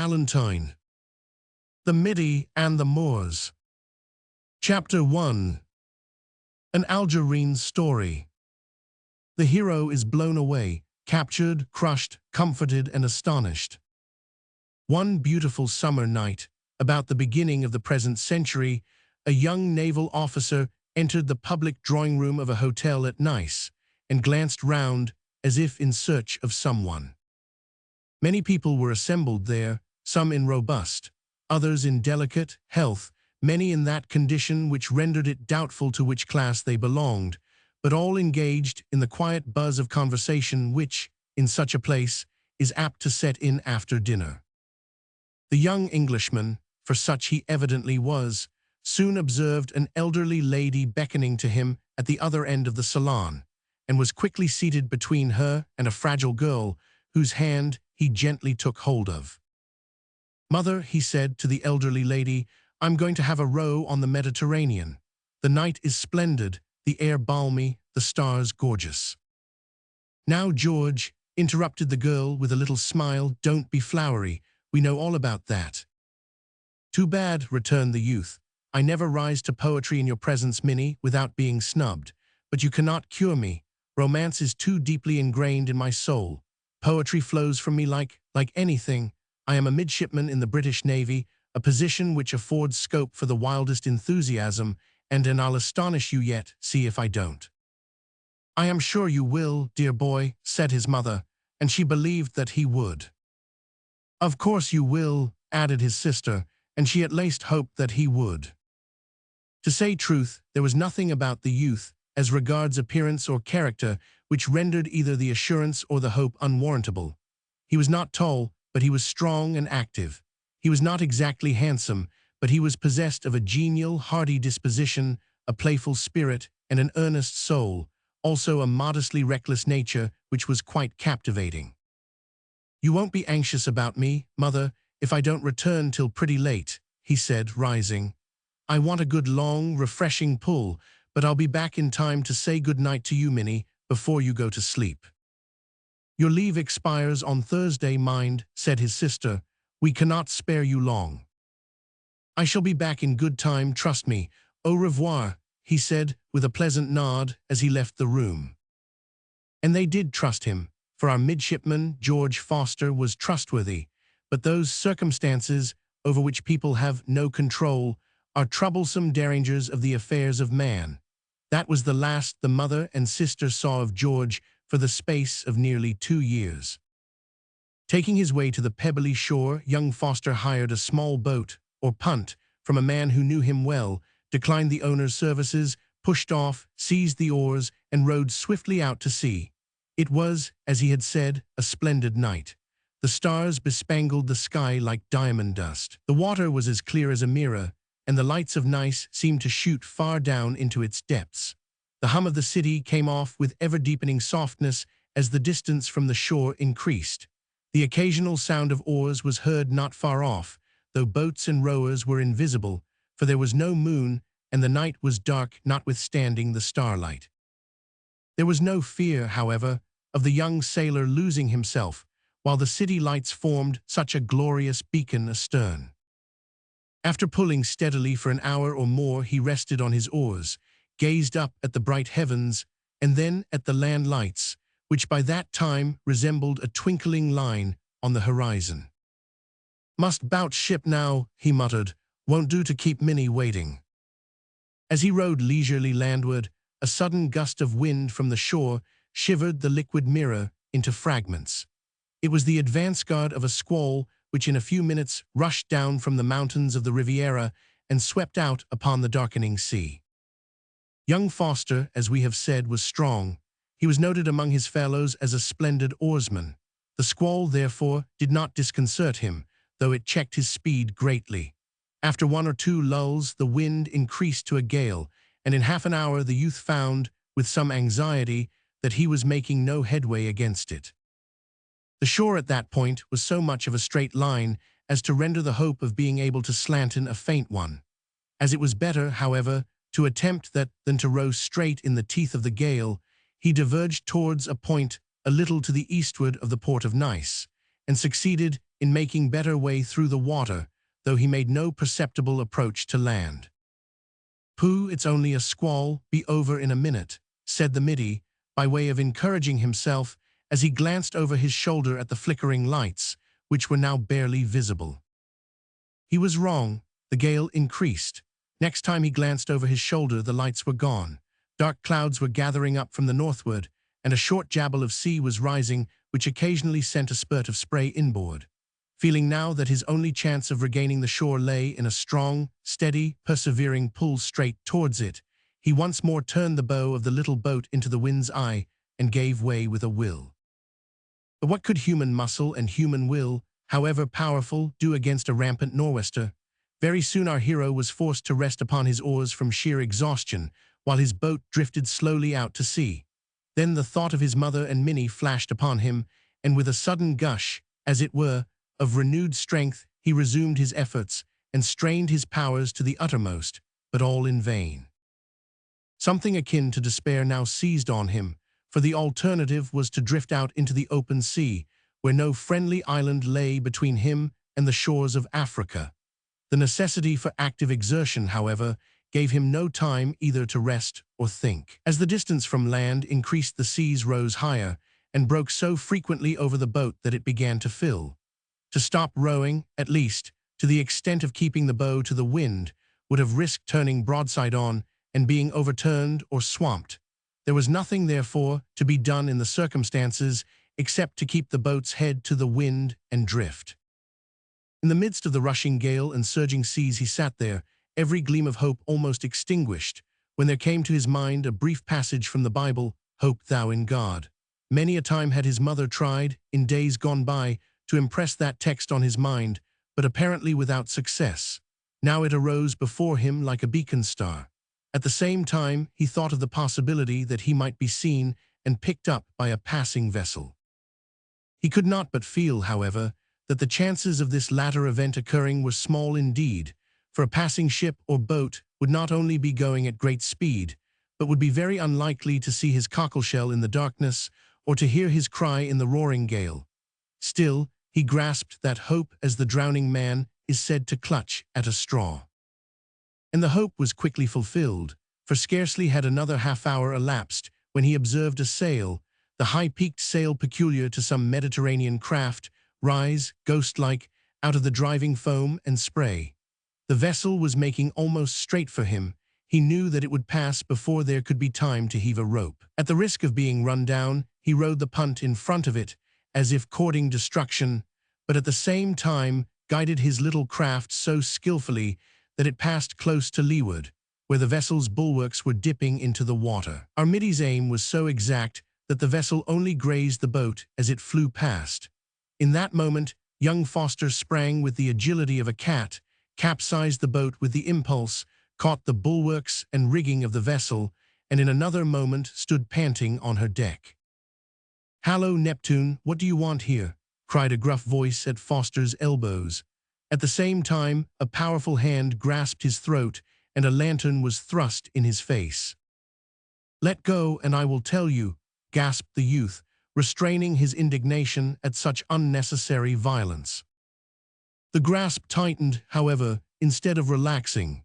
Ballantyne. The Middy and the Moors. Chapter 1. An Algerine story. The hero is blown away, captured, crushed, comforted, and astonished. One beautiful summer night, about the beginning of the present century, a young naval officer entered the public drawing room of a hotel at Nice and glanced round as if in search of someone. Many people were assembled there, some in robust, others in delicate health, many in that condition which rendered it doubtful to which class they belonged, but all engaged in the quiet buzz of conversation which, in such a place, is apt to set in after dinner. The young Englishman, for such he evidently was, soon observed an elderly lady beckoning to him at the other end of the salon, and was quickly seated between her and a fragile girl, whose hand he gently took hold of. "Mother," he said to the elderly lady, "I'm going to have a row on the Mediterranean. The night is splendid, the air balmy, the stars gorgeous." "Now, George," interrupted the girl with a little smile, "don't be flowery. We know all about that." "Too bad," returned the youth. "I never rise to poetry in your presence, Minnie, without being snubbed. But you cannot cure me. Romance is too deeply ingrained in my soul. Poetry flows from me like anything. I am a midshipman in the British Navy, a position which affords scope for the wildest enthusiasm, and I'll astonish you yet, see if I don't." "I am sure you will, dear boy," said his mother, and she believed that he would. "Of course you will," added his sister, and she at least hoped that he would. To say truth, there was nothing about the youth, as regards appearance or character, which rendered either the assurance or the hope unwarrantable. He was not tall, but he was strong and active. He was not exactly handsome, but he was possessed of a genial, hearty disposition, a playful spirit, and an earnest soul, also a modestly reckless nature, which was quite captivating. "You won't be anxious about me, mother, if I don't return till pretty late," he said, rising. "I want a good long, refreshing pull, but I'll be back in time to say good night to you, Minnie, before you go to sleep." "Your leave expires on Thursday, mind," said his sister. "We cannot spare you long." "I shall be back in good time, trust me. Au revoir," he said, with a pleasant nod as he left the room. And they did trust him, for our midshipman, George Foster, was trustworthy, but those circumstances over which people have no control are troublesome derringers of the affairs of man. That was the last the mother and sister saw of George for the space of nearly 2 years. Taking his way to the pebbly shore, young Foster hired a small boat, or punt, from a man who knew him well, declined the owner's services, pushed off, seized the oars, and rowed swiftly out to sea. It was, as he had said, a splendid night. The stars bespangled the sky like diamond dust. The water was as clear as a mirror, and the lights of Nice seemed to shoot far down into its depths. The hum of the city came off with ever-deepening softness as the distance from the shore increased. The occasional sound of oars was heard not far off, though boats and rowers were invisible, for there was no moon, and the night was dark notwithstanding the starlight. There was no fear, however, of the young sailor losing himself, while the city lights formed such a glorious beacon astern. After pulling steadily for an hour or more, he rested on his oars, gazed up at the bright heavens, and then at the land lights, which by that time resembled a twinkling line on the horizon. "Must bout ship now," he muttered. "Won't do to keep Minnie waiting." As he rowed leisurely landward, a sudden gust of wind from the shore shivered the liquid mirror into fragments. It was the advance guard of a squall which in a few minutes rushed down from the mountains of the Riviera and swept out upon the darkening sea. Young Foster, as we have said, was strong. He was noted among his fellows as a splendid oarsman. The squall, therefore, did not disconcert him, though it checked his speed greatly. After 1 or 2 lulls, the wind increased to a gale, and in half an hour the youth found, with some anxiety, that he was making no headway against it. The shore at that point was so much of a straight line as to render the hope of being able to slant in a faint one. As it was better, however, to attempt that than to row straight in the teeth of the gale, he diverged towards a point a little to the eastward of the port of Nice, and succeeded in making better way through the water, though he made no perceptible approach to land. "Pooh, it's only a squall, be over in a minute," said the Middy, by way of encouraging himself as he glanced over his shoulder at the flickering lights, which were now barely visible. He was wrong. The gale increased. Next time he glanced over his shoulder, the lights were gone. Dark clouds were gathering up from the northward, and a short jabble of sea was rising, which occasionally sent a spurt of spray inboard. Feeling now that his only chance of regaining the shore lay in a strong, steady, persevering pull straight towards it, he once more turned the bow of the little boat into the wind's eye and gave way with a will. But what could human muscle and human will, however powerful, do against a rampant nor'wester? Very soon our hero was forced to rest upon his oars from sheer exhaustion, while his boat drifted slowly out to sea. Then the thought of his mother and Minnie flashed upon him, and with a sudden gush, as it were, of renewed strength, he resumed his efforts and strained his powers to the uttermost, but all in vain. Something akin to despair now seized on him, for the alternative was to drift out into the open sea, where no friendly island lay between him and the shores of Africa. The necessity for active exertion, however, gave him no time either to rest or think. As the distance from land increased, the seas rose higher and broke so frequently over the boat that it began to fill. To stop rowing, at least, to the extent of keeping the bow to the wind, would have risked turning broadside on and being overturned or swamped. There was nothing, therefore, to be done in the circumstances except to keep the boat's head to the wind and drift. In the midst of the rushing gale and surging seas he sat there, every gleam of hope almost extinguished, when there came to his mind a brief passage from the Bible, "Hope thou in God." Many a time had his mother tried, in days gone by, to impress that text on his mind, but apparently without success. Now it arose before him like a beacon star. At the same time, he thought of the possibility that he might be seen and picked up by a passing vessel. He could not but feel, however, that the chances of this latter event occurring were small indeed, for a passing ship or boat would not only be going at great speed, but would be very unlikely to see his cockleshell in the darkness or to hear his cry in the roaring gale. Still, he grasped that hope as the drowning man is said to clutch at a straw. And the hope was quickly fulfilled, for scarcely had another half-hour elapsed when he observed a sail, the high-peaked sail peculiar to some Mediterranean craft, rise, ghost-like, out of the driving foam and spray. The vessel was making almost straight for him. He knew that it would pass before there could be time to heave a rope. At the risk of being run down, he rode the punt in front of it, as if courting destruction, but at the same time guided his little craft so skillfully that it passed close to leeward, where the vessel's bulwarks were dipping into the water. Our Middy's aim was so exact that the vessel only grazed the boat as it flew past. In that moment, young Foster sprang with the agility of a cat, capsized the boat with the impulse, caught the bulwarks and rigging of the vessel, and in another moment stood panting on her deck. "Hallo, Neptune, what do you want here?" cried a gruff voice at Foster's elbows. At the same time, a powerful hand grasped his throat, and a lantern was thrust in his face. "Let go, and I will tell you," gasped the youth, restraining his indignation at such unnecessary violence. The grasp tightened, however, instead of relaxing.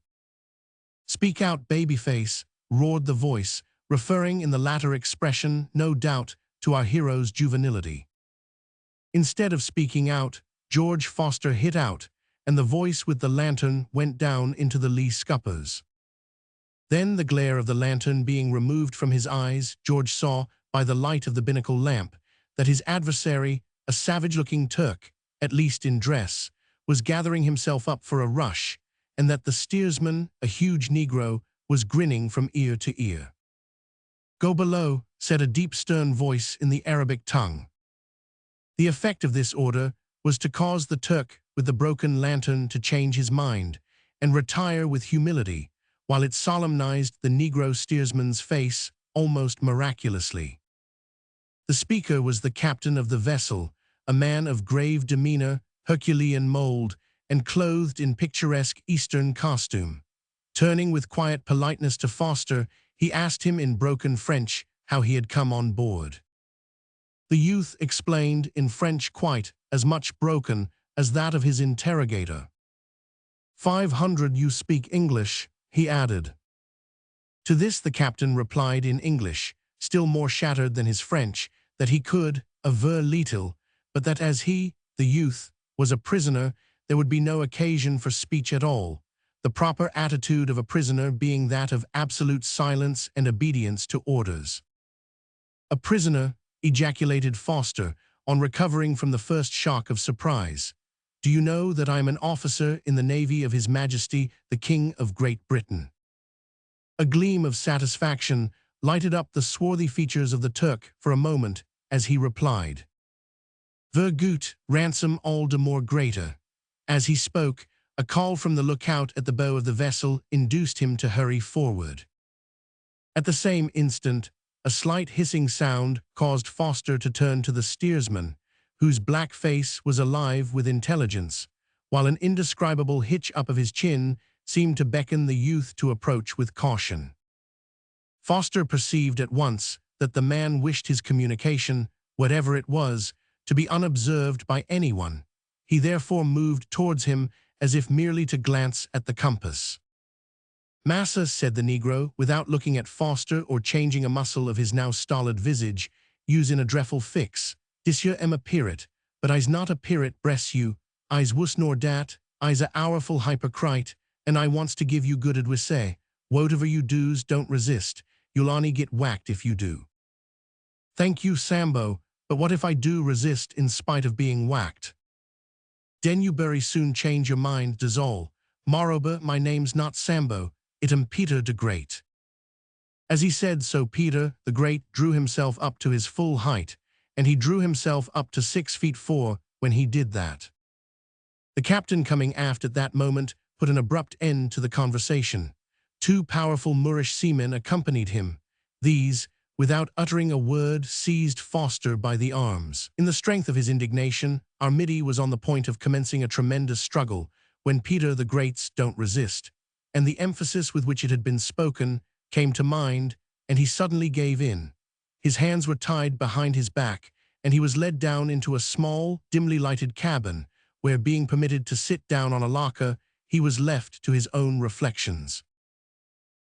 "Speak out, babyface," roared the voice, referring in the latter expression, no doubt, to our hero's juvenility. Instead of speaking out, George Foster hit out, and the voice with the lantern went down into the lee scuppers. Then, the glare of the lantern being removed from his eyes, George saw, by the light of the binnacle lamp, that his adversary, a savage-looking Turk, at least in dress, was gathering himself up for a rush, and that the steersman, a huge Negro, was grinning from ear to ear. "Go below," said a deep stern voice in the Arabic tongue. The effect of this order was to cause the Turk with the broken lantern to change his mind and retire with humility, while it solemnized the Negro steersman's face almost miraculously. The speaker was the captain of the vessel, a man of grave demeanor, Herculean mold, and clothed in picturesque Eastern costume. Turning with quiet politeness to Foster, he asked him in broken French how he had come on board. The youth explained in French quite as much broken as that of his interrogator. 500 you speak English, he added. To this the captain replied in English, still more shattered than his French, that he could aver little, but that as he, the youth, was a prisoner, there would be no occasion for speech at all, the proper attitude of a prisoner being that of absolute silence and obedience to orders. A prisoner, ejaculated Foster, on recovering from the first shock of surprise. Do you know that I am an officer in the navy of His Majesty, the King of Great Britain? A gleam of satisfaction lighted up the swarthy features of the Turk for a moment as he replied, "Ver gut, ransom all de more greater." As he spoke, a call from the lookout at the bow of the vessel induced him to hurry forward. At the same instant, a slight hissing sound caused Foster to turn to the steersman, whose black face was alive with intelligence, while an indescribable hitch up of his chin seemed to beckon the youth to approach with caution. Foster perceived at once that the man wished his communication, whatever it was, to be unobserved by anyone. He therefore moved towards him as if merely to glance at the compass. "Massa," said the Negro, without looking at Foster or changing a muscle of his now stolid visage, "you's in a drefful fix. Dis yer am a pirate, but I's not a pirate, bress you. I's wuss nor dat. I's a hourful hypocrite, and I wants to give you good advice. Whatever you do's, don't resist. You'll only get whacked if you do." "Thank you, Sambo, but what if I do resist in spite of being whacked?" "Den you very soon change your mind, des all. Moreover, my name's not Sambo, it am Peter the Great." As he said so, Peter the Great drew himself up to his full height, and he drew himself up to 6'4" when he did that. The captain, coming aft at that moment, put an abrupt end to the conversation. Two powerful Moorish seamen accompanied him. These, without uttering a word, seized Foster by the arms. In the strength of his indignation, our Middy was on the point of commencing a tremendous struggle when Peter the Great's "don't resist," and the emphasis with which it had been spoken, came to mind, and he suddenly gave in. His hands were tied behind his back, and he was led down into a small, dimly lighted cabin, where, being permitted to sit down on a locker, he was left to his own reflections.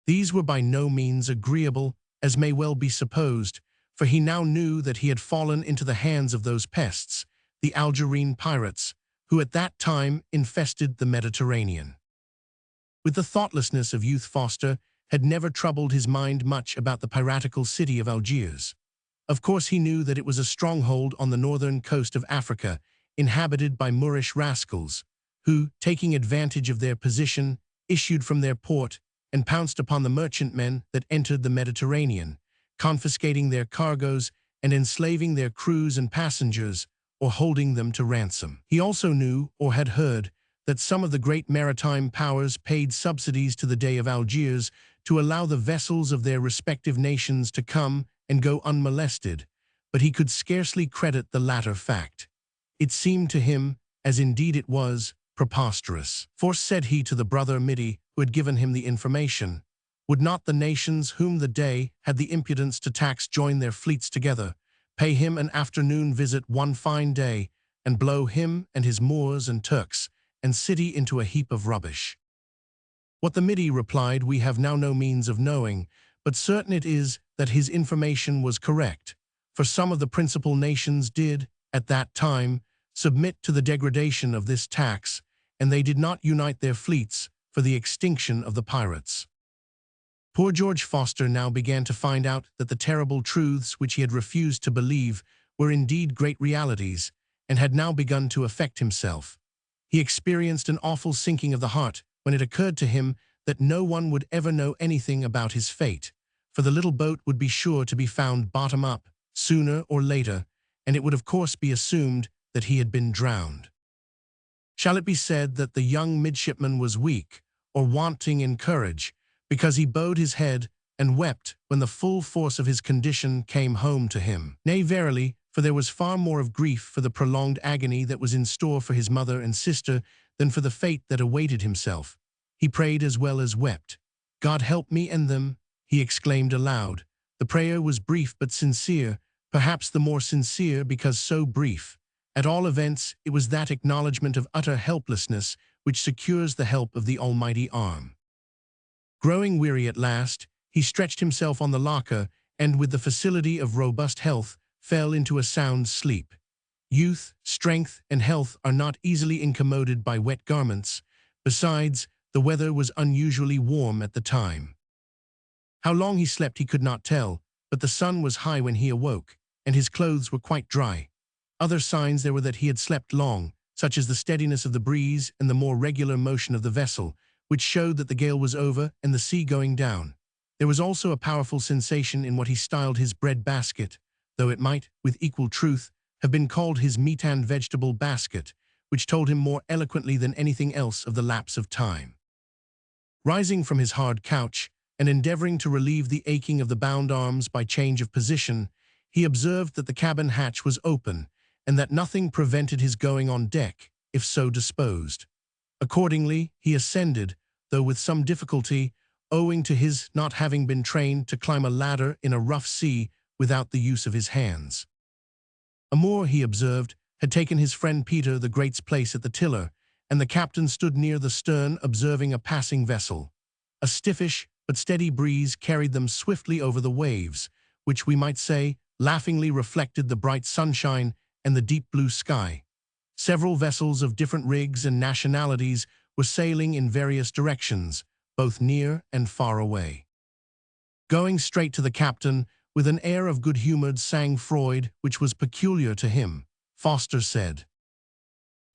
These were by no means agreeable, as may well be supposed, for he now knew that he had fallen into the hands of those pests, the Algerine pirates, who at that time infested the Mediterranean. With the thoughtlessness of youth, Foster had never troubled his mind much about the piratical city of Algiers. Of course he knew that it was a stronghold on the northern coast of Africa, inhabited by Moorish rascals, who, taking advantage of their position, issued from their port and pounced upon the merchantmen that entered the Mediterranean, confiscating their cargoes and enslaving their crews and passengers, or holding them to ransom. He also knew, or had heard, that some of the great maritime powers paid subsidies to the Dey of Algiers to allow the vessels of their respective nations to come and go unmolested, but he could scarcely credit the latter fact. It seemed to him, as indeed it was, preposterous. For, said he to the brother Middy, who had given him the information, would not the nations whom the Dey had the impudence to tax join their fleets together, pay him an afternoon visit one fine day, and blow him and his Moors and Turks and city into a heap of rubbish? What the Middy replied we have now no means of knowing, but certain it is that his information was correct, for some of the principal nations did, at that time, submit to the degradation of this tax, and they did not unite their fleets for the extinction of the pirates. Poor George Foster now began to find out that the terrible truths which he had refused to believe were indeed great realities, and had now begun to affect himself. He experienced an awful sinking of the heart when it occurred to him that no one would ever know anything about his fate, for the little boat would be sure to be found bottom up, sooner or later, and it would of course be assumed that he had been drowned. Shall it be said that the young midshipman was weak, or wanting in courage, because he bowed his head and wept when the full force of his condition came home to him? Nay, verily, for there was far more of grief for the prolonged agony that was in store for his mother and sister than for the fate that awaited himself. He prayed as well as wept. "God help me and them," he exclaimed aloud. The prayer was brief but sincere, perhaps the more sincere because so brief, At all events, it was that acknowledgement of utter helplessness which secures the help of the almighty arm. Growing weary at last, he stretched himself on the locker and, with the facility of robust health, fell into a sound sleep. Youth, strength, and health are not easily incommoded by wet garments. Besides, the weather was unusually warm at the time. How long he slept he could not tell, but the sun was high when he awoke, and his clothes were quite dry. Other signs there were that he had slept long, such as the steadiness of the breeze and the more regular motion of the vessel, which showed that the gale was over and the sea going down. There was also a powerful sensation in what he styled his bread basket, though it might, with equal truth, have been called his meat and vegetable basket, which told him more eloquently than anything else of the lapse of time. Rising from his hard couch, and endeavoring to relieve the aching of the bound arms by change of position, he observed that the cabin hatch was open, and that nothing prevented his going on deck, if so disposed. Accordingly, he ascended, though with some difficulty, owing to his not having been trained to climb a ladder in a rough sea without the use of his hands. A Moor, he observed, had taken his friend Peter the Great's place at the tiller, and the captain stood near the stern observing a passing vessel. A stiffish but steady breeze carried them swiftly over the waves, which, we might say, laughingly reflected the bright sunshine and the deep blue sky. Several vessels of different rigs and nationalities were sailing in various directions, both near and far away. Going straight to the captain, with an air of good-humored sang-froid which was peculiar to him, Foster said,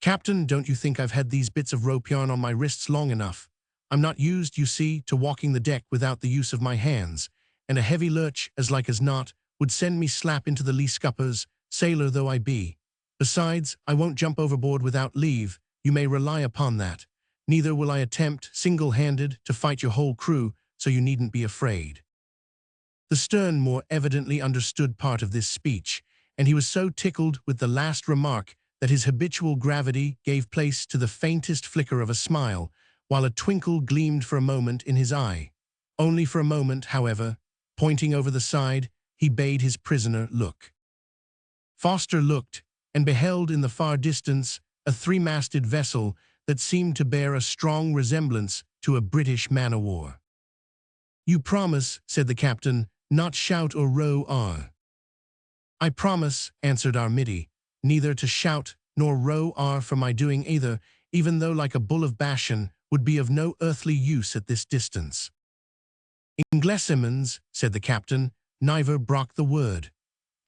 "Captain, don't you think I've had these bits of rope yarn on my wrists long enough? I'm not used, you see, to walking the deck without the use of my hands, and a heavy lurch, as like as not, would send me slap into the lee scuppers, sailor though I be. Besides, I won't jump overboard without leave, you may rely upon that. Neither will I attempt, single-handed, to fight your whole crew, so you needn't be afraid." The stern Moor evidently understood part of this speech, and he was so tickled with the last remark that his habitual gravity gave place to the faintest flicker of a smile, while a twinkle gleamed for a moment in his eye. Only for a moment, however. Pointing over the side, he bade his prisoner look. Foster looked, and beheld in the far distance a three-masted vessel that seemed to bear a strong resemblance to a British man-o'-war. "You promise," said the captain, "not shout or row R." "I promise," answered our Middy, "neither to shout nor row R for my doing either, even though like a bull of Bashan would be of no earthly use at this distance." "Inglesimans," said the captain, "neither brock the word."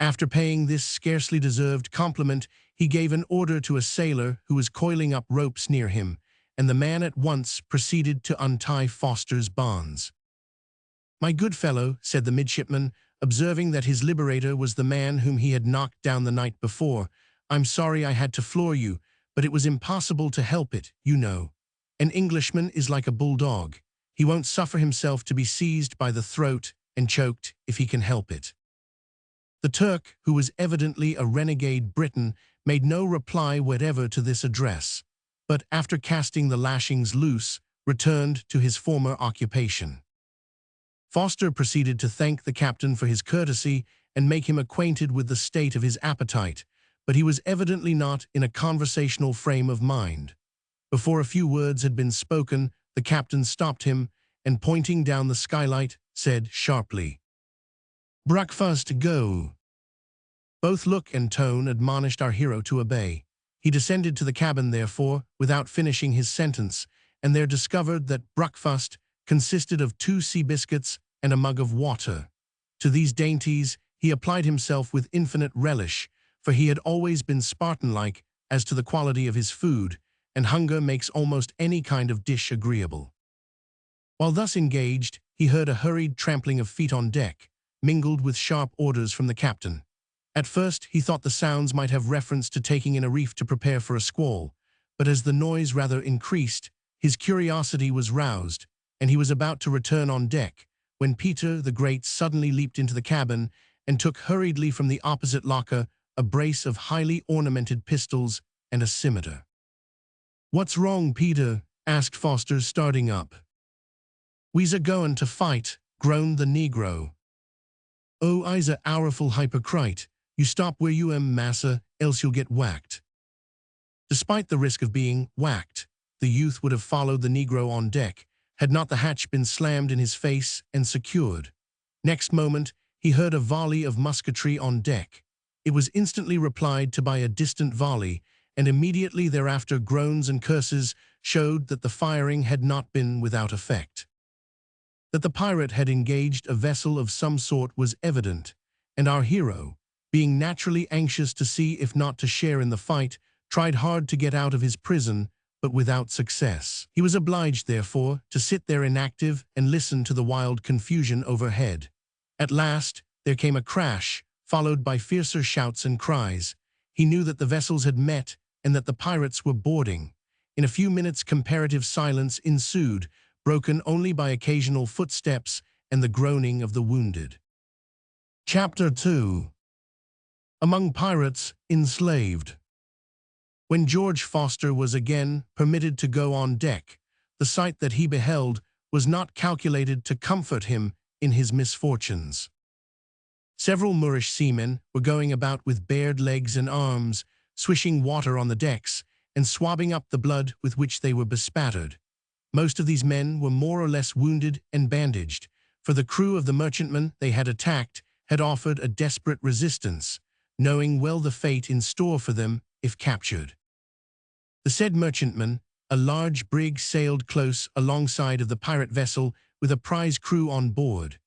After paying this scarcely deserved compliment, he gave an order to a sailor who was coiling up ropes near him, and the man at once proceeded to untie Foster's bonds. "My good fellow," said the midshipman, observing that his liberator was the man whom he had knocked down the night before, "I'm sorry I had to floor you, but it was impossible to help it, you know. An Englishman is like a bulldog. He won't suffer himself to be seized by the throat and choked if he can help it." The Turk, who was evidently a renegade Briton, made no reply whatever to this address, but after casting the lashings loose, returned to his former occupation. Foster proceeded to thank the captain for his courtesy and make him acquainted with the state of his appetite, but he was evidently not in a conversational frame of mind. Before a few words had been spoken, the captain stopped him, and pointing down the skylight, said sharply, "Breakfast, go." Both look and tone admonished our hero to obey. He descended to the cabin, therefore, without finishing his sentence, and there discovered that breakfast consisted of 2 sea biscuits and a mug of water. To these dainties he applied himself with infinite relish, for he had always been Spartan-like as to the quality of his food, and hunger makes almost any kind of dish agreeable. While thus engaged, he heard a hurried trampling of feet on deck, mingled with sharp orders from the captain. At first he thought the sounds might have reference to taking in a reef to prepare for a squall, but as the noise rather increased, his curiosity was roused, and he was about to return on deck, when Peter the Great suddenly leaped into the cabin and took hurriedly from the opposite locker a brace of highly ornamented pistols and a scimitar. "What's wrong, Peter?" asked Foster, starting up. "We's a-goin' to fight," groaned the negro. "Oh, I's a powerful hypocrite. You stop where you am, massa, else you'll get whacked." Despite the risk of being whacked, the youth would have followed the Negro on deck, had not the hatch been slammed in his face and secured. Next moment, he heard a volley of musketry on deck. It was instantly replied to by a distant volley, and immediately thereafter groans and curses showed that the firing had not been without effect. That the pirate had engaged a vessel of some sort was evident, and our hero, being naturally anxious to see if not to share in the fight, tried hard to get out of his prison, but without success. He was obliged, therefore, to sit there inactive and listen to the wild confusion overhead. At last, there came a crash, followed by fiercer shouts and cries. He knew that the vessels had met and that the pirates were boarding. In a few minutes, comparative silence ensued, broken only by occasional footsteps and the groaning of the wounded. Chapter 2. Among Pirates Enslaved. When George Foster was again permitted to go on deck, the sight that he beheld was not calculated to comfort him in his misfortunes. Several Moorish seamen were going about with bared legs and arms, swishing water on the decks, and swabbing up the blood with which they were bespattered. Most of these men were more or less wounded and bandaged, for the crew of the merchantman they had attacked had offered a desperate resistance, knowing well the fate in store for them if captured. The said merchantman, a large brig, sailed close alongside of the pirate vessel with a prize crew on board.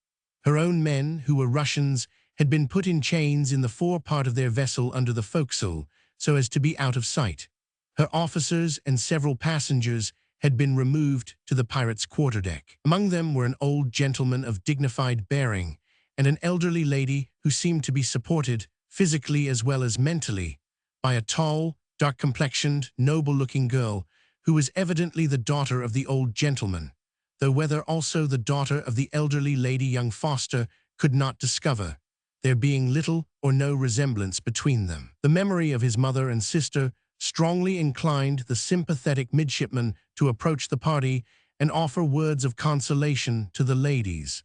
Her own men, who were Russians, had been put in chains in the forepart of their vessel under the forecastle, so as to be out of sight. Her officers and several passengers had been removed to the pirates' quarterdeck. Among them were an old gentleman of dignified bearing and an elderly lady who seemed to be supported, physically as well as mentally, by a tall, dark-complexioned, noble-looking girl who was evidently the daughter of the old gentleman, though whether also the daughter of the elderly lady young Foster could not discover, there being little or no resemblance between them. The memory of his mother and sister strongly inclined the sympathetic midshipman to approach the party and offer words of consolation to the ladies.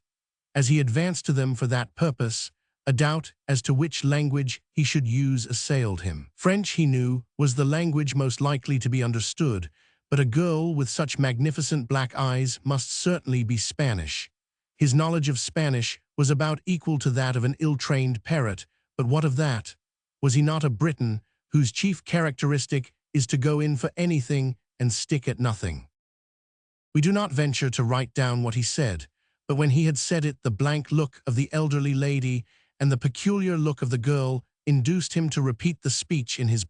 As he advanced to them for that purpose, a doubt as to which language he should use assailed him. French, he knew, was the language most likely to be understood, but a girl with such magnificent black eyes must certainly be Spanish. His knowledge of Spanish was about equal to that of an ill-trained parrot, but what of that? Was he not a Briton, whose chief characteristic is to go in for anything and stick at nothing? We do not venture to write down what he said, but when he had said it, the blank look of the elderly lady and the peculiar look of the girl induced him to repeat the speech in his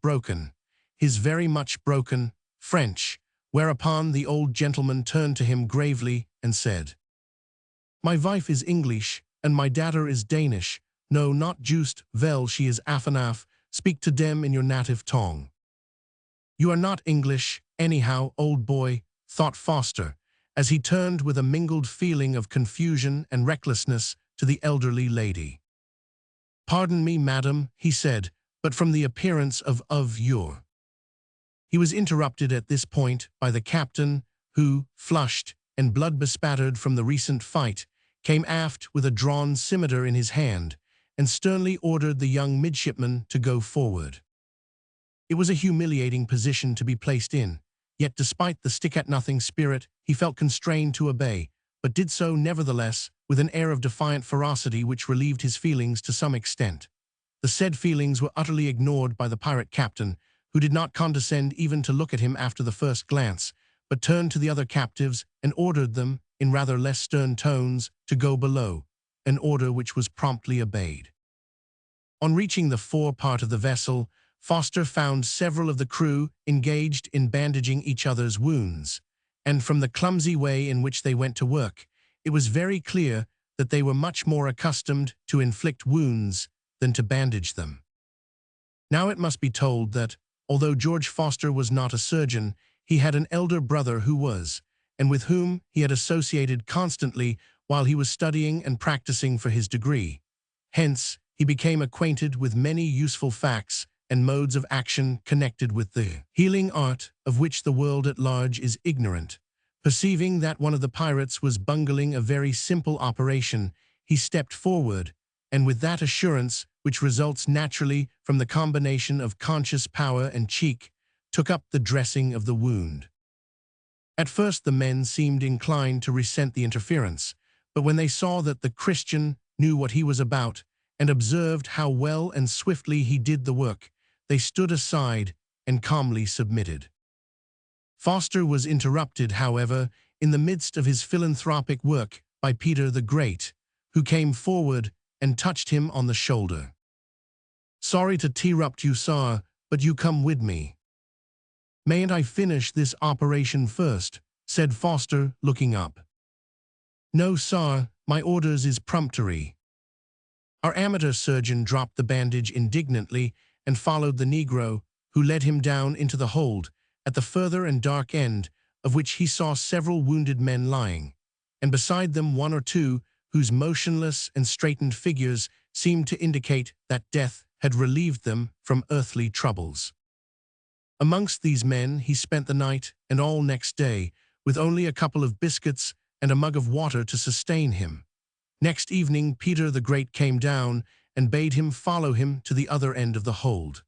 very much broken, French, whereupon the old gentleman turned to him gravely and said, "My wife is English, and my daughter is Danish. No, not just well, she is Afanaf. Speak to them in your native tongue." "You are not English, anyhow, old boy," thought Foster, as he turned with a mingled feeling of confusion and recklessness to the elderly lady. "Pardon me, madam," he said, "but from the appearance of your—" He was interrupted at this point by the captain, who, flushed and blood-bespattered from the recent fight, came aft with a drawn scimitar in his hand, and sternly ordered the young midshipman to go forward. It was a humiliating position to be placed in, yet despite the stick-at-nothing spirit, he felt constrained to obey, but did so nevertheless with an air of defiant ferocity which relieved his feelings to some extent. The said feelings were utterly ignored by the pirate captain, who did not condescend even to look at him after the first glance, but turned to the other captives and ordered them, in rather less stern tones, to go below, an order which was promptly obeyed. On reaching the forepart of the vessel, Foster found several of the crew engaged in bandaging each other's wounds, and from the clumsy way in which they went to work, it was very clear that they were much more accustomed to inflict wounds than to bandage them. Now it must be told that, although George Foster was not a surgeon, he had an elder brother who was, and with whom he had associated constantly while he was studying and practicing for his degree. Hence, he became acquainted with many useful facts and modes of action connected with the healing art of which the world at large is ignorant. Perceiving that one of the pirates was bungling a very simple operation, he stepped forward, and with that assurance which results naturally from the combination of conscious power and cheek, took up the dressing of the wound. At first the men seemed inclined to resent the interference, but when they saw that the Christian knew what he was about and observed how well and swiftly he did the work, they stood aside and calmly submitted. Foster was interrupted, however, in the midst of his philanthropic work by Peter the Great, who came forward and touched him on the shoulder. "Sorry to interrupt you, sir, but you come with me." "Mayn't I finish this operation first?" said Foster, looking up. "No, sir, my orders is peremptory." Our amateur surgeon dropped the bandage indignantly and followed the Negro, who led him down into the hold, at the further and dark end of which he saw several wounded men lying, and beside them one or two whose motionless and straightened figures seemed to indicate that death had relieved them from earthly troubles. Amongst these men he spent the night and all next day, with only a couple of biscuits and a mug of water to sustain him. Next evening Peter the Great came down and bade him follow him to the other end of the hold.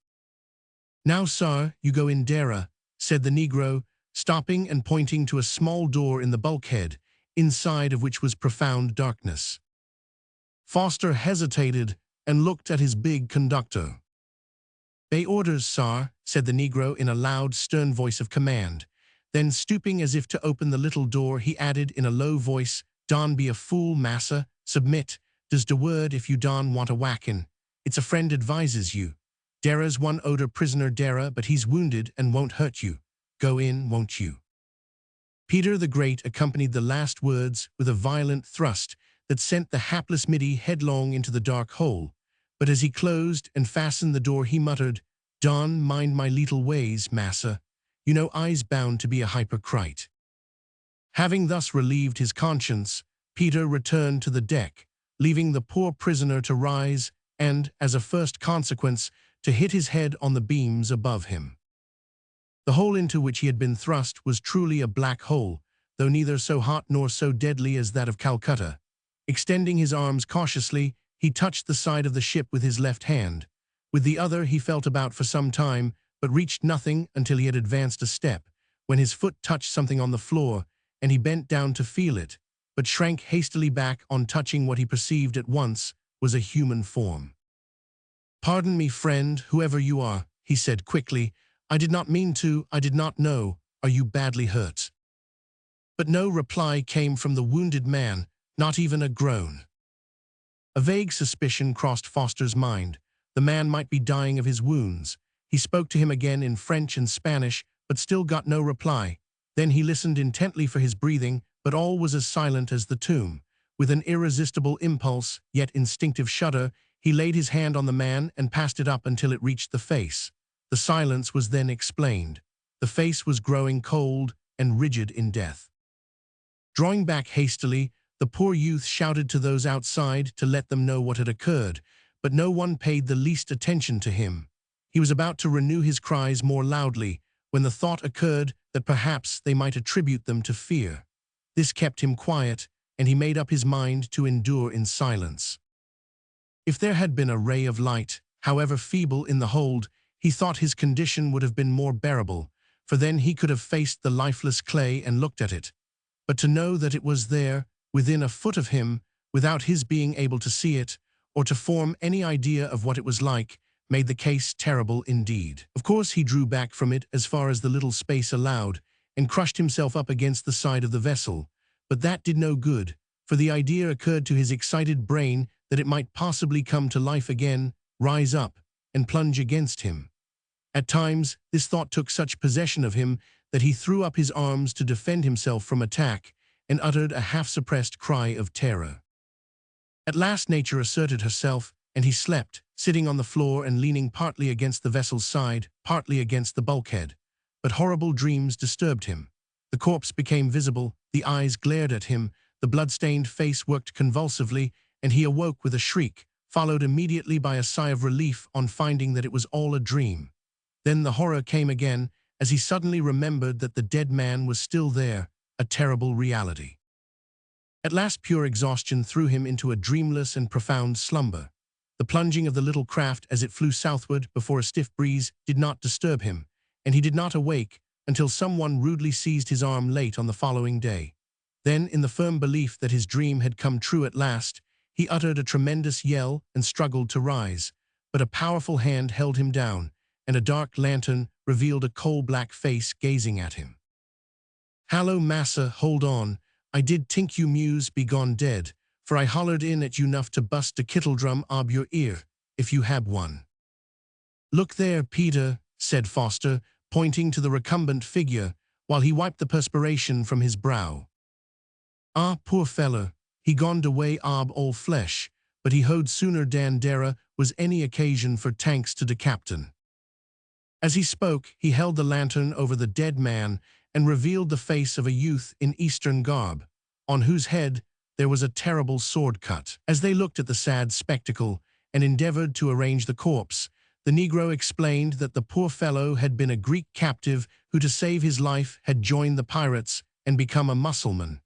"Now, sir, you go in dere," said the Negro, stopping and pointing to a small door in the bulkhead, inside of which was profound darkness. Foster hesitated and looked at his big conductor. "Bay orders, sir," said the Negro in a loud, stern voice of command. Then, stooping as if to open the little door, he added in a low voice, "Don be a fool, massa. Submit. Does de word if you don want a whackin'. It's a friend advises you. Dere's one oder prisoner dere, but he's wounded and won't hurt you. Go in, won't you?" Peter the Great accompanied the last words with a violent thrust that sent the hapless Middy headlong into the dark hole, but as he closed and fastened the door he muttered, "Don mind my leetle ways, massa. You know I's bound to be a hypocrite." Having thus relieved his conscience, Peter returned to the deck, leaving the poor prisoner to rise and, as a first consequence, to hit his head on the beams above him. The hole into which he had been thrust was truly a black hole, though neither so hot nor so deadly as that of Calcutta. Extending his arms cautiously, he touched the side of the ship with his left hand. With the other he felt about for some time, but reached nothing until he had advanced a step, when his foot touched something on the floor, and he bent down to feel it, but shrank hastily back on touching what he perceived at once was a human form. "Pardon me, friend, whoever you are," he said quickly. "I did not mean to, I did not know. Are you badly hurt?" But no reply came from the wounded man, not even a groan. A vague suspicion crossed Foster's mind. The man might be dying of his wounds. He spoke to him again in French and Spanish, but still got no reply. Then he listened intently for his breathing, but all was as silent as the tomb. With an irresistible impulse, yet instinctive shudder, he laid his hand on the man and passed it up until it reached the face. The silence was then explained. The face was growing cold and rigid in death. Drawing back hastily, the poor youth shouted to those outside to let them know what had occurred, but no one paid the least attention to him. He was about to renew his cries more loudly, when the thought occurred that perhaps they might attribute them to fear. This kept him quiet, and he made up his mind to endure in silence. If there had been a ray of light, however feeble, in the hold, he thought his condition would have been more bearable, for then he could have faced the lifeless clay and looked at it. But to know that it was there, within a foot of him, without his being able to see it, or to form any idea of what it was like, made the case terrible indeed. Of course he drew back from it as far as the little space allowed, and crushed himself up against the side of the vessel. But that did no good, for the idea occurred to his excited brain that it might possibly come to life again, rise up, and plunge against him. At times, this thought took such possession of him that he threw up his arms to defend himself from attack, and uttered a half-suppressed cry of terror. At last nature asserted herself, and he slept, sitting on the floor and leaning partly against the vessel's side, partly against the bulkhead. But horrible dreams disturbed him. The corpse became visible, the eyes glared at him, the blood-stained face worked convulsively, and he awoke with a shriek, followed immediately by a sigh of relief on finding that it was all a dream. Then the horror came again, as he suddenly remembered that the dead man was still there, a terrible reality. At last pure exhaustion threw him into a dreamless and profound slumber. The plunging of the little craft as it flew southward before a stiff breeze did not disturb him, and he did not awake until someone rudely seized his arm late on the following day. Then, in the firm belief that his dream had come true at last, he uttered a tremendous yell and struggled to rise, but a powerful hand held him down, and a dark lantern revealed a coal-black face gazing at him. "Hallo, massa, hold on. I did tink you muse be gone dead, for I hollered in at you nuff to bust de kittledrum ob your ear, if you hab one." "Look there, Peter," said Foster, pointing to the recumbent figure, while he wiped the perspiration from his brow. "Ah, poor feller, he gone away ob all flesh, but he hoed sooner dan dere was any occasion for tanks to de captain." As he spoke, he held the lantern over the dead man and revealed the face of a youth in Eastern garb, on whose head there was a terrible sword cut. As they looked at the sad spectacle and endeavored to arrange the corpse, the Negro explained that the poor fellow had been a Greek captive who, to save his life, had joined the pirates and become a Mussulman,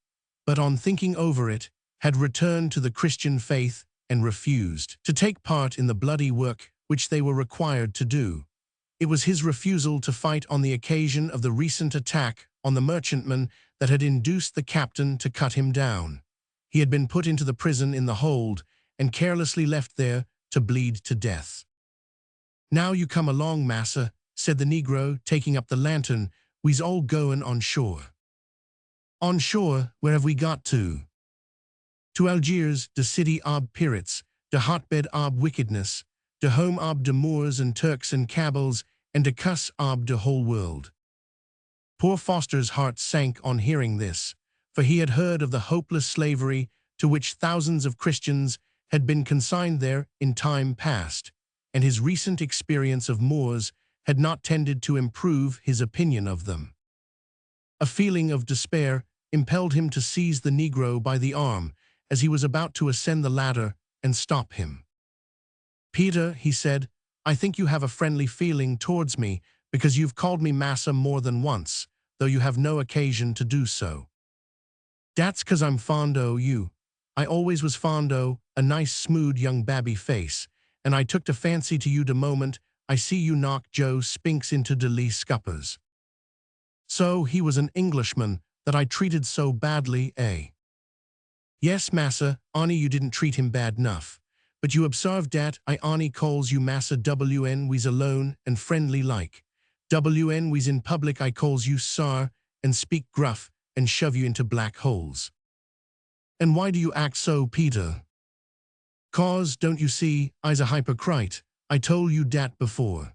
but on thinking over it, had returned to the Christian faith and refused to take part in the bloody work which they were required to do. It was his refusal to fight on the occasion of the recent attack on the merchantman that had induced the captain to cut him down. He had been put into the prison in the hold and carelessly left there to bleed to death. "Now you come along, massa," said the Negro, taking up the lantern. "We's all goin' on shore." "On shore? Where have we got to?" "To Algiers, de city ob pirates, de hotbed ob wickedness, de home ob de Moors and Turks and Cabals, and de cuss ob de whole world." Poor Foster's heart sank on hearing this, for he had heard of the hopeless slavery to which thousands of Christians had been consigned there in time past, and his recent experience of Moors had not tended to improve his opinion of them. A feeling of despair impelled him to seize the Negro by the arm as he was about to ascend the ladder and stop him. "Peter," he said, "I think you have a friendly feeling towards me because you've called me massa more than once, though you have no occasion to do so." "Dat's 'cause I'm fond o' you. I always was fond o' a nice smooth young babby face, and I took to fancy to you de moment I see you knock Joe Spinks into de lee scuppers." "So he was an Englishman that I treated so badly, eh?" "Yes, massa, onny you didn't treat him bad enough. But you observe dat I onny calls you massa WN we's alone and friendly like. WN we's in public I calls you sar and speak gruff and shove you into black holes." "And why do you act so, Peter?" "'Cause, don't you see, I's a hypocrite. I told you dat before."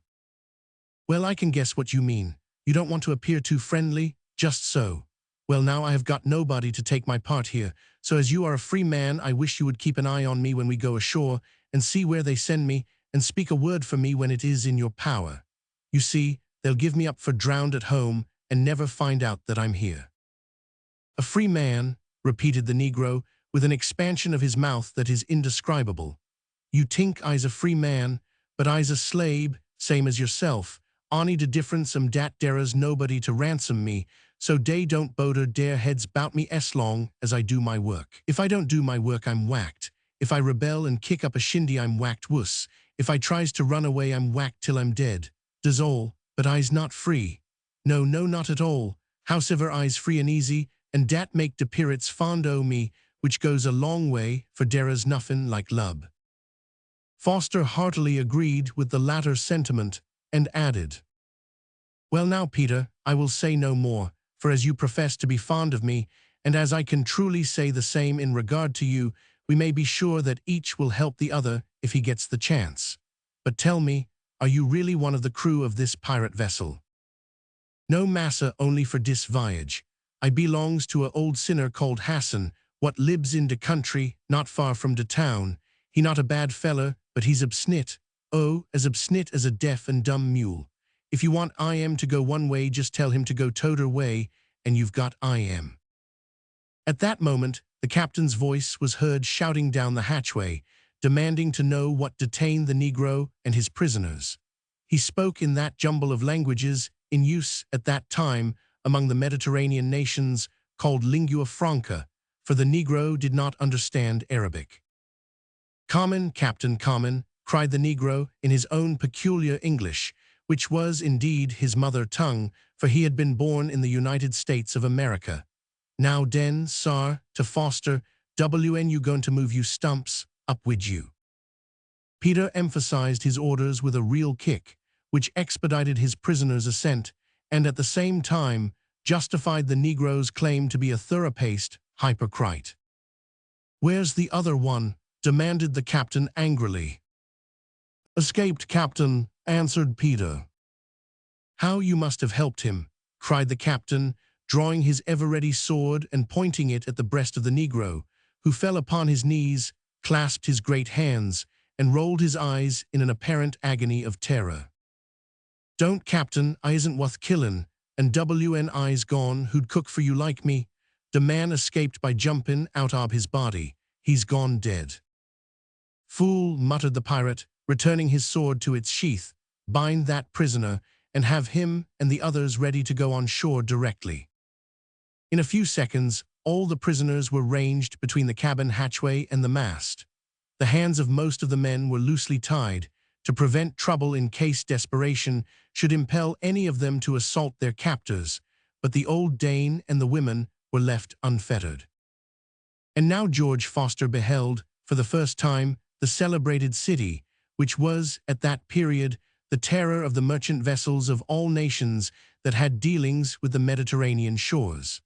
"Well, I can guess what you mean. You don't want to appear too friendly, just so. Well, now I have got nobody to take my part here, so as you are a free man, I wish you would keep an eye on me when we go ashore, and see where they send me, and speak a word for me when it is in your power. You see, they'll give me up for drowned at home, and never find out that I'm here." "A free man," repeated the Negro, with an expansion of his mouth that is indescribable. "You tink I's a free man, but I's a slave, same as yourself. Onny de difference dat dere's nobody to ransom me, so dey don't boder dare heads bout me as long as I do my work. If I don't do my work, I'm whacked. If I rebel and kick up a shindy, I'm whacked wuss. If I tries to run away, I'm whacked till I'm dead. Does all, but I's not free. No, no, not at all. Howsever I's free and easy, and dat make de pirates fond o' me, which goes a long way, for dere's nuffin like lub." Foster heartily agreed with the latter sentiment, and added, "Well now, Peter, I will say no more, for as you profess to be fond of me, and as I can truly say the same in regard to you, we may be sure that each will help the other if he gets the chance. But tell me, are you really one of the crew of this pirate vessel?" "No, massa, only for dis voyage. I belongs to a old sinner called Hassan, what libs in de country, not far from de town. He not a bad feller, but he's obstinate. Oh, as obstinate as a deaf and dumb mule. If you want I am to go one way, just tell him to go t'other way, and you've got I am." At that moment, the captain's voice was heard shouting down the hatchway, demanding to know what detained the Negro and his prisoners. He spoke in that jumble of languages in use at that time among the Mediterranean nations called lingua franca, for the Negro did not understand Arabic. "Common, Captain, common," cried the Negro in his own peculiar English, which was indeed his mother tongue, for he had been born in the United States of America. Now den, sar, to Foster, WN you going to move you stumps, up with you. Peter emphasized his orders with a real kick, which expedited his prisoner's ascent, and at the same time justified the Negro's claim to be a thorough-paced hypocrite. "Where's the other one?" demanded the captain angrily. "Escaped, Captain," answered Peter. "How you must have helped him," cried the captain, drawing his ever-ready sword and pointing it at the breast of the Negro, who fell upon his knees, clasped his great hands, and rolled his eyes in an apparent agony of terror. "Don't, Captain, I isn't wuth killin', and WN I's gone who'd cook for you like me. The man escaped by jumpin' out of his body. He's gone dead." "Fool," muttered the pirate, returning his sword to its sheath, "bind that prisoner, and have him and the others ready to go on shore directly." In a few seconds, all the prisoners were ranged between the cabin hatchway and the mast. The hands of most of the men were loosely tied, to prevent trouble in case desperation should impel any of them to assault their captors, but the old Dane and the women were left unfettered. And now George Foster beheld, for the first time, the celebrated city, which was, at that period, the terror of the merchant vessels of all nations that had dealings with the Mediterranean shores.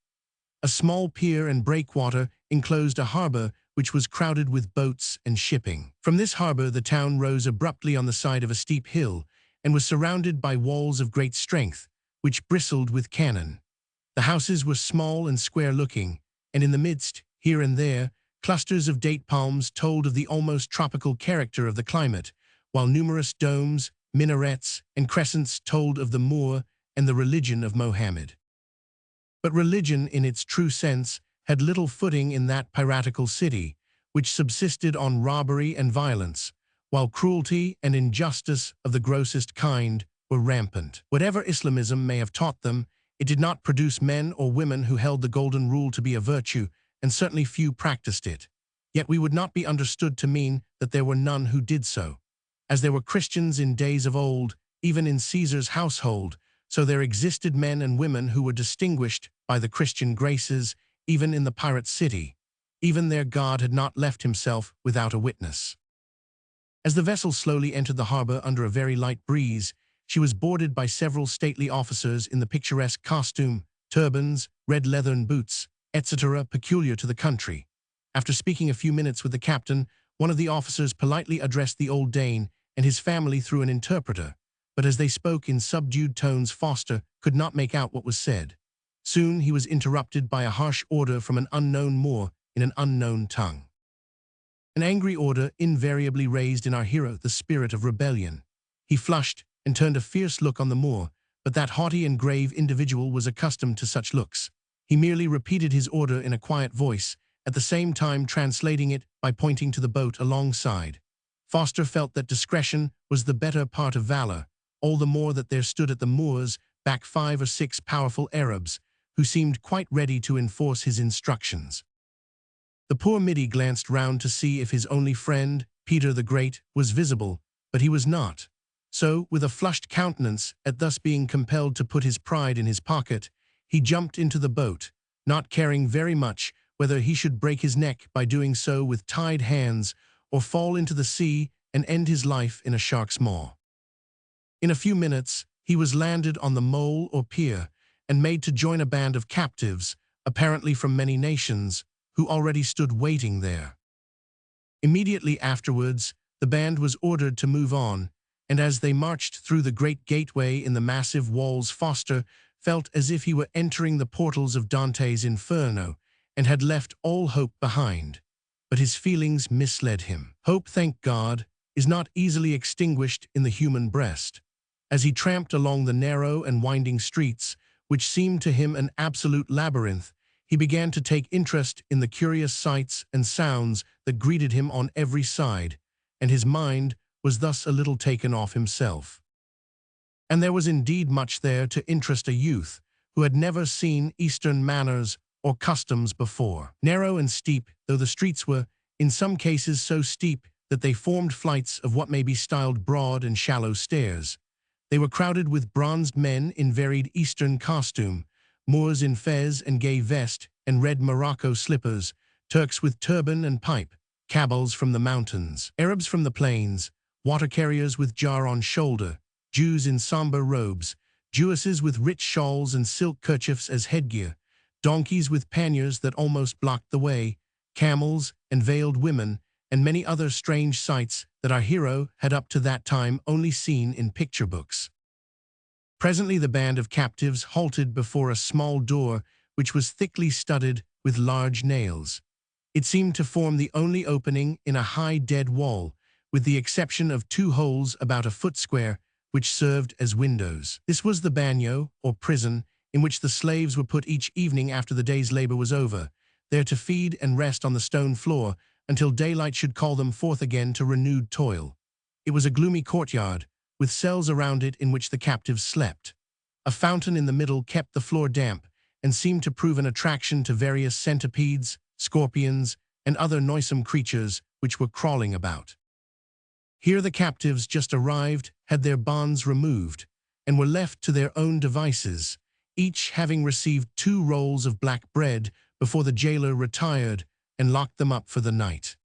A small pier and breakwater enclosed a harbor which was crowded with boats and shipping. From this harbor the town rose abruptly on the side of a steep hill and was surrounded by walls of great strength, which bristled with cannon. The houses were small and square-looking, and in the midst, here and there, clusters of date palms told of the almost tropical character of the climate, while numerous domes, minarets, and crescents told of the Moor and the religion of Mohammed. But religion, in its true sense, had little footing in that piratical city, which subsisted on robbery and violence, while cruelty and injustice of the grossest kind were rampant. Whatever Islamism may have taught them, it did not produce men or women who held the golden rule to be a virtue, and certainly few practiced it. Yet we would not be understood to mean that there were none who did so. As there were Christians in days of old, even in Caesar's household, so there existed men and women who were distinguished by the Christian graces, even in the pirate city. Even their God had not left himself without a witness. As the vessel slowly entered the harbor under a very light breeze, she was boarded by several stately officers in the picturesque costume, turbans, red leathern boots, etc., peculiar to the country. After speaking a few minutes with the captain, one of the officers politely addressed the old Dane and his family through an interpreter, but as they spoke in subdued tones, Foster could not make out what was said. Soon he was interrupted by a harsh order from an unknown Moor in an unknown tongue. An angry order invariably raised in our hero the spirit of rebellion. He flushed and turned a fierce look on the Moor, but that haughty and grave individual was accustomed to such looks. He merely repeated his order in a quiet voice, at the same time translating it by pointing to the boat alongside. Foster felt that discretion was the better part of valor, all the more that there stood at the Moor's back 5 or 6 powerful Arabs, who seemed quite ready to enforce his instructions. The poor Middy glanced round to see if his only friend, Peter the Great, was visible, but he was not. So, with a flushed countenance at thus being compelled to put his pride in his pocket, he jumped into the boat, not caring very much whether he should break his neck by doing so with tied hands or fall into the sea and end his life in a shark's maw. In a few minutes, he was landed on the mole or pier and made to join a band of captives, apparently from many nations, who already stood waiting there. Immediately afterwards, the band was ordered to move on, and as they marched through the great gateway in the massive walls, Foster felt as if he were entering the portals of Dante's Inferno and had left all hope behind. But his feelings misled him. Hope, thank God, is not easily extinguished in the human breast. As he tramped along the narrow and winding streets, which seemed to him an absolute labyrinth, he began to take interest in the curious sights and sounds that greeted him on every side, and his mind was thus a little taken off himself. And there was indeed much there to interest a youth who had never seen Eastern manners or customs before. Narrow and steep though the streets were, in some cases so steep that they formed flights of what may be styled broad and shallow stairs, They were crowded with bronzed men in varied Eastern costume, Moors in fez and gay vest and red Morocco slippers, Turks with turban and pipe, Kabils from the mountains, Arabs from the plains, water carriers with jar on shoulder, Jews in somber robes, Jewesses with rich shawls and silk kerchiefs as headgear, donkeys with panniers that almost blocked the way, camels and veiled women, and many other strange sights that our hero had up to that time only seen in picture books. Presently the band of captives halted before a small door which was thickly studded with large nails. It seemed to form the only opening in a high dead wall, with the exception of two holes about a foot square which served as windows. This was the bagnio, or prison, in which the slaves were put each evening after the day's labor was over, there to feed and rest on the stone floor until daylight should call them forth again to renewed toil. It was a gloomy courtyard, with cells around it in which the captives slept. A fountain in the middle kept the floor damp and seemed to prove an attraction to various centipedes, scorpions, and other noisome creatures which were crawling about. Here the captives just arrived had their bonds removed and were left to their own devices, each having received 2 rolls of black bread before the jailer retired and locked them up for the night.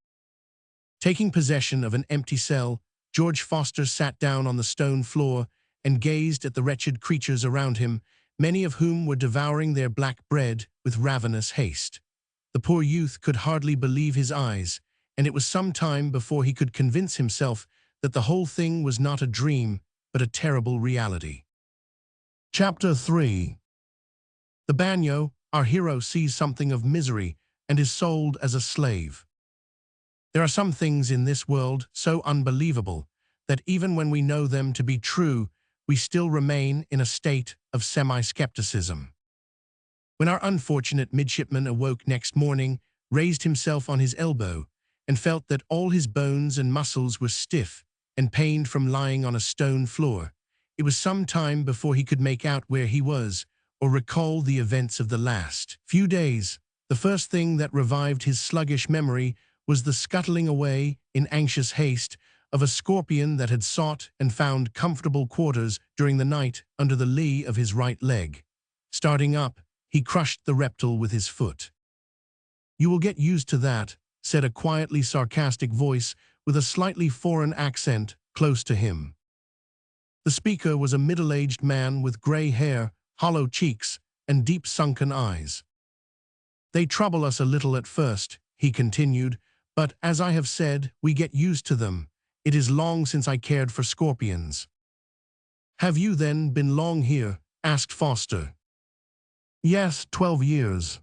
Taking possession of an empty cell, George Foster sat down on the stone floor and gazed at the wretched creatures around him, many of whom were devouring their black bread with ravenous haste. The poor youth could hardly believe his eyes, and it was some time before he could convince himself that the whole thing was not a dream, but a terrible reality. Chapter 3. The bagnio, our hero sees something of misery and is sold as a slave. There are some things in this world so unbelievable that even when we know them to be true, we still remain in a state of semi-skepticism. When our unfortunate midshipman awoke next morning, raised himself on his elbow, and felt that all his bones and muscles were stiff and pained from lying on a stone floor, it was some time before he could make out where he was or recall the events of the last few days. The first thing that revived his sluggish memory was the scuttling away, in anxious haste, of a scorpion that had sought and found comfortable quarters during the night under the lee of his right leg. Starting up, he crushed the reptile with his foot. "You will get used to that," said a quietly sarcastic voice with a slightly foreign accent close to him. The speaker was a middle-aged man with gray hair, hollow cheeks, and deep sunken eyes. "They trouble us a little at first," he continued, "but, as I have said, we get used to them. It is long since I cared for scorpions." "Have you, then, been long here?" asked Foster. "Yes, 12 years.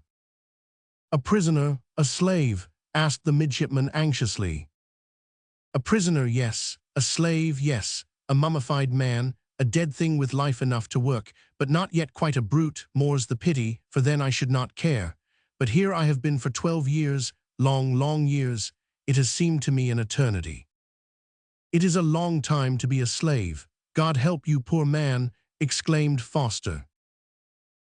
"A prisoner, a slave?" asked the midshipman anxiously. "A prisoner, yes. A slave, yes. A mummified man, a dead thing with life enough to work, but not yet quite a brute, more's the pity, for then I should not care. But here I have been for 12 years, long, long years. It has seemed to me an eternity." "It is a long time to be a slave. God help you, poor man," exclaimed Foster.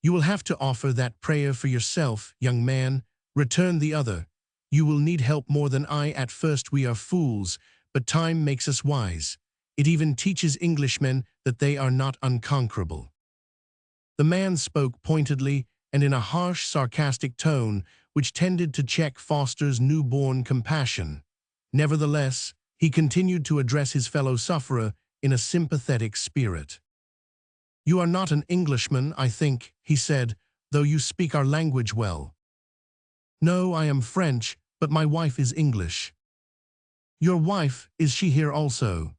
"You will have to offer that prayer for yourself, young man," returned the other. "You will need help more than I. At first we are fools, but time makes us wise. It even teaches Englishmen that they are not unconquerable." The man spoke pointedly and in a harsh, sarcastic tone which tended to check Foster's newborn compassion. Nevertheless, he continued to address his fellow sufferer in a sympathetic spirit. "You are not an Englishman, I think," he said, "though you speak our language well." "No, I am French, but my wife is English." "Your wife, is she here also?"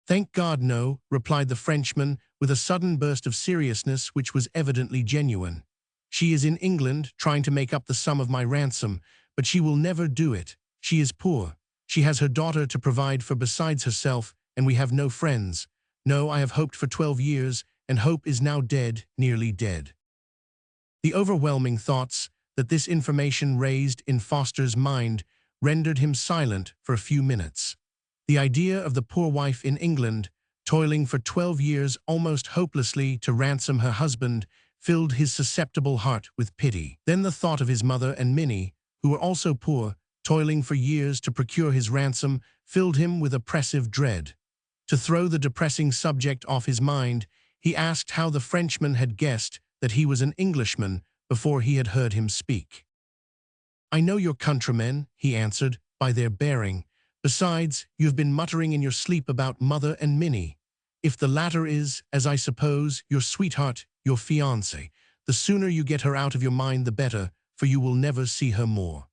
"Thank God, no," replied the Frenchman with a sudden burst of seriousness which was evidently genuine. "She is in England, trying to make up the sum of my ransom, but she will never do it. She is poor. She has her daughter to provide for besides herself, and we have no friends. No, I have hoped for 12 years, and hope is now dead, nearly dead." The overwhelming thoughts that this information raised in Foster's mind rendered him silent for a few minutes. The idea of the poor wife in England, toiling for 12 years almost hopelessly to ransom her husband, filled his susceptible heart with pity. Then the thought of his mother and Minnie, who were also poor, toiling for years to procure his ransom, filled him with oppressive dread. To throw the depressing subject off his mind, he asked how the Frenchman had guessed that he was an Englishman before he had heard him speak. "I know your countrymen," he answered, "by their bearing. Besides, you have been muttering in your sleep about mother and Minnie. If the latter is, as I suppose, your sweetheart, your fiancée, the sooner you get her out of your mind the better, for you will never see her more."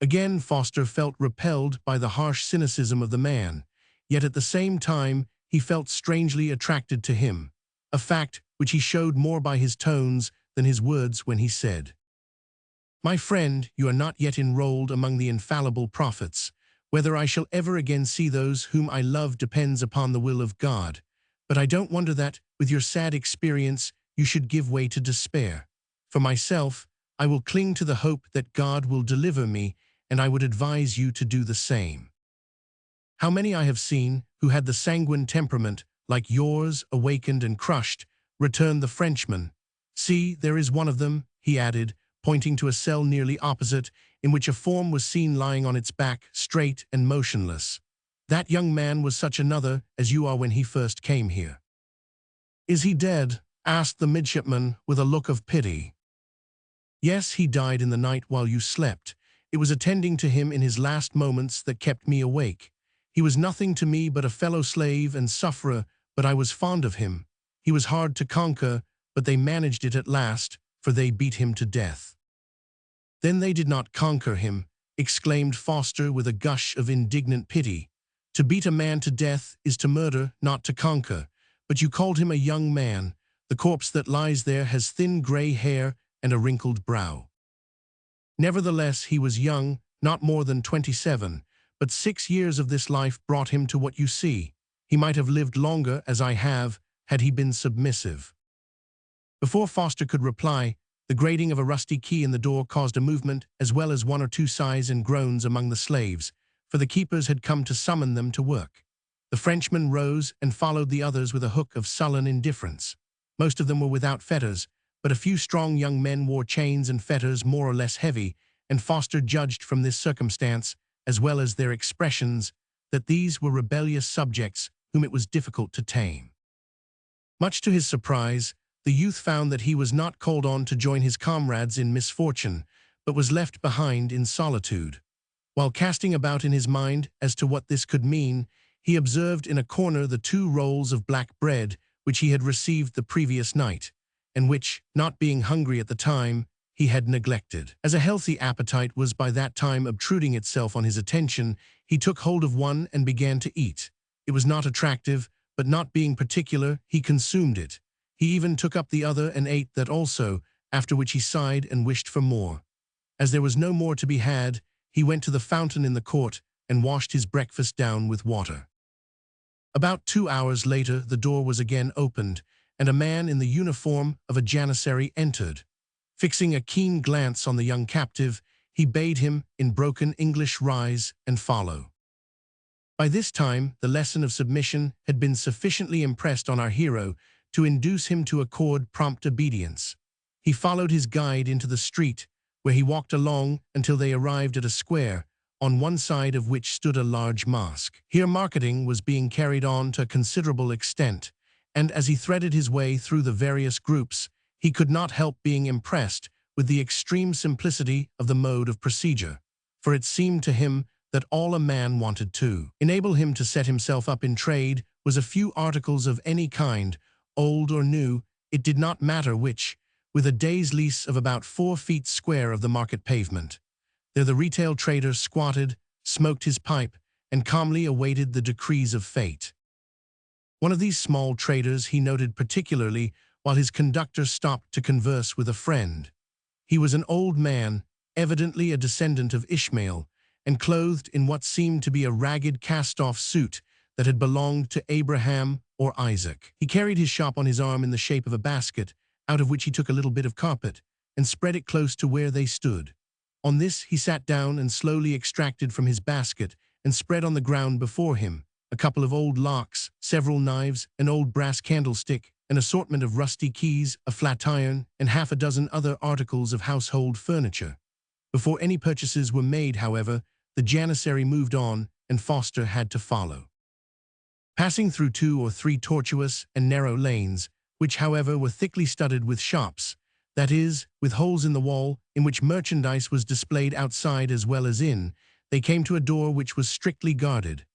Again Foster felt repelled by the harsh cynicism of the man, yet at the same time he felt strangely attracted to him, a fact which he showed more by his tones than his words when he said, "My friend, you are not yet enrolled among the infallible prophets. Whether I shall ever again see those whom I love depends upon the will of God. But I don't wonder that, with your sad experience, you should give way to despair. For myself, I will cling to the hope that God will deliver me, and I would advise you to do the same." "How many I have seen, who had the sanguine temperament, like yours, awakened and crushed," returned the Frenchman. "See, there is one of them," he added, pointing to a cell nearly opposite, in which a form was seen lying on its back, straight and motionless. "That young man was such another as you are when he first came here." "Is he dead?" asked the midshipman with a look of pity. "Yes, he died in the night while you slept. It was attending to him in his last moments that kept me awake. He was nothing to me but a fellow slave and sufferer, but I was fond of him. He was hard to conquer, but they managed it at last, for they beat him to death." "Then they did not conquer him," exclaimed Foster with a gush of indignant pity. "To beat a man to death is to murder, not to conquer. But you called him a young man. The corpse that lies there has thin gray hair and a wrinkled brow." "Nevertheless, he was young, not more than 27, but 6 years of this life brought him to what you see. He might have lived longer, as I have, had he been submissive." Before Foster could reply, the grating of a rusty key in the door caused a movement, as well as one or two sighs and groans among the slaves, for the keepers had come to summon them to work. The Frenchman rose and followed the others with a look of sullen indifference. Most of them were without fetters, but a few strong young men wore chains and fetters more or less heavy, and Foster judged from this circumstance, as well as their expressions, that these were rebellious subjects whom it was difficult to tame. Much to his surprise, the youth found that he was not called on to join his comrades in misfortune, but was left behind in solitude. While casting about in his mind as to what this could mean, he observed in a corner the 2 rolls of black bread which he had received the previous night, and which, not being hungry at the time, he had neglected. As a healthy appetite was by that time obtruding itself on his attention, he took hold of one and began to eat. It was not attractive, but not being particular, he consumed it. He even took up the other and ate that also, after which he sighed and wished for more. As there was no more to be had, he went to the fountain in the court and washed his breakfast down with water. About 2 hours later, the door was again opened, and a man in the uniform of a janissary entered. Fixing a keen glance on the young captive, he bade him, in broken English, rise and follow. By this time, the lesson of submission had been sufficiently impressed on our hero to induce him to accord prompt obedience. He followed his guide into the street, where he walked along until they arrived at a square, on one side of which stood a large mosque. Here marketing was being carried on to a considerable extent, and as he threaded his way through the various groups, he could not help being impressed with the extreme simplicity of the mode of procedure, for it seemed to him that all a man wanted to enable him to set himself up in trade was a few articles of any kind, old or new, it did not matter which, with a day's lease of about 4 feet square of the market pavement. There the retail trader squatted, smoked his pipe, and calmly awaited the decrees of fate. One of these small traders he noted particularly while his conductor stopped to converse with a friend. He was an old man, evidently a descendant of Ishmael, and clothed in what seemed to be a ragged cast-off suit that had belonged to Abraham or Isaac. He carried his shop on his arm in the shape of a basket, out of which he took a little bit of carpet, and spread it close to where they stood. On this he sat down and slowly extracted from his basket and spread on the ground before him a couple of old locks, several knives, an old brass candlestick, an assortment of rusty keys, a flat iron, and half a dozen other articles of household furniture. Before any purchases were made, however, the janissary moved on, and Foster had to follow. passing through 2 or 3 tortuous and narrow lanes, which however were thickly studded with shops, that is, with holes in the wall in which merchandise was displayed outside as well as in, they came to a door which was strictly guarded.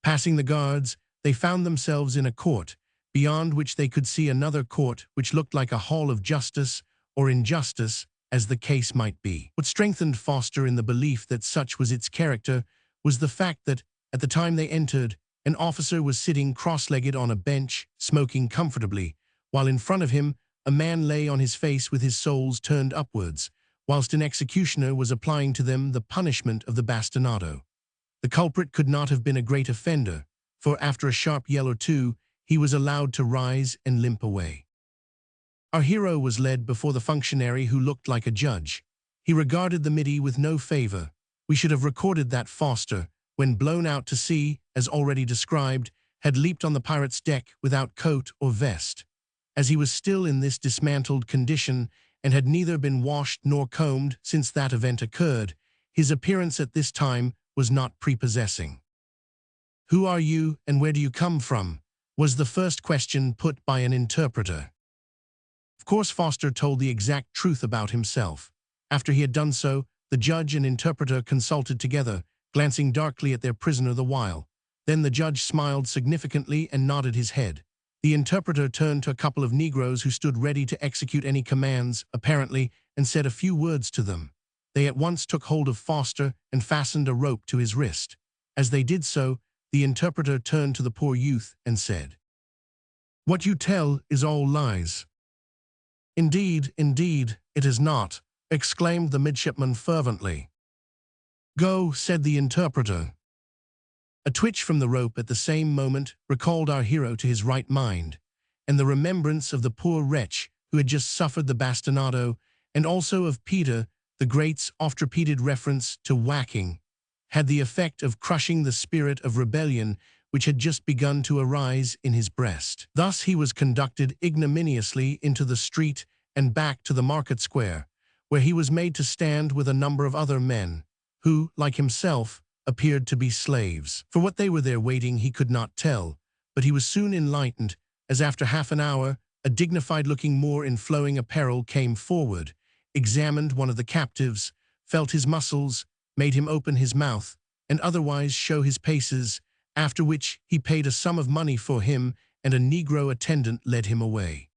Passing the guards, they found themselves in a court, beyond which they could see another court which looked like a hall of justice or injustice, as the case might be. What strengthened Foster in the belief that such was its character was the fact that, at the time they entered, an officer was sitting cross-legged on a bench, smoking comfortably, while in front of him a man lay on his face with his soles turned upwards, whilst an executioner was applying to them the punishment of the bastinado. The culprit could not have been a great offender, for after a sharp yell or two, he was allowed to rise and limp away. Our hero was led before the functionary who looked like a judge. He regarded the Middy with no favor. We should have recorded that Foster, when blown out to sea, as already described, had leaped on the pirate's deck without coat or vest. As he was still in this dismantled condition and had neither been washed nor combed since that event occurred, his appearance at this time was not prepossessing. "Who are you and where do you come from?" was the first question put by an interpreter. Of course, Foster told the exact truth about himself. After he had done so, the judge and interpreter consulted together, glancing darkly at their prisoner the while. Then the judge smiled significantly and nodded his head. The interpreter turned to a couple of Negroes who stood ready to execute any commands, apparently, and said a few words to them. They at once took hold of Foster and fastened a rope to his wrist. As they did so, the interpreter turned to the poor youth and said, "What you tell is all lies." "Indeed, indeed, it is not," exclaimed the midshipman fervently. "Go," said the interpreter. A twitch from the rope at the same moment recalled our hero to his right mind, and the remembrance of the poor wretch who had just suffered the bastinado, and also of Peter the Great's oft-repeated reference to whacking, had the effect of crushing the spirit of rebellion which had just begun to arise in his breast. Thus he was conducted ignominiously into the street and back to the market square, where he was made to stand with a number of other men, who, like himself, appeared to be slaves. For what they were there waiting he could not tell, but he was soon enlightened, as after half an hour a dignified-looking Moor in flowing apparel came forward, examined one of the captives, felt his muscles, made him open his mouth, and otherwise show his paces, after which he paid a sum of money for him, and a Negro attendant led him away.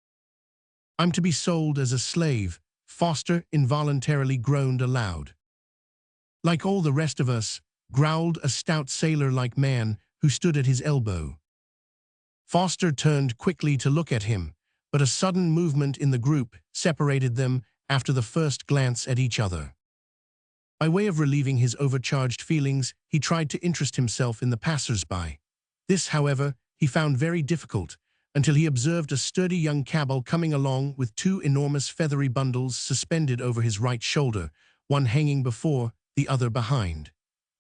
"I'm to be sold as a slave," Foster involuntarily groaned aloud. "Like all the rest of us," growled a stout sailor-like man who stood at his elbow. Foster turned quickly to look at him, but a sudden movement in the group separated them after the first glance at each other. By way of relieving his overcharged feelings, he tried to interest himself in the passers-by. This, however, he found very difficult, until he observed a sturdy young cabal coming along with 2 enormous feathery bundles suspended over his right shoulder, one hanging before, the other behind.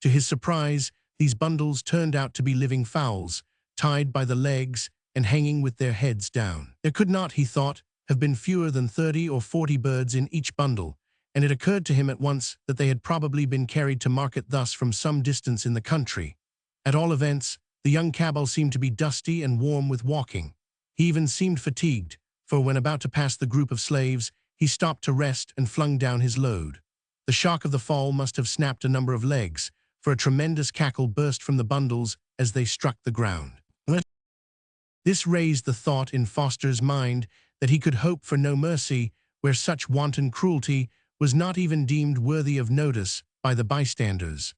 To his surprise, these bundles turned out to be living fowls, tied by the legs and hanging with their heads down. There could not, he thought, have been fewer than 30 or 40 birds in each bundle, and it occurred to him at once that they had probably been carried to market thus from some distance in the country. At all events, the young cabal seemed to be dusty and warm with walking. He even seemed fatigued, for when about to pass the group of slaves, he stopped to rest and flung down his load. The shock of the fall must have snapped a number of legs, for a tremendous cackle burst from the bundles as they struck the ground. This raised the thought in Foster's mind that he could hope for no mercy where such wanton cruelty was not even deemed worthy of notice by the bystanders.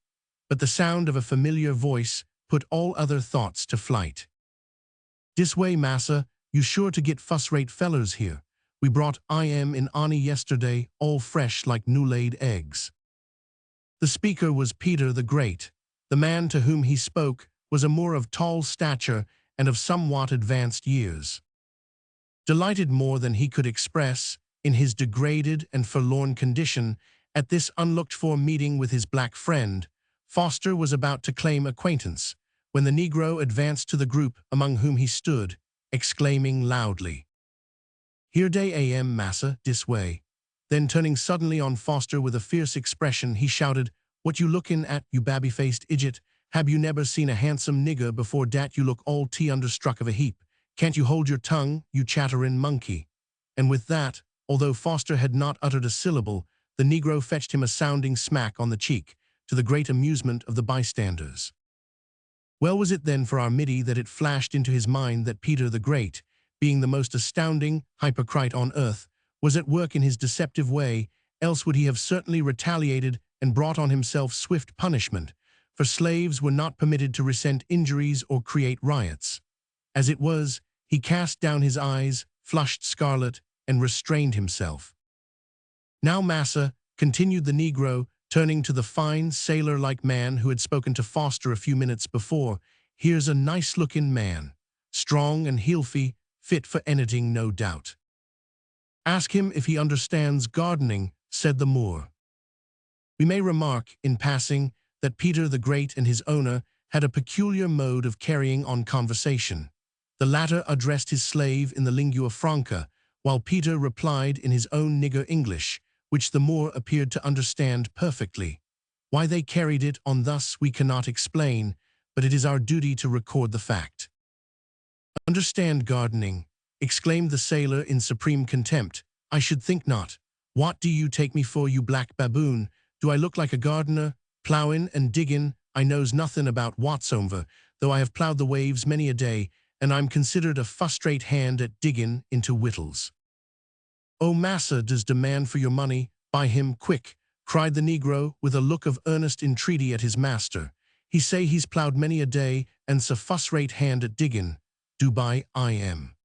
But the sound of a familiar voice put all other thoughts to flight. "Dis way, massa, you sure to get fuss-rate fellers here. We brought in Ani yesterday, all fresh like new-laid eggs." The speaker was Peter the Great. The man to whom he spoke was a Moor of tall stature and of somewhat advanced years. Delighted more than he could express, in his degraded and forlorn condition, at this unlooked-for meeting with his black friend, Foster was about to claim acquaintance, when the Negro advanced to the group among whom he stood, exclaiming loudly, "Here dey am, massa, dis way." Then turning suddenly on Foster with a fierce expression, he shouted, "What you lookin' at, you babby-faced idiot? Have you never seen a handsome nigger before dat you look all tea understruck of a heap? Can't you hold your tongue, you chattering monkey? And with that, although Foster had not uttered a syllable, the negro fetched him a sounding smack on the cheek, to the great amusement of the bystanders. Well was it then for our Middy that it flashed into his mind that Peter the Great, being the most astounding hypocrite on earth, was at work in his deceptive way, else would he have certainly retaliated and brought on himself swift punishment, for slaves were not permitted to resent injuries or create riots. As it was, he cast down his eyes, flushed scarlet, and restrained himself. Now, massa, continued the negro, turning to the fine, sailor-like man who had spoken to Foster a few minutes before, here's a nice-looking man, strong and healthy, fit for anything, no doubt. Ask him if he understands gardening, said the Moor. We may remark, in passing, that Peter the Great and his owner had a peculiar mode of carrying on conversation. The latter addressed his slave in the lingua franca, while Peter replied in his own nigger English, which the Moor appeared to understand perfectly. Why they carried it on thus we cannot explain, but it is our duty to record the fact. Understand gardening, exclaimed the sailor in supreme contempt. I should think not. What do you take me for, you black baboon? Do I look like a gardener, ploughing and digging? I knows nothing about whatsoever, though I have ploughed the waves many a day, and I'm considered a fustrate hand at digging into whittles. Oh, massa does demand for your money, buy him quick, cried the negro with a look of earnest entreaty at his master. He say he's ploughed many a day, and's a fuss-rate hand at digging. Do buy I am.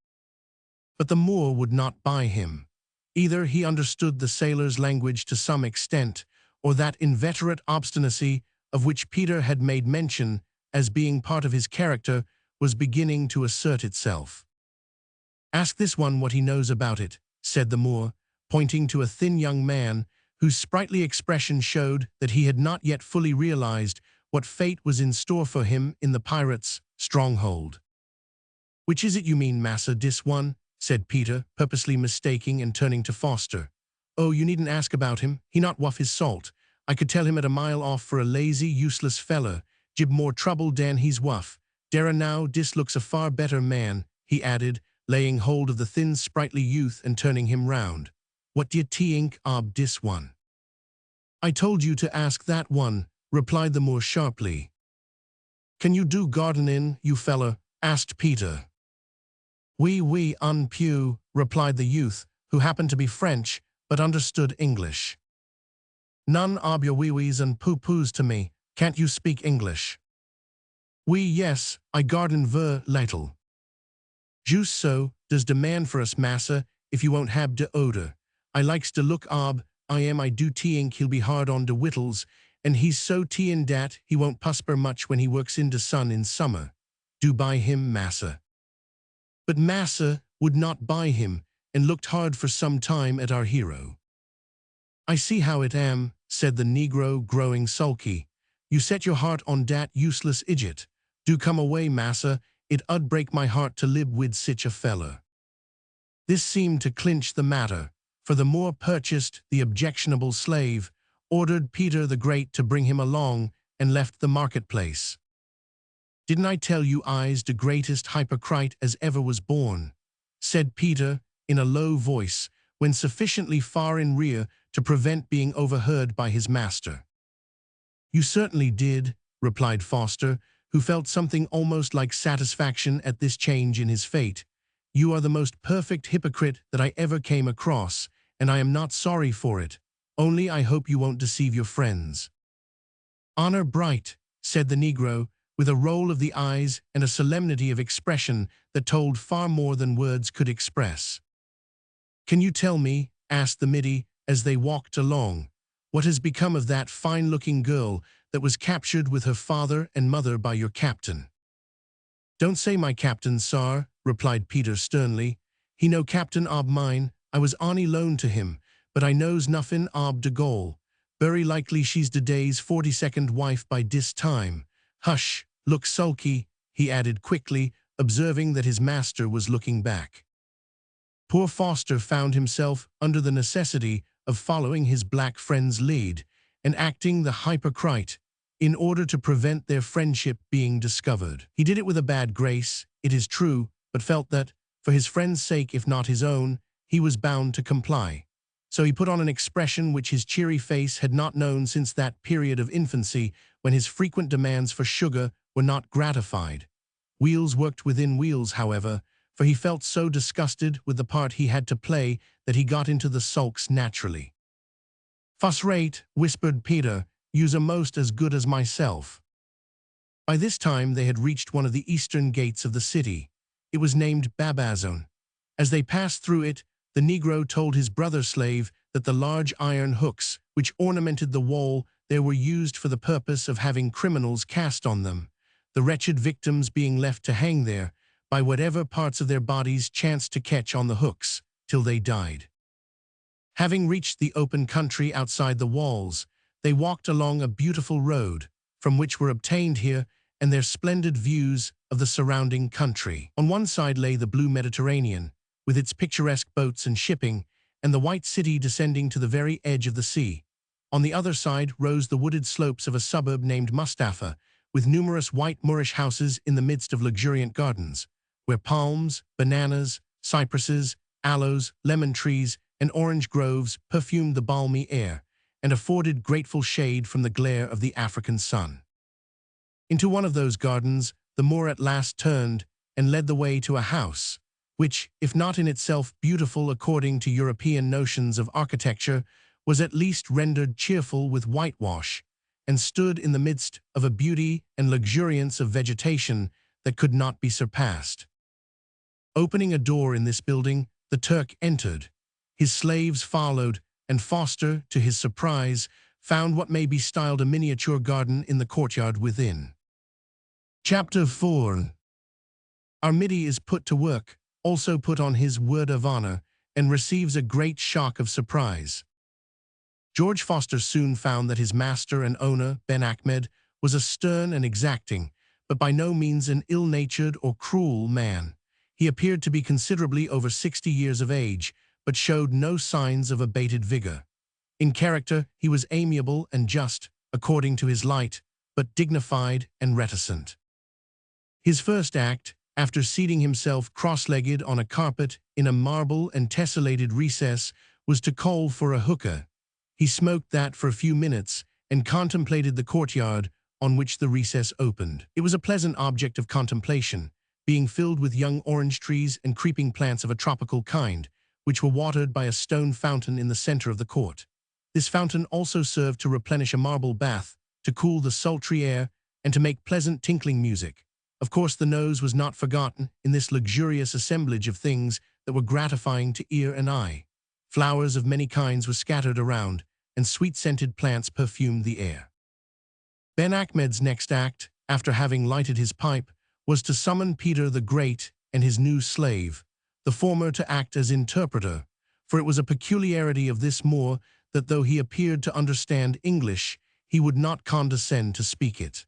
But the Moor would not buy him. Either he understood the sailor's language to some extent, or that inveterate obstinacy of which Peter had made mention as being part of his character was beginning to assert itself. Ask this one what he knows about it, said the Moor, pointing to a thin young man whose sprightly expression showed that he had not yet fully realized what fate was in store for him in the pirates' stronghold. Which is it you mean, massa, dis one? Said Peter, purposely mistaking and turning to Foster. Oh, you needn't ask about him, he not wuff his salt. I could tell him at a mile off for a lazy, useless feller, jib more trouble dan he's wuff. Dara now, dis looks a far better man, he added, laying hold of the thin, sprightly youth and turning him round. What d'ye think ob dis one? I told you to ask that one, replied the Moor sharply. Can you do gardening, you feller? Asked Peter. Oui, un peu, replied the youth, who happened to be French, but understood English. None ob your wee-wees and poo-poos to me, can't you speak English? Oui, yes, I garden ver little. Just so, does demand for us, massa, if you won't have de odor. I likes de look ob, I do tink he'll be hard on de whittles, and he's so teein dat he won't pusper much when he works in de sun in summer. Do buy him, massa. But massa would not buy him, and looked hard for some time at our hero. I see how it am, said the negro, growing sulky. You set your heart on dat useless idiot. Do come away, massa, it ud break my heart to lib wid sich a feller. This seemed to clinch the matter, for the Moor purchased the objectionable slave, ordered Peter the Great to bring him along, and left the marketplace. Didn't I tell you I's the greatest hypocrite as ever was born? Said Peter, in a low voice, when sufficiently far in rear to prevent being overheard by his master. You certainly did, replied Foster, who felt something almost like satisfaction at this change in his fate. You are the most perfect hypocrite that I ever came across, and I am not sorry for it. Only I hope you won't deceive your friends. Honor bright, said the negro, with a roll of the eyes and a solemnity of expression that told far more than words could express. Can you tell me, asked the Middy as they walked along, what has become of that fine-looking girl that was captured with her father and mother by your captain? Don't say my captain, sar, replied Peter sternly. He no captain ob mine, I was onny loan to him, but I knows nuffin ob de Gaulle. Very likely she's de day's 42nd wife by dis time. Hush, look sulky, he added quickly, observing that his master was looking back. Poor Foster found himself under the necessity of following his black friend's lead, and acting the hypocrite, in order to prevent their friendship being discovered. He did it with a bad grace, it is true, but felt that, for his friend's sake if not his own, he was bound to comply. So he put on an expression which his cheery face had not known since that period of infancy when his frequent demands for sugar were not gratified. Wheels worked within wheels, however, for he felt so disgusted with the part he had to play that he got into the sulks naturally. "Fuss rate," whispered Peter, "you's a'most as good as myself." By this time they had reached one of the eastern gates of the city. It was named Babazon. As they passed through it, the Negro told his brother slave that the large iron hooks which ornamented the wall there were used for the purpose of having criminals cast on them, the wretched victims being left to hang there, by whatever parts of their bodies chanced to catch on the hooks, till they died. Having reached the open country outside the walls, they walked along a beautiful road, from which were obtained here and there splendid views of the surrounding country. On one side lay the blue Mediterranean, with its picturesque boats and shipping, and the white city descending to the very edge of the sea. On the other side rose the wooded slopes of a suburb named Mustafa, with numerous white Moorish houses in the midst of luxuriant gardens, where palms, bananas, cypresses, aloes, lemon trees, and orange groves perfumed the balmy air, and afforded grateful shade from the glare of the African sun. Into one of those gardens the Moor at last turned and led the way to a house, which, if not in itself beautiful according to European notions of architecture, was at least rendered cheerful with whitewash, and stood in the midst of a beauty and luxuriance of vegetation that could not be surpassed. Opening a door in this building, the Turk entered. His slaves followed, and Foster, to his surprise, found what may be styled a miniature garden in the courtyard within. Chapter 4. Our Middy is put to work, also put on his word of honor, and receives a great shock of surprise. George Foster soon found that his master and owner, Ben Ahmed, was a stern and exacting, but by no means an ill-natured or cruel man. He appeared to be considerably over 60 years of age, but showed no signs of abated vigor. In character, he was amiable and just, according to his light, but dignified and reticent. His first act, after seating himself cross-legged on a carpet in a marble and tessellated recess, was to call for a hookah. He smoked that for a few minutes and contemplated the courtyard on which the recess opened. It was a pleasant object of contemplation, being filled with young orange trees and creeping plants of a tropical kind, which were watered by a stone fountain in the center of the court. This fountain also served to replenish a marble bath, to cool the sultry air, and to make pleasant tinkling music. Of course, the nose was not forgotten in this luxurious assemblage of things that were gratifying to ear and eye. Flowers of many kinds were scattered around, and sweet-scented plants perfumed the air. Ben Ahmed's next act, after having lighted his pipe, was to summon Peter the Great and his new slave, the former to act as interpreter, for it was a peculiarity of this Moor that though he appeared to understand English, he would not condescend to speak it.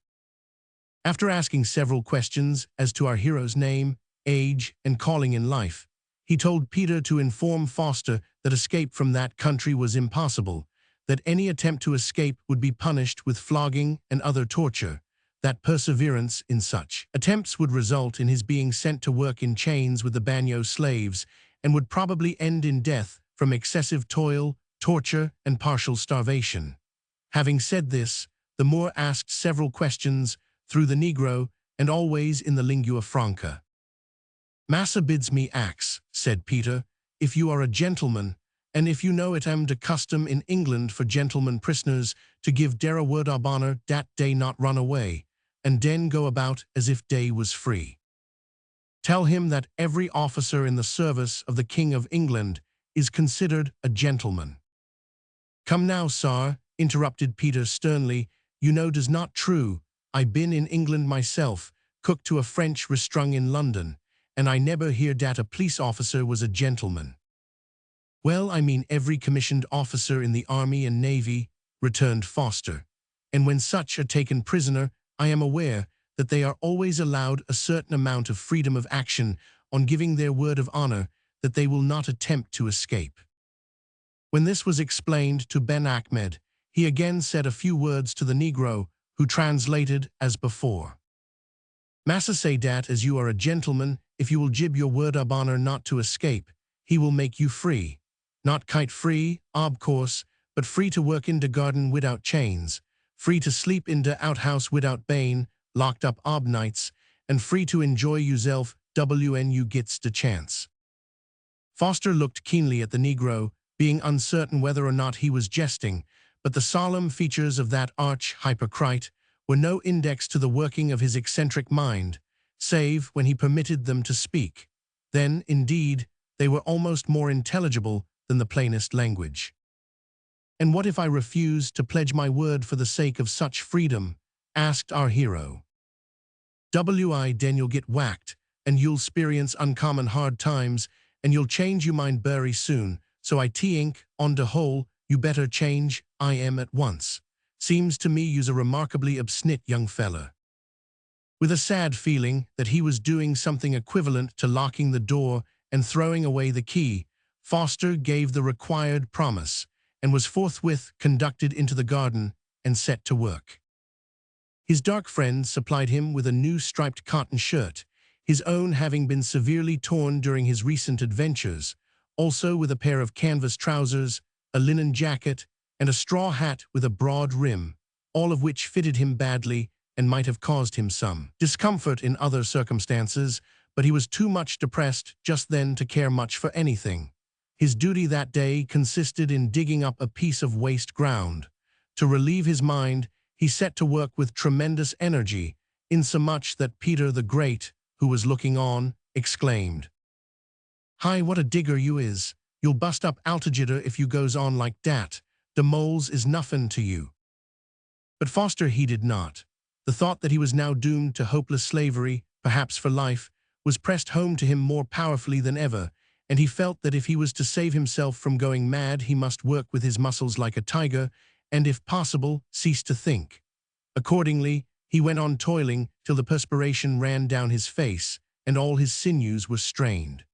After asking several questions as to our hero's name, age, and calling in life, he told Peter to inform Foster that escape from that country was impossible, that any attempt to escape would be punished with flogging and other torture, that perseverance in such attempts would result in his being sent to work in chains with the Banyo slaves, and would probably end in death from excessive toil, torture, and partial starvation. Having said this, the Moor asked several questions through the Negro, and always in the lingua franca. "Massa bids me ax," said Peter, "if you are a gentleman, and if you know it am de custom in England for gentlemen prisoners to give dere a word of honor dat dey not run away, and den go about as if dey was free. Tell him that every officer in the service of the King of England is considered a gentleman." "Come now, sar," interrupted Peter sternly, "you know 'tis not true. I been in England myself, cook to a French restrung in London, and I never hear dat a police officer was a gentleman." "Well, I mean every commissioned officer in the Army and Navy," returned Foster, "and when such are taken prisoner, I am aware that they are always allowed a certain amount of freedom of action on giving their word of honor that they will not attempt to escape." When this was explained to Ben Ahmed, he again said a few words to the Negro, who translated as before. Massa say dat as you are a gentleman, if you will jib your word ob honor not to escape, he will make you free. Not kite free, ob course, but free to work in de garden without chains, free to sleep in de outhouse without bane, locked up ob nights, and free to enjoy yourself when you gets de chance. Foster looked keenly at the Negro, being uncertain whether or not he was jesting, but the solemn features of that arch hypocrite were no index to the working of his eccentric mind, save when he permitted them to speak. Then, indeed, they were almost more intelligible than the plainest language. "And what if I refuse to pledge my word for the sake of such freedom?" asked our hero. "Den you'll get whacked, and you'll experience uncommon hard times, and you'll change you mind very soon, so I think, on the whole, you better change I am at once. Seems to me you's a remarkably obstinate young fella." With a sad feeling that he was doing something equivalent to locking the door and throwing away the key, Foster gave the required promise, and was forthwith conducted into the garden and set to work. His dark friend supplied him with a new striped cotton shirt, his own having been severely torn during his recent adventures, also with a pair of canvas trousers, a linen jacket, and a straw hat with a broad rim, all of which fitted him badly and might have caused him some discomfort in other circumstances, but he was too much depressed just then to care much for anything. His duty that day consisted in digging up a piece of waste ground. To relieve his mind, he set to work with tremendous energy, insomuch that Peter the Great, who was looking on, exclaimed, "Hi, what a digger you is! You'll bust up altogether if you goes on like dat. De moles is nuffin to you." But Foster heeded not. The thought that he was now doomed to hopeless slavery, perhaps for life, was pressed home to him more powerfully than ever, and he felt that if he was to save himself from going mad, he must work with his muscles like a tiger, and if possible, cease to think. Accordingly, he went on toiling till the perspiration ran down his face, and all his sinews were strained.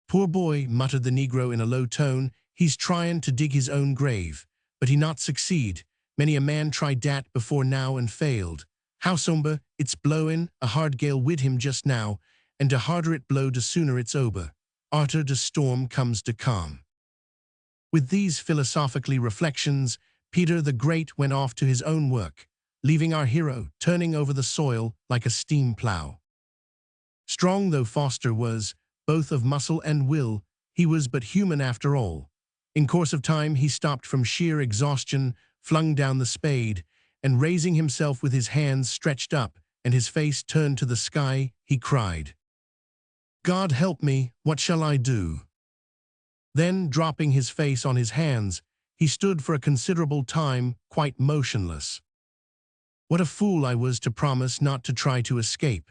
"Poor boy," muttered the Negro in a low tone, "he's tryin' to dig his own grave, but he not succeed. Many a man tried dat before now and failed. Howsomber, it's blowin' a hard gale wid him just now, and de harder it blow, de sooner it's over. Arter de storm comes de calm." With these philosophical reflections, Peter the Great went off to his own work, leaving our hero turning over the soil like a steam plow. Strong though Foster was, both of muscle and will, he was but human after all. In course of time he stopped from sheer exhaustion, flung down the spade, and raising himself with his hands stretched up and his face turned to the sky, he cried, "God help me, what shall I do?" Then, dropping his face on his hands, he stood for a considerable time quite motionless. "What a fool I was to promise not to try to escape,"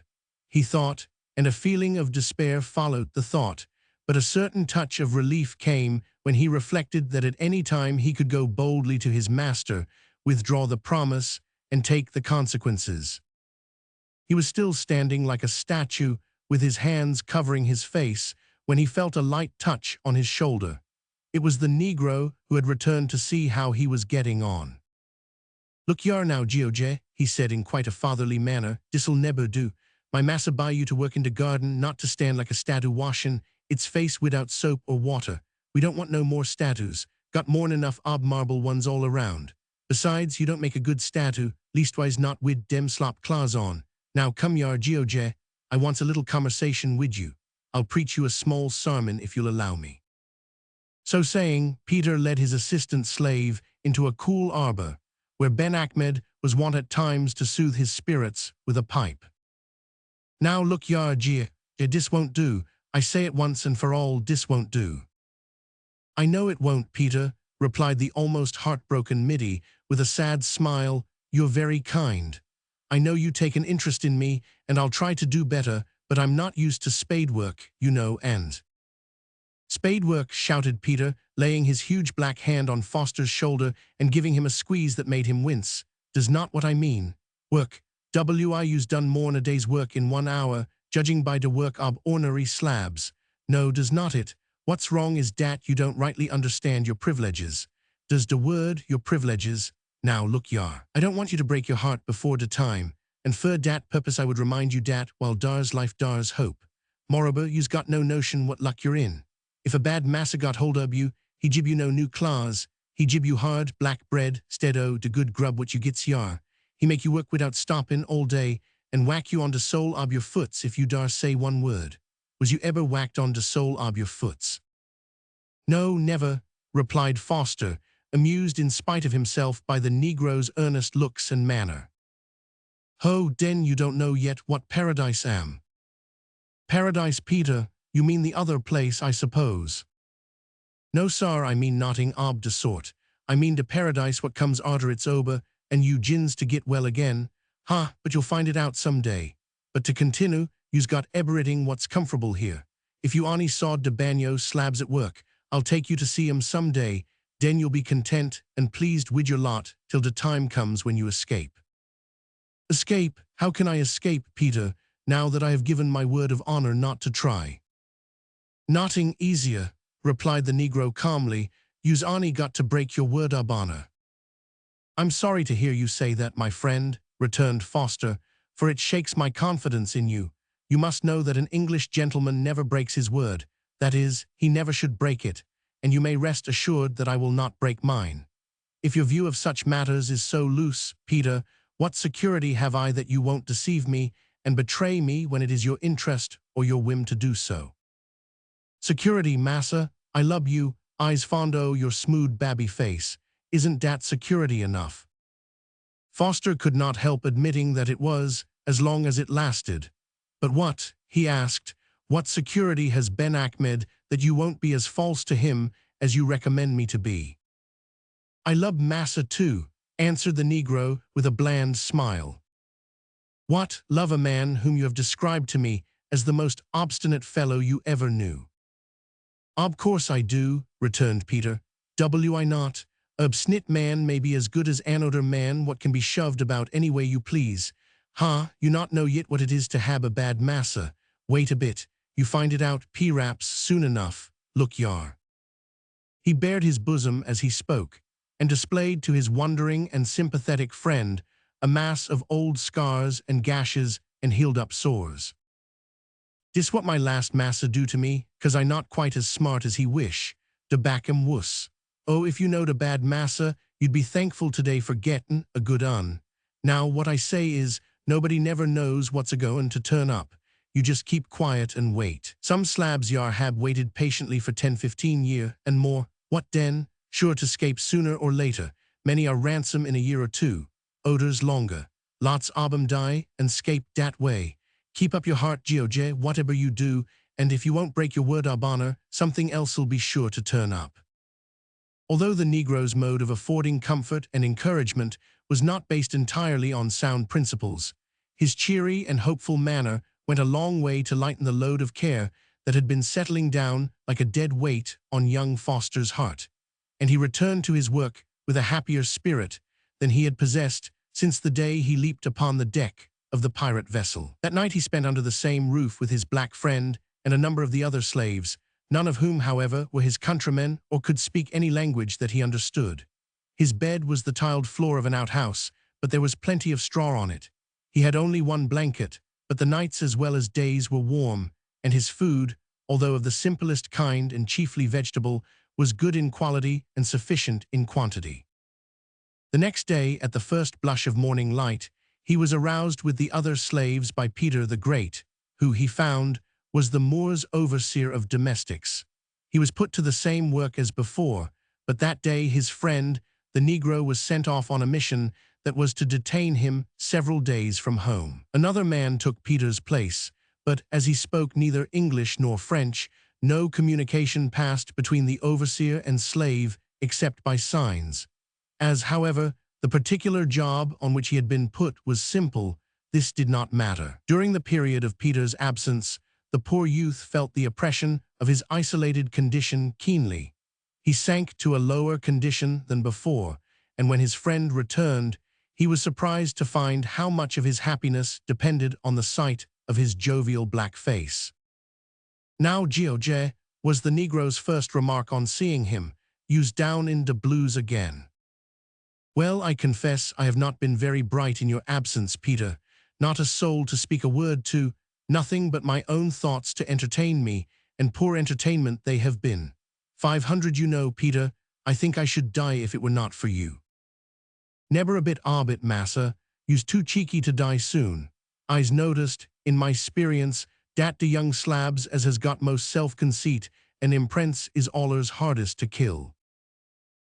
he thought, and a feeling of despair followed the thought, but a certain touch of relief came when he reflected that at any time he could go boldly to his master, withdraw the promise, and take the consequences. He was still standing like a statue, with his hands covering his face, when he felt a light touch on his shoulder. It was the Negro, who had returned to see how he was getting on. "Look yar now, George," he said in quite a fatherly manner, "this'll neber do. My massa buy you to work in de garden, not to stand like a statue washin' its face without soap or water. We don't want no more statues. Got more'n enough ob-marble ones all around. Besides, you don't make a good statue, leastwise not wid dem slop claws on. Now come yar, George, I wants a little conversation wid you. I'll preach you a small sermon if you'll allow me." So saying, Peter led his assistant slave into a cool arbor, where Ben Achmed was wont at times to soothe his spirits with a pipe. "Now look yar, dis won't do. I say it once and for all, dis won't do." "I know it won't, Peter," replied the almost heartbroken Middy, with a sad smile. "You're very kind. I know you take an interest in me, and I'll try to do better, but I'm not used to spade work, you know, and—" "Spade work," shouted Peter, laying his huge black hand on Foster's shoulder and giving him a squeeze that made him wince. "Does not what I mean. Work. You's done more'n a day's work in 1 hour, judging by de work ob ornery slabs. No, does not it. What's wrong is dat you don't rightly understand your privileges. Does de word, your privileges, Now look yar, I don't want you to break your heart before the time, and for dat purpose I would remind you dat while dar's life dar's hope. Moreover, you's got no notion what luck you're in. If a bad massa got hold of you, he gib you no new claws. He gib you hard, black bread, stead o' de good grub what you gets yar. He make you work without stoppin' all day, and whack you on de sole ob your foots if you dar say one word. Was you ever whacked on de sole ob your foots? No, never, replied Foster, amused in spite of himself by the Negro's earnest looks and manner. Ho, den you don't know yet what paradise am. Paradise, Peter, you mean the other place, I suppose. No, sir, I mean nothing ob de sort. I mean de paradise what comes arter it's ober, and you gins to get well again. Ha, but you'll find it out some day. But to continue, you's got everything what's comfortable here. If you only saw de banyo slabs at work, I'll take you to see 'em some day, den you'll be content and pleased wid your lot till de time comes when you escape. Escape? How can I escape, Peter, now that I have given my word of honor not to try? Nothing easier, replied the Negro calmly. You's only got to break your word of honor. I'm sorry to hear you say that, my friend, returned Foster, for it shakes my confidence in you. You must know that an English gentleman never breaks his word. That is, he never should break it, and you may rest assured that I will not break mine. If your view of such matters is so loose, Peter, what security have I that you won't deceive me and betray me when it is your interest or your whim to do so? Security, massa, I love you, I's fond o' your smooth babby face. Isn't dat security enough? Foster could not help admitting that it was, as long as it lasted. But what, he asked, what security has Ben Ahmed that you won't be as false to him as you recommend me to be? I love massa too, answered the Negro with a bland smile. What, love a man whom you have described to me as the most obstinate fellow you ever knew? Of course I do, returned Peter. I not. Obstinate man may be as good as anoder man what can be shoved about any way you please. Ha, you not know yet what it is to have a bad massa. Wait a bit, you find it out, p'raps, soon enough. Look yar. He bared his bosom as he spoke, and displayed to his wondering and sympathetic friend a mass of old scars and gashes and healed-up sores. Dis what my last massa do to me, 'cause I not quite as smart as he wish. De back him wuss. Oh, if you knowed a bad massa, you'd be thankful today for gettin' a good un. Now, what I say is, nobody never knows what's a-goin' to turn up. You just keep quiet and wait. Some slabs yar have waited patiently for 10-15 year and more. What den? Sure to escape sooner or later. Many are ransom in a year or two. Odors longer. Lots of 'em die and scape dat way. Keep up your heart, George, whatever you do, and if you won't break your word of honor, something else'll be sure to turn up. Although the Negro's mode of affording comfort and encouragement was not based entirely on sound principles, his cheery and hopeful manner went a long way to lighten the load of care that had been settling down like a dead weight on young Foster's heart, and he returned to his work with a happier spirit than he had possessed since the day he leaped upon the deck of the pirate vessel. That night he spent under the same roof with his black friend and a number of the other slaves, none of whom, however, were his countrymen or could speak any language that he understood. His bed was the tiled floor of an outhouse, but there was plenty of straw on it. He had only one blanket, but the nights as well as days were warm, and his food, although of the simplest kind and chiefly vegetable, was good in quality and sufficient in quantity. The next day, at the first blush of morning light, he was aroused with the other slaves by Peter the Great, who, he found, was the Moor's overseer of domestics. He was put to the same work as before, but that day his friend, the Negro, was sent off on a mission that was to detain him several days from home. Another man took Peter's place, but as he spoke neither English nor French, no communication passed between the overseer and slave except by signs. As, however, the particular job on which he had been put was simple, this did not matter. During the period of Peter's absence, the poor youth felt the oppression of his isolated condition keenly. He sank to a lower condition than before, and when his friend returned, he was surprised to find how much of his happiness depended on the sight of his jovial black face. Now, George, was the Negro's first remark on seeing him, you's down in de blues again. Well, I confess I have not been very bright in your absence, Peter. Not a soul to speak a word to, nothing but my own thoughts to entertain me, and poor entertainment they have been. 500 you know, Peter, I think I should die if it were not for you. Never a bit arbit, massa, you's too cheeky to die soon. I's noticed, in my sperience, dat de young slabs as has got most self-conceit and imprints is allers hardest to kill.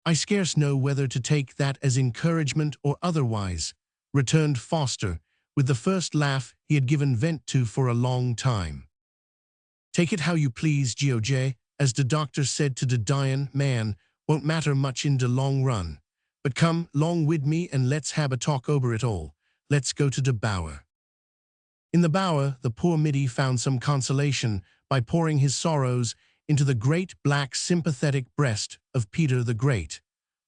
I scarce know whether to take that as encouragement or otherwise, returned Foster, with the first laugh he had given vent to for a long time. Take it how you please, George, as the doctor said to the dyin' man, won't matter much in de long run. But come, long wid me and let's have a talk over it all. Let's go to de bower. In the bower, the poor Middy found some consolation by pouring his sorrows into the great black sympathetic breast of Peter the Great,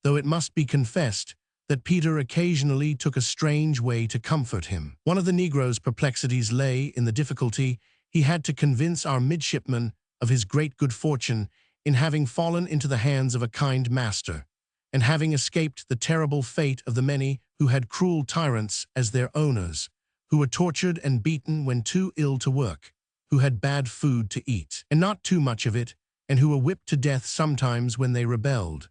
though it must be confessed that Peter occasionally took a strange way to comfort him. One of the Negro's perplexities lay in the difficulty he had to convince our midshipman of his great good fortune in having fallen into the hands of a kind master, and having escaped the terrible fate of the many who had cruel tyrants as their owners, who were tortured and beaten when too ill to work, who had bad food to eat, and not too much of it, and who were whipped to death sometimes when they rebelled.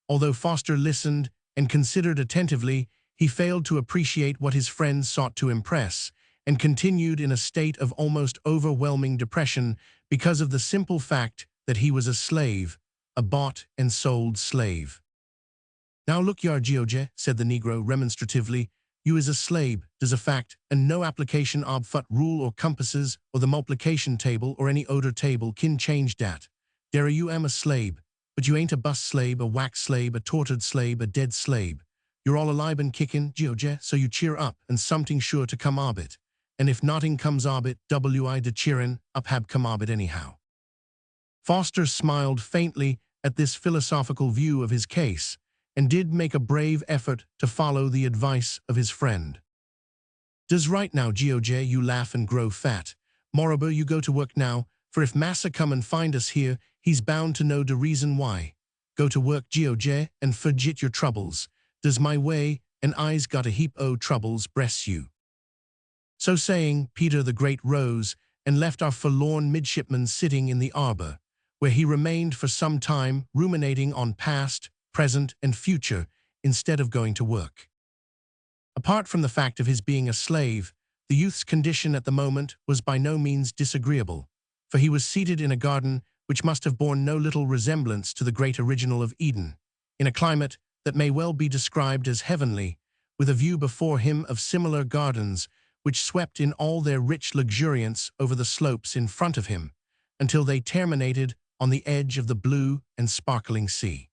Although Foster listened and considered attentively, he failed to appreciate what his friend sought to impress, and continued in a state of almost overwhelming depression because of the simple fact that he was a slave, a bought and sold slave. Now look yar, George, said the Negro remonstratively, you is a slave, does a fact, and no application of fut rule or compasses or the multiplication table or any oder table kin change dat. Dere you am a slave, but you ain't a bust slave, a wax slave, a tortured slave, a dead slave. You're all alive and kickin', George, so you cheer up, and something sure to come of it. And if nothing comes of it, wi de cheerin' up hab come of it anyhow. Foster smiled faintly at this philosophical view of his case, and did make a brave effort to follow the advice of his friend. "Does right now, George, you laugh and grow fat. Moreover, you go to work now, for if massa come and find us here, he's bound to know the reason why. Go to work, George, and forget your troubles. Does my way, and I's got a heap o' troubles, bless you." So saying, Peter the Great rose and left our forlorn midshipman sitting in the arbor, where he remained for some time ruminating on past, present, and future, instead of going to work. Apart from the fact of his being a slave, the youth's condition at the moment was by no means disagreeable, for he was seated in a garden which must have borne no little resemblance to the great original of Eden, in a climate that may well be described as heavenly, with a view before him of similar gardens which swept in all their rich luxuriance over the slopes in front of him, until they terminated on the edge of the blue and sparkling sea.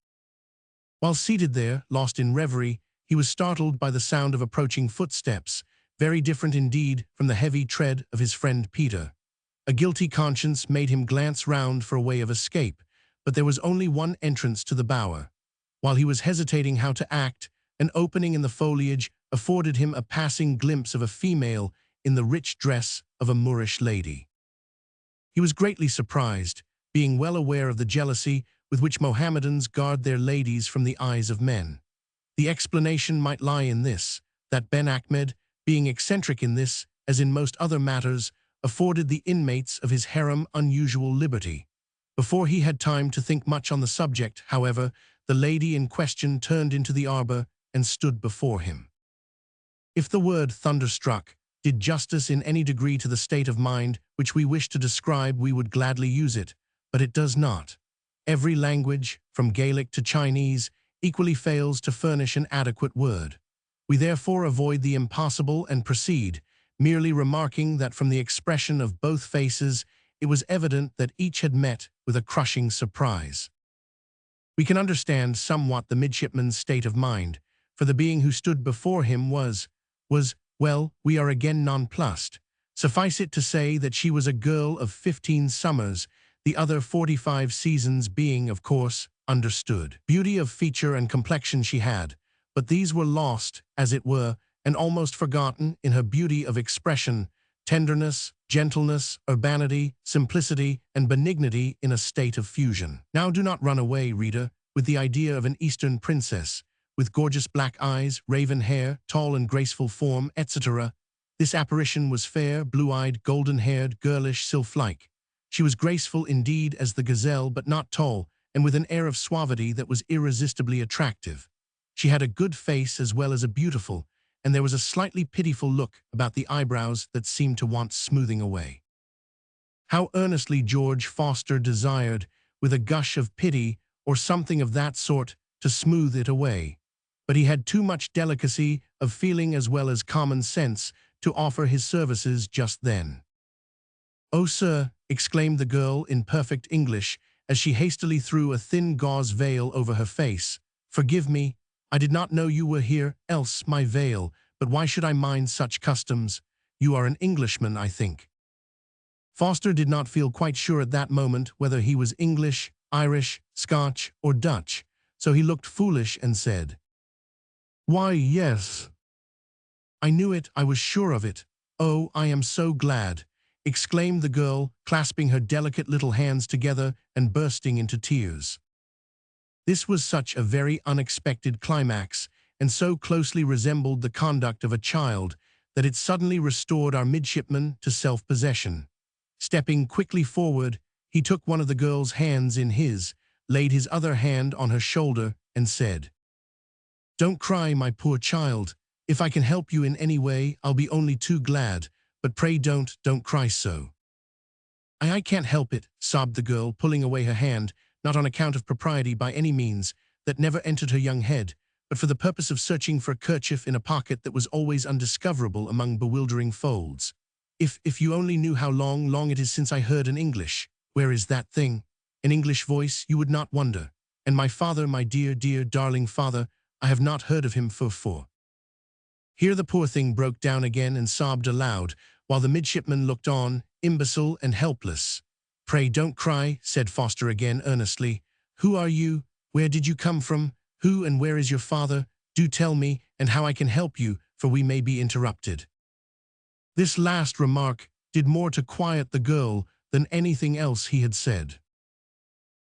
While seated there, lost in reverie, he was startled by the sound of approaching footsteps, very different indeed from the heavy tread of his friend Peter. A guilty conscience made him glance round for a way of escape, but there was only one entrance to the bower. While he was hesitating how to act, an opening in the foliage afforded him a passing glimpse of a female in the rich dress of a Moorish lady. He was greatly surprised, being well aware of the jealousy with which Mohammedans guard their ladies from the eyes of men. The explanation might lie in this, that Ben Ahmed, being eccentric in this, as in most other matters, afforded the inmates of his harem unusual liberty. Before he had time to think much on the subject, however, the lady in question turned into the arbor and stood before him. If the word thunderstruck did justice in any degree to the state of mind which we wish to describe, we would gladly use it, but it does not. Every language, from Gaelic to Chinese, equally fails to furnish an adequate word. We therefore avoid the impossible and proceed, merely remarking that from the expression of both faces, it was evident that each had met with a crushing surprise. We can understand somewhat the midshipman's state of mind, for the being who stood before him was, well, we are again nonplussed. Suffice it to say that she was a girl of 15 summers, the other 45 seasons being, of course, understood. Beauty of feature and complexion she had, but these were lost, as it were, and almost forgotten in her beauty of expression, tenderness, gentleness, urbanity, simplicity, and benignity in a state of fusion. Now do not run away, reader, with the idea of an Eastern princess, with gorgeous black eyes, raven hair, tall and graceful form, etc. This apparition was fair, blue-eyed, golden-haired, girlish, sylph-like. She was graceful indeed as the gazelle, but not tall, and with an air of suavity that was irresistibly attractive. She had a good face as well as a beautiful, and there was a slightly pitiful look about the eyebrows that seemed to want smoothing away. How earnestly George Foster desired, with a gush of pity or something of that sort, to smooth it away. But he had too much delicacy of feeling as well as common sense to offer his services just then. "Oh, sir," exclaimed the girl in perfect English as she hastily threw a thin gauze veil over her face. "Forgive me, I did not know you were here, else my veil, but why should I mind such customs? You are an Englishman, I think." Foster did not feel quite sure at that moment whether he was English, Irish, Scotch, or Dutch, so he looked foolish and said, "Why, yes." "I knew it, I was sure of it. Oh, I am so glad," exclaimed the girl, clasping her delicate little hands together and bursting into tears. This was such a very unexpected climax, and so closely resembled the conduct of a child, that it suddenly restored our midshipman to self-possession. Stepping quickly forward, he took one of the girl's hands in his, laid his other hand on her shoulder, and said, "Don't cry, my poor child. If I can help you in any way, I'll be only too glad, but pray don't cry so." I can't help it," sobbed the girl, pulling away her hand, not on account of propriety by any means, that never entered her young head, but for the purpose of searching for a kerchief in a pocket that was always undiscoverable among bewildering folds. If you only knew how long it is since I heard an English, where is that thing? An English voice, you would not wonder. And my father, my dear, darling father, I have not heard of him for. Here the poor thing broke down again and sobbed aloud, while the midshipman looked on, imbecile and helpless. "Pray don't cry," said Foster again earnestly. "Who are you? Where did you come from? Who and where is your father? Do tell me, and how I can help you, for we may be interrupted." This last remark did more to quiet the girl than anything else he had said.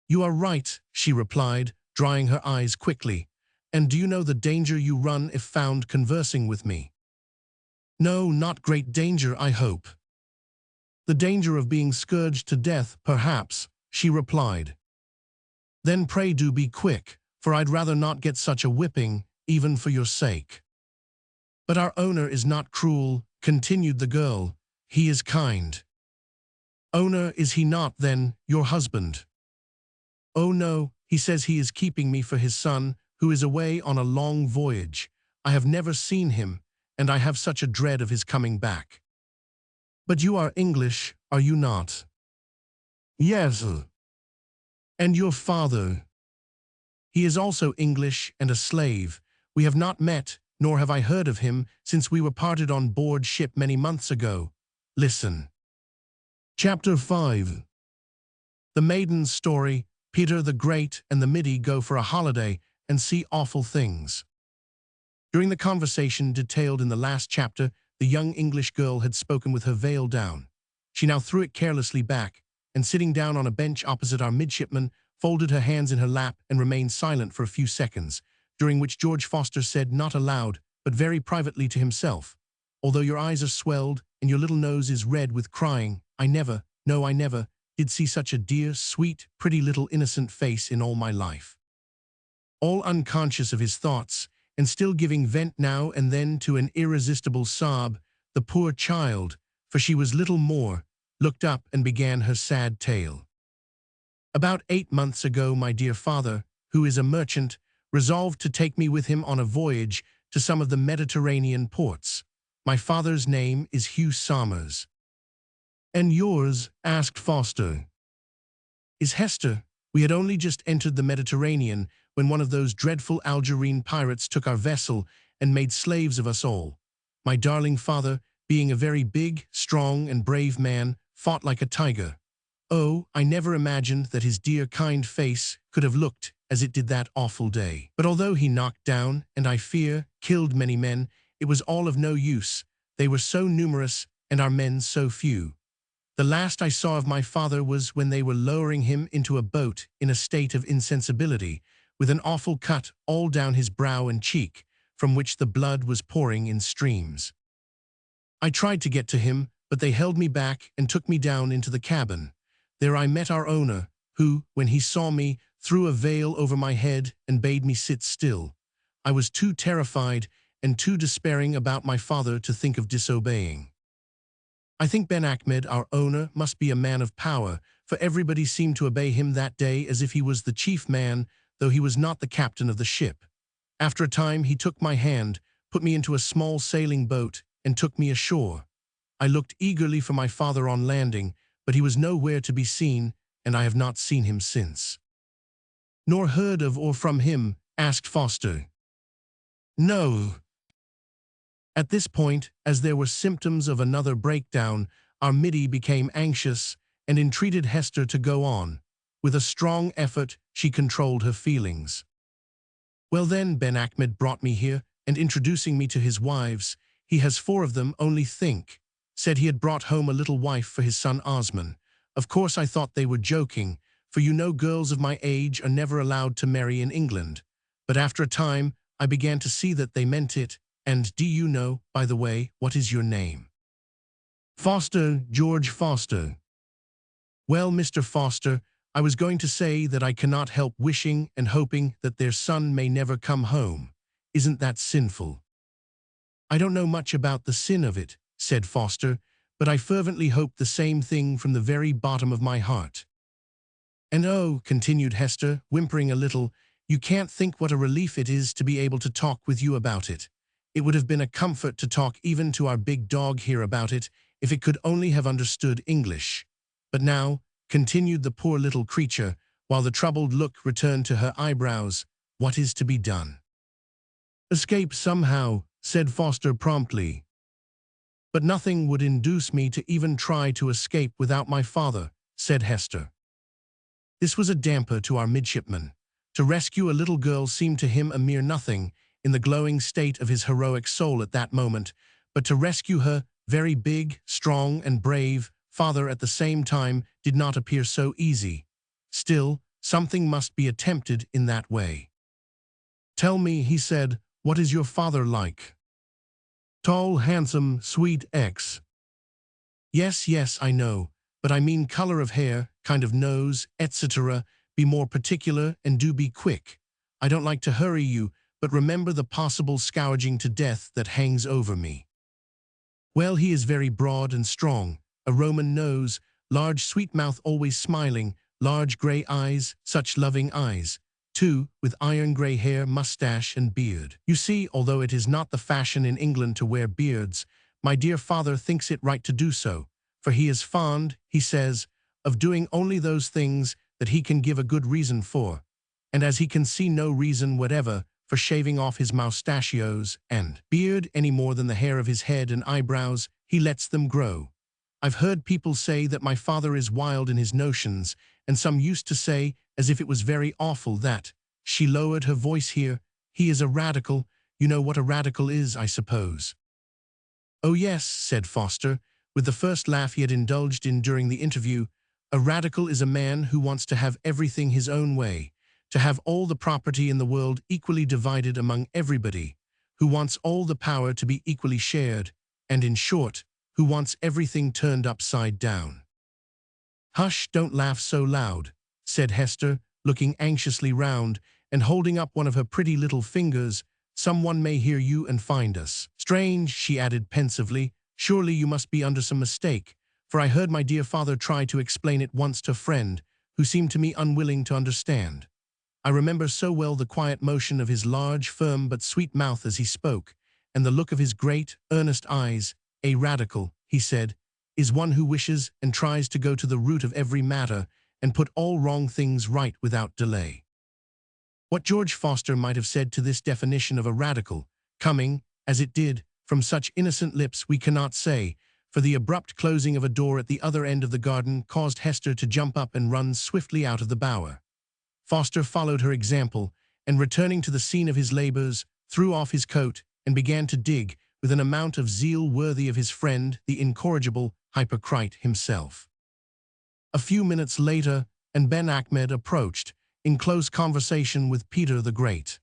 "You are right," she replied, drying her eyes quickly. "And do you know the danger you run if found conversing with me?" "No, not great danger, I hope." "The danger of being scourged to death, perhaps," she replied. "Then pray do be quick, for I'd rather not get such a whipping, even for your sake." "But our owner is not cruel," continued the girl. "He is kind." "Owner, is he not, then, your husband?" "Oh no, he says he is keeping me for his son, who is away on a long voyage. I have never seen him, and I have such a dread of his coming back." "But you are English, are you not?" "Yes." "And your father?" "He is also English and a slave. We have not met, nor have I heard of him since we were parted on board ship many months ago. Listen." Chapter 5. The Maiden's Story. Peter the Great and the Middy go for a holiday and see awful things. During the conversation detailed in the last chapter, the young English girl had spoken with her veil down. She now threw it carelessly back, and sitting down on a bench opposite our midshipman, folded her hands in her lap and remained silent for a few seconds, during which George Foster said not aloud, but very privately to himself, "Although your eyes are swelled and your little nose is red with crying, I never did see such a dear, sweet, pretty little innocent face in all my life." All unconscious of his thoughts, and still giving vent now and then to an irresistible sob, the poor child, for she was little more, looked up and began her sad tale. "About 8 months ago, my dear father, who is a merchant, resolved to take me with him on a voyage to some of the Mediterranean ports. My father's name is Hugh Somers." "And yours?" asked Foster. "Is Hester. We had only just entered the Mediterranean when one of those dreadful Algerine pirates took our vessel and made slaves of us all. My darling father, being a very big, strong, and brave man, fought like a tiger. Oh, I never imagined that his dear, kind face could have looked as it did that awful day. But although he knocked down, and I fear, killed many men, it was all of no use. They were so numerous, and our men so few. The last I saw of my father was when they were lowering him into a boat in a state of insensibility, with an awful cut all down his brow and cheek, from which the blood was pouring in streams. I tried to get to him, but they held me back and took me down into the cabin. There I met our owner, who, when he saw me, threw a veil over my head and bade me sit still. I was too terrified and too despairing about my father to think of disobeying. I think Ben Ahmed, our owner, must be a man of power, for everybody seemed to obey him that day as if he was the chief man, though he was not the captain of the ship. After a time he took my hand, put me into a small sailing boat, and took me ashore. I looked eagerly for my father on landing, but he was nowhere to be seen, and I have not seen him since. Nor heard of or from him, asked Foster. No. At this point, as there were symptoms of another breakdown, our Middy became anxious and entreated Hester to go on. With a strong effort, she controlled her feelings. Well then, Ben Ahmed brought me here, and introducing me to his wives, he has 4 of them, only think. Said he had brought home a little wife for his son Osman. Of course I thought they were joking, for you know girls of my age are never allowed to marry in England. But after a time, I began to see that they meant it, and do you know, by the way, what is your name? Foster, George Foster. Well, Mr. Foster, I was going to say that I cannot help wishing and hoping that their son may never come home. Isn't that sinful? I don't know much about the sin of it, said Foster, but I fervently hope the same thing from the very bottom of my heart. And oh, continued Hester, whimpering a little, you can't think what a relief it is to be able to talk with you about it. It would have been a comfort to talk even to our big dog here about it, if it could only have understood English. But now, continued the poor little creature, while the troubled look returned to her eyebrows, what is to be done? Escape somehow, said Foster promptly. But nothing would induce me to even try to escape without my father, said Hester. This was a damper to our midshipman. To rescue a little girl seemed to him a mere nothing, in the glowing state of his heroic soul at that moment, but to rescue her, very big, strong, and brave, father at the same time, did not appear so easy. Still, something must be attempted in that way. Tell me, he said, what is your father like? Tall, handsome, sweet X. Yes, I know, but I mean color of hair, kind of nose, etc. Be more particular and do be quick. I don't like to hurry you, but remember the possible scourging to death that hangs over me. Well, he is very broad and strong, a Roman nose, large sweet mouth always smiling, large grey eyes, such loving eyes, too, with iron grey hair, mustache and beard. You see, although it is not the fashion in England to wear beards, my dear father thinks it right to do so, for he is fond, he says, of doing only those things that he can give a good reason for, and as he can see no reason whatever for shaving off his moustachios and beard any more than the hair of his head and eyebrows, he lets them grow. I've heard people say that my father is wild in his notions, and some used to say, as if it was very awful, that, she lowered her voice here, he is a radical. You know what a radical is, I suppose. Oh yes, said Foster, with the first laugh he had indulged in during the interview. A radical is a man who wants to have everything his own way, to have all the property in the world equally divided among everybody, who wants all the power to be equally shared, and in short, who wants everything turned upside down. Hush, don't laugh so loud, said Hester, looking anxiously round, and holding up one of her pretty little fingers. Someone may hear you and find us. Strange, she added pensively, surely you must be under some mistake, for I heard my dear father try to explain it once to a friend, who seemed to me unwilling to understand. I remember so well the quiet motion of his large, firm but sweet mouth as he spoke, and the look of his great, earnest eyes. A radical, he said, is one who wishes and tries to go to the root of every matter and put all wrong things right without delay. What George Foster might have said to this definition of a radical, coming, as it did, from such innocent lips, we cannot say, for the abrupt closing of a door at the other end of the garden caused Hester to jump up and run swiftly out of the bower. Foster followed her example, and returning to the scene of his labors, threw off his coat and began to dig with an amount of zeal worthy of his friend, the incorrigible Hypocrite himself. A few minutes later, and Ben Ahmed approached, in close conversation with Peter the Great.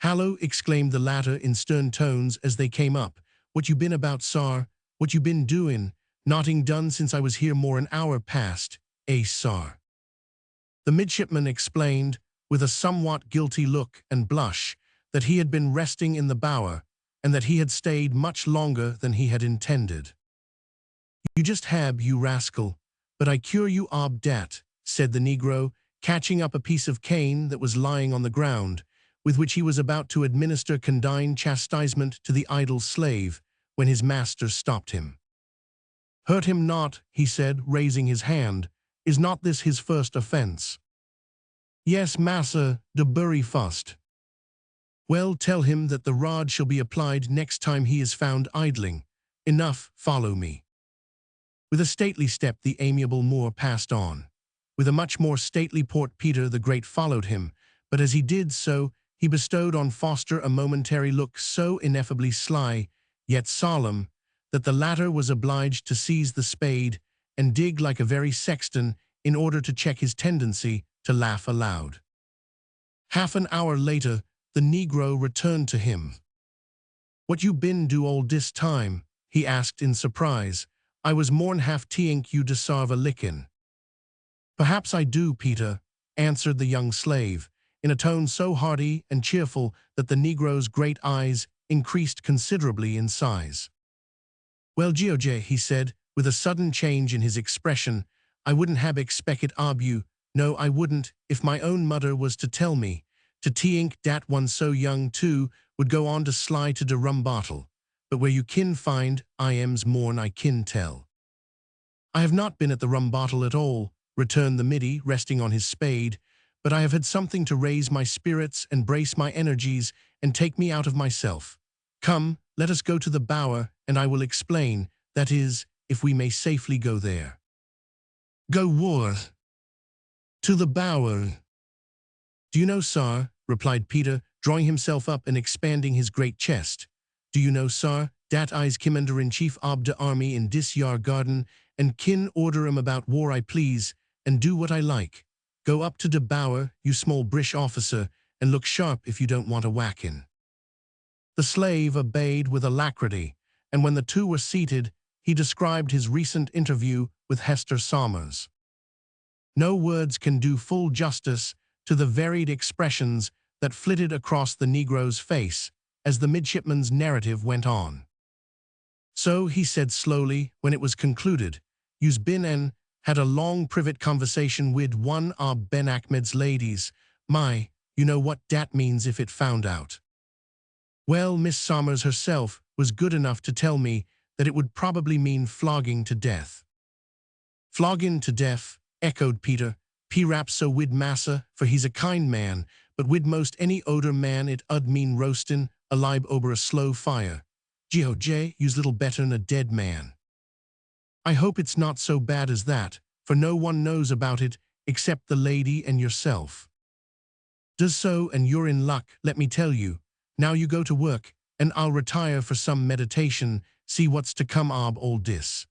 "Hallo," exclaimed the latter in stern tones as they came up. "What you been about, sar? What you been doing? Nothing done since I was here more an hour past, sar." The midshipman explained, with a somewhat guilty look and blush, that he had been resting in the bower, and that he had stayed much longer than he had intended. "You just have, you rascal, but I cure you ob dat," said the negro, catching up a piece of cane that was lying on the ground, with which he was about to administer condign chastisement to the idle slave, when his master stopped him. "Hurt him not," he said, raising his hand. "Is not this his first offense?" "Yes, massa, de bury fust." "Well, tell him that the rod shall be applied next time he is found idling. Enough, follow me." With a stately step the amiable Moor passed on. With a much more stately port Peter the Great followed him, but as he did so, he bestowed on Foster a momentary look so ineffably sly, yet solemn, that the latter was obliged to seize the spade and dig like a very sexton in order to check his tendency to laugh aloud. Half an hour later, the negro returned to him. "What you been do all dis time?" he asked in surprise. "I was more'n half tink you desarve a lickin'." "Perhaps I do, Peter," answered the young slave, in a tone so hearty and cheerful that the negro's great eyes increased considerably in size. "Well, George," he said, with a sudden change in his expression, "I wouldn't have expected ob you, no, I wouldn't, if my own mother was to tell me, to tink dat one so young too would go on to sly to de rum bottle, but where you kin find, I am's more'n I kin tell." "I have not been at the rum bottle at all," returned the middy, resting on his spade, "but I have had something to raise my spirits and brace my energies and take me out of myself. Come, let us go to the bower, and I will explain, that is, if we may safely go there." "Go where?" "To the bower." "Do you know, sir," replied Peter, drawing himself up and expanding his great chest, "do you know, sir, dat I's commander-in-chief ob de army in dis yar garden, and kin order 'em about war I please, and do what I like. Go up to de bower, you small Brish officer, and look sharp if you don't want a whacking." The slave obeyed with alacrity, and when the two were seated, he described his recent interview with Hester Somers. No words can do full justice to the varied expressions that flitted across the negro's face as the midshipman's narrative went on. "So," he said slowly, when it was concluded, "you's been and had a long private conversation wid one ob Ben Achmed's ladies. My, you know what dat means if it found out." "Well, Miss Somers herself was good enough to tell me that it would probably mean flogging to death." "Flogging to death," echoed Peter. "Perhaps so wid massa, for he's a kind man, but wid most any oder man it ud mean roastin' alive over a slow fire. George, you's little better'n a dead man." "I hope it's not so bad as that, for no one knows about it except the lady and yourself." "Does so, and you're in luck, let me tell you. Now you go to work, and I'll retire for some meditation, see what's to come ob all dis."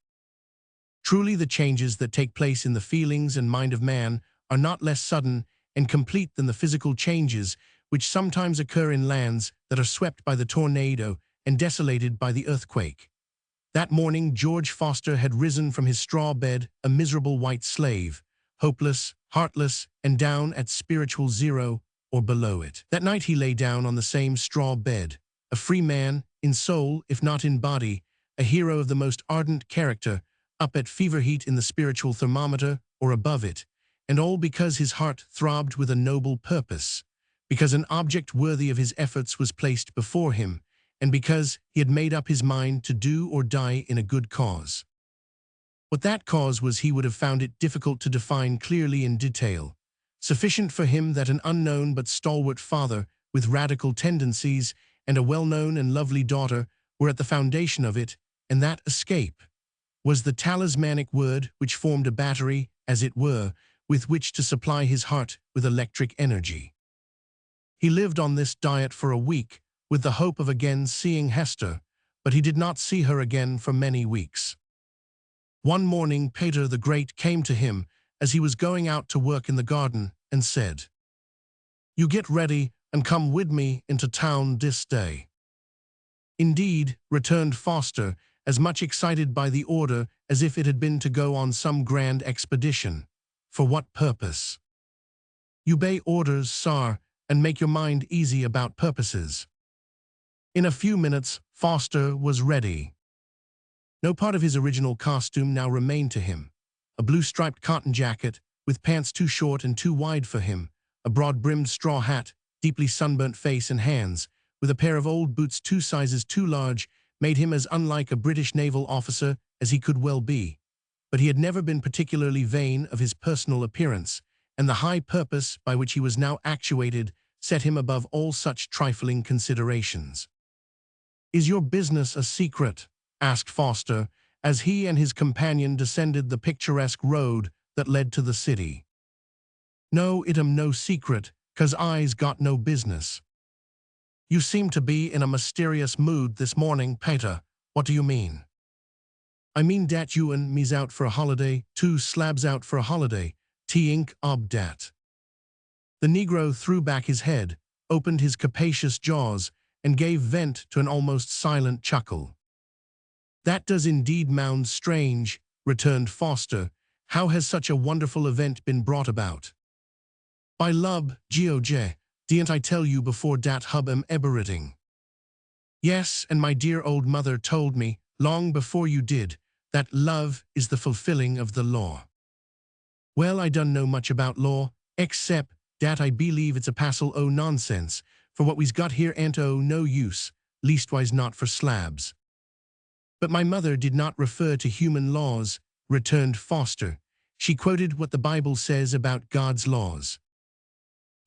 Truly the changes that take place in the feelings and mind of man are not less sudden and complete than the physical changes which sometimes occur in lands that are swept by the tornado and desolated by the earthquake. That morning George Foster had risen from his straw bed a miserable white slave, hopeless, heartless, and down at spiritual zero or below it. That night he lay down on the same straw bed, a free man, in soul if not in body, a hero of the most ardent character, up at fever heat in the spiritual thermometer or above it, and all because his heart throbbed with a noble purpose, because an object worthy of his efforts was placed before him, and because he had made up his mind to do or die in a good cause. What that cause was he would have found it difficult to define clearly in detail. Sufficient for him that an unknown but stalwart father with radical tendencies and a well-known and lovely daughter were at the foundation of it, and that escape was the talismanic word which formed a battery, as it were, with which to supply his heart with electric energy. He lived on this diet for a week, with the hope of again seeing Hester, but he did not see her again for many weeks. One morning Peter the Great came to him as he was going out to work in the garden, and said, "You get ready and come with me into town this day." "Indeed," returned Foster, as much excited by the order as if it had been to go on some grand expedition. "For what purpose?" "You obey orders, sir, and make your mind easy about purposes." In a few minutes, Foster was ready. No part of his original costume now remained to him. A blue striped cotton jacket, with pants too short and too wide for him, a broad-brimmed straw hat, deeply sunburnt face and hands, with a pair of old boots 2 sizes too large, made him as unlike a British naval officer as he could well be. But he had never been particularly vain of his personal appearance, and the high purpose by which he was now actuated set him above all such trifling considerations. "Is your business a secret?" asked Foster, as he and his companion descended the picturesque road that led to the city. "No, it am no secret, 'cause I's got no business." "You seem to be in a mysterious mood this morning, Peter. What do you mean?" "I mean dat you and me's out for a holiday, 2 slabs out for a holiday, t'ink ob dat." The Negro threw back his head, opened his capacious jaws, and gave vent to an almost silent chuckle. "That does indeed mound strange," returned Foster. "How has such a wonderful event been brought about?" "By lub, George, didn't I tell you before dat hub am eberating?" "Yes, and my dear old mother told me, long before you did, that love is the fulfilling of the law." "Well, I don't know much about law, except dat I believe it's a passel o' nonsense, for what we's got here ain't o' no use, leastwise not for slabs." "But my mother did not refer to human laws," returned Foster. "She quoted what the Bible says about God's laws."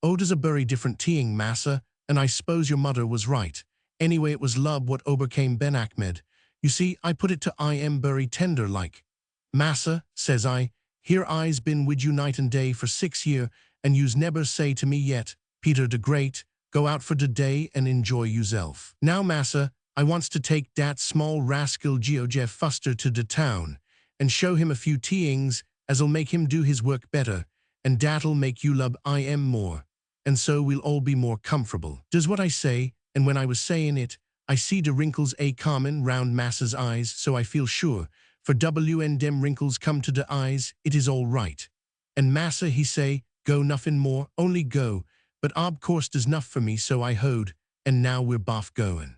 "Oh, does a bury different teeing, massa, and I s'pose your mother was right. Anyway, it was lub what overcame Ben Achmed. You see, I put it to I am bury tender like. 'Massa,' says I, 'here I's been wid you night and day for 6 year, and you's neber say to me yet, Peter the Great, go out for the day and enjoy yourself. Now, massa, I wants to take dat small rascal George Fuster to de town, and show him a few teeings as'll make him do his work better, and dat'll make you lub I am more, and so we'll all be more comfortable.' Does what I say, and when I was saying it, I see de wrinkles a common round massa's eyes, so I feel sure, for when dem wrinkles come to de eyes, it is all right. And massa he say, 'Go nothing more, only go,' but ob course does nuff for me, so I hoed, and now we're boff goin'."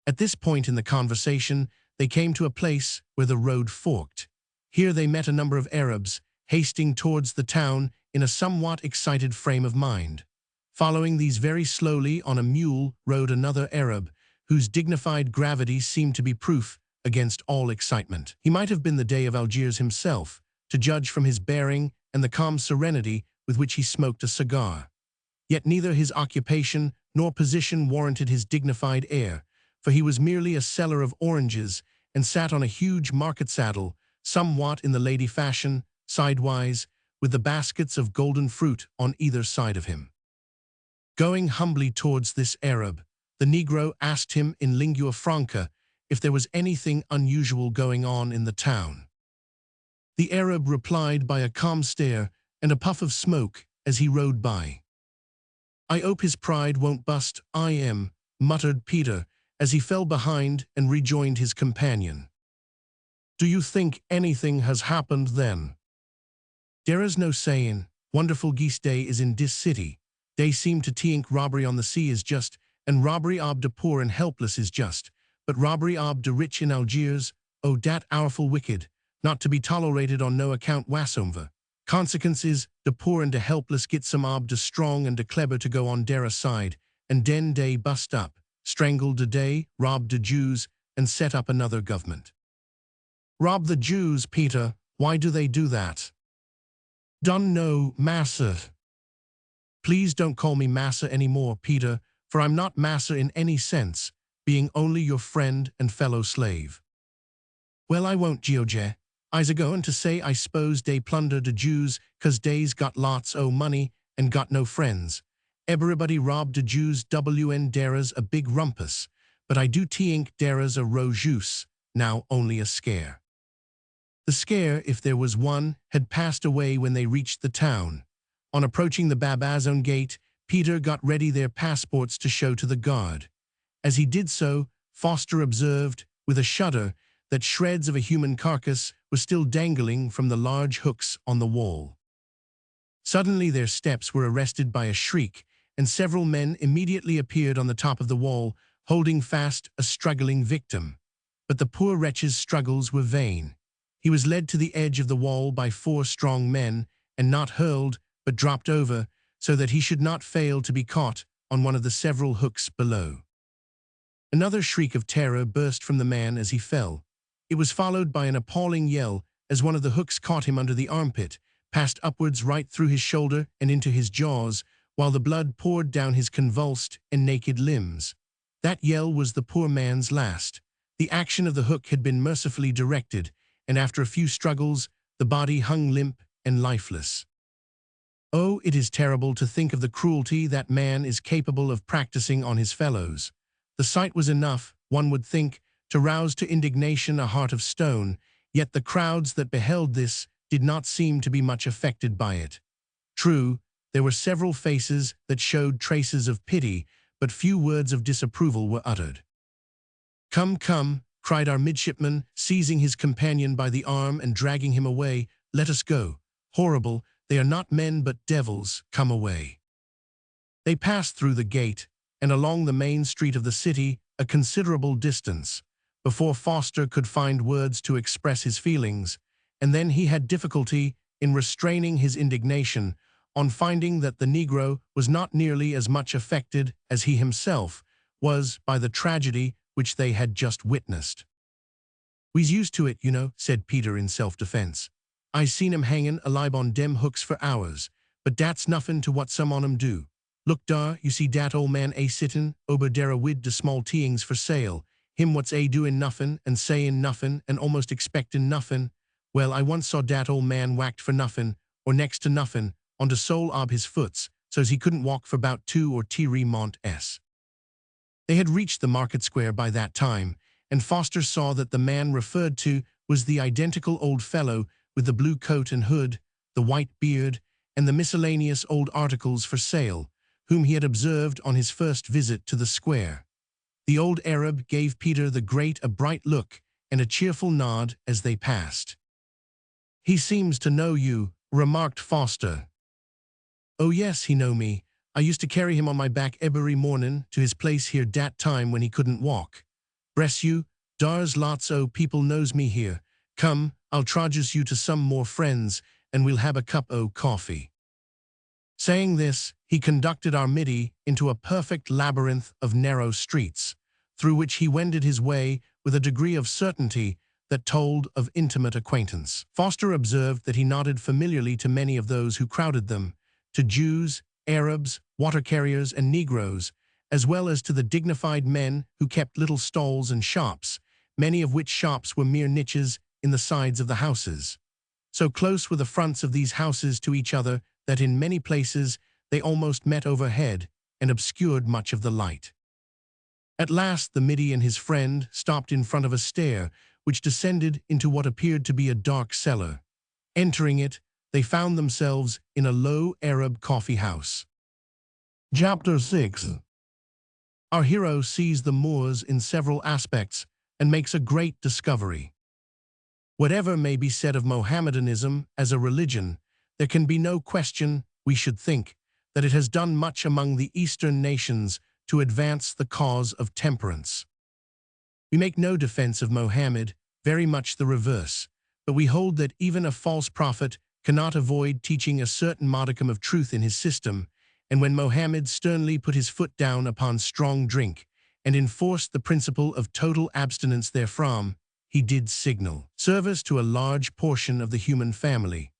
At this point in the conversation, they came to a place where the road forked. Here they met a number of Arabs, hasting towards the town in a somewhat excited frame of mind. Following these very slowly on a mule rode another Arab, whose dignified gravity seemed to be proof against all excitement. He might have been the Dey of Algiers himself, to judge from his bearing and the calm serenity with which he smoked a cigar. Yet neither his occupation nor position warranted his dignified air, for he was merely a seller of oranges and sat on a huge market saddle, somewhat in the lady fashion, sidewise, with the baskets of golden fruit on either side of him. Going humbly towards this Arab, the Negro asked him in lingua franca if there was anything unusual going on in the town. The Arab replied by a calm stare and a puff of smoke as he rode by. "I hope his pride won't bust, I am," muttered Peter, as he fell behind and rejoined his companion. "Do you think anything has happened then?" "There is no saying. Wonderful geese day is in dis city. They seem to think robbery on the sea is just, and robbery ob the poor and helpless is just, but robbery ob the rich in Algiers, oh dat powerful wicked, not to be tolerated on no account whatsoever. Consequence is, the poor and the helpless get some ob the strong and the clever to go on their side, and den they bust up, strangle the day, rob the Jews, and set up another government." "Rob the Jews, Peter? Why do they do that?" "Dun know, massa." "Please don't call me massa anymore, Peter, for I'm not massa in any sense, being only your friend and fellow slave." "Well, I won't, George. I's a-goin' to say I s'pose dey plunder the Jews 'cause dey's got lots o' money and got no friends. Everybody rob the Jews wn dera's a big rumpus, but I do t'ink dera's a rojus, now only a scare." The scare, if there was one, had passed away when they reached the town. On approaching the Bybazone gate, Peter got ready their passports to show to the guard. As he did so, Foster observed, with a shudder, that shreds of a human carcass were still dangling from the large hooks on the wall. Suddenly their steps were arrested by a shriek, and several men immediately appeared on the top of the wall, holding fast a struggling victim. But the poor wretch's struggles were vain. He was led to the edge of the wall by 4 strong men, and not hurled, but dropped over, so that he should not fail to be caught on one of the several hooks below. Another shriek of terror burst from the man as he fell. It was followed by an appalling yell as one of the hooks caught him under the armpit, passed upwards right through his shoulder and into his jaws, while the blood poured down his convulsed and naked limbs. That yell was the poor man's last. The action of the hook had been mercifully directed, and after a few struggles, the body hung limp and lifeless. Oh, it is terrible to think of the cruelty that man is capable of practicing on his fellows. The sight was enough, one would think, to rouse to indignation a heart of stone, yet the crowds that beheld this did not seem to be much affected by it. True, there were several faces that showed traces of pity, but few words of disapproval were uttered. "Come, come," cried our midshipman, seizing his companion by the arm and dragging him away. "Let us go. Horrible, they are not men but devils. Come away." They passed through the gate and along the main street of the city a considerable distance, before Foster could find words to express his feelings, and then he had difficulty in restraining his indignation on finding that the Negro was not nearly as much affected as he himself was by the tragedy which they had just witnessed. "We's used to it, you know," said Peter in self-defense. "I seen 'em hangin' alive on dem hooks for hours, but dat's nuffin to what some on 'em do. Look dar, you see dat old man sittin' ober dere wid de small teings for sale, him what's doin' nuffin and sayin' nuffin and almost expectin' nuffin. Well, I once saw dat old man whacked for nuffin, or next to nuffin, on de sole ob his foots, so's he couldn't walk for 'bout 2 or 3 months." They had reached the market square by that time, and Foster saw that the man referred to was the identical old fellow with the blue coat and hood, the white beard, and the miscellaneous old articles for sale, whom he had observed on his first visit to the square. The old Arab gave Peter the great a bright look and a cheerful nod as they passed. "He seems to know you," remarked Foster. "Oh yes, he know me. I used to carry him on my back every mornin' to his place here dat time when he couldn't walk. Bress you, dar's lots o' people knows me here. Come, I'll introduce you to some more friends, and we'll have a cup o' coffee." Saying this, he conducted our Middy into a perfect labyrinth of narrow streets, through which he wended his way with a degree of certainty that told of intimate acquaintance. Foster observed that he nodded familiarly to many of those who crowded them, to Jews, Arabs, water-carriers, and Negroes, as well as to the dignified men who kept little stalls and shops, many of which shops were mere niches in the sides of the houses. So close were the fronts of these houses to each other that in many places they almost met overhead and obscured much of the light. At last the Middy and his friend stopped in front of a stair which descended into what appeared to be a dark cellar. Entering it, they found themselves in a low Arab coffee house. Chapter 6. Our hero sees the Moors in several aspects and makes a great discovery. Whatever may be said of Mohammedanism as a religion, there can be no question, we should think, that it has done much among the Eastern nations to advance the cause of temperance. We make no defense of Mohammed, very much the reverse, but we hold that even a false prophet cannot avoid teaching a certain modicum of truth in his system, and when Mohammed sternly put his foot down upon strong drink and enforced the principle of total abstinence therefrom, he did signal service to a large portion of the human family.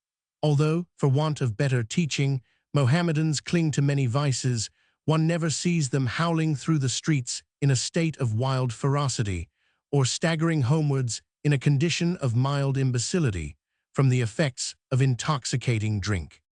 Although, for want of better teaching, Mohammedans cling to many vices, one never sees them howling through the streets in a state of wild ferocity, or staggering homewards in a condition of mild imbecility from the effects of intoxicating drink.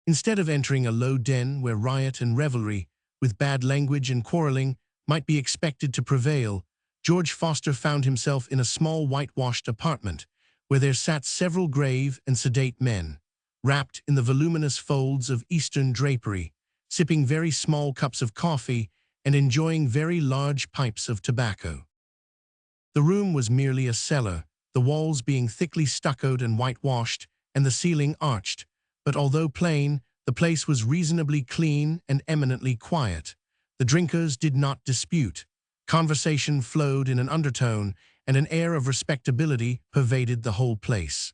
Instead of entering a low den where riot and revelry, with bad language and quarreling, might be expected to prevail, George Foster found himself in a small whitewashed apartment, where there sat several grave and sedate men, wrapped in the voluminous folds of Eastern drapery, sipping very small cups of coffee and enjoying very large pipes of tobacco. The room was merely a cellar, the walls being thickly stuccoed and whitewashed, and the ceiling arched, but although plain, the place was reasonably clean and eminently quiet. The drinkers did not dispute. Conversation flowed in an undertone, and an air of respectability pervaded the whole place.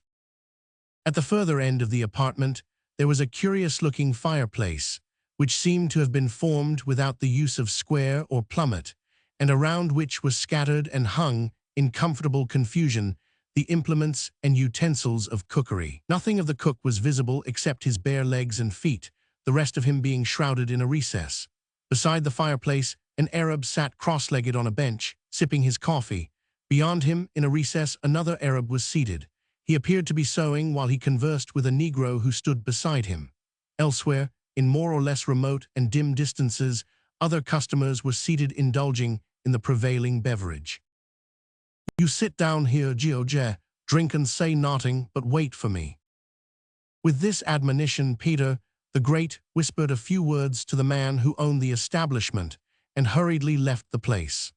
At the further end of the apartment, there was a curious-looking fireplace, which seemed to have been formed without the use of square or plummet, and around which was scattered and hung, in comfortable confusion, the implements and utensils of cookery. Nothing of the cook was visible except his bare legs and feet, the rest of him being shrouded in a recess. Beside the fireplace, an Arab sat cross-legged on a bench, sipping his coffee. Beyond him, in a recess, another Arab was seated. He appeared to be sewing while he conversed with a Negro who stood beside him. Elsewhere, in more or less remote and dim distances, other customers were seated indulging in the prevailing beverage. "You sit down here, George, drink and say nothing, but wait for me." With this admonition, Peter, the Great, whispered a few words to the man who owned the establishment and hurriedly left the place.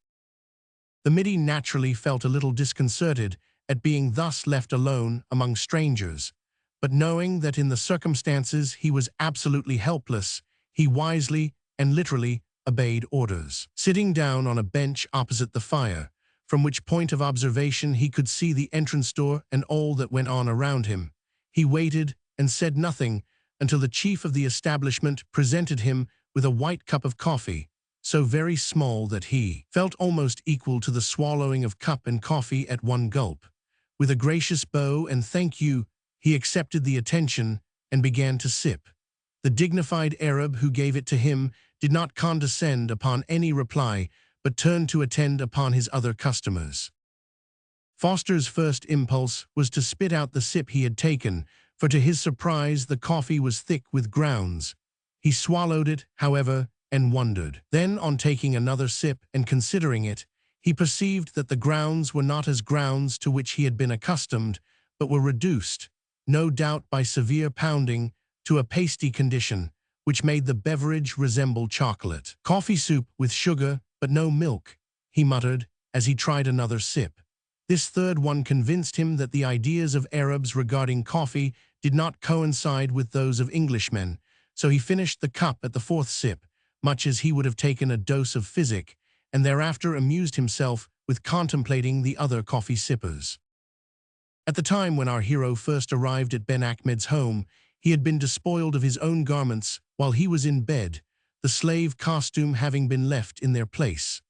The Middy naturally felt a little disconcerted at being thus left alone among strangers, but knowing that in the circumstances he was absolutely helpless, he wisely and literally obeyed orders. Sitting down on a bench opposite the fire, from which point of observation he could see the entrance door and all that went on around him, he waited and said nothing until the chief of the establishment presented him with a white cup of coffee, so very small that he felt almost equal to the swallowing of cup and coffee at one gulp. With a gracious bow and "thank you," he accepted the attention and began to sip. The dignified Arab who gave it to him did not condescend upon any reply, but turned to attend upon his other customers. Foster's first impulse was to spit out the sip he had taken, for to his surprise the coffee was thick with grounds. He swallowed it, however, and wondered. Then, on taking another sip and considering it, he perceived that the grounds were not as grounds to which he had been accustomed, but were reduced, no doubt by severe pounding, to a pasty condition, which made the beverage resemble chocolate. "Coffee soup with sugar, but no milk," he muttered as he tried another sip. This third one convinced him that the ideas of Arabs regarding coffee did not coincide with those of Englishmen, so he finished the cup at the fourth sip, much as he would have taken a dose of physic, and thereafter amused himself with contemplating the other coffee sippers. At the time when our hero first arrived at Ben Achmed's home, he had been despoiled of his own garments while he was in bed, the slave costume having been left in their place.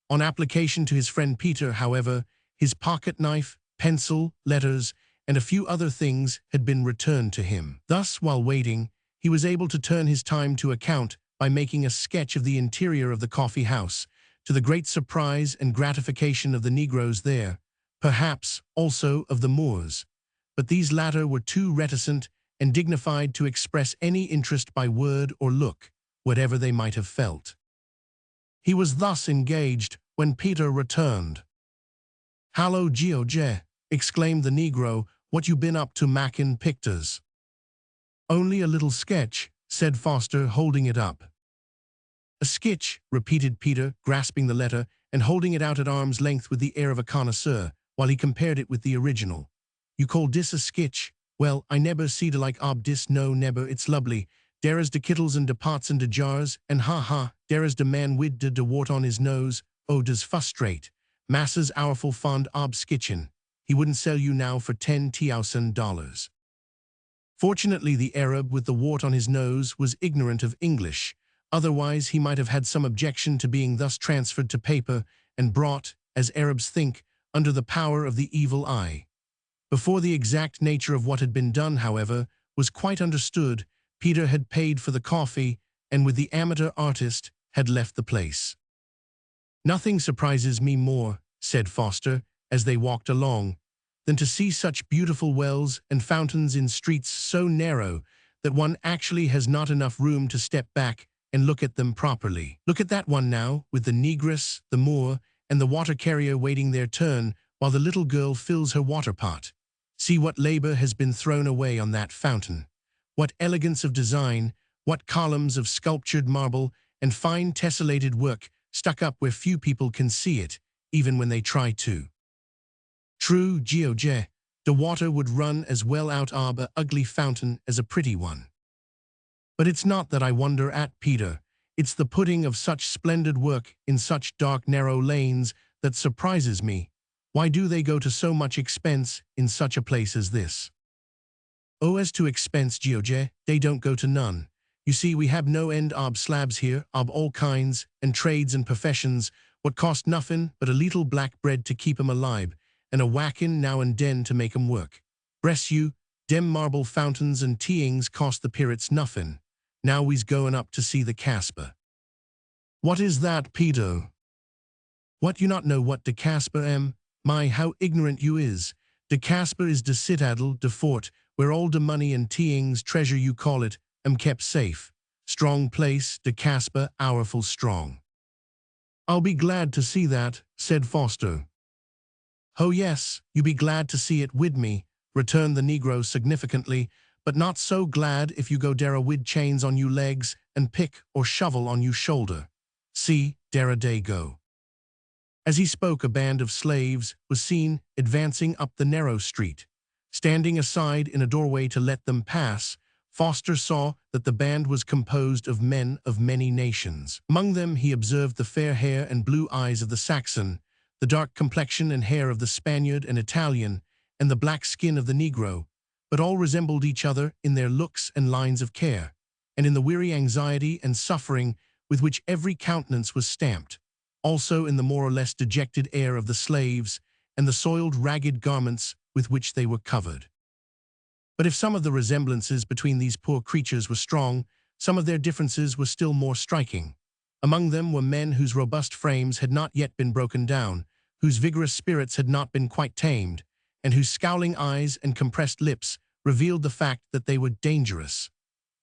On application to his friend Peter, however, his pocket knife, pencil, letters, and a few other things had been returned to him. Thus, while waiting, he was able to turn his time to account by making a sketch of the interior of the coffee house, to the great surprise and gratification of the Negroes there, perhaps also of the Moors. But these latter were too reticent and dignified to express any interest by word or look, whatever they might have felt. He was thus engaged when Peter returned. "Hallo, George," exclaimed the Negro, "what you been up to mackin' pictures?" "Only a little sketch," said Foster, holding it up. "A sketch," repeated Peter, grasping the letter and holding it out at arm's length with the air of a connoisseur, while he compared it with the original. "You call dis a sketch? Well, I neber see de like ob dis, no neber, it's lovely. Dere is de kittles and de pots and de jars, and ha, dere is de man wid de wart on his nose, oh, des frustrate. Massa's ourful fond ob skitchin. He wouldn't sell you now for $10,000. Fortunately, the Arab with the wart on his nose was ignorant of English. Otherwise, he might have had some objection to being thus transferred to paper and brought, as Arabs think, under the power of the evil eye. Before the exact nature of what had been done, however, was quite understood, Peter had paid for the coffee and with the amateur artist had left the place. "Nothing surprises me more," said Foster, as they walked along, "than to see such beautiful wells and fountains in streets so narrow that one actually has not enough room to step back and look at them properly. Look at that one now, with the negress, the Moor, and the water carrier waiting their turn while the little girl fills her water pot. See what labor has been thrown away on that fountain. What elegance of design, what columns of sculptured marble and fine tessellated work stuck up where few people can see it, even when they try to. True, George, the water would run as well out of a ugly fountain as a pretty one. But it's not that I wonder at, Peter. It's the putting of such splendid work in such dark, narrow lanes that surprises me. Why do they go to so much expense in such a place as this? Oh, as to expense, George, they don't go to none. You see, we have no end of slabs here, of all kinds, and trades and professions, what cost nothing but a little black bread to keep 'em alive, and a whackin' now and den to make 'em work. Bless you, dem marble fountains and teeings cost the pirates nothing. Now we's goin' up to see the Casper. What is that, Peter? What, you not know what de Casper am? My, how ignorant you is. De Casper is de citadel, de fort, where all de money and teeings, treasure you call it, am kept safe. Strong place, de Casper, powerful strong. I'll be glad to see that, said Foster. Oh yes, you be glad to see it wid me, returned the negro significantly, but not so glad if you go dere wid chains on you legs and pick or shovel on you shoulder. See, dere they go. As he spoke, a band of slaves was seen advancing up the narrow street. Standing aside in a doorway to let them pass, Foster saw that the band was composed of men of many nations. Among them he observed the fair hair and blue eyes of the Saxon, the dark complexion and hair of the Spaniard and Italian, and the black skin of the Negro, but all resembled each other in their looks and lines of care, and in the weary anxiety and suffering with which every countenance was stamped, also in the more or less dejected air of the slaves, and the soiled ragged garments with which they were covered. But if some of the resemblances between these poor creatures were strong, some of their differences were still more striking. Among them were men whose robust frames had not yet been broken down, whose vigorous spirits had not been quite tamed, and whose scowling eyes and compressed lips revealed the fact that they were dangerous.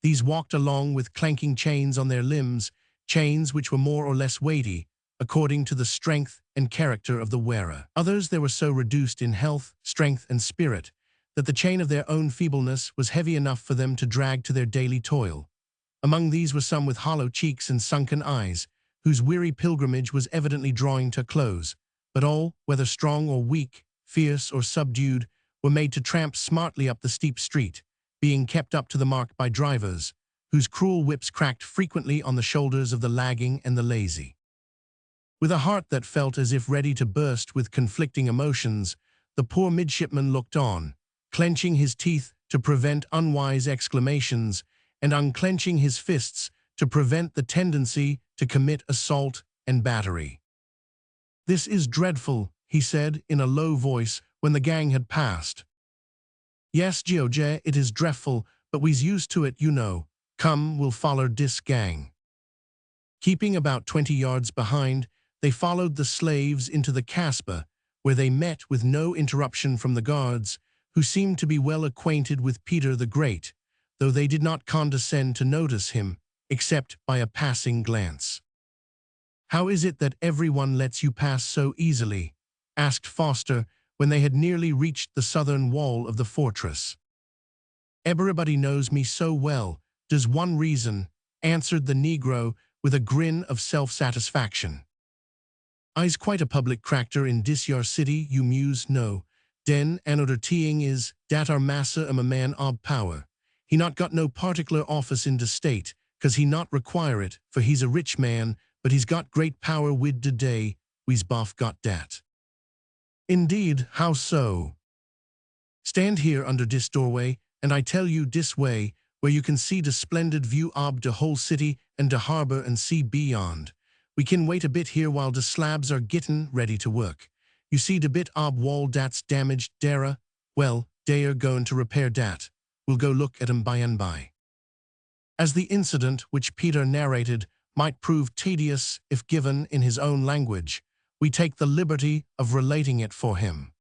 These walked along with clanking chains on their limbs, chains which were more or less weighty, according to the strength and character of the wearer. Others they were so reduced in health, strength, and spirit, that the chain of their own feebleness was heavy enough for them to drag to their daily toil. Among these were some with hollow cheeks and sunken eyes, whose weary pilgrimage was evidently drawing to a close, but all, whether strong or weak, fierce or subdued, were made to tramp smartly up the steep street, being kept up to the mark by drivers, whose cruel whips cracked frequently on the shoulders of the lagging and the lazy. With a heart that felt as if ready to burst with conflicting emotions, the poor midshipman looked on, clenching his teeth to prevent unwise exclamations, and unclenching his fists to prevent the tendency to commit assault and battery. "This is dreadful," he said in a low voice when the gang had passed. "Yes, George, it is dreadful, but we's used to it, you know. Come, we'll follow dis gang." Keeping about 20 yards behind, they followed the slaves into the Casper, where they met with no interruption from the guards, who seemed to be well acquainted with Peter the Great, though they did not condescend to notice him, except by a passing glance. "How is it that everyone lets you pass so easily?" asked Foster when they had nearly reached the southern wall of the fortress. "Everybody knows me so well, does one reason," answered the Negro with a grin of self-satisfaction. "I's quite a public character in dis yar city, you muse, no. Den anoder teeing is, dat our massa am a man ob power. He not got no particular office in de state, 'cause he not require it, for he's a rich man, but he's got great power wid de day, we's both got dat." "Indeed, how so?" "Stand here under dis doorway, and I tell you dis way, where you can see de splendid view ob de whole city and de harbor and sea beyond. We can wait a bit here while de slabs are gittin' ready to work. You see de bit ob wall dat's damaged, dara? Well, dey are goin' to repair dat. We'll go look at 'em by and by." As the incident which Peter narrated might prove tedious if given in his own language, we take the liberty of relating it for him.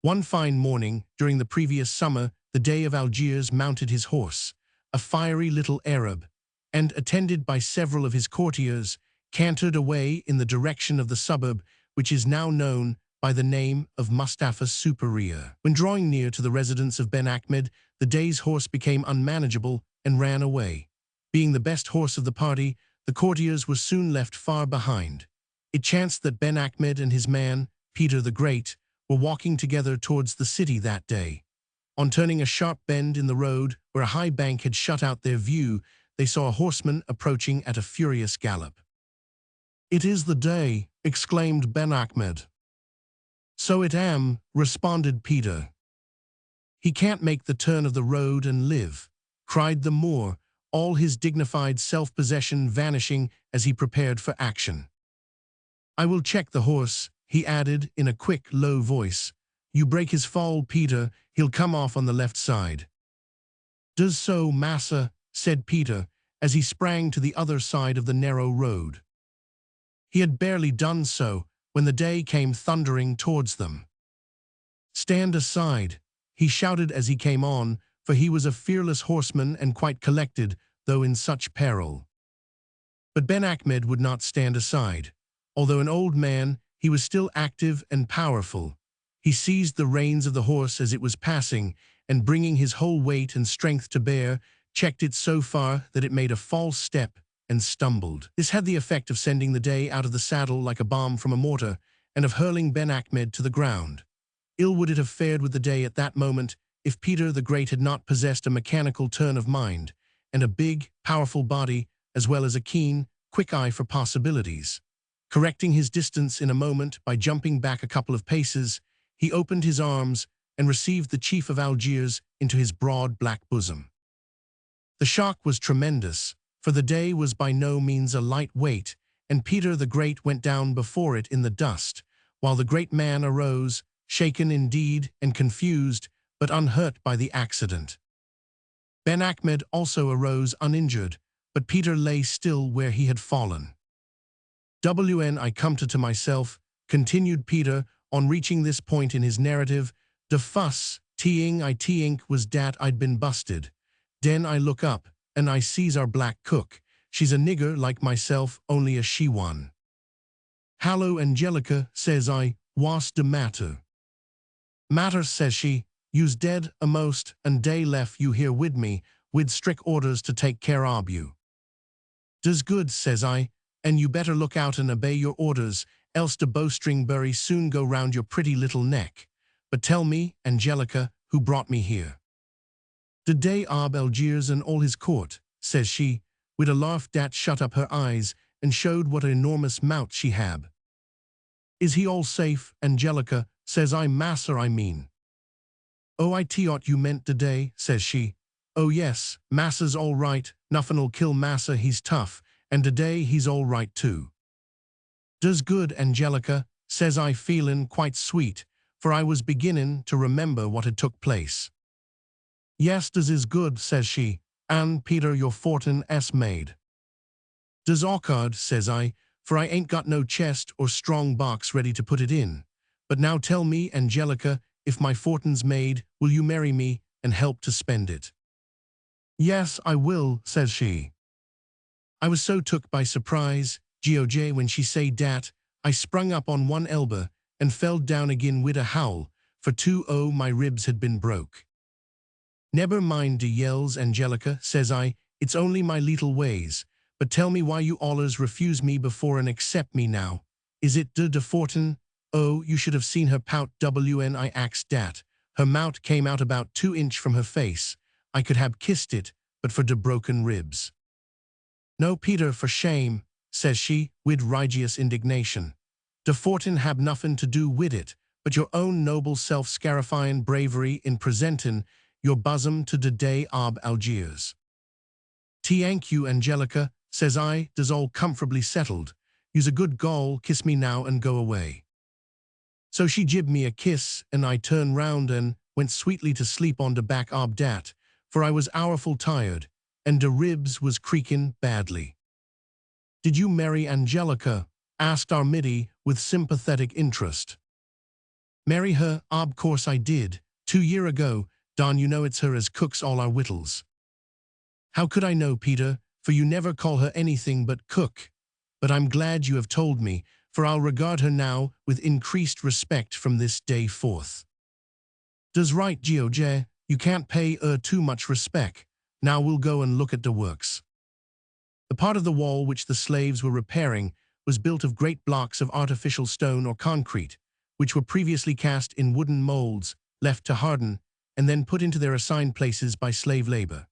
One fine morning, during the previous summer, the Dey of Algiers mounted his horse, a fiery little Arab, and, attended by several of his courtiers, cantered away in the direction of the suburb which is now known by the name of Mustafa Superior. When drawing near to the residence of Ben Ahmed, the the day's horse became unmanageable and ran away. Being the best horse of the party, the courtiers were soon left far behind. It chanced that Ben Achmed and his man, Peter the Great, were walking together towards the city that day. On turning a sharp bend in the road, where a high bank had shut out their view, they saw a horseman approaching at a furious gallop. "It is the day," exclaimed Ben Achmed. "So it am," responded Peter. "He can't make the turn of the road and live," cried the Moor, all his dignified self-possession vanishing as he prepared for action. "I will check the horse," he added in a quick, low voice. "You break his fall, Peter, he'll come off on the left side." "Does so, massa," said Peter, as he sprang to the other side of the narrow road. He had barely done so when the day came thundering towards them. "Stand aside," he shouted as he came on, for he was a fearless horseman and quite collected, though in such peril. But Ben Achmed would not stand aside. Although an old man, he was still active and powerful. He seized the reins of the horse as it was passing, and bringing his whole weight and strength to bear, checked it so far that it made a false step and stumbled. This had the effect of sending the day out of the saddle like a bomb from a mortar, and of hurling Ben Achmed to the ground. Ill would it have fared with the day at that moment if Peter the Great had not possessed a mechanical turn of mind, and a big, powerful body, as well as a keen, quick eye for possibilities. Correcting his distance in a moment by jumping back a couple of paces, he opened his arms and received the chief of Algiers into his broad black bosom. The shock was tremendous, for the day was by no means a light weight, and Peter the Great went down before it in the dust, while the great man arose, shaken indeed and confused, but unhurt by the accident. Ben Achmed also arose uninjured, but Peter lay still where he had fallen. "When I come to myself," continued Peter, on reaching this point in his narrative, "de fuss, t'ink was dat I'd been busted. Den I look up, and I sees our black cook. She's a nigger like myself, only a she-one. 'Hallo, Angelica,' says I, 'what's de matter?' 'Matter,' says she, 'you's dead a'most, and dey left you here wid me, wid strict orders to take care ob you.' 'Does good,' says I, 'and you better look out and obey your orders, else de bowstring bury soon go round your pretty little neck. But tell me, Angelica, who brought me here?' 'De day ob Algiers and all his court,' says she, wid a laugh dat shut up her eyes and showed what an enormous mouth she had. 'Is he all safe, Angelica?' says I. 'Massa, I mean.' 'Oh, I t'ought you meant de day,' says she. 'Oh yes, massa's all right, nothin'll kill massa, he's tough, and today he's all right too.' 'Does good, Angelica,' says I, feelin' quite sweet, for I was beginnin' to remember what had took place. 'Yes, does is good,' says she, 'and Peter your fortin es made.' 'Does awkard,' says I, for I ain't got no chest or strong box ready to put it in. 'But now tell me, Angelica, if my fortin's made, will you marry me and help to spend it?' 'Yes, I will,' says she. I was so took by surprise, Goj, when she say dat, I sprung up on one elbow and fell down again wid a howl, for my ribs had been broke. 'Never mind de yells, Angelica,' says I, 'it's only my little ways, but tell me why you allers refuse me before and accept me now. Is it de fortin?' Oh, you should have seen her pout when I axed dat. Her mouth came out about 2 inch from her face. I could have kissed it, but for de broken ribs. 'No, Peter, for shame,' says she, wid righteous indignation. 'De fortin hab nuffin to do wid it, but your own noble self-scarifying bravery in presentin' your bosom to de day ob Algiers.' 'T'ank you, Angelica,' says I, 'does all comfortably settled. You's a good gall, kiss me now and go away.' So she jibbed me a kiss, and I turned round and went sweetly to sleep on de back ob dat, for I was hourful tired, and de ribs was creaking badly. 'Did you marry Angelica?' asked our Middy with sympathetic interest. 'Marry her, ob course I did, 2 year ago, Don, you know it's her as cooks all our wittles.' 'How could I know, Peter, for you never call her anything but cook? But I'm glad you have told me, for I'll regard her now with increased respect from this day forth.' 'Does right, Goj,' You can't pay too much respect. Now we'll go and look at the works. The part of the wall which the slaves were repairing was built of great blocks of artificial stone or concrete, which were previously cast in wooden molds, left to harden, and then put into their assigned places by slave labor.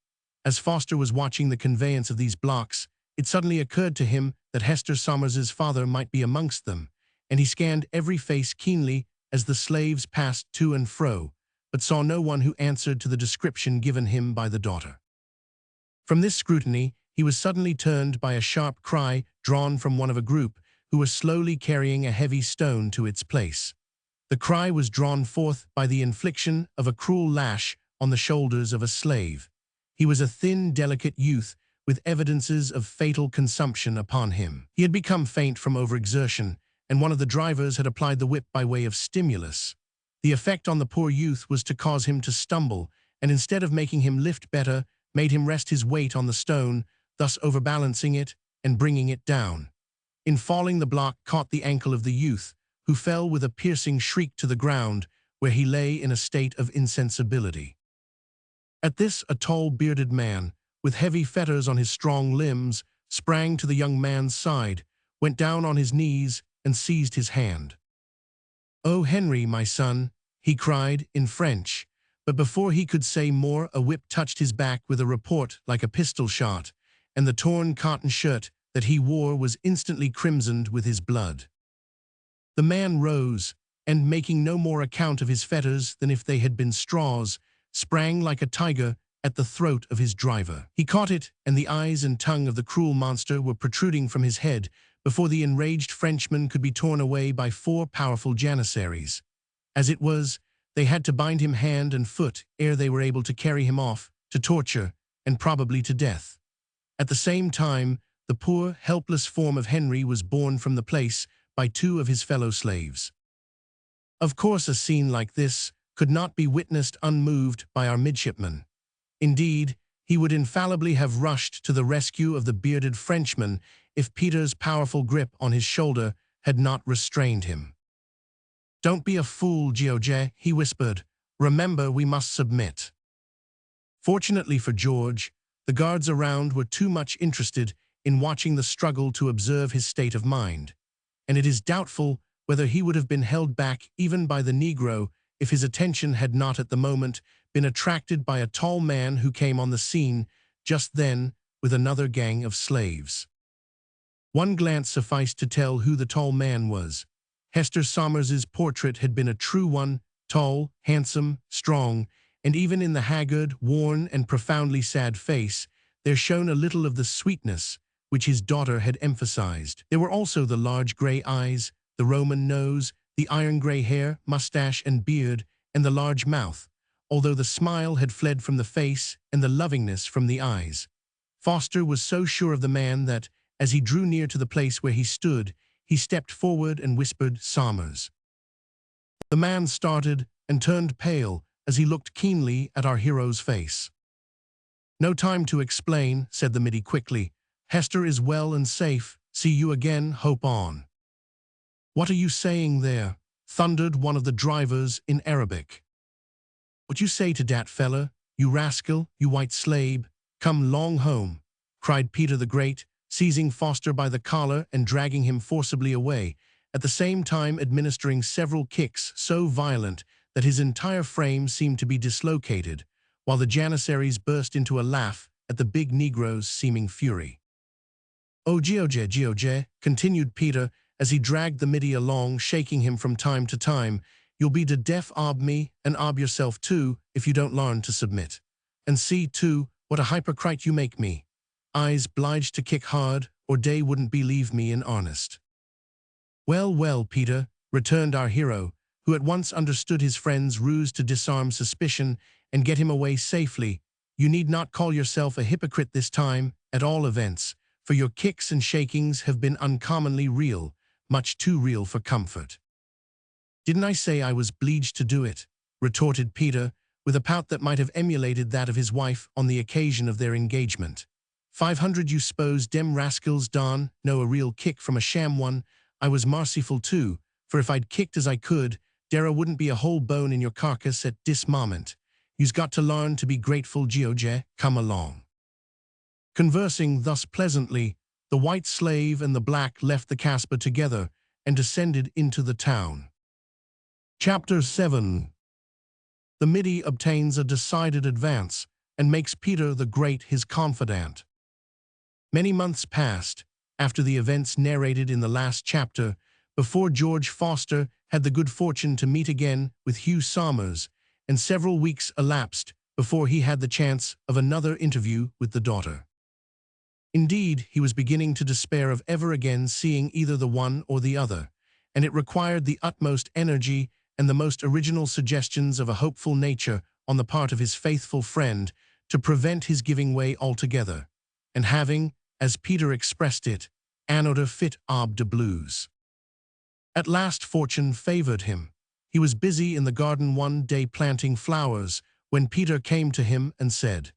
As Foster was watching the conveyance of these blocks, it suddenly occurred to him that Hester Somers's father might be amongst them, and he scanned every face keenly as the slaves passed to and fro, but saw no one who answered to the description given him by the daughter. From this scrutiny, he was suddenly turned by a sharp cry drawn from one of a group who were slowly carrying a heavy stone to its place. The cry was drawn forth by the infliction of a cruel lash on the shoulders of a slave. He was a thin, delicate youth with evidences of fatal consumption upon him. He had become faint from overexertion, and one of the drivers had applied the whip by way of stimulus. The effect on the poor youth was to cause him to stumble, and instead of making him lift better, made him rest his weight on the stone, thus overbalancing it and bringing it down. In falling, the block caught the ankle of the youth, who fell with a piercing shriek to the ground, where he lay in a state of insensibility. At this, a tall, bearded man, with heavy fetters on his strong limbs, sprang to the young man's side, went down on his knees, and seized his hand. "Oh, Henry, my son," he cried in French, but before he could say more, a whip touched his back with a report like a pistol shot, and the torn cotton shirt that he wore was instantly crimsoned with his blood. The man rose, and making no more account of his fetters than if they had been straws, sprang like a tiger at the throat of his driver. He caught it, and the eyes and tongue of the cruel monster were protruding from his head before the enraged Frenchman could be torn away by 4 powerful janissaries. As it was, they had to bind him hand and foot ere they were able to carry him off to torture and probably to death. At the same time, the poor, helpless form of Henry was borne from the place by 2 of his fellow slaves. Of course, a scene like this could not be witnessed unmoved by our midshipman. Indeed, he would infallibly have rushed to the rescue of the bearded Frenchman if Peter's powerful grip on his shoulder had not restrained him. "Don't be a fool, George," he whispered. "Remember, we must submit." Fortunately for George, the guards around were too much interested in watching the struggle to observe his state of mind, and it is doubtful whether he would have been held back even by the Negro if his attention had not at the moment been attracted by a tall man who came on the scene just then with another gang of slaves. One glance sufficed to tell who the tall man was. Hester Somers's portrait had been a true one, tall, handsome, strong, and even in the haggard, worn, and profoundly sad face, there shone a little of the sweetness which his daughter had emphasized. There were also the large gray eyes, the Roman nose, the iron gray hair, mustache, and beard, and the large mouth, although the smile had fled from the face and the lovingness from the eyes. Foster was so sure of the man that, as he drew near to the place where he stood, he stepped forward and whispered, "Somers." The man started and turned pale as he looked keenly at our hero's face. "No time to explain," said the Middy quickly. "Hester is well and safe. See you again, hope on." "What are you saying there?" thundered one of the drivers in Arabic. "What you say to dat fella, you rascal, you white slave? Come long home," cried Peter the Great, seizing Foster by the collar and dragging him forcibly away, at the same time administering several kicks so violent that his entire frame seemed to be dislocated, while the janissaries burst into a laugh at the big Negro's seeming fury. "Oh, George," continued Peter, as he dragged the Middy along, shaking him from time to time, "you'll be the death ob me, and ob yourself too, if you don't learn to submit. And see, too, what a hypocrite you make me. I's 'bliged to kick hard, or dey wouldn't believe me in earnest." "Well, well, Peter," returned our hero, who at once understood his friend's ruse to disarm suspicion and get him away safely, "you need not call yourself a hypocrite this time, at all events, for your kicks and shakings have been uncommonly real, much too real for comfort." "Didn't I say I was 'bliged to do it?" retorted Peter, with a pout that might have emulated that of his wife on the occasion of their engagement. 500 you s'pose dem rascals don know a real kick from a sham one. I was merciful too, for if I'd kicked as I could, there wouldn't be a whole bone in your carcass at dis moment. You's got to learn to be grateful, George, come along. Conversing thus pleasantly, the white slave and the black left the Casbah together and descended into the town. Chapter 7. The Middy obtains a decided advance and makes Peter the Great his confidant. Many months passed, after the events narrated in the last chapter, before George Foster had the good fortune to meet again with Hugh Somers, and several weeks elapsed before he had the chance of another interview with the daughter. Indeed, he was beginning to despair of ever again seeing either the one or the other, and it required the utmost energy and the most original suggestions of a hopeful nature on the part of his faithful friend to prevent his giving way altogether, and having, as Peter expressed it, an order fit ob de blues. At last fortune favored him. He was busy in the garden one day planting flowers when Peter came to him and said,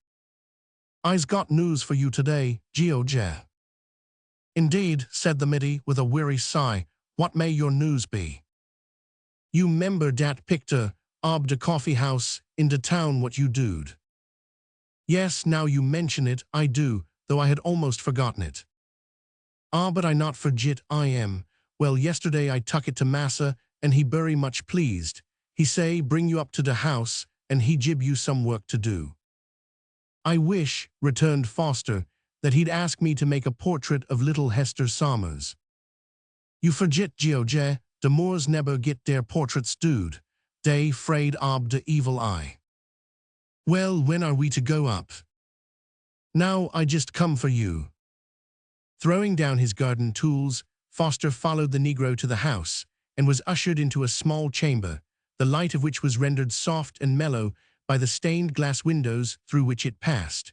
"I's got news for you today, George." "Indeed," said the Middy with a weary sigh. "What may your news be?" "You 'member dat picture ob de coffee house in de town what you doed?" "Yes, now you mention it, I do, though I had almost forgotten it." "Ah, but I not forgit I am. Well, yesterday I tuck it to massa, and he bury much pleased. He say bring you up to de house, and he gib you some work to do." "I wish," returned Foster, "that he'd ask me to make a portrait of little Hester Somers." "You forgit, George, de Moors neber get their portraits doed. Dey 'fraid ob de evil eye." "Well, when are we to go up?" "Now I just come for you." Throwing down his garden tools, Foster followed the Negro to the house, and was ushered into a small chamber, the light of which was rendered soft and mellow by the stained glass windows through which it passed.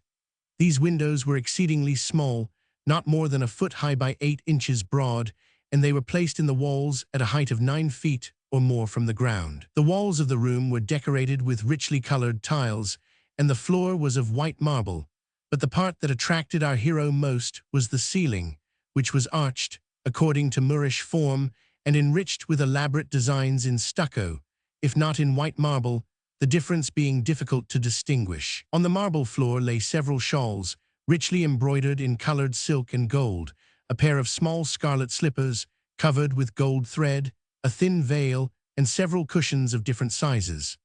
These windows were exceedingly small, not more than a foot high by 8 inches broad, and they were placed in the walls at a height of 9 feet or more from the ground. The walls of the room were decorated with richly colored tiles, and the floor was of white marble, but the part that attracted our hero most was the ceiling, which was arched, according to Moorish form, and enriched with elaborate designs in stucco, if not in white marble, the difference being difficult to distinguish. On the marble floor lay several shawls, richly embroidered in colored silk and gold, a pair of small scarlet slippers, covered with gold thread, a thin veil, and several cushions of different sizes.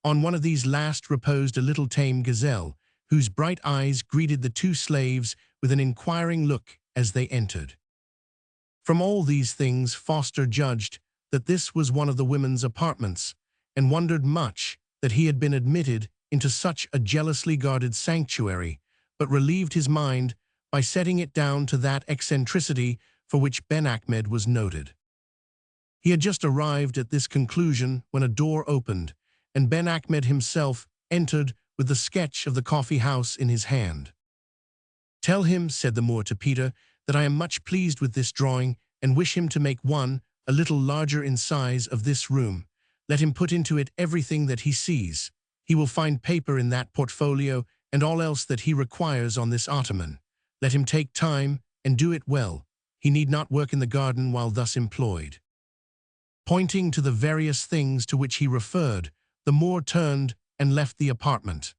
On one of these last reposed a little tame gazelle, whose bright eyes greeted the two slaves with an inquiring look as they entered. From all these things Foster judged that this was one of the women's apartments, and wondered much that he had been admitted into such a jealously guarded sanctuary, but relieved his mind by setting it down to that eccentricity for which Ben Ahmed was noted. He had just arrived at this conclusion when a door opened, and Ben Ahmed himself entered with the sketch of the coffee house in his hand. "Tell him," said the Moor to Peter, "that I am much pleased with this drawing, and wish him to make one, a little larger in size, of this room. Let him put into it everything that he sees. He will find paper in that portfolio, and all else that he requires on this ottoman. Let him take time, and do it well. He need not work in the garden while thus employed." Pointing to the various things to which he referred, the Moor turned and left the apartment.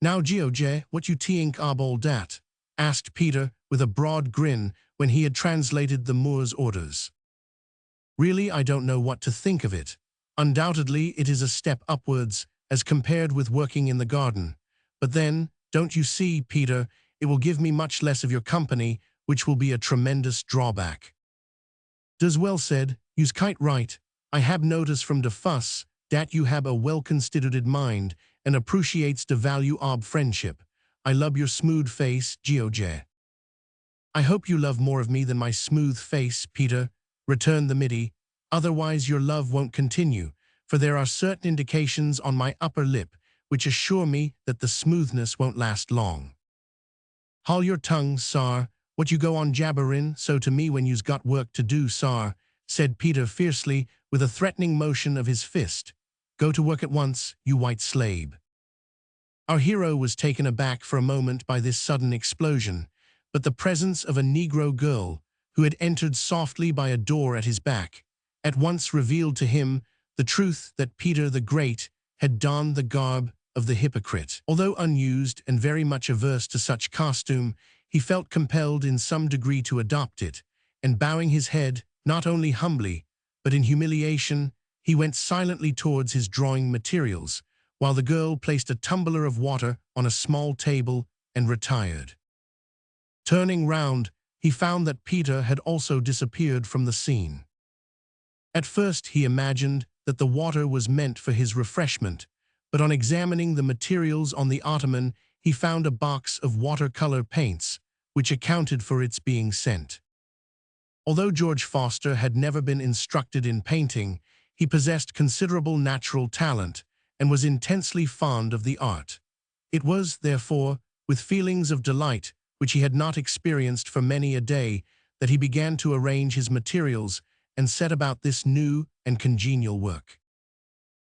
"Now, George, what you think ob all dat?" asked Peter with a broad grin when he had translated the Moor's orders. "Really, I don't know what to think of it. Undoubtedly, it is a step upwards as compared with working in the garden. But then, don't you see, Peter, it will give me much less of your company, which will be a tremendous drawback." "Does well said, you's quite right. I hab notice from de fuss dat you hab a well-constituted mind and appreciates de value ob friendship. I love your smooth face, George." "I hope you love more of me than my smooth face, Peter," returned the Middy. "Otherwise your love won't continue, for there are certain indications on my upper lip which assure me that the smoothness won't last long." "Haul your tongue, sar. What you go on jabberin' so to me when you's got work to do, sar," said Peter fiercely, with a threatening motion of his fist. "Go to work at once, you white slave." Our hero was taken aback for a moment by this sudden explosion, but the presence of a Negro girl, who had entered softly by a door at his back, at once revealed to him the truth that Peter the Great had donned the garb of the hypocrite. Although unused and very much averse to such costume, he felt compelled in some degree to adopt it, and bowing his head, not only humbly, but in humiliation, he went silently towards his drawing materials, while the girl placed a tumbler of water on a small table and retired. Turning round, he found that Peter had also disappeared from the scene. At first he imagined that the water was meant for his refreshment, but on examining the materials on the ottoman, he found a box of watercolor paints, which accounted for its being sent. Although George Foster had never been instructed in painting, he possessed considerable natural talent and was intensely fond of the art. It was, therefore, with feelings of delight, which he had not experienced for many a day, that he began to arrange his materials and set about this new and congenial work.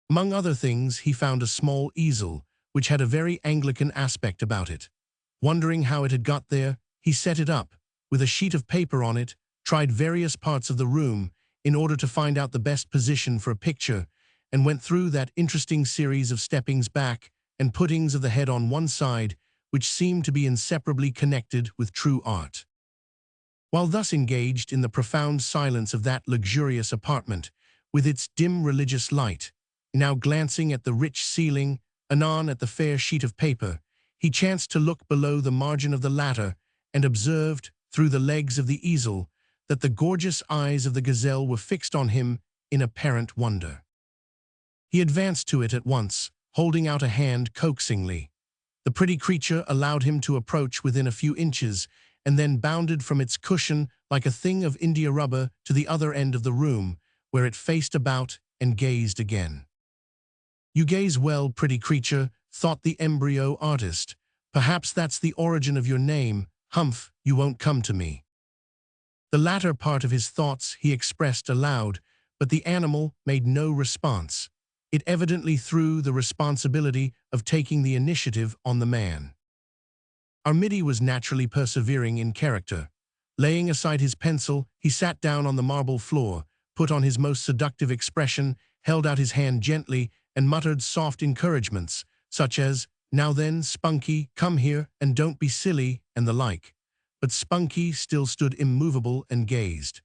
Among other things, he found a small easel, which had a very Anglican aspect about it. Wondering how it had got there, he set it up, with a sheet of paper on it, tried various parts of the room in order to find out the best position for a picture, and went through that interesting series of steppings back and puttings of the head on one side, which seemed to be inseparably connected with true art. While thus engaged in the profound silence of that luxurious apartment, with its dim religious light, now glancing at the rich ceiling, anon at the fair sheet of paper, he chanced to look below the margin of the latter and observed, through the legs of the easel, that the gorgeous eyes of the gazelle were fixed on him in apparent wonder. He advanced to it at once, holding out a hand coaxingly. The pretty creature allowed him to approach within a few inches, and then bounded from its cushion like a thing of india rubber to the other end of the room, where it faced about and gazed again. "You gaze well, pretty creature," thought the embryo artist. "Perhaps that's the origin of your name. Humph, you won't come to me." The latter part of his thoughts he expressed aloud, but the animal made no response. It evidently threw the responsibility of taking the initiative on the man. Our Middy was naturally persevering in character. Laying aside his pencil, he sat down on the marble floor, put on his most seductive expression, held out his hand gently, and muttered soft encouragements, such as, "Now then, Spunky, come here, and don't be silly," and the like. But Spunky still stood immovable and gazed.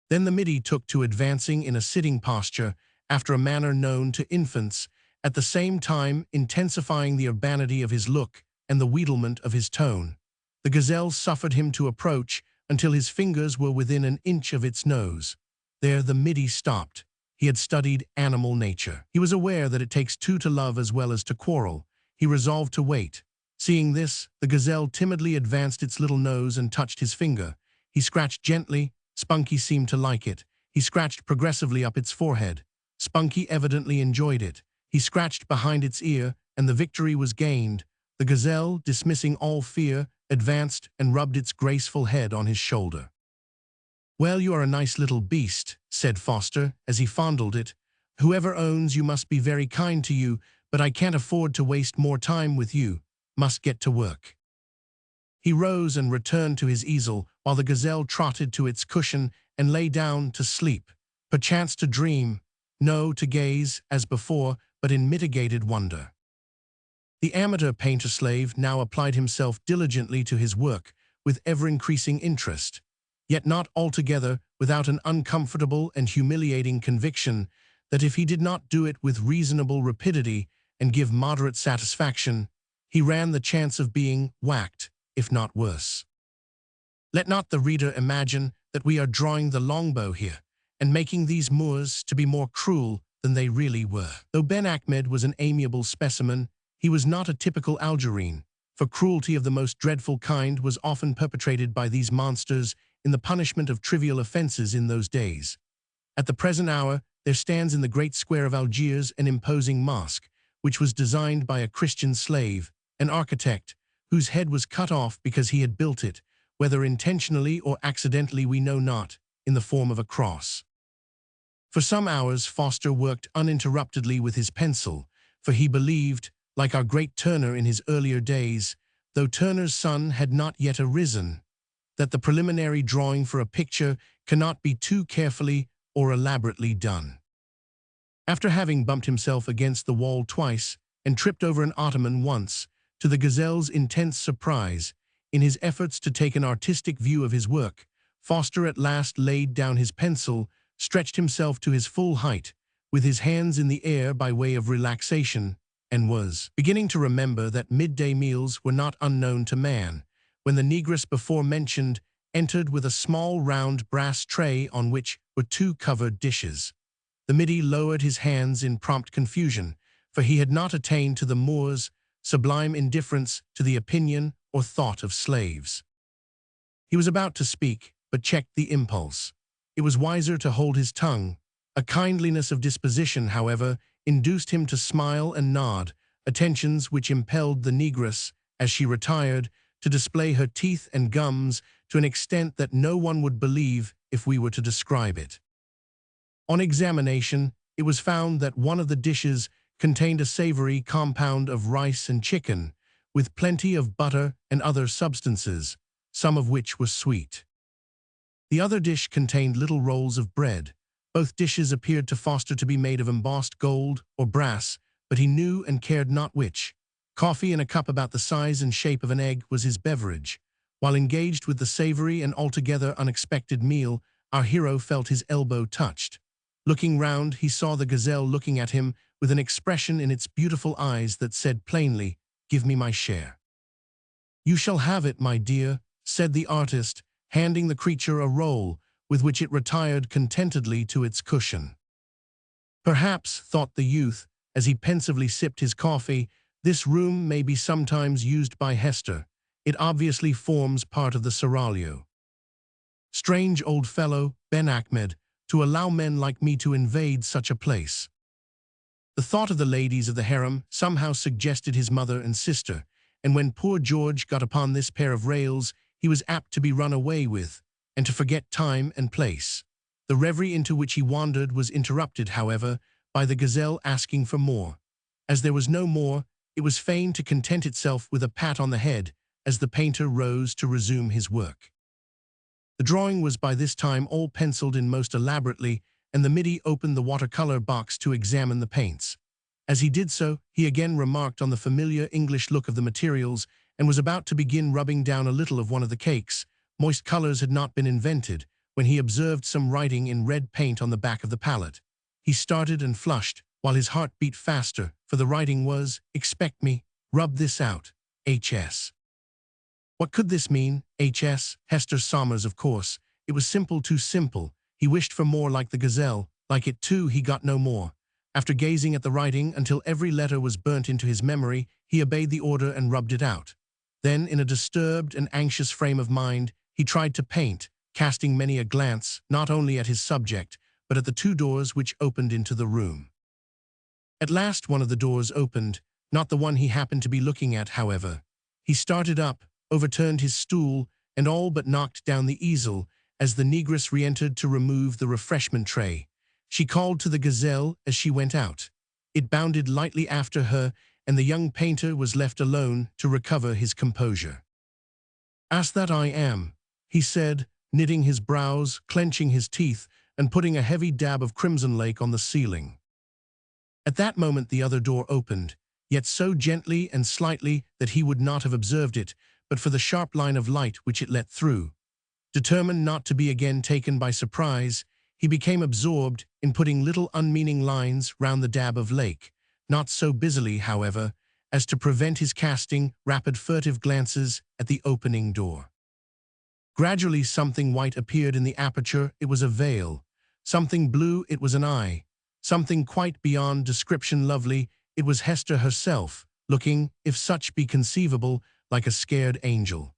Then the Middy took to advancing in a sitting posture, after a manner known to infants, at the same time intensifying the urbanity of his look and the wheedlement of his tone. The gazelle suffered him to approach until his fingers were within an inch of its nose. There the Middy stopped. He had studied animal nature. He was aware that it takes two to love as well as to quarrel. He resolved to wait. Seeing this, the gazelle timidly advanced its little nose and touched his finger. He scratched gently. Spunky seemed to like it. He scratched progressively up its forehead. Spunky evidently enjoyed it. He scratched behind its ear, and the victory was gained. The gazelle, dismissing all fear, advanced and rubbed its graceful head on his shoulder. "Well, you are a nice little beast," said Foster, as he fondled it. "Whoever owns you must be very kind to you, but I can't afford to waste more time with you. Must get to work." He rose and returned to his easel, while the gazelle trotted to its cushion and lay down to sleep, perchance to dream, no, to gaze, as before, but in mitigated wonder. The amateur painter-slave now applied himself diligently to his work, with ever-increasing interest, yet not altogether without an uncomfortable and humiliating conviction that if he did not do it with reasonable rapidity and give moderate satisfaction, he ran the chance of being whacked, if not worse. Let not the reader imagine that we are drawing the longbow here, and making these Moors to be more cruel than they really were. Though Ben Ahmed was an amiable specimen, he was not a typical Algerine, for cruelty of the most dreadful kind was often perpetrated by these monsters in the punishment of trivial offenses in those days. At the present hour, there stands in the great square of Algiers an imposing mosque, which was designed by a Christian slave, an architect, whose head was cut off because he had built it, whether intentionally or accidentally we know not, in the form of a cross. For some hours Foster worked uninterruptedly with his pencil, for he believed, like our great Turner in his earlier days, though Turner's sun had not yet arisen, that the preliminary drawing for a picture cannot be too carefully or elaborately done. After having bumped himself against the wall twice, and tripped over an ottoman once, to the gazelle's intense surprise. In his efforts to take an artistic view of his work, Foster at last laid down his pencil, stretched himself to his full height, with his hands in the air by way of relaxation, and was beginning to remember that midday meals were not unknown to man, when the negress before mentioned entered with a small round brass tray on which were two covered dishes. The middy lowered his hands in prompt confusion, for he had not attained to the Moor's sublime indifference to the opinion or thought of slaves. He was about to speak, but checked the impulse. It was wiser to hold his tongue. A kindliness of disposition, however, induced him to smile and nod, attentions which impelled the negress, as she retired, to display her teeth and gums to an extent that no one would believe if we were to describe it. On examination, it was found that one of the dishes contained a savory compound of rice and chicken, with plenty of butter and other substances, some of which were sweet. The other dish contained little rolls of bread. Both dishes appeared to Foster to be made of embossed gold or brass, but he knew and cared not which. Coffee in a cup about the size and shape of an egg was his beverage. While engaged with the savory and altogether unexpected meal, our hero felt his elbow touched. Looking round, he saw the gazelle looking at him with an expression in its beautiful eyes that said plainly, "Give me my share." "You shall have it, my dear," said the artist, handing the creature a roll, with which it retired contentedly to its cushion. Perhaps, thought the youth, as he pensively sipped his coffee, this room may be sometimes used by Hester. It obviously forms part of the seraglio. Strange old fellow, Ben Ahmed, to allow men like me to invade such a place. The thought of the ladies of the harem somehow suggested his mother and sister, and when poor George got upon this pair of rails, he was apt to be run away with, and to forget time and place. The reverie into which he wandered was interrupted, however, by the gazelle asking for more. As there was no more, it was fain to content itself with a pat on the head as the painter rose to resume his work. The drawing was by this time all penciled in most elaborately, and the middy opened the watercolor box to examine the paints. As he did so, he again remarked on the familiar English look of the materials and was about to begin rubbing down a little of one of the cakes. Moist colors had not been invented, when he observed some writing in red paint on the back of the palette. He started and flushed, while his heart beat faster, for the writing was, "Expect me, rub this out, H.S." What could this mean? H.S. Hester Somers, of course. It was simple, too simple. He wished for more like the gazelle. Like it too, he got no more. After gazing at the writing until every letter was burnt into his memory, he obeyed the order and rubbed it out. Then, in a disturbed and anxious frame of mind, he tried to paint, casting many a glance, not only at his subject, but at the two doors which opened into the room. At last one of the doors opened, not the one he happened to be looking at, however. He started up, overturned his stool, and all but knocked down the easel, as the negress re-entered to remove the refreshment tray. She called to the gazelle as she went out. It bounded lightly after her, and the young painter was left alone to recover his composure. "As that I am," he said, knitting his brows, clenching his teeth, and putting a heavy dab of crimson lake on the ceiling. At that moment the other door opened, yet so gently and slightly that he would not have observed it, but for the sharp line of light which it let through. Determined not to be again taken by surprise, he became absorbed in putting little unmeaning lines round the dab of lake, not so busily, however, as to prevent his casting rapid furtive glances at the opening door. Gradually something white appeared in the aperture. It was a veil. Something blue. It was an eye. Something quite beyond description lovely. It was Hester herself, looking, if such be conceivable, like a scared angel.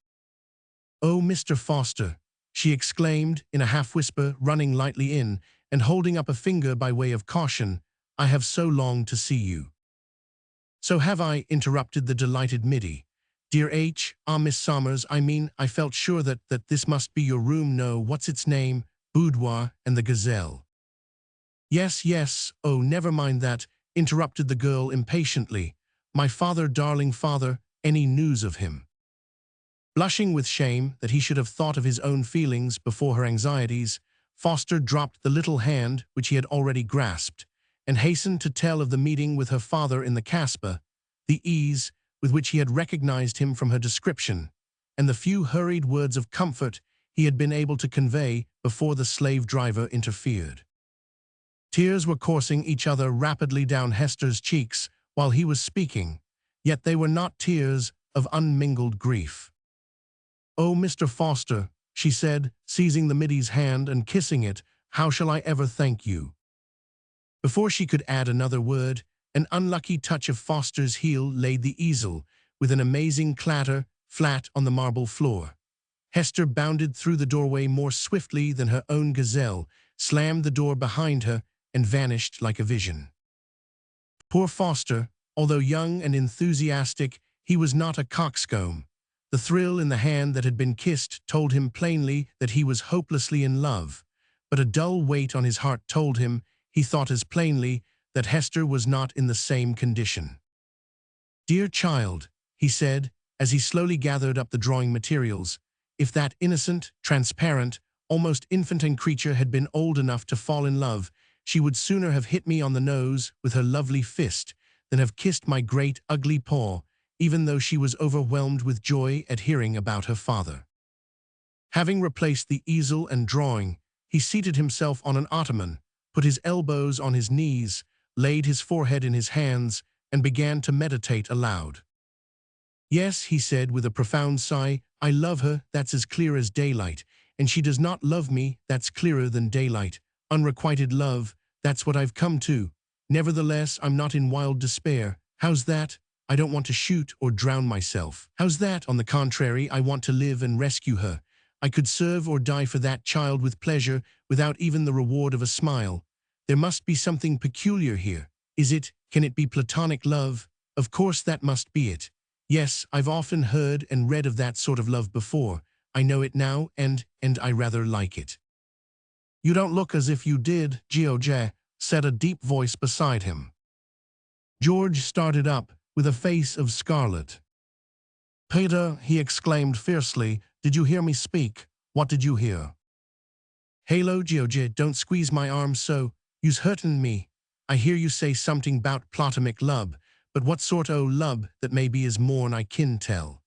"Oh, Mr. Foster," she exclaimed in a half-whisper, running lightly in, and holding up a finger by way of caution, "I have so longed to see you." "So have I," interrupted the delighted Middy. "Dear H. Miss Somers, I felt sure that this must be your room. No, what's its name? Boudoir and the gazelle." Yes, oh, never mind that," interrupted the girl impatiently. "My father, darling father, any news of him?" Blushing with shame that he should have thought of his own feelings before her anxieties, Foster dropped the little hand which he had already grasped, and hastened to tell of the meeting with her father in the Casbah. the ease with which he had recognized him from her description, and the few hurried words of comfort he had been able to convey before the slave driver interfered. Tears were coursing each other rapidly down Hester's cheeks while he was speaking, yet they were not tears of unmingled grief. "Oh, Mr. Foster," she said, seizing the Middy's hand and kissing it, "how shall I ever thank you?" Before she could add another word, an unlucky touch of Foster's heel laid the easel, with an amazing clatter, flat on the marble floor. Hester bounded through the doorway more swiftly than her own gazelle, slammed the door behind her, and vanished like a vision. Poor Foster, although young and enthusiastic, he was not a coxcomb. The thrill in the hand that had been kissed told him plainly that he was hopelessly in love, but a dull weight on his heart told him, he thought as plainly, that Hester was not in the same condition. "Dear child," he said, as he slowly gathered up the drawing materials, "if that innocent, transparent, almost infantine creature had been old enough to fall in love, she would sooner have hit me on the nose with her lovely fist than have kissed my great, ugly paw, even though she was overwhelmed with joy at hearing about her father." Having replaced the easel and drawing, he seated himself on an ottoman, put his elbows on his knees, laid his forehead in his hands, and began to meditate aloud. "Yes," he said with a profound sigh, "I love her, that's as clear as daylight, and she does not love me, that's clearer than daylight. Unrequited love, that's what I've come to. Nevertheless, I'm not in wild despair. How's that? I don't want to shoot or drown myself. How's that? On the contrary, I want to live and rescue her. I could serve or die for that child with pleasure, without even the reward of a smile. There must be something peculiar here. Can it be platonic love? Of course that must be it. Yes, I've often heard and read of that sort of love before. I know it now, and I rather like it." "You don't look as if you did, George," said a deep voice beside him. George started up, with a face of scarlet. "Peter," he exclaimed fiercely, "did you hear me speak? What did you hear?" "Halo, George, don't squeeze my arm so. You's hurtin' me. I hear you say something 'bout platonic love, but what sort o' love that maybe is more'n I kin tell.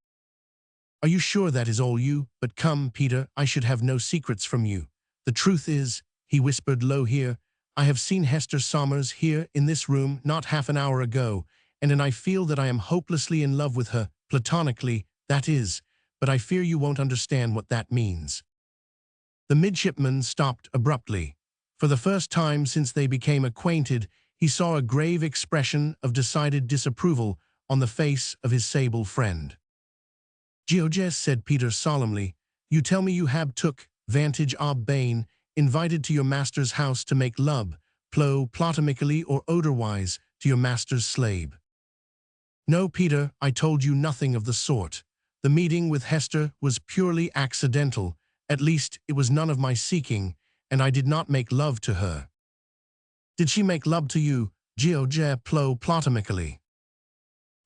Are you sure that is all you? But come, Peter, I should have no secrets from you. The truth is," he whispered low here, "I have seen Hester Somers here in this room not half an hour ago, and I feel that I am hopelessly in love with her, platonically, that is, but I fear you won't understand what that means." The midshipman stopped abruptly. For the first time since they became acquainted, he saw a grave expression of decided disapproval on the face of his sable friend. "George," said Peter solemnly, "you tell me you have took vantage of Bain, invited to your master's house to make love, platonically or otherwise, to your master's slave." "No, Peter, I told you nothing of the sort. The meeting with Hester was purely accidental, at least it was none of my seeking, and I did not make love to her." "Did she make love to you, George, platonically?"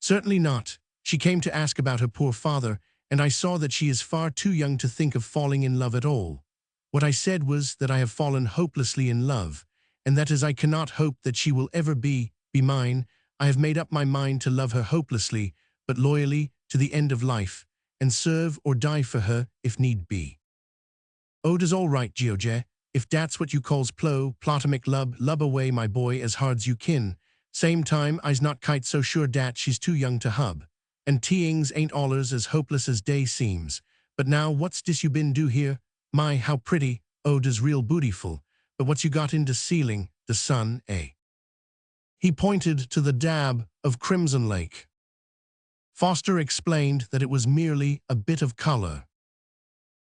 "Certainly not. She came to ask about her poor father, and I saw that she is far too young to think of falling in love at all. What I said was that I have fallen hopelessly in love, and that as I cannot hope that she will ever be mine, I have made up my mind to love her hopelessly, but loyally, to the end of life, and serve or die for her if need be." "Oh, 'tis all right, George. If that's what you calls platonic love away, my boy, as hard's you kin. Same time, I's not kite so sure dat she's too young to hub. And teings ain't allers as hopeless as day seems. But now, what's dis you been do here? My, how pretty. Oh, 'tis real bootiful. But what's you got in de ceiling, the sun, eh?" He pointed to the dab of crimson lake. Foster explained that it was merely a bit of color.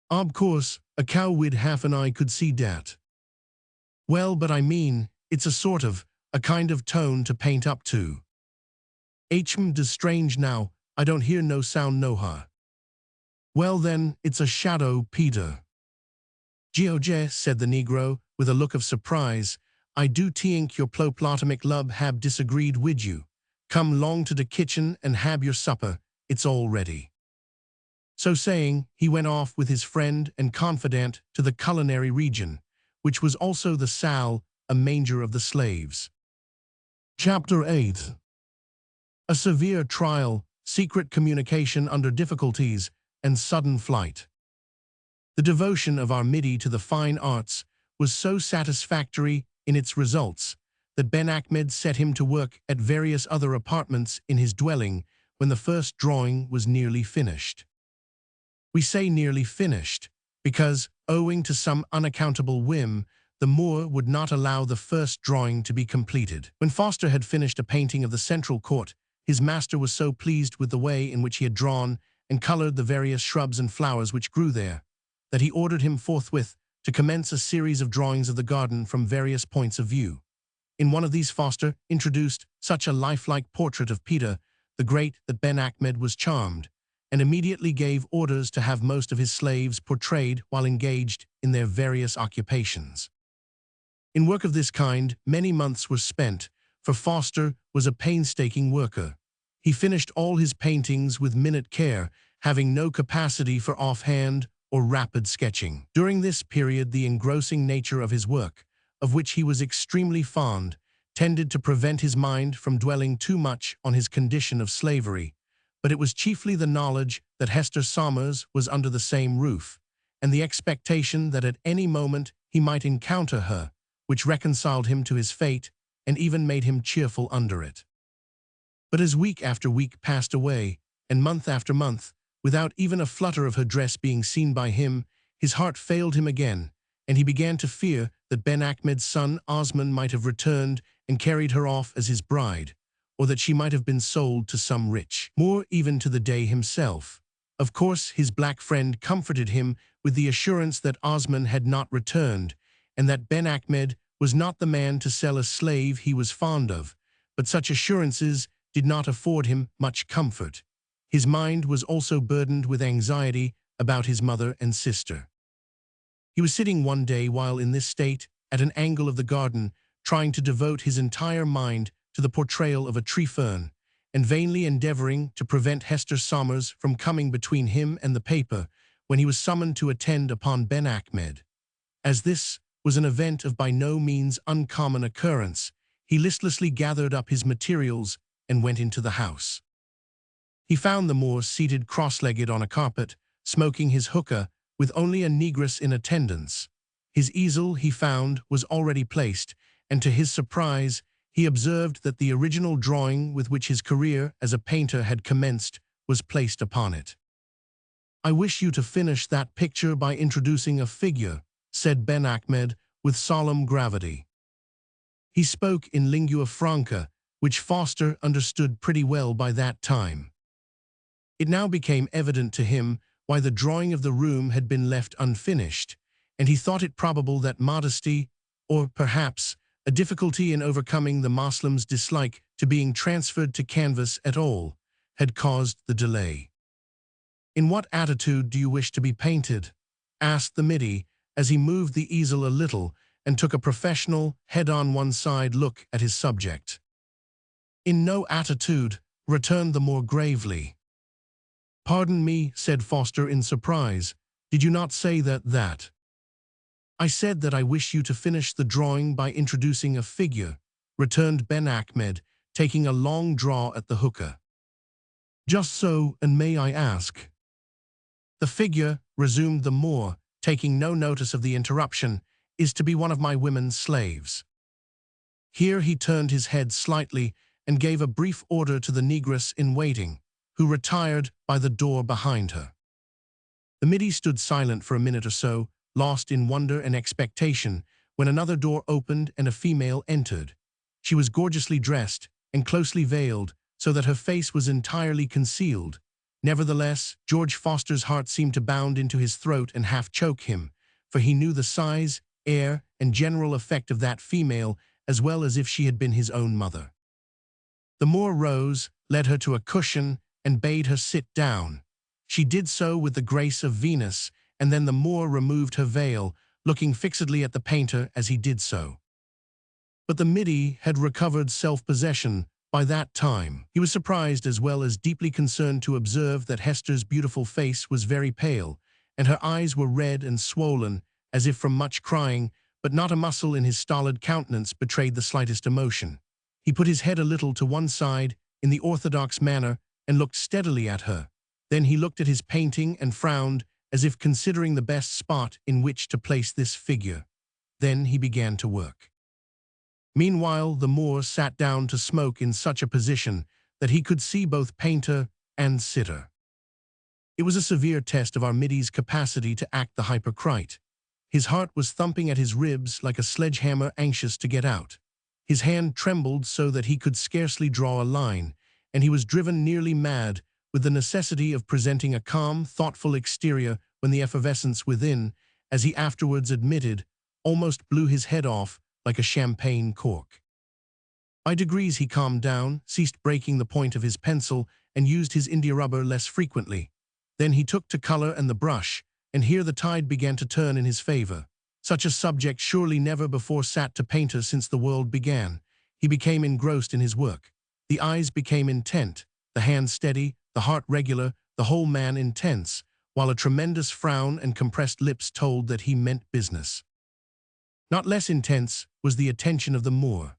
"Ob course, a cow wid half an eye could see dat." "Well, but I mean, it's a kind of tone to paint up to." "Does strange now, I don't hear no sound nohow." "Well then, it's a shadow, Peter." "George," said the Negro, with a look of surprise, "I do tink your platonic love hab disagreed wid you. Come long to the kitchen and hab your supper, it's all ready." So saying, he went off with his friend and confidant to the culinary region, which was also the salle, a manger of the slaves. Chapter 8. A severe trial, secret communication under difficulties, and sudden flight. The devotion of our Middy to the fine arts was so satisfactory in its results that Ben Ahmed set him to work at various other apartments in his dwelling when the first drawing was nearly finished. We say nearly finished because, owing to some unaccountable whim, the Moor would not allow the first drawing to be completed. When Foster had finished a painting of the central court, his master was so pleased with the way in which he had drawn and colored the various shrubs and flowers which grew there, that he ordered him forthwith to commence a series of drawings of the garden from various points of view. In one of these Foster introduced such a lifelike portrait of Peter the Great that Ben Ahmed was charmed, and immediately gave orders to have most of his slaves portrayed while engaged in their various occupations. In work of this kind, many months were spent, for Foster was a painstaking worker. He finished all his paintings with minute care, having no capacity for offhand or rapid sketching. During this period, the engrossing nature of his work, of which he was extremely fond, tended to prevent his mind from dwelling too much on his condition of slavery, but it was chiefly the knowledge that Hester Somers was under the same roof, and the expectation that at any moment he might encounter her, which reconciled him to his fate and even made him cheerful under it. But as week after week passed away, and month after month, without even a flutter of her dress being seen by him, his heart failed him again, and he began to fear that Ben Ahmed's son Osman might have returned and carried her off as his bride, or that she might have been sold to some rich Moor, even to the Dey himself. Of course, his black friend comforted him with the assurance that Osman had not returned, and that Ben Ahmed was not the man to sell a slave he was fond of, but such assurances did not afford him much comfort. His mind was also burdened with anxiety about his mother and sister. He was sitting one day while in this state at an angle of the garden, trying to devote his entire mind to the portrayal of a tree fern, and vainly endeavoring to prevent Hester Somers from coming between him and the paper, when he was summoned to attend upon Ben Ahmed. As this was an event of by no means uncommon occurrence, he listlessly gathered up his materials and went into the house. He found the Moor seated cross-legged on a carpet, smoking his hookah, with only a negress in attendance. His easel, he found, was already placed, and to his surprise, he observed that the original drawing with which his career as a painter had commenced was placed upon it. "I wish you to finish that picture by introducing a figure," said Ben Ahmed with solemn gravity. He spoke in lingua franca, which Foster understood pretty well by that time. It now became evident to him why the drawing of the room had been left unfinished, and he thought it probable that modesty, or perhaps a difficulty in overcoming the Moslem's dislike to being transferred to canvas at all, had caused the delay. "In what attitude do you wish to be painted?" asked the Middy, as he moved the easel a little and took a professional, head-on-one-side look at his subject. "In no attitude," returned the Moor gravely. "Pardon me," said Foster in surprise. "Did you not say that?" "I said that I wish you to finish the drawing by introducing a figure," returned Ben Ahmed, taking a long draw at the hookah. "Just so, and may I ask?" "The figure," resumed the Moor, taking no notice of the interruption, "is to be one of my women's slaves." Here he turned his head slightly and gave a brief order to the negress in waiting, who retired by the door behind her. The Middy stood silent for a minute or so, lost in wonder and expectation, when another door opened and a female entered. She was gorgeously dressed and closely veiled, so that her face was entirely concealed. Nevertheless, George Foster's heart seemed to bound into his throat and half choke him, for he knew the size, air, and general effect of that female as well as if she had been his own mother. The Moor rose, led her to a cushion, and bade her sit down. She did so with the grace of Venus, and then the Moor removed her veil, looking fixedly at the painter as he did so. But the Middy had recovered self-possession by that time. He was surprised as well as deeply concerned to observe that Hester's beautiful face was very pale, and her eyes were red and swollen, as if from much crying, but not a muscle in his stolid countenance betrayed the slightest emotion. He put his head a little to one side in the orthodox manner and looked steadily at her. Then he looked at his painting and frowned, as if considering the best spot in which to place this figure. Then he began to work. Meanwhile, the Moor sat down to smoke in such a position that he could see both painter and sitter. It was a severe test of our Middy's capacity to act the hypocrite. His heart was thumping at his ribs like a sledgehammer anxious to get out. His hand trembled so that he could scarcely draw a line, and he was driven nearly mad with the necessity of presenting a calm, thoughtful exterior when the effervescence within, as he afterwards admitted, almost blew his head off like a champagne cork. By degrees he calmed down, ceased breaking the point of his pencil, and used his india rubber less frequently. Then he took to color and the brush, and here the tide began to turn in his favor. Such a subject surely never before sat to painter since the world began. He became engrossed in his work. The eyes became intent, the hand steady, the heart regular, the whole man intense, while a tremendous frown and compressed lips told that he meant business. Not less intense was the attention of the Moor.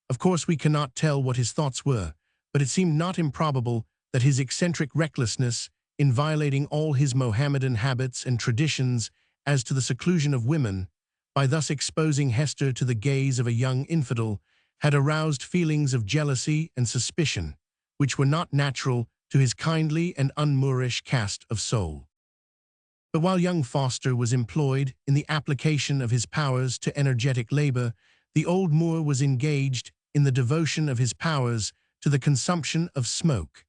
Of course we cannot tell what his thoughts were, but it seemed not improbable that his eccentric recklessness, in violating all his Mohammedan habits and traditions as to the seclusion of women, by thus exposing Hester to the gaze of a young infidel, had aroused feelings of jealousy and suspicion, which were not natural to his kindly and un-Moorish cast of soul. But while young Foster was employed in the application of his powers to energetic labor, the old Moor was engaged in the devotion of his powers to the consumption of smoke.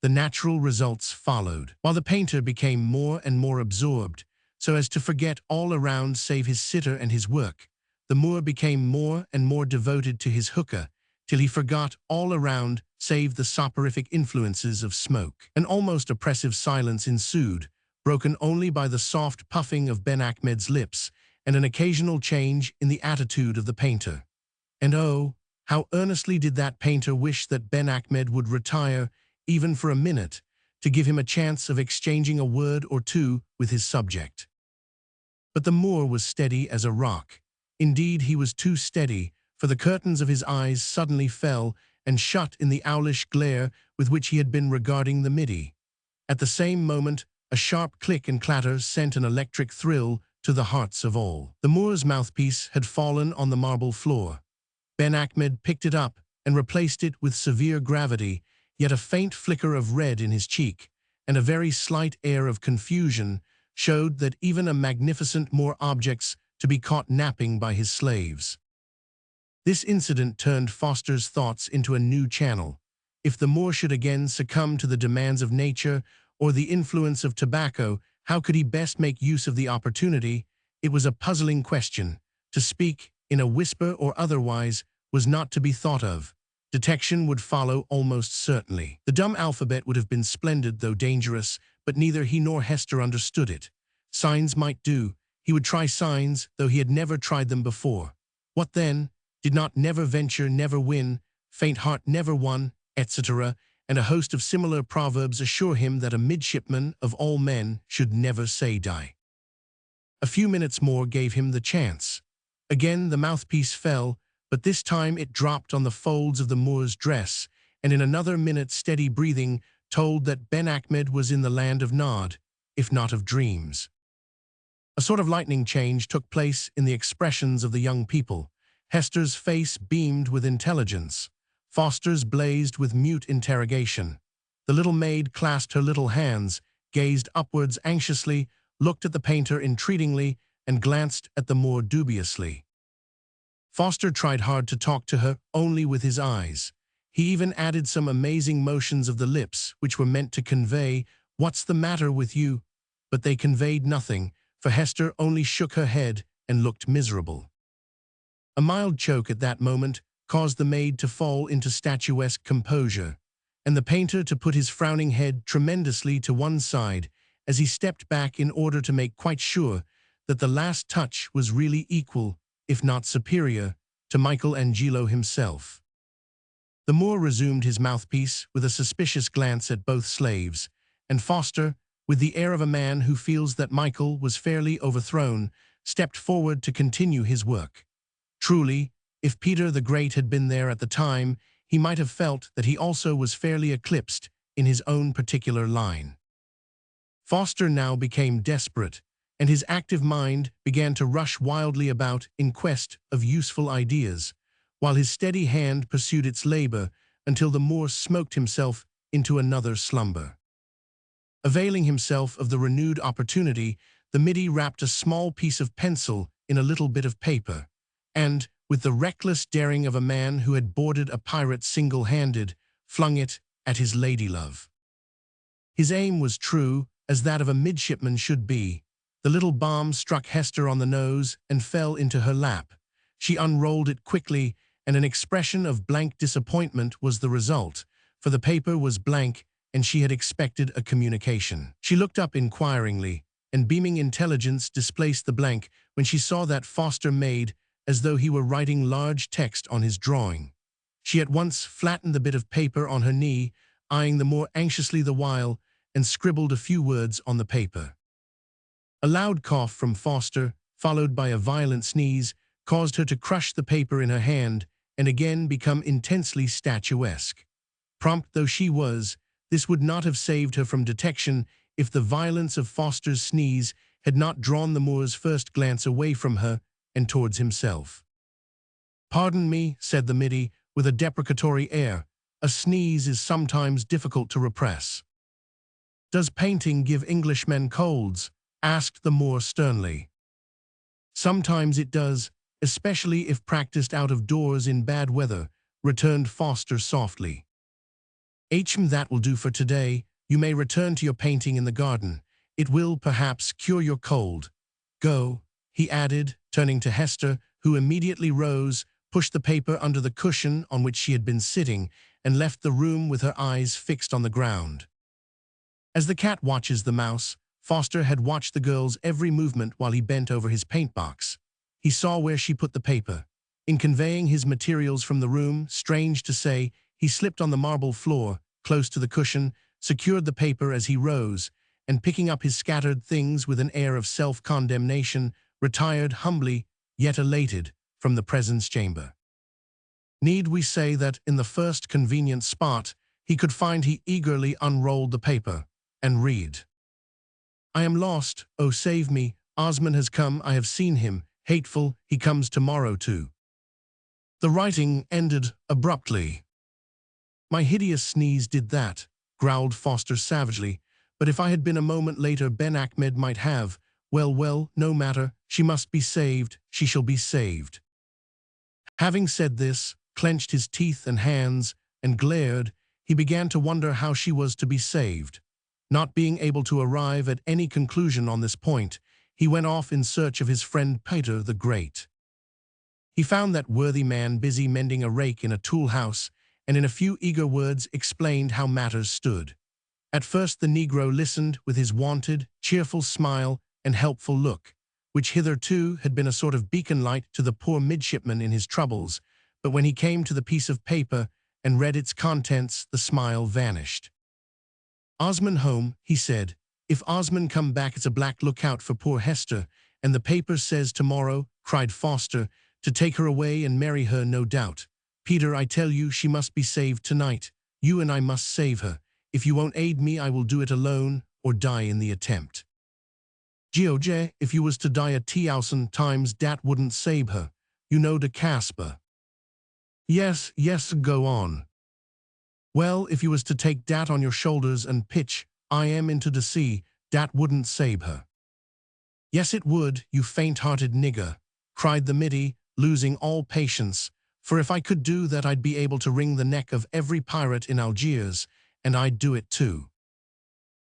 The natural results followed, while the painter became more and more absorbed, so as to forget all around save his sitter and his work. The Moor became more and more devoted to his hookah, till he forgot all around save the soporific influences of smoke. An almost oppressive silence ensued, broken only by the soft puffing of Ben Achmed's lips and an occasional change in the attitude of the painter. And oh, how earnestly did that painter wish that Ben Achmed would retire, even for a minute, to give him a chance of exchanging a word or two with his subject. But the Moor was steady as a rock. Indeed, he was too steady, for the curtains of his eyes suddenly fell and shut in the owlish glare with which he had been regarding the Middy. At the same moment, a sharp click and clatter sent an electric thrill to the hearts of all. The Moor's mouthpiece had fallen on the marble floor. Ben Achmed picked it up and replaced it with severe gravity, yet a faint flicker of red in his cheek, and a very slight air of confusion, showed that even a magnificent Moor objects to be caught napping by his slaves. This incident turned Foster's thoughts into a new channel. If the Moor should again succumb to the demands of nature or the influence of tobacco, how could he best make use of the opportunity? It was a puzzling question. To speak, in a whisper or otherwise, was not to be thought of. Detection would follow almost certainly. The dumb alphabet would have been splendid, though dangerous, but neither he nor Hester understood it. Signs might do. He would try signs, though he had never tried them before. What then? Did not never venture, never win, faint heart never won, etc., and a host of similar proverbs assure him that a midshipman of all men should never say die. A few minutes more gave him the chance. Again the mouthpiece fell, but this time it dropped on the folds of the Moor's dress, and in another minute steady breathing told that Ben Achmed was in the land of Nod, if not of dreams. A sort of lightning change took place in the expressions of the young people. Hester's face beamed with intelligence. Foster's blazed with mute interrogation. The little maid clasped her little hands, gazed upwards anxiously, looked at the painter entreatingly, and glanced at the Moor dubiously. Foster tried hard to talk to her only with his eyes. He even added some amazing motions of the lips which were meant to convey, "What's the matter with you?" But they conveyed nothing, for Hester only shook her head and looked miserable. A mild choke at that moment caused the maid to fall into statuesque composure, and the painter to put his frowning head tremendously to one side as he stepped back in order to make quite sure that the last touch was really equal, if not superior, to Michelangelo himself. The Moor resumed his mouthpiece with a suspicious glance at both slaves, and Foster, with the air of a man who feels that Michael was fairly overthrown, stepped forward to continue his work. Truly, if Peter the Great had been there at the time, he might have felt that he also was fairly eclipsed in his own particular line. Foster now became desperate, and his active mind began to rush wildly about in quest of useful ideas, while his steady hand pursued its labor until the Moor smoked himself into another slumber. Availing himself of the renewed opportunity, the Middy wrapped a small piece of pencil in a little bit of paper, and, with the reckless daring of a man who had boarded a pirate single-handed, flung it at his ladylove. His aim was true, as that of a midshipman should be. The little bomb struck Hester on the nose and fell into her lap. She unrolled it quickly, and an expression of blank disappointment was the result, for the paper was blank and she had expected a communication. She looked up inquiringly, and beaming intelligence displaced the blank when she saw that Foster made as though he were writing large text on his drawing. She at once flattened the bit of paper on her knee, eyeing the Moor anxiously the while, and scribbled a few words on the paper. A loud cough from Foster, followed by a violent sneeze, caused her to crush the paper in her hand and again become intensely statuesque. Prompt though she was, this would not have saved her from detection if the violence of Foster's sneeze had not drawn the Moor's first glance away from her and towards himself. "Pardon me," said the Middy, with a deprecatory air. "A sneeze is sometimes difficult to repress." "Does painting give Englishmen colds?" asked the Moor sternly. "Sometimes it does, especially if practiced out of doors in bad weather," returned Foster softly. "That will do for today. You may return to your painting in the garden. It will, perhaps, cure your cold. Go," he added, turning to Hester, who immediately rose, pushed the paper under the cushion on which she had been sitting, and left the room with her eyes fixed on the ground. As the cat watches the mouse, Foster had watched the girl's every movement while he bent over his paint-box. He saw where she put the paper. In conveying his materials from the room, strange to say, he slipped on the marble floor, close to the cushion, secured the paper as he rose, and picking up his scattered things with an air of self-condemnation, retired humbly, yet elated, from the presence chamber. Need we say that, in the first convenient spot he eagerly unrolled the paper, and read. "I am lost, oh save me, Osman has come, I have seen him, hateful, he comes tomorrow too." The writing ended abruptly. "My hideous sneeze did that," growled Foster savagely, "but if I had been a moment later Ben Ahmed might have, well, no matter, she must be saved, she shall be saved." Having said this, clenched his teeth and hands, and glared, he began to wonder how she was to be saved. Not being able to arrive at any conclusion on this point, he went off in search of his friend Peter the Great. He found that worthy man busy mending a rake in a tool house, and in a few eager words explained how matters stood. At first the Negro listened with his wonted, cheerful smile and helpful look, which hitherto had been a sort of beacon light to the poor midshipman in his troubles, but when he came to the piece of paper and read its contents, the smile vanished. "Osman home," he said. "If Osman come back it's a black lookout for poor Hester, and the paper says tomorrow," cried Foster, "to take her away and marry her, no doubt. Peter, I tell you, she must be saved tonight. You and I must save her. If you won't aid me, I will do it alone, or die in the attempt." "George, if you was to die 1,000 times, dat wouldn't save her. You know de Casper." Yes, go on." "Well, if you was to take dat on your shoulders and pitch, I am into the sea, dat wouldn't save her." "Yes, it would, you faint-hearted nigger," cried the Middy, losing all patience. "For if I could do that, I'd be able to wring the neck of every pirate in Algiers, and I'd do it too."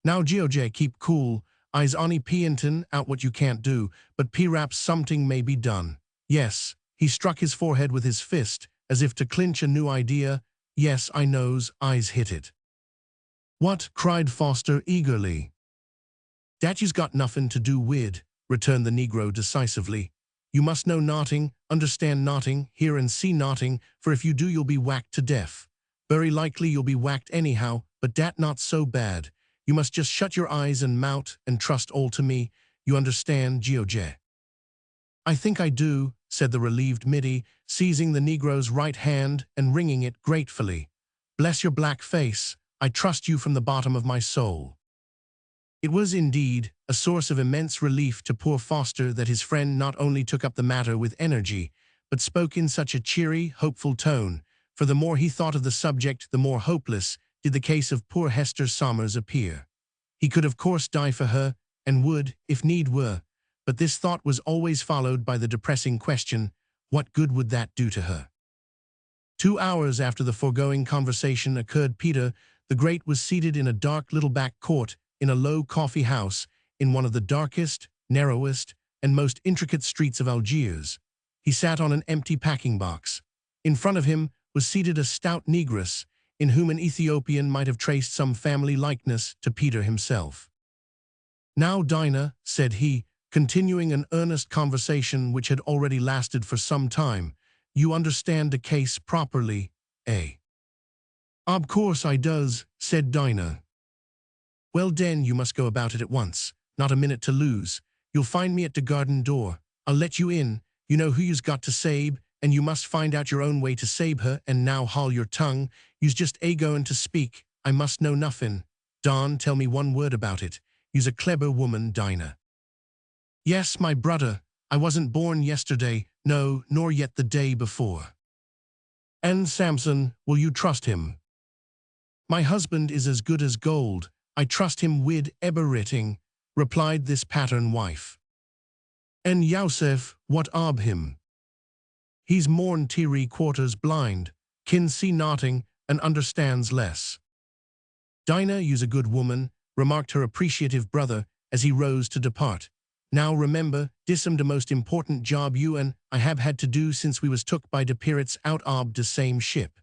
"Now, George, keep cool. I's only p'intin' out what you can't do, but p'raps something may be done. Yes," he struck his forehead with his fist, as if to clinch a new idea. "Yes, I knows, I's hit it." "What?" cried Foster eagerly. "Dat you's got nothing to do wid," returned the Negro decisively. "You must know nothing, understand nothing, hear and see nothing, for if you do you'll be whacked to death. Very likely you'll be whacked anyhow, but dat not so bad. You must just shut your eyes and mout and trust all to me. You understand, George?" "I think I do," said the relieved Middy, seizing the Negro's right hand and wringing it gratefully. "Bless your black face, I trust you from the bottom of my soul." It was indeed a source of immense relief to poor Foster that his friend not only took up the matter with energy, but spoke in such a cheery, hopeful tone, for the more he thought of the subject, the more hopeless did the case of poor Hester Somers appear. He could of course die for her, and would, if need were, but this thought was always followed by the depressing question, what good would that do to her? 2 hours after the foregoing conversation occurred, Peter the Great was seated in a dark little back court in a low coffee house in one of the darkest, narrowest, and most intricate streets of Algiers. He sat on an empty packing box. In front of him was seated a stout negress, in whom an Ethiopian might have traced some family likeness to Peter himself. "Now, Dinah," said he, continuing an earnest conversation which had already lasted for some time, "you understand the case properly, eh?" "Ob course I does," said Dinah. "Well den, you must go about it at once, not a minute to lose. You'll find me at de garden door. I'll let you in, you know who you's got to sabe, and you must find out your own way to sabe her, and now haul your tongue, you's just a-goin' to speak, I must know nuffin. Don, tell me one word about it. You's a clever woman, Dinah." "Yes, my brother, I wasn't born yesterday, no, nor yet the day before." "And Samson, will you trust him?" "My husband is as good as gold. I trust him wid everything," replied this pattern wife. "And Yosef, what ob him?" "He's more'n 3/4 blind, kin see nothing, and understands less." "Dinah, you's a good woman," remarked her appreciative brother as he rose to depart. "Now remember, dis'm the most important job you and I have had to do since we was took by de pirates out ob de same ship.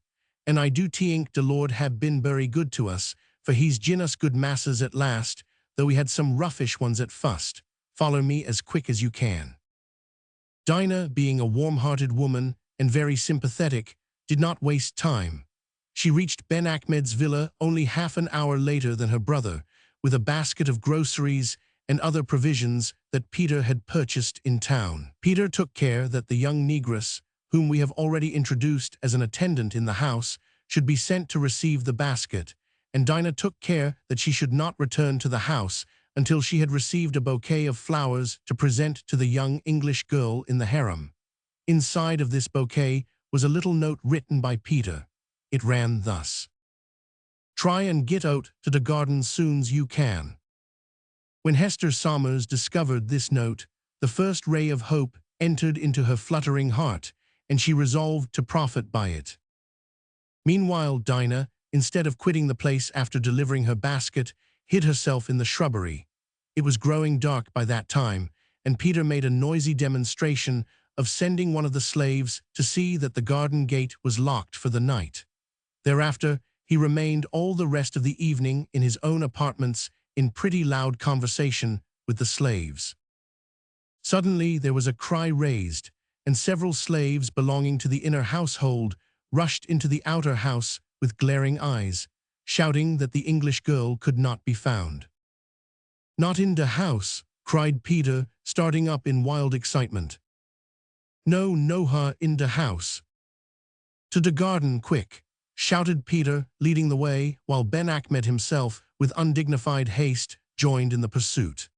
And I do tink de Lord have been very good to us, for he's gin us good masses at last, though we had some roughish ones at fust. Follow me as quick as you can." Dinah, being a warm-hearted woman and very sympathetic, did not waste time. She reached Ben Achmed's villa only half an hour later than her brother, with a basket of groceries and other provisions that Peter had purchased in town. Peter took care that the young negress, whom we have already introduced as an attendant in the house, should be sent to receive the basket, and Dinah took care that she should not return to the house until she had received a bouquet of flowers to present to the young English girl in the harem. Inside of this bouquet was a little note written by Peter. It ran thus: "Try and get out to the garden soon's you can." When Hester Somers discovered this note, the first ray of hope entered into her fluttering heart, and she resolved to profit by it. Meanwhile, Dinah, instead of quitting the place after delivering her basket, hid herself in the shrubbery. It was growing dark by that time, and Peter made a noisy demonstration of sending one of the slaves to see that the garden gate was locked for the night. Thereafter, he remained all the rest of the evening in his own apartments in pretty loud conversation with the slaves. Suddenly there was a cry raised, and several slaves belonging to the inner household rushed into the outer house with glaring eyes, shouting that the English girl could not be found. "Not in the house," cried Peter, starting up in wild excitement. No her in the house." "To the garden, quick," shouted Peter, leading the way, while Ben Achmed himself, with undignified haste, joined in the pursuit.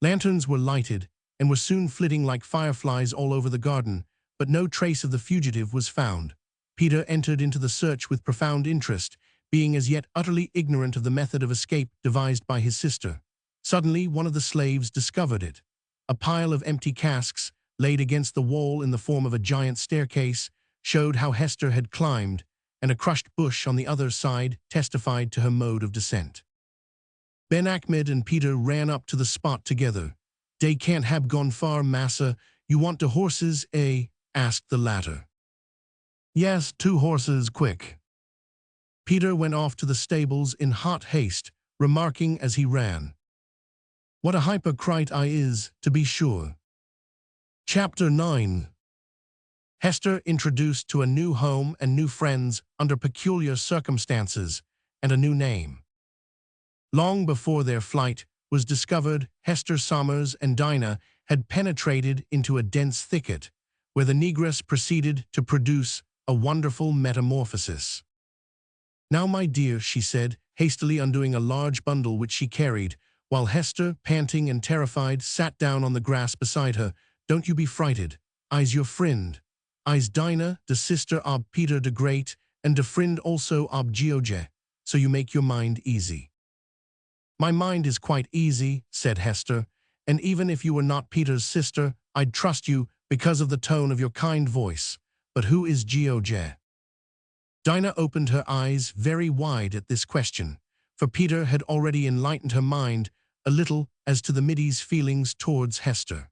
Lanterns were lighted, and were soon flitting like fireflies all over the garden, but no trace of the fugitive was found. Peter entered into the search with profound interest, being as yet utterly ignorant of the method of escape devised by his sister. Suddenly, one of the slaves discovered it. A pile of empty casks, laid against the wall in the form of a giant staircase, showed how Hester had climbed, and a crushed bush on the other side testified to her mode of descent. Ben Achmed and Peter ran up to the spot together. "Dey can't have gone far, massa. You want the horses, eh?" asked the latter. "Yes, 2 horses, quick." Peter went off to the stables in hot haste, remarking as he ran, "What a hypocrite I is, to be sure." Chapter 9. Hester introduced to a new home and new friends under peculiar circumstances and a new name. Long before their flight was discovered, Hester Somers and Dinah had penetrated into a dense thicket, where the negress proceeded to produce a wonderful metamorphosis. "Now, my dear," she said, hastily undoing a large bundle which she carried, while Hester, panting and terrified, sat down on the grass beside her. "Don't you be frighted. I's your friend. I's Dinah, de sister ob Peter de Great, and de friend also ob George, so you make your mind easy." "My mind is quite easy," said Hester, "and even if you were not Peter's sister, I'd trust you because of the tone of your kind voice. But who is George?" Dinah opened her eyes very wide at this question, for Peter had already enlightened her mind a little as to the Middy's feelings towards Hester.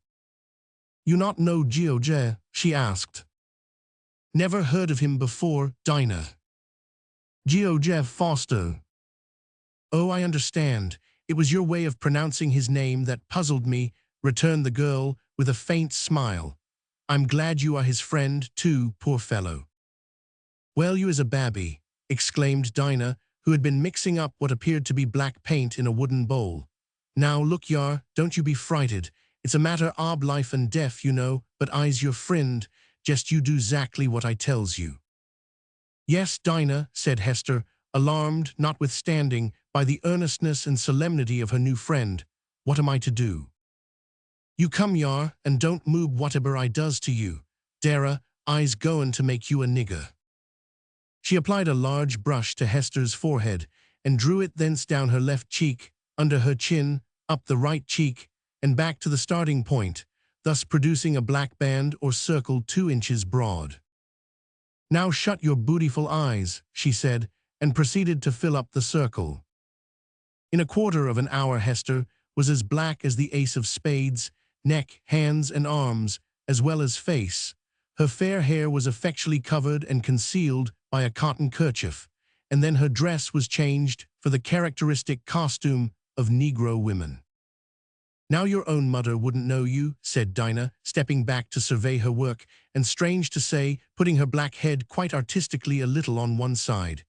"You not know George?" she asked. "Never heard of him before, Dinah." "George Foster." "Oh, I understand. It was your way of pronouncing his name that puzzled me," returned the girl with a faint smile. "I'm glad you are his friend, too, poor fellow." "Well, you is a babby," exclaimed Dinah, who had been mixing up what appeared to be black paint in a wooden bowl. "Now, look yar, don't you be frighted. It's a matter ob life and death, you know, but I's your friend, just you do exactly what I tells you." "Yes, Dinah," said Hester, alarmed, notwithstanding, by the earnestness and solemnity of her new friend. "What am I to do?" "You come yar, and don't move whatever I does to you. Dara, I's goin' to make you a nigger." She applied a large brush to Hester's forehead and drew it thence down her left cheek, under her chin, up the right cheek, and back to the starting point, thus producing a black band or circle 2 inches broad. "Now shut your bootiful eyes," she said, and proceeded to fill up the circle. In a quarter of an hour Hester was as black as the ace of spades, neck, hands, and arms, as well as face. Her fair hair was effectually covered and concealed by a cotton kerchief, and then her dress was changed for the characteristic costume of Negro women. "Now your own mother wouldn't know you," said Dinah, stepping back to survey her work, and strange to say, putting her black head quite artistically a little on one side.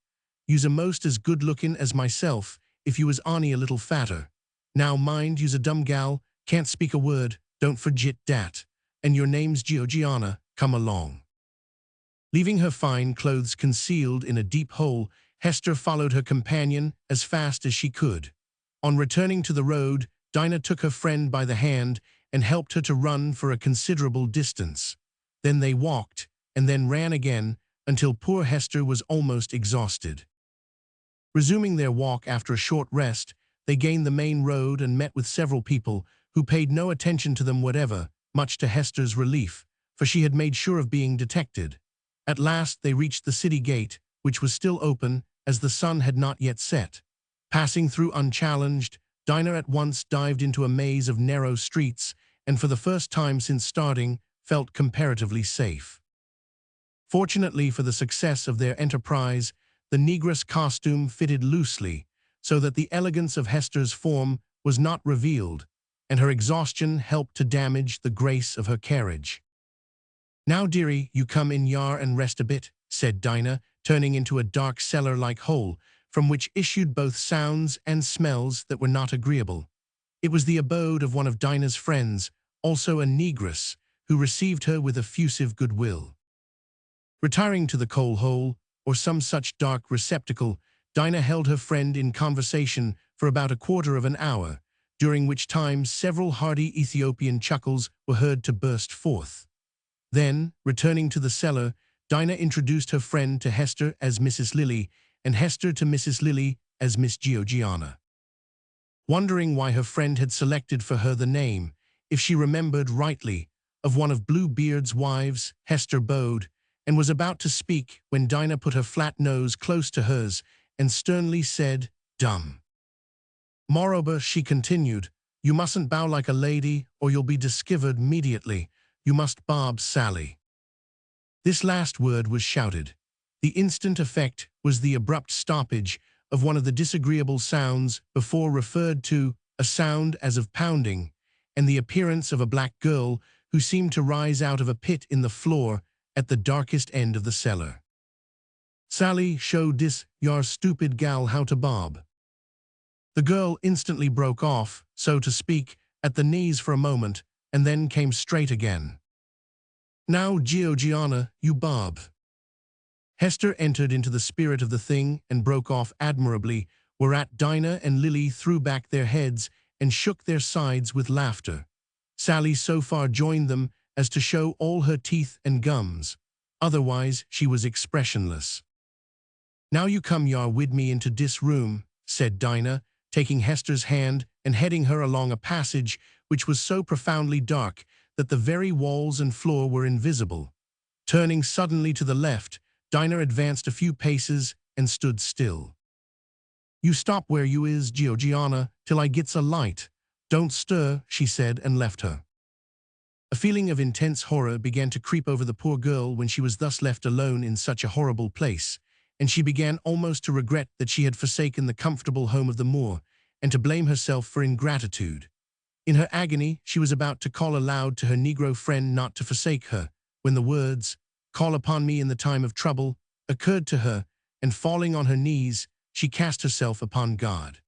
"You's a most as good-looking as myself, if you was only a little fatter. Now mind, you's a dumb gal, can't speak a word, don't forgit dat. And your name's Georgiana, come along." Leaving her fine clothes concealed in a deep hole, Hester followed her companion as fast as she could. On returning to the road, Dinah took her friend by the hand and helped her to run for a considerable distance. Then they walked, and then ran again, until poor Hester was almost exhausted. Resuming their walk after a short rest, they gained the main road and met with several people who paid no attention to them whatever, much to Hester's relief, for she had made sure of being detected. At last they reached the city gate, which was still open, as the sun had not yet set. Passing through unchallenged, Dinah at once dived into a maze of narrow streets, and for the first time since starting, felt comparatively safe. Fortunately for the success of their enterprise, the negress costume fitted loosely, so that the elegance of Hester's form was not revealed, and her exhaustion helped to damage the grace of her carriage. "Now, dearie, you come in yar and rest a bit," said Dinah, turning into a dark cellar-like hole, from which issued both sounds and smells that were not agreeable. It was the abode of one of Dinah's friends, also a negress, who received her with effusive goodwill. Retiring to the coal hole, or some such dark receptacle, Dinah held her friend in conversation for about a quarter of an hour, during which time several hearty Ethiopian chuckles were heard to burst forth. Then, returning to the cellar, Dinah introduced her friend to Hester as Mrs. Lily, and Hester to Mrs. Lily as Miss Georgiana. Wondering why her friend had selected for her the name, if she remembered rightly, of one of Bluebeard's wives, Hester bowed, and was about to speak when Dinah put her flat nose close to hers and sternly said, "Dumb." "Moreover," she continued, "you mustn't bow like a lady, or you'll be discovered immediately. You must bob Sally." This last word was shouted. The instant effect was the abrupt stoppage of one of the disagreeable sounds before referred to, a sound as of pounding, and the appearance of a black girl who seemed to rise out of a pit in the floor at the darkest end of the cellar. "Sally, show dis yar stupid gal how to bob." The girl instantly broke off, so to speak, at the knees for a moment, and then came straight again. "Now, Georgiana, you bob." Hester entered into the spirit of the thing and broke off admirably, whereat Dinah and Lily threw back their heads and shook their sides with laughter. Sally so far joined them as to show all her teeth and gums. Otherwise she was expressionless. "Now you come yar wid me into dis room," said Dinah, taking Hester's hand and heading her along a passage which was so profoundly dark that the very walls and floor were invisible. Turning suddenly to the left, Dinah advanced a few paces and stood still. "You stop where you is, Georgiana, till I gets a light. Don't stir," she said, and left her. A feeling of intense horror began to creep over the poor girl when she was thus left alone in such a horrible place, and she began almost to regret that she had forsaken the comfortable home of the Moor, and to blame herself for ingratitude. In her agony, she was about to call aloud to her Negro friend not to forsake her, when the words, "Call upon me in the time of trouble," occurred to her, and falling on her knees, she cast herself upon God.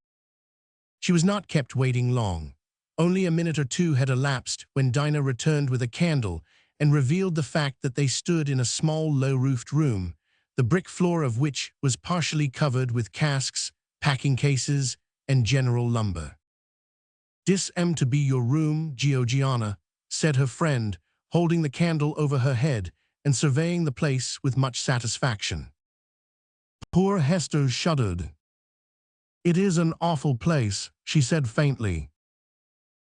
She was not kept waiting long. Only a minute or two had elapsed when Dinah returned with a candle and revealed the fact that they stood in a small low-roofed room, the brick floor of which was partially covered with casks, packing cases, and general lumber. "Dis am to be your room, Georgiana," said her friend, holding the candle over her head and surveying the place with much satisfaction. Poor Hester shuddered. "It is an awful place," she said faintly.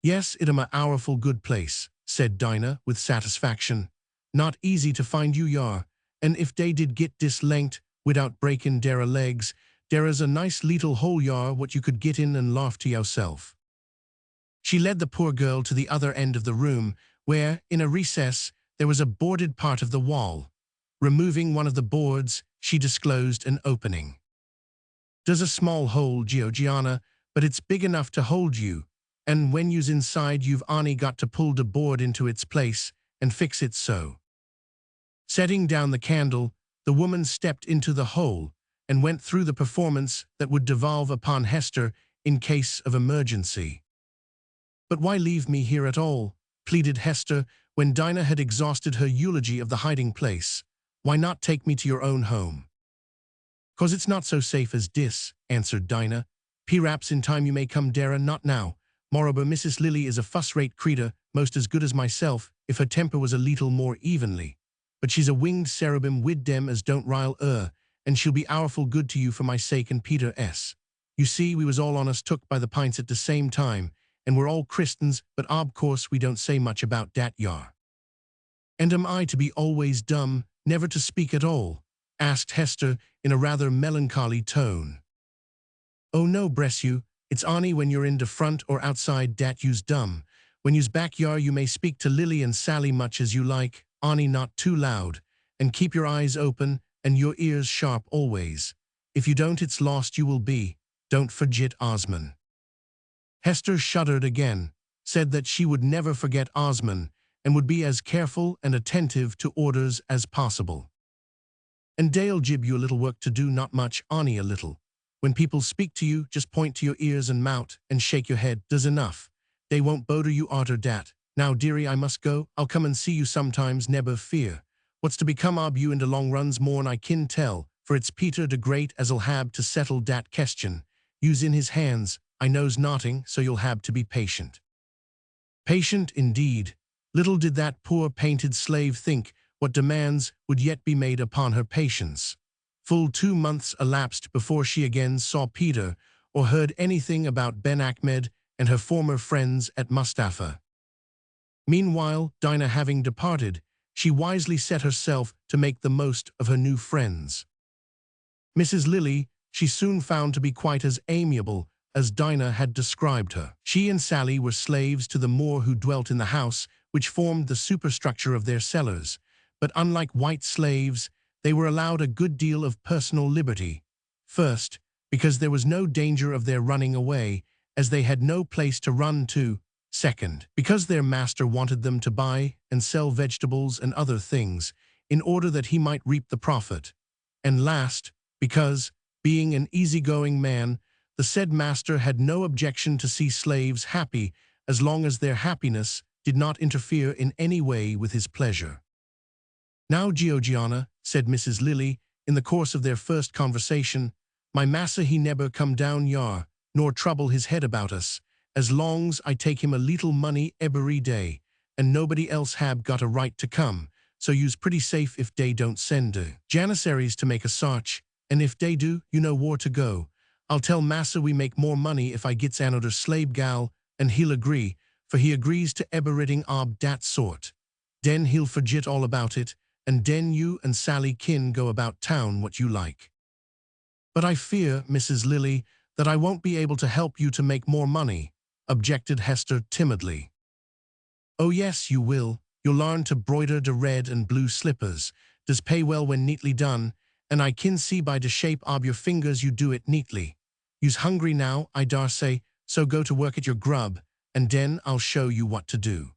"Yes, it am a powerful good place," said Dinah with satisfaction. "Not easy to find you yar, and if dey did get dis length without breaking dere legs, dere is a nice leetle hole yar what you could get in and laugh to yourself." She led the poor girl to the other end of the room, where, in a recess, there was a boarded part of the wall. Removing one of the boards, she disclosed an opening. "Does a small hole, Georgiana, but it's big enough to hold you, and when you's inside you've only got to pull the board into its place and fix it so." Setting down the candle, the woman stepped into the hole and went through the performance that would devolve upon Hester in case of emergency. "But why leave me here at all?" pleaded Hester when Dinah had exhausted her eulogy of the hiding place. "Why not take me to your own home?" "'Cause it's not so safe as dis," answered Dinah. "P'raps in time you may come dere, not now. Moreover, Mrs. Lily is a fuss-rate creetur, most as good as myself, if her temper was a leetle more evenly. But she's a winged cherubim wid dem as don't rile and she'll be powerful good to you for my sake and Peter S. You see, we was all on us took by the pints at the same time, and we're all Christians, but ob course we don't say much about dat yar." "And am I to be always dumb, never to speak at all?" asked Hester in a rather melancholy tone. "Oh no, bress you, it's only when you're in de front or outside dat you's dumb. When you's back yar you may speak to Lily and Sally much as you like, only not too loud, and keep your eyes open and your ears sharp always. If you don't it's lost you will be. Don't forget Osman." Hester shuddered again, said that she would never forget Osman, and would be as careful and attentive to orders as possible. "And dey'll gib you a little work to do, not much, only a little. When people speak to you, just point to your ears and mout, and shake your head, does enough. They won't boder you arter dat. Now, dearie, I must go. I'll come and see you sometimes, never fear. What's to become ob you in de long runs more'n I kin tell, for it's Peter de Great as'll hab to settle dat question. You's in his hands, I knows noting, so you'll hab to be patient." Patient indeed. Little did that poor painted slave think what demands would yet be made upon her patience. Full 2 months elapsed before she again saw Peter or heard anything about Ben Ahmed and her former friends at Mustafa. Meanwhile, Dinah having departed, she wisely set herself to make the most of her new friends. Mrs. Lily she soon found to be quite as amiable as Dinah had described her. She and Sally were slaves to the Moor who dwelt in the house which formed the superstructure of their cellars, but unlike white slaves, they were allowed a good deal of personal liberty. First, because there was no danger of their running away, as they had no place to run to. Second, because their master wanted them to buy and sell vegetables and other things, in order that he might reap the profit. And last, because, being an easygoing man, the said master had no objection to see slaves happy as long as their happiness did not interfere in any way with his pleasure. "Now, Georgiana," said Mrs. Lilly, in the course of their first conversation, "my massa he never come down yar, nor trouble his head about us, as long's I take him a leetle money every day, and nobody else hab got a right to come, so you's pretty safe if dey don't send Janissaries to make a sarch, and if dey do, you know where to go. I'll tell massa we make more money if I gets anoder slave gal, and he'll agree, for he agrees to everything ob dat sort. Den he'll forget all about it, and den you and Sally kin go about town what you like." "But I fear, Mrs. Lilly, that I won't be able to help you to make more money," objected Hester timidly. "Oh yes, you will. You'll learn to broider de red and blue slippers. Does pay well when neatly done, and I kin see by de shape ob your fingers you do it neatly. You's hungry now, I daresay, so go to work at your grub, and den I'll show you what to do."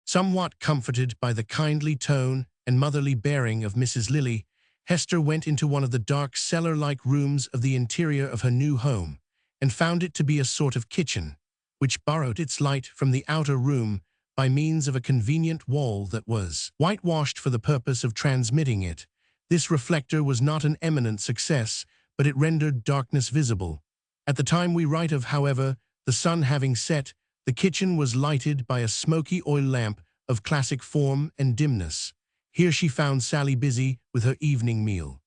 Somewhat comforted by the kindly tone and motherly bearing of Mrs. Lilly, Hester went into one of the dark cellar-like rooms of the interior of her new home, and found it to be a sort of kitchen, which borrowed its light from the outer room by means of a convenient wall that was whitewashed for the purpose of transmitting it. This reflector was not an eminent success, but it rendered darkness visible. At the time we write of, however, the sun having set, the kitchen was lighted by a smoky oil lamp of classic form and dimness. Here she found Sally busy with her evening meal.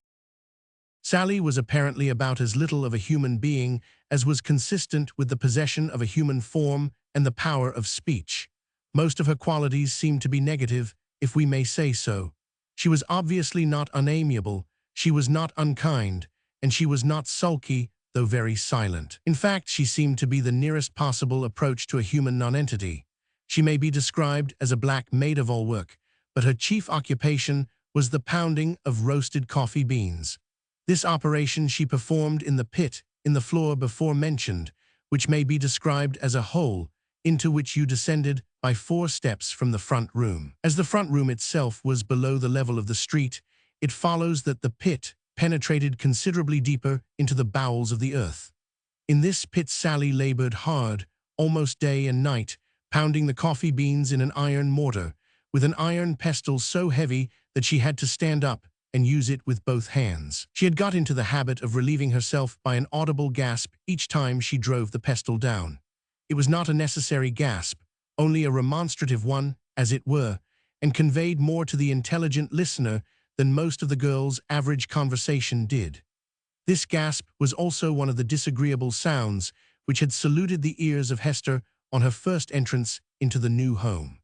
Sally was apparently about as little of a human being as was consistent with the possession of a human form and the power of speech. Most of her qualities seemed to be negative, if we may say so. She was obviously not unamiable, she was not unkind, and she was not sulky, though very silent. In fact, she seemed to be the nearest possible approach to a human nonentity. She may be described as a black maid-of-all-work, but her chief occupation was the pounding of roasted coffee beans. This operation she performed in the pit in the floor before mentioned, which may be described as a hole into which you descended by 4 steps from the front room. As the front room itself was below the level of the street, it follows that the pit penetrated considerably deeper into the bowels of the earth. In this pit Sally labored hard, almost day and night, pounding the coffee beans in an iron mortar, with an iron pestle so heavy that she had to stand up and use it with both hands. She had got into the habit of relieving herself by an audible gasp each time she drove the pestle down. It was not a necessary gasp, only a remonstrative one, as it were, and conveyed more to the intelligent listener than most of the girl's average conversation did. This gasp was also one of the disagreeable sounds which had saluted the ears of Hester on her first entrance into the new home.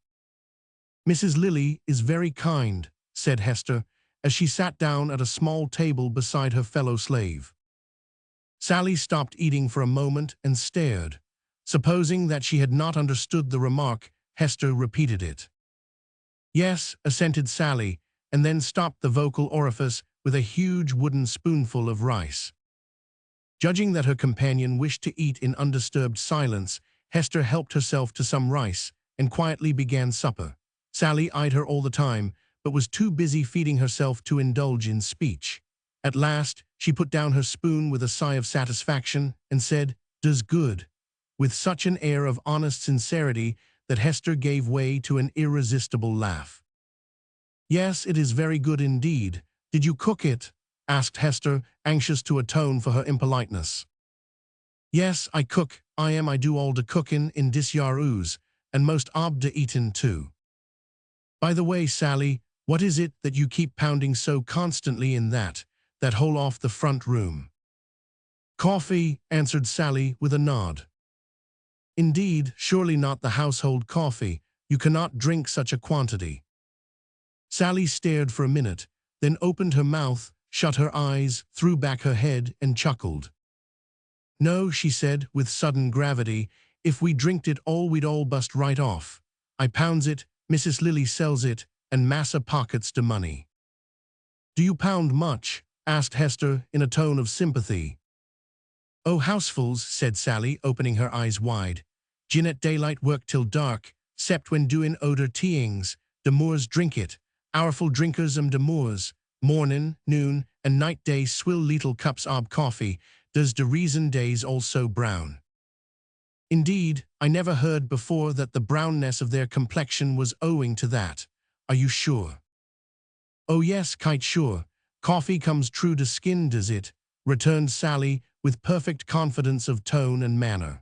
"Mrs. Lilly is very kind," said Hester, as she sat down at a small table beside her fellow slave. Sally stopped eating for a moment and stared. Supposing that she had not understood the remark, Hester repeated it. "Yes," assented Sally, and then stopped the vocal orifice with a huge wooden spoonful of rice. Judging that her companion wished to eat in undisturbed silence, Hester helped herself to some rice and quietly began supper. Sally eyed her all the time, but was too busy feeding herself to indulge in speech. At last, she put down her spoon with a sigh of satisfaction and said, "Does good," with such an air of honest sincerity that Hester gave way to an irresistible laugh. "Yes, it is very good indeed. Did you cook it?" asked Hester, anxious to atone for her impoliteness. "Yes, I cook. I do all de cookin' in dis yar ooze, and most ob de eatin' too. By the way, Sally, what is it that you keep pounding so constantly in that hole off the front room?" "Coffee," answered Sally with a nod. "Indeed, surely not the household coffee. You cannot drink such a quantity." Sally stared for a minute, then opened her mouth, shut her eyes, threw back her head, and chuckled. "No," she said with sudden gravity, "if we drinked it all we'd all bust right off. I pounds it, Mrs. Lilly sells it, and massa pockets de money." "Do you pound much?" asked Hester in a tone of sympathy. "Oh, housefuls," said Sally, opening her eyes wide. "Gin at daylight work till dark, 'cept when doin' oder teeings, de Moors drink it. Ourful drinkers de Moors. Mornin', noon, and night day swill leetle cups ob coffee, does de reason days also brown." Indeed, I never heard before that the brownness of their complexion was owing to that. Are you sure? Oh yes, quite sure. Coffee comes true to skin, does it? Returned Sally with perfect confidence of tone and manner.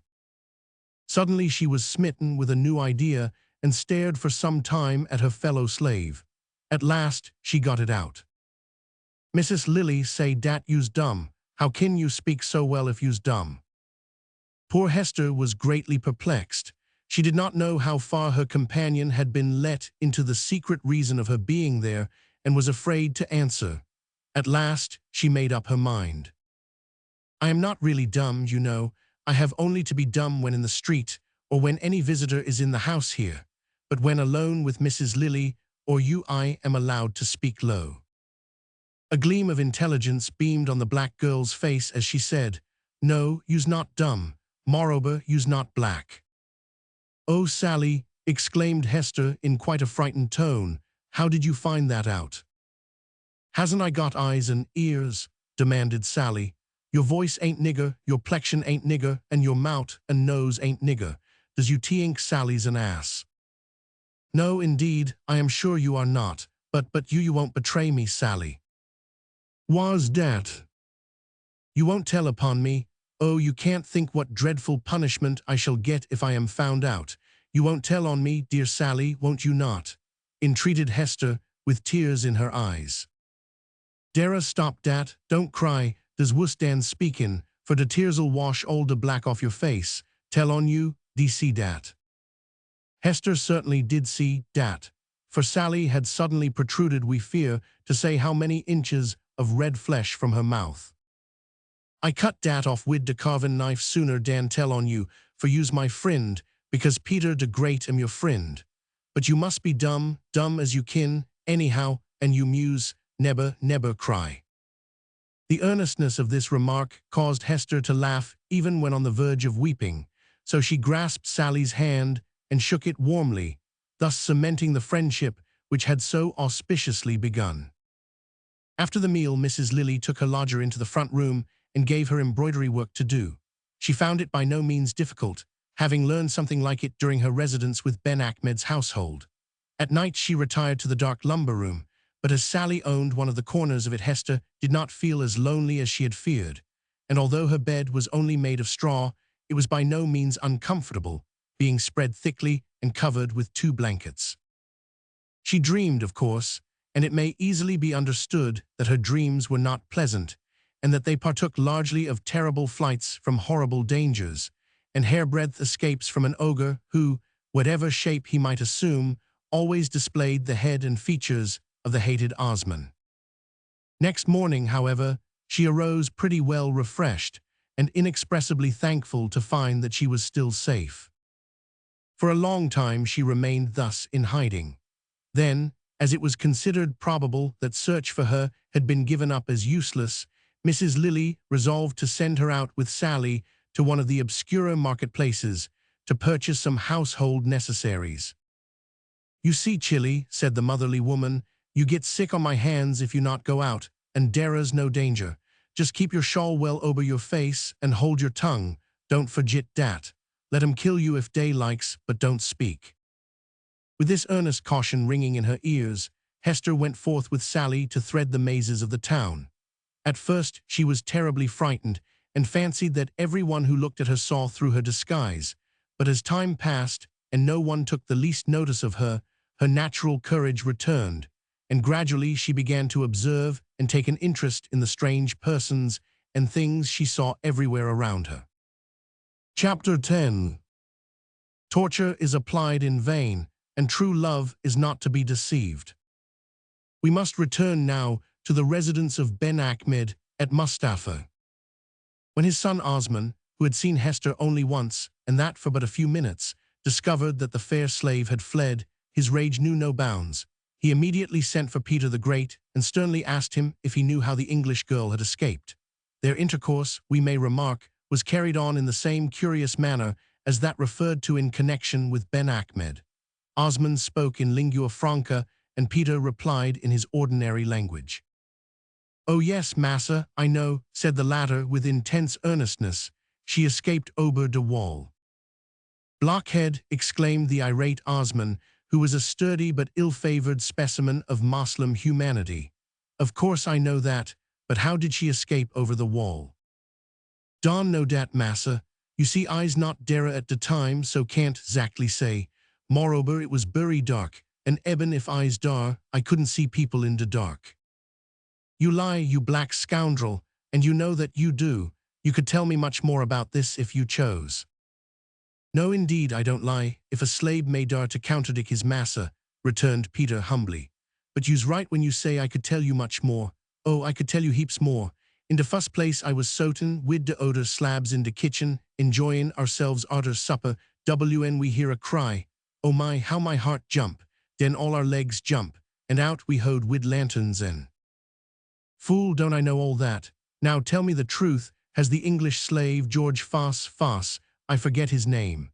Suddenly she was smitten with a new idea and stared for some time at her fellow slave. At last she got it out. Mrs. Lily say dat you's dumb. How can you speak so well if you's dumb? Poor Hester was greatly perplexed. She did not know how far her companion had been let into the secret reason of her being there, and was afraid to answer. At last she made up her mind. I am not really dumb, you know. I have only to be dumb when in the street, or when any visitor is in the house here. But when alone with Mrs. Lily or you, I am allowed to speak low. A gleam of intelligence beamed on the black girl's face as she said, No, you's not dumb. Moreover, you's not black. Oh, Sally, exclaimed Hester in quite a frightened tone, how did you find that out? Hasn't I got eyes and ears? Demanded Sally. Your voice ain't nigger, your plexion ain't nigger, and your mout and nose ain't nigger. Does you t'ink Sally's an ass? No, indeed, I am sure you are not, but you won't betray me, Sally. Was dat? You won't tell upon me. Oh, you can't think what dreadful punishment I shall get if I am found out. You won't tell on me, dear Sally, won't you not? Entreated Hester, with tears in her eyes. Dara stop dat, don't cry, des wus dan speakin', for de tears'll wash all de black off your face. Tell on you, dee see dat. Hester certainly did see dat, for Sally had suddenly protruded, we fear to say how many inches of red flesh from her mouth. I cut dat off wid de carvin' knife sooner dan tell on you, for you's my friend, because Peter de Great am your friend. But you must be dumb, dumb as you kin, anyhow, and you muse, never cry. The earnestness of this remark caused Hester to laugh even when on the verge of weeping, so she grasped Sally's hand and shook it warmly, thus cementing the friendship which had so auspiciously begun. After the meal, Mrs. Lily took her lodger into the front room and gave her embroidery work to do. She found it by no means difficult, having learned something like it during her residence with Ben Achmed's household. At night she retired to the dark lumber room, but as Sally owned one of the corners of it, Hester did not feel as lonely as she had feared, and although her bed was only made of straw, it was by no means uncomfortable, being spread thickly and covered with 2 blankets. She dreamed, of course, and it may easily be understood that her dreams were not pleasant, and that they partook largely of terrible flights from horrible dangers, and hairbreadth escapes from an ogre who, whatever shape he might assume, always displayed the head and features of the hated Osman. Next morning, however, she arose pretty well refreshed, and inexpressibly thankful to find that she was still safe. For a long time she remained thus in hiding. Then, as it was considered probable that search for her had been given up as useless, Mrs. Lily resolved to send her out with Sally to one of the obscurer marketplaces to purchase some household necessaries. You see, Chilly, said the motherly woman, you get sick on my hands if you not go out, and Dara's no danger. Just keep your shawl well over your face and hold your tongue. Don't forget dat. Let him kill you if day likes, but don't speak. With this earnest caution ringing in her ears, Hester went forth with Sally to thread the mazes of the town. At first she was terribly frightened and fancied that everyone who looked at her saw through her disguise, but as time passed and no one took the least notice of her, her natural courage returned, and gradually she began to observe and take an interest in the strange persons and things she saw everywhere around her. Chapter 10. Torture is applied in vain, and true love is not to be deceived. We must return now to the residence of Ben Achmed at Mustafa. When his son Osman, who had seen Hester only once, and that for but a few minutes, discovered that the fair slave had fled, his rage knew no bounds. He immediately sent for Peter the Great and sternly asked him if he knew how the English girl had escaped. Their intercourse, we may remark, was carried on in the same curious manner as that referred to in connection with Ben Achmed. Osman spoke in lingua franca, and Peter replied in his ordinary language. "Oh yes, massa, I know," said the latter with intense earnestness. "She escaped over the wall." "Blockhead!" exclaimed the irate Osman, who was a sturdy but ill-favored specimen of Moslem humanity. "Of course I know that, but how did she escape over the wall?" "Don know dat, massa. You see I's not dere at de time, so can't exactly say. Moreover, it was very dark, and eben if I's dar, I couldn't see people in de dark." "You lie, you black scoundrel, and you know that you do. You could tell me much more about this if you chose." "No, indeed, I don't lie, if a slave may dare to contradict his massa," returned Peter humbly. "But you's right when you say I could tell you much more. Oh, I could tell you heaps more. In de first place, I was sotin' wid de odor slabs in de kitchen, enjoyin' ourselves arter supper, when we hear a cry. Oh my, how my heart jump. Den all our legs jump, and out we hoed wid lanterns and—" "Fool, don't I know all that? Now tell me the truth, has the English slave George Foss, I forget his name."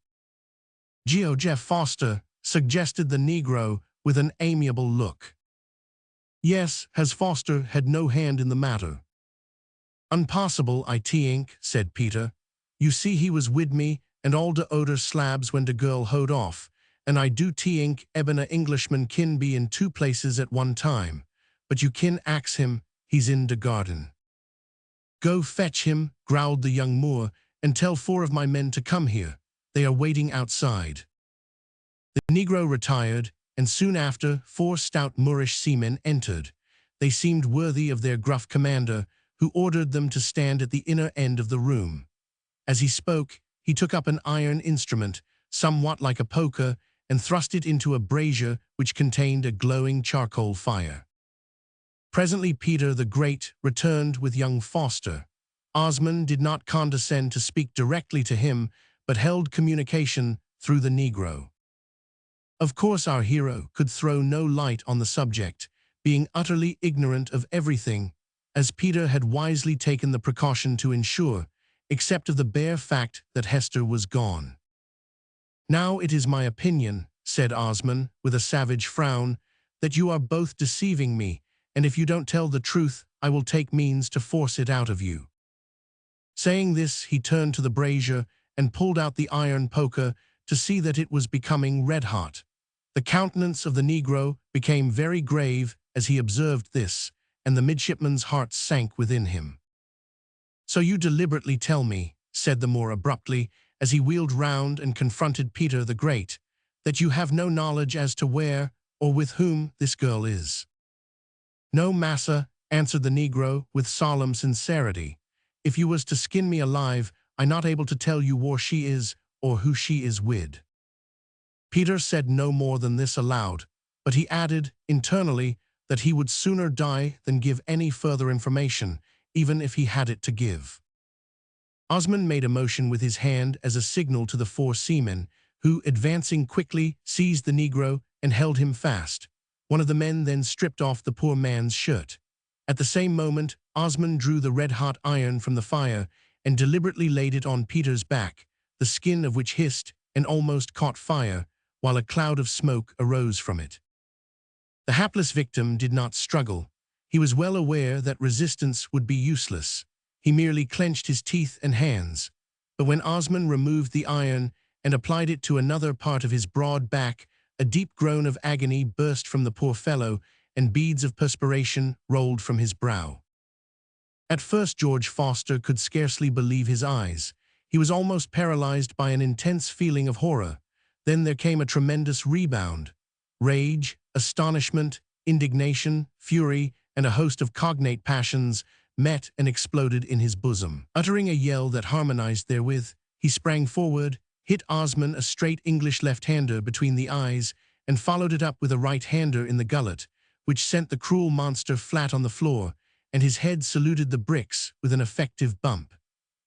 "Jeff Foster," suggested the Negro with an amiable look. "Yes, has Foster had no hand in the matter?" "Unpossible, I t'ink," said Peter. "You see he was wid me and all de oder slabs when de girl hoed off, and I do t'ink eben a Englishman kin be in two places at one time. But you kin ax him, he's in de garden." "Go fetch him," growled the young Moor, "and tell 4 of my men to come here. They are waiting outside." The Negro retired, and soon after 4 stout Moorish seamen entered. They seemed worthy of their gruff commander, who ordered them to stand at the inner end of the room. As he spoke, he took up an iron instrument, somewhat like a poker, and thrust it into a brazier which contained a glowing charcoal fire. Presently Peter the Great returned with young Foster. Osman did not condescend to speak directly to him, but held communication through the Negro. Of course our hero could throw no light on the subject, being utterly ignorant of everything, as Peter had wisely taken the precaution to ensure, except of the bare fact that Hester was gone. "Now it is my opinion," said Osman, with a savage frown, "that you are both deceiving me, and if you don't tell the truth, I will take means to force it out of you." Saying this, he turned to the brazier and pulled out the iron poker to see that it was becoming red-hot. The countenance of the Negro became very grave as he observed this, and the midshipman's heart sank within him. "So you deliberately tell me," said the Moor abruptly, as he wheeled round and confronted Peter the Great, "that you have no knowledge as to where or with whom this girl is?" "No, massa," answered the Negro with solemn sincerity. "If you was to skin me alive, I not able to tell you where she is or who she is wid." Peter said no more than this aloud, but he added, internally, that he would sooner die than give any further information, even if he had it to give. Osman made a motion with his hand as a signal to the 4 seamen, who, advancing quickly, seized the Negro and held him fast. One of the men then stripped off the poor man's shirt. At the same moment, Osman drew the red-hot iron from the fire and deliberately laid it on Peter's back, the skin of which hissed and almost caught fire, while a cloud of smoke arose from it. The hapless victim did not struggle. He was well aware that resistance would be useless. He merely clenched his teeth and hands. But when Osman removed the iron and applied it to another part of his broad back, a deep groan of agony burst from the poor fellow, and beads of perspiration rolled from his brow. At first George Foster could scarcely believe his eyes. He was almost paralyzed by an intense feeling of horror. Then there came a tremendous rebound. Rage, astonishment, indignation, fury, and a host of cognate passions met and exploded in his bosom. Uttering a yell that harmonized therewith, he sprang forward, hit Osman a straight English left-hander between the eyes, and followed it up with a right-hander in the gullet, which sent the cruel monster flat on the floor, and his head saluted the bricks with an effective bump.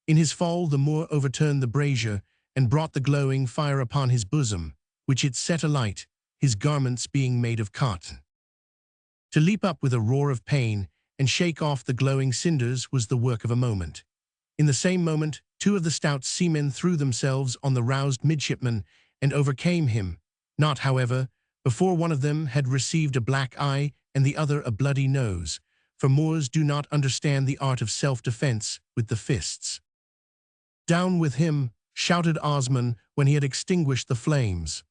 In his fall the Moor overturned the brazier and brought the glowing fire upon his bosom, which it set alight, his garments being made of cotton. To leap up with a roar of pain and shake off the glowing cinders was the work of a moment. In the same moment, 2 of the stout seamen threw themselves on the roused midshipman and overcame him, not, however, before one of them had received a black eye and the other a bloody nose, for Moors do not understand the art of self-defense with the fists. "Down with him!" shouted Osman when he had extinguished the flames.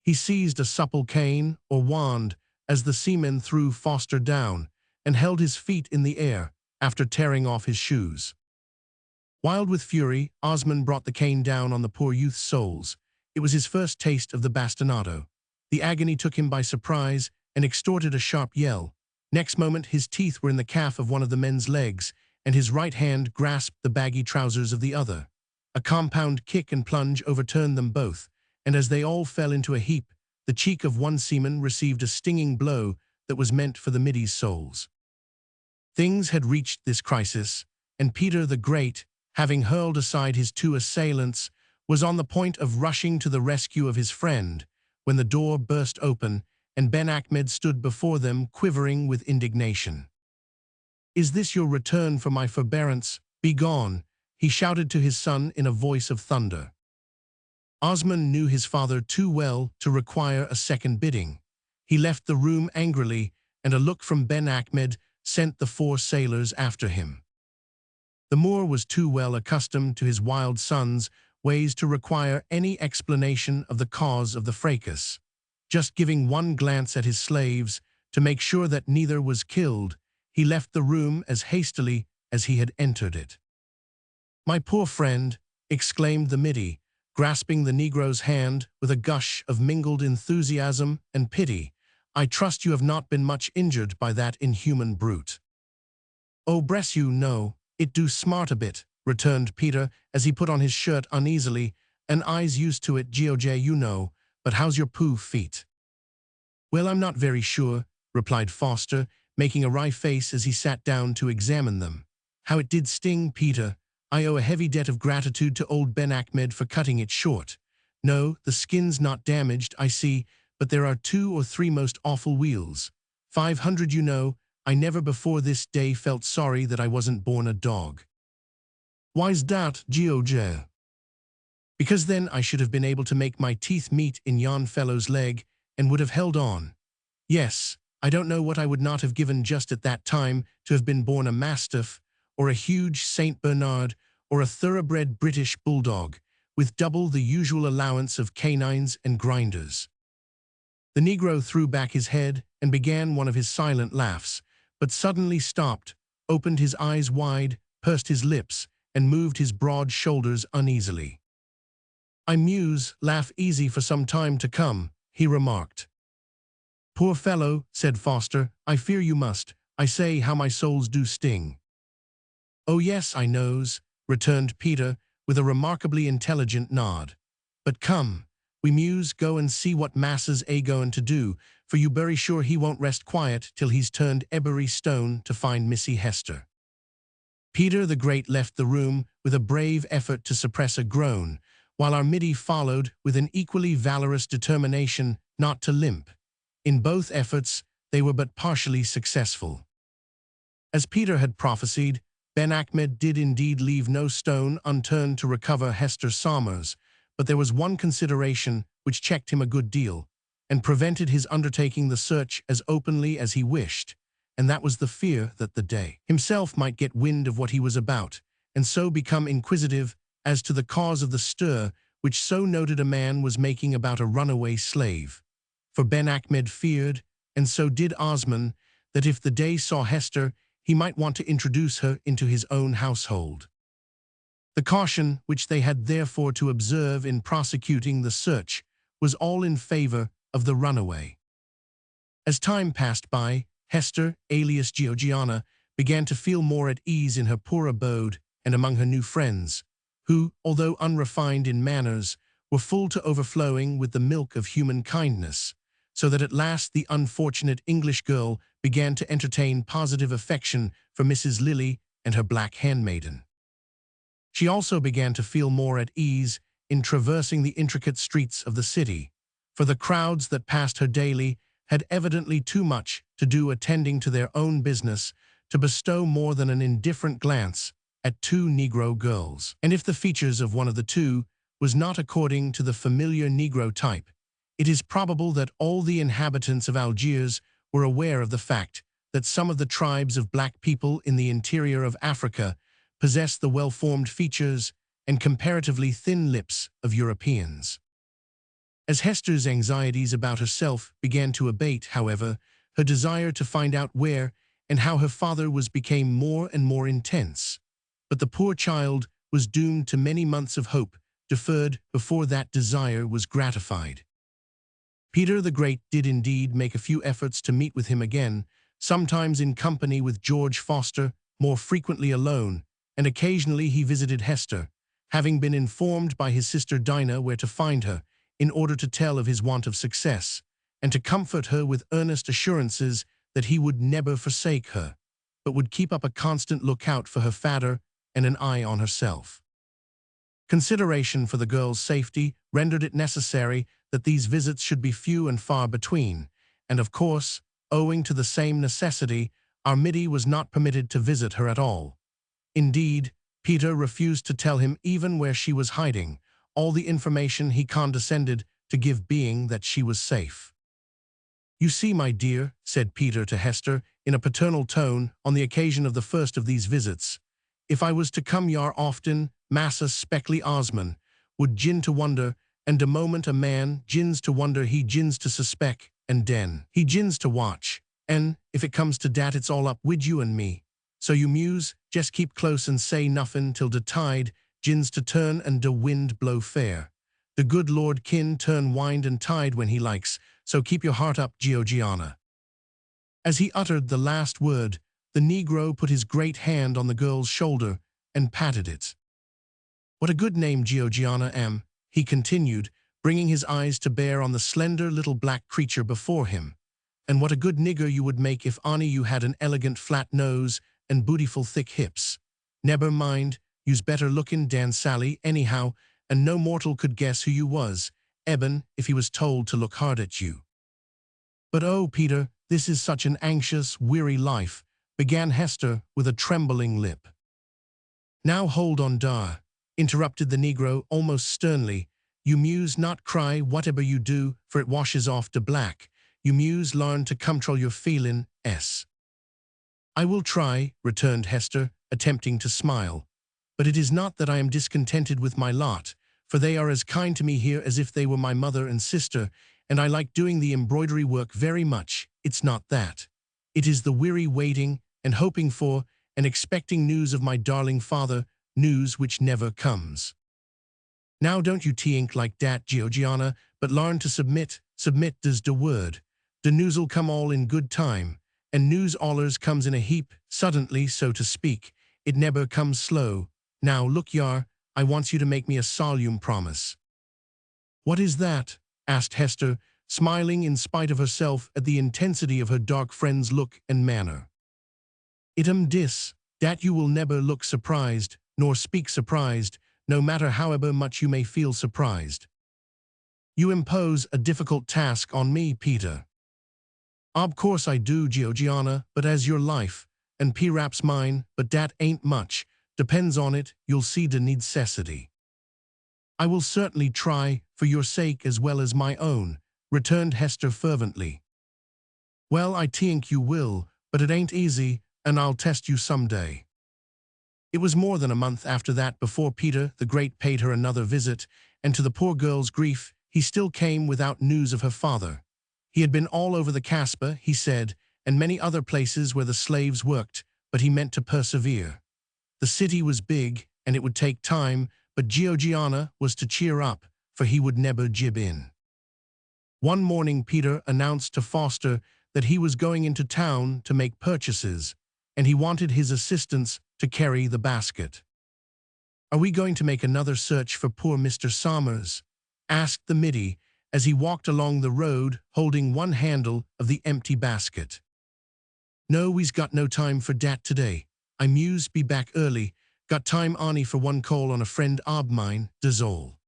He seized a supple cane, or wand, as the seaman threw Foster down, and held his feet in the air, after tearing off his shoes. Wild with fury, Osman brought the cane down on the poor youth's soles. It was his first taste of the bastinado. The agony took him by surprise and extorted a sharp yell. Next moment his teeth were in the calf of one of the men's legs, and his right hand grasped the baggy trousers of the other. A compound kick and plunge overturned them both, and as they all fell into a heap, the cheek of one seaman received a stinging blow that was meant for the Middy's souls. Things had reached this crisis, and Peter the Great, having hurled aside his two assailants, was on the point of rushing to the rescue of his friend, when the door burst open, and Ben Achmed stood before them, quivering with indignation. "Is this your return for my forbearance? Begone!" he shouted to his son in a voice of thunder. Osman knew his father too well to require a second bidding. He left the room angrily, and a look from Ben Achmed sent the four sailors after him. The Moor was too well accustomed to his wild son's ways to require any explanation of the cause of the fracas. Just giving one glance at his slaves to make sure that neither was killed, he left the room as hastily as he had entered it. "My poor friend," exclaimed the Middy, grasping the Negro's hand with a gush of mingled enthusiasm and pity, "I trust you have not been much injured by that inhuman brute." "Oh, bless you, no, it do smart a bit," returned Peter as he put on his shirt uneasily, "and I's used to it, Goj, you know, but how's your poo feet?" "Well, I'm not very sure," replied Foster, making a wry face as he sat down to examine them. "How it did sting, Peter. I owe a heavy debt of gratitude to old Ben Achmed for cutting it short. No, the skin's not damaged, I see, but there are 2 or 3 most awful wheals. 500, you know, I never before this day felt sorry that I wasn't born a dog." "Why's that, Goj?" "Because then I should have been able to make my teeth meet in yon fellow's leg, and would have held on. Yes, I don't know what I would not have given just at that time to have been born a mastiff, or a huge Saint Bernard, or a thoroughbred British bulldog, with double the usual allowance of canines and grinders." The Negro threw back his head and began one of his silent laughs, but suddenly stopped, opened his eyes wide, pursed his lips, and moved his broad shoulders uneasily. "I laugh easy for some time to come," he remarked. "Poor fellow," said Foster, "I fear you must. I say how my soles do sting." "Oh yes, I knows," returned Peter with a remarkably intelligent nod. "But come, we go and see what massa's goin' to do, for you bury sure he won't rest quiet till he's turned ebbery stone to find Missy Hester." Peter the Great left the room with a brave effort to suppress a groan, while our Middy followed with an equally valorous determination not to limp. In both efforts, they were but partially successful. As Peter had prophesied, Ben Achmed did indeed leave no stone unturned to recover Hester Somers, but there was one consideration which checked him a good deal, and prevented his undertaking the search as openly as he wished, and that was the fear that the Dey himself might get wind of what he was about, and so become inquisitive as to the cause of the stir which so noted a man was making about a runaway slave. For Ben Achmed feared, and so did Osman, that if the Dey saw Hester, he might want to introduce her into his own household. The caution which they had therefore to observe in prosecuting the search was all in favor of the runaway. As time passed by, Hester, alias Georgiana, began to feel more at ease in her poor abode and among her new friends, who, although unrefined in manners, were full to overflowing with the milk of human kindness, so that at last the unfortunate English girl began to entertain positive affection for Mrs. Lilly and her black handmaiden. She also began to feel more at ease in traversing the intricate streets of the city, for the crowds that passed her daily had evidently too much to do attending to their own business to bestow more than an indifferent glance at 2 Negro girls. And if the features of one of the 2 was not according to the familiar Negro type, it is probable that all the inhabitants of Algiers were aware of the fact that some of the tribes of black people in the interior of Africa possessed the well-formed features and comparatively thin lips of Europeans. As Hester's anxieties about herself began to abate, however, her desire to find out where and how her father was became more and more intense. But the poor child was doomed to many months of hope deferred before that desire was gratified. Peter the Great did indeed make a few efforts to meet with him again, sometimes in company with George Foster, more frequently alone, and occasionally he visited Hester, having been informed by his sister Dinah where to find her, in order to tell of his want of success, and to comfort her with earnest assurances that he would never forsake her, but would keep up a constant lookout for her father and an eye on herself. Consideration for the girl's safety rendered it necessary that these visits should be few and far between, and of course, owing to the same necessity, our Middy was not permitted to visit her at all. Indeed, Peter refused to tell him even where she was hiding, all the information he condescended to give being that she was safe. "You see, my dear," said Peter to Hester in a paternal tone on the occasion of the first of these visits, "if I was to come yar often, Massa Speckly Osman would gin to wonder, and de moment a man gins to wonder he gins to suspect, and den he gins to watch, and if it comes to dat it's all up wid you and me. So you muse, just keep close and say nuffin till de tide gins to turn and de wind blow fair. The good Lord kin turn wind and tide when he likes, so keep your heart up, Georgiana." As he uttered the last word, the Negro put his great hand on the girl's shoulder and patted it. "What a good name, Georgiana am," he continued, bringing his eyes to bear on the slender little black creature before him. "And what a good nigger you would make if only you had an elegant flat nose and bootiful thick hips. Never mind, you's better looking dan Sally anyhow, and no mortal could guess who you was, eben if he was told to look hard at you." "But oh, Peter, this is such an anxious, weary life," began Hester with a trembling lip. "Now hold on, dar," interrupted the Negro almost sternly. "You muse not cry whatever you do, for it washes off de black. You muse learn to control your feelin', s." "I will try," returned Hester, attempting to smile. "But it is not that I am discontented with my lot, for they are as kind to me here as if they were my mother and sister, and I like doing the embroidery work very much. It's not that. It is the weary waiting and hoping for and expecting news of my darling father, news which never comes. Now don't you tink like dat, Georgiana, but learn to submit. Submit does de word. De news'll come all in good time, and news allers comes in a heap, suddenly, so to speak. It never comes slow. Now look yar, I wants you to make me a solemn promise." "What is that?" asked Hester, smiling in spite of herself at the intensity of her dark friend's look and manner. "Item dis, dat you will never look surprised, nor speak surprised, no matter however much you may feel surprised." "You impose a difficult task on me, Peter." "Ob course I do, Georgiana, but as your life, and perhaps mine, but dat ain't much, depends on it, you'll see de necessity." "I will certainly try, for your sake as well as my own," returned Hester fervently. "Well, I tink you will, but it ain't easy, and I'll test you some day." It was more than a month after that before Peter the Great paid her another visit, and to the poor girl's grief, he still came without news of her father. He had been all over the Casbah, he said, and many other places where the slaves worked, but he meant to persevere. The city was big, and it would take time, but Georgiana was to cheer up, for he would never give in. One morning Peter announced to Foster that he was going into town to make purchases, and he wanted his assistance to carry the basket. "Are we going to make another search for poor Mr. Somers?" asked the Middy as he walked along the road holding one handle of the empty basket. "No, we's got no time for dat today. I muse be back early, got time only for one call on a friend ob mine, does all."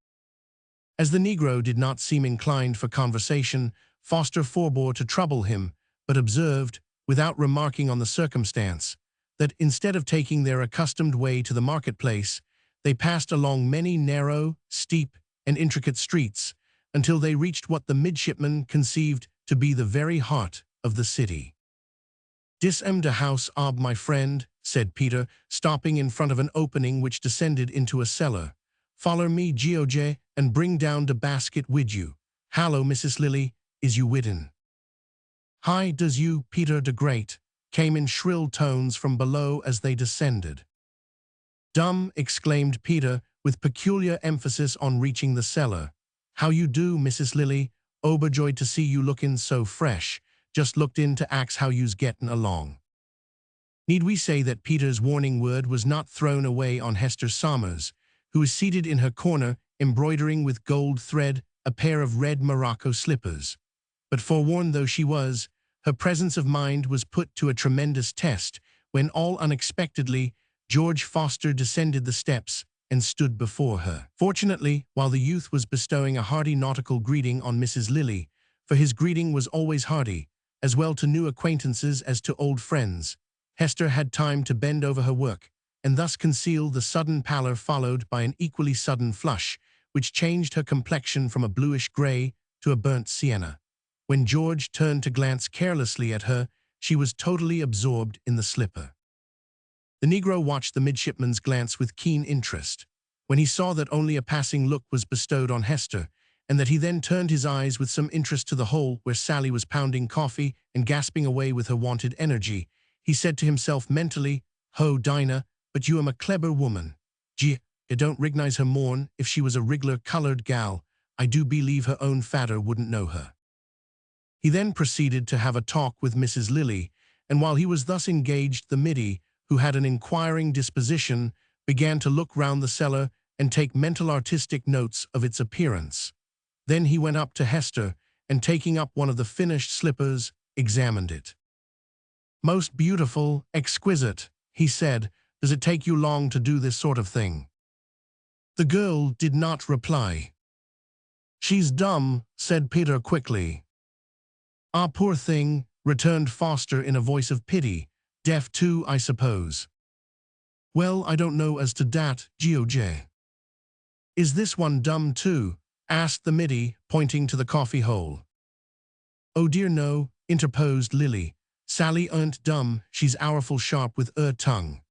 As the Negro did not seem inclined for conversation, Foster forbore to trouble him, but observed, without remarking on the circumstance, that instead of taking their accustomed way to the marketplace, they passed along many narrow, steep, and intricate streets, until they reached what the midshipman conceived to be the very heart of the city. "Dis am de house ob my friend," said Peter, stopping in front of an opening which descended into a cellar. Follow me, George, and bring down the basket with you. Hallo, Mrs. Lily, is you widden? Hi, does you, Peter the Great, came in shrill tones from below as they descended. Dumb, exclaimed Peter, with peculiar emphasis on reaching the cellar. How you do, Mrs. Lily? Overjoyed to see you lookin' so fresh. Just looked in to ax how you's gettin' along. Need we say that Peter's warning word was not thrown away on Hester Somers, who was seated in her corner, embroidering with gold thread a pair of red morocco slippers. But forewarned though she was, her presence of mind was put to a tremendous test when all unexpectedly George Foster descended the steps and stood before her. Fortunately, while the youth was bestowing a hearty nautical greeting on Mrs. Lily, for his greeting was always hearty, as well to new acquaintances as to old friends, Hester had time to bend over her work, and thus conceal the sudden pallor followed by an equally sudden flush, which changed her complexion from a bluish gray to a burnt sienna. When George turned to glance carelessly at her, she was totally absorbed in the slipper. The Negro watched the midshipman's glance with keen interest. When he saw that only a passing look was bestowed on Hester, and that he then turned his eyes with some interest to the hole where Sally was pounding coffee and gasping away with her wonted energy, he said to himself mentally, "Ho, Dinah, but you am a clever woman. Gee, you don't recognize her morn if she was a rig'lar colored gal. I do believe her own fader wouldn't know her." He then proceeded to have a talk with Mrs. Lily, and while he was thus engaged, the Middy, who had an inquiring disposition, began to look round the cellar and take mental artistic notes of its appearance. Then he went up to Hester, and taking up one of the finished slippers, examined it. "Most beautiful, exquisite," he said. "Does it take you long to do this sort of thing?" The girl did not reply. "She's dumb," said Peter quickly. "Ah, poor thing," returned Foster in a voice of pity. "Deaf too, I suppose." "Well, I don't know as to dat, George." "Is this one dumb too?" asked the Middy, pointing to the coffee hole. "Oh dear no," interposed Lily. "Sally ain't dumb, she's powerful sharp with her tongue.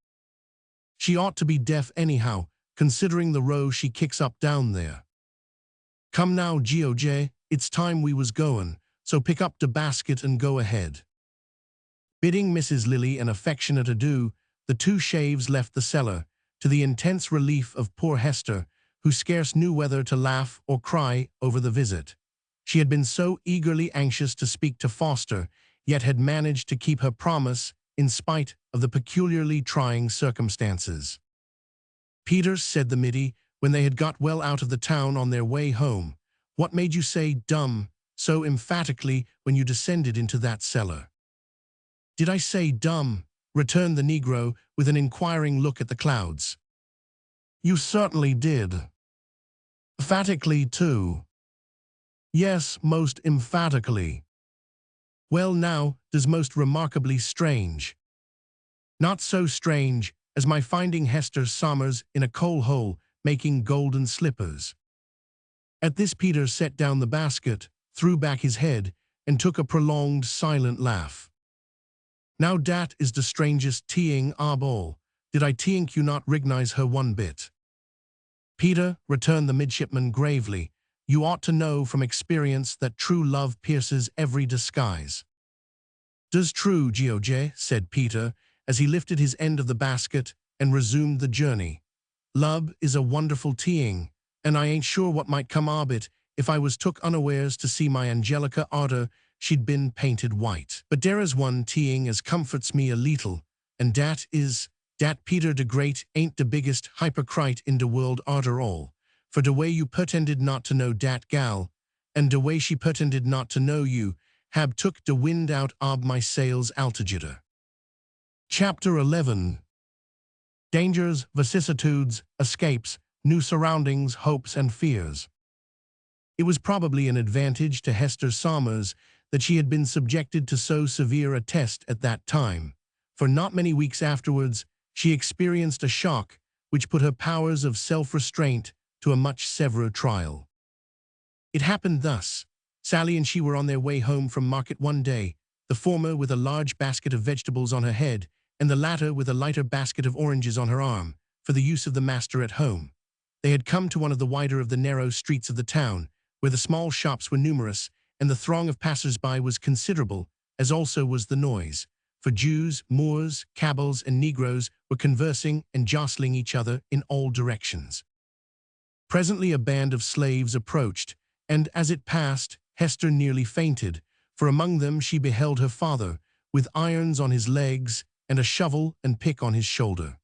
She ought to be deaf anyhow, considering the row she kicks up down there. Come now, George, it's time we was goin', so pick up the basket and go ahead." Bidding Mrs. Lily an affectionate adieu, the two shaves left the cellar, to the intense relief of poor Hester, who scarce knew whether to laugh or cry over the visit. She had been so eagerly anxious to speak to Foster, yet had managed to keep her promise in spite of the peculiarly trying circumstances. "Peter," said the Middy, when they had got well out of the town on their way home, "what made you say 'dumb' so emphatically when you descended into that cellar?" "Did I say dumb?" returned the Negro with an inquiring look at the clouds. "You certainly did. Emphatically, too." "Yes, most emphatically." "Well now, 'tis most remarkably strange." "Not so strange as my finding Hester Somers in a coal hole making golden slippers." At this Peter set down the basket, threw back his head, and took a prolonged silent laugh. "Now dat is the strangest teeing ob all. Did I tink you not recognize her one bit?" "Peter," returned the midshipman gravely, "you ought to know from experience that true love pierces every disguise." "'Tis true, George," said Peter, as he lifted his end of the basket and resumed the journey. "Love is a wonderful teeing, and I ain't sure what might come ob it if I was took unawares to see my Angelica arter she'd been painted white. But there is one teeing as comforts me a leetle, and dat is, dat Peter the Great ain't the biggest hypocrite in de world arter all, for de way you pretended not to know dat gal, and de way she pretended not to know you, hab took de wind out ob my sails altogether." Chapter 11. Dangers, vicissitudes, escapes, new surroundings, hopes, and fears. It was probably an advantage to Hester Somers that she had been subjected to so severe a test at that time, for not many weeks afterwards she experienced a shock which put her powers of self-restraint to a much severer trial. It happened thus. Sally and she were on their way home from market one day, the former with a large basket of vegetables on her head, and the latter with a lighter basket of oranges on her arm, for the use of the master at home. They had come to one of the wider of the narrow streets of the town, where the small shops were numerous, and the throng of passers-by was considerable, as also was the noise. For Jews, Moors, Cabals, and Negroes were conversing and jostling each other in all directions. Presently a band of slaves approached, and as it passed, Hester nearly fainted, for among them she beheld her father, with irons on his legs and a shovel and pick on his shoulder.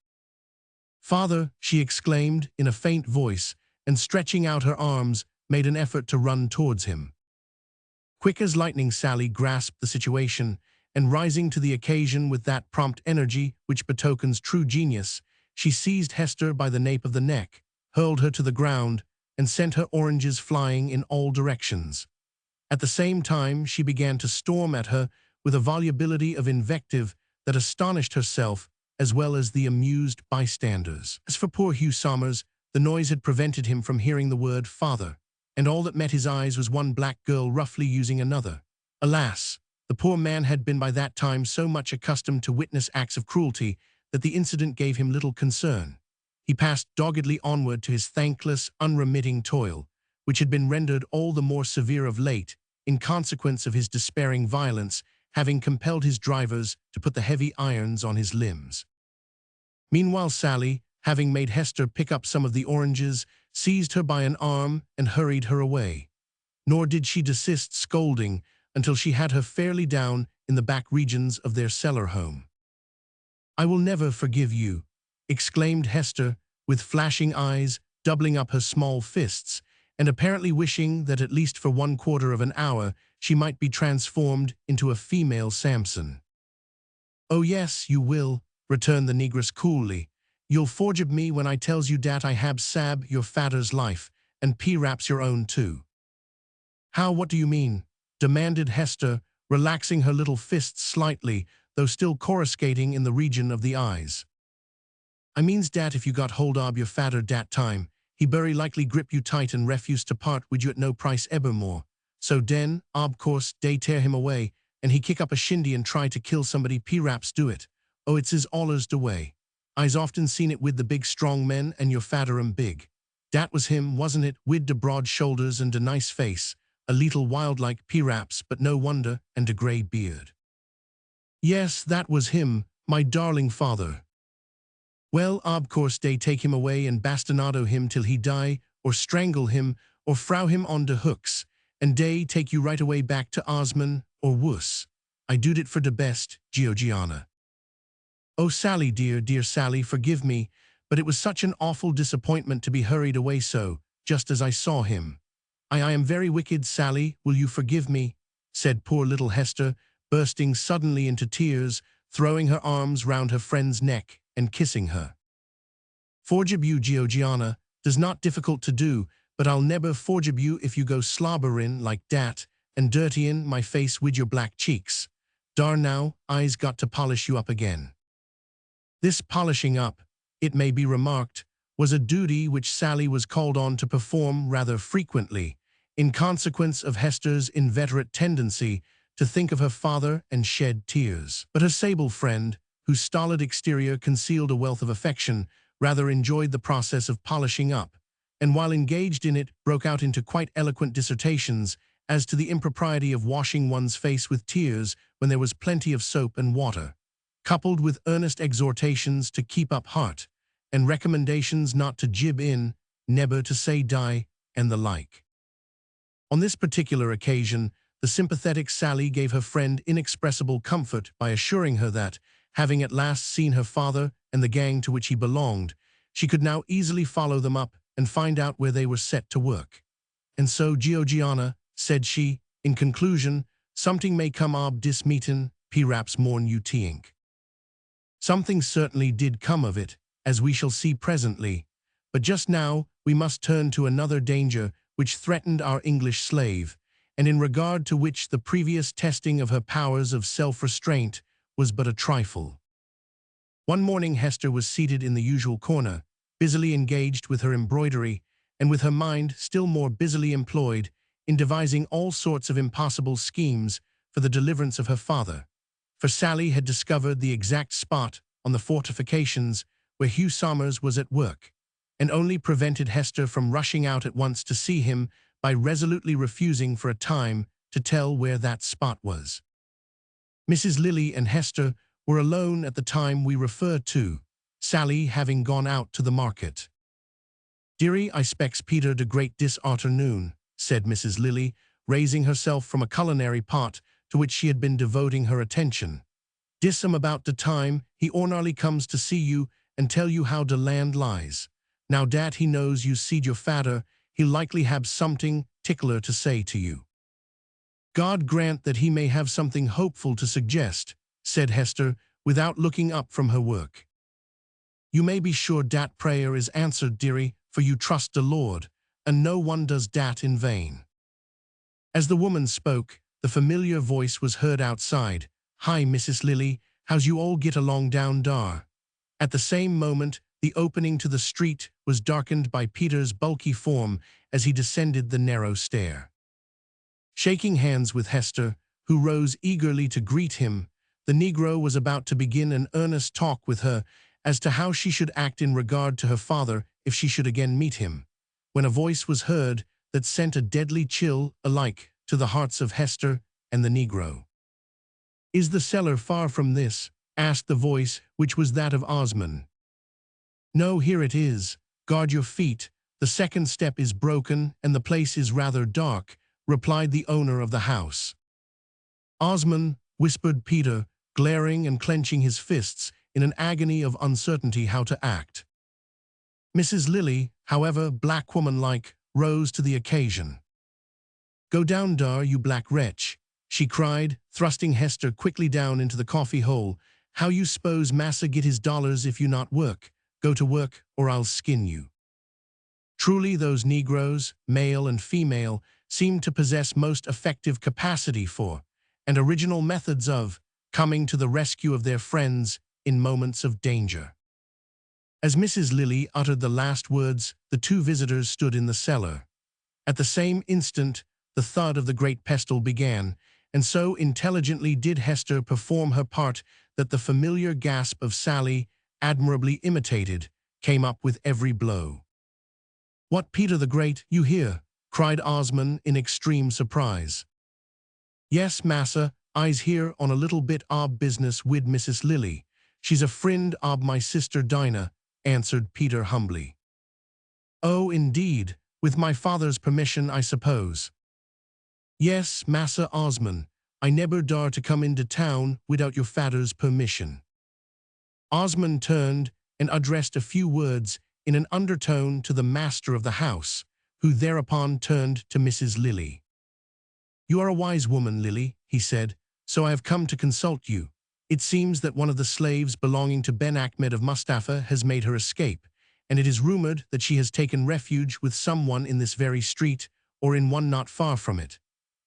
"Father," she exclaimed in a faint voice, and stretching out her arms, made an effort to run towards him. Quick as lightning, Sally grasped the situation, and rising to the occasion with that prompt energy which betokens true genius, she seized Hester by the nape of the neck, hurled her to the ground, and sent her oranges flying in all directions. At the same time she began to storm at her with a volubility of invective that astonished herself as well as the amused bystanders. As for poor Hugh Somers, the noise had prevented him from hearing the word father, and all that met his eyes was one black girl roughly using another. Alas, the poor man had been by that time so much accustomed to witness acts of cruelty that the incident gave him little concern. He passed doggedly onward to his thankless, unremitting toil, which had been rendered all the more severe of late in consequence of his despairing violence, having compelled his drivers to put the heavy irons on his limbs. Meanwhile Sally, having made Hester pick up some of the oranges, seized her by an arm and hurried her away. Nor did she desist scolding until she had her fairly down in the back regions of their cellar home. "I will never forgive you," exclaimed Hester, with flashing eyes, doubling up her small fists, and apparently wishing that at least for 1/4 of an hour she might be transformed into a female Samson. "Oh yes, you will," returned the negress coolly. "You'll forgive me when I tells you dat I hab sab your father's life, and perhaps your own too." "How, what do you mean?" demanded Hester, relaxing her little fists slightly, though still coruscating in the region of the eyes. "I means dat if you got hold ob your fader dat time, he very likely grip you tight and refuse to part wid you at no price evermore. So den, ob course, dey tear him away, and he kick up a shindy and try to kill somebody perhaps do it. Oh, it's his allers de way. I's often seen it wid the big strong men, and your fader big. Dat was him, wasn't it, wid de broad shoulders and de nice face, a leetle wild-like perhaps, but no wonder, and de grey beard." "Yes, that was him, my darling father." "Well, ob course dey take him away and bastinado him till he die, or strangle him, or frow him on de hooks, and dey take you right away back to Osman, or wuss. I doed it for de best, Georgiana." "Oh, Sally, dear, dear Sally, forgive me, but it was such an awful disappointment to be hurried away so, just as I saw him. I am very wicked, Sally, will you forgive me?" said poor little Hester, bursting suddenly into tears, throwing her arms round her friend's neck and kissing her. "Forgive you, Georgiana, 'tis not difficult to do, but I'll never forgive you if you go slobberin' like dat, and dirtyin' my face wid your black cheeks. Darn now, I's got to polish you up again." This polishing up, it may be remarked, was a duty which Sally was called on to perform rather frequently, in consequence of Hester's inveterate tendency to think of her father and shed tears. But her sable friend, whose stolid exterior concealed a wealth of affection, rather enjoyed the process of polishing up, and while engaged in it broke out into quite eloquent dissertations as to the impropriety of washing one's face with tears when there was plenty of soap and water, coupled with earnest exhortations to keep up heart, and recommendations not to jib in, never to say die, and the like. On this particular occasion, the sympathetic Sally gave her friend inexpressible comfort by assuring her that, having at last seen her father and the gang to which he belonged, she could now easily follow them up and find out where they were set to work. "And so, Georgiana," said she, in conclusion, "something may come ob dis meetin', perhaps more'n you tink." Something certainly did come of it, as we shall see presently, but just now we must turn to another danger which threatened our English slave, and in regard to which the previous testing of her powers of self-restraint was but a trifle. One morning Hester was seated in the usual corner, busily engaged with her embroidery, and with her mind still more busily employed in devising all sorts of impossible schemes for the deliverance of her father. For Sally had discovered the exact spot on the fortifications where Hugh Somers was at work, and only prevented Hester from rushing out at once to see him by resolutely refusing for a time to tell where that spot was. Mrs. Lilly and Hester were alone at the time we refer to, Sally having gone out to the market. "Dearie, I specs Peter de great dis arternoon," said Mrs. Lilly, raising herself from a culinary pot to which she had been devoting her attention. "Dis about de time he ornarly comes to see you and tell you how de land lies. Now dat he knows you seed your fader, he likely have something tickler to say to you." "God grant that he may have something hopeful to suggest," said Hester, without looking up from her work. "You may be sure dat prayer is answered, dearie, for you trust the Lord, and no one does dat in vain." As the woman spoke, the familiar voice was heard outside. "Hi, Mrs. Lilly, how's you all get along down dar?" At the same moment, the opening to the street was darkened by Peter's bulky form as he descended the narrow stair. Shaking hands with Hester, who rose eagerly to greet him, the Negro was about to begin an earnest talk with her as to how she should act in regard to her father if she should again meet him, when a voice was heard that sent a deadly chill alike to the hearts of Hester and the Negro. "Is the cellar far from this?" asked the voice, which was that of Osmond. "No, here it is. Guard your feet. The second step is broken, and the place is rather dark," replied the owner of the house. "Osmond," whispered Peter, glaring and clenching his fists in an agony of uncertainty how to act. Mrs. Lilly, however, black woman-like, rose to the occasion. "Go down dar, you black wretch," she cried, thrusting Hester quickly down into the coffee hole. "How you s'pose massa get his dollars if you not work? Go to work, or I'll skin you." Truly those Negroes, male and female, seemed to possess most effective capacity for, and original methods of, coming to the rescue of their friends in moments of danger. As Mrs. Lilly uttered the last words, the two visitors stood in the cellar. At the same instant, the thud of the great pestle began, and so intelligently did Hester perform her part that the familiar gasp of Sally, admirably imitated, came up with every blow. "What, Peter the Great, you here?" cried Osmond in extreme surprise. "Yes, massa, I's here on a little bit ob business wid Mrs. Lilly. She's a friend ob my sister Dinah," answered Peter humbly. "Oh, indeed, with my father's permission, I suppose." "Yes, Massa Osmond, I never dar to come into town without your father's permission." Osmond turned and addressed a few words in an undertone to the master of the house, who thereupon turned to Mrs. Lilly. "You are a wise woman, Lilly," he said, "so I have come to consult you. It seems that one of the slaves belonging to Ben Ahmed of Mustapha has made her escape, and it is rumored that she has taken refuge with someone in this very street, or in one not far from it.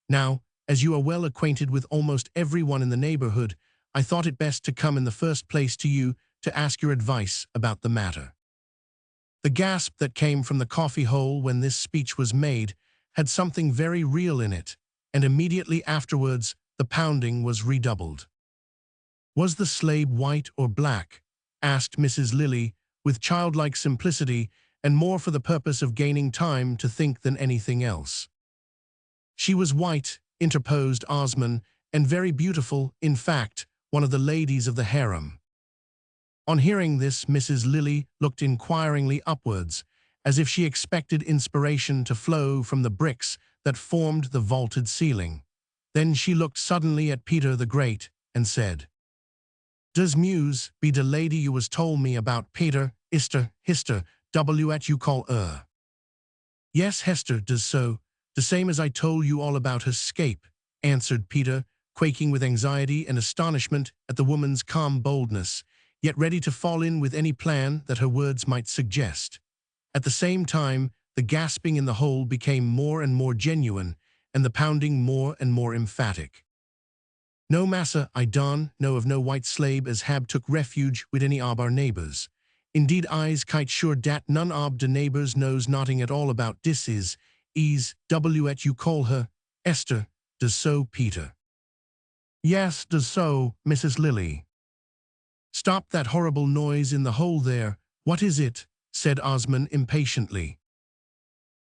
Now, as you are well acquainted with almost everyone in the neighborhood, I thought it best to come in the first place to you to ask your advice about the matter." The gasp that came from the coffee hole when this speech was made had something very real in it, and immediately afterwards the pounding was redoubled. "Was the slave white or black?" asked Mrs. Lilly, with childlike simplicity, and more for the purpose of gaining time to think than anything else. "She was white," interposed Osmond, "and very beautiful, in fact, one of the ladies of the harem." On hearing this, Mrs. Lilly looked inquiringly upwards, as if she expected inspiration to flow from the bricks that formed the vaulted ceiling. Then she looked suddenly at Peter the Great, and said, "Does Muse be de lady you was told me about, Peter, Ister, Hister, what you call her?" "Yes, Hester does so, the same as I told you all about her scape," answered Peter, quaking with anxiety and astonishment at the woman's calm boldness, yet ready to fall in with any plan that her words might suggest. At the same time, the gasping in the hole became more and more genuine, and the pounding more and more emphatic. "No, massa, I don know of no white slave as hab took refuge with any ob our neighbors. Indeed, I's kite sure dat none ob de neighbors knows nothing at all about dis is what you call her, Esther, does so, Peter?" "Yes, does so, Mrs. Lilly." "Stop that horrible noise in the hole there. What is it?" said Osman impatiently.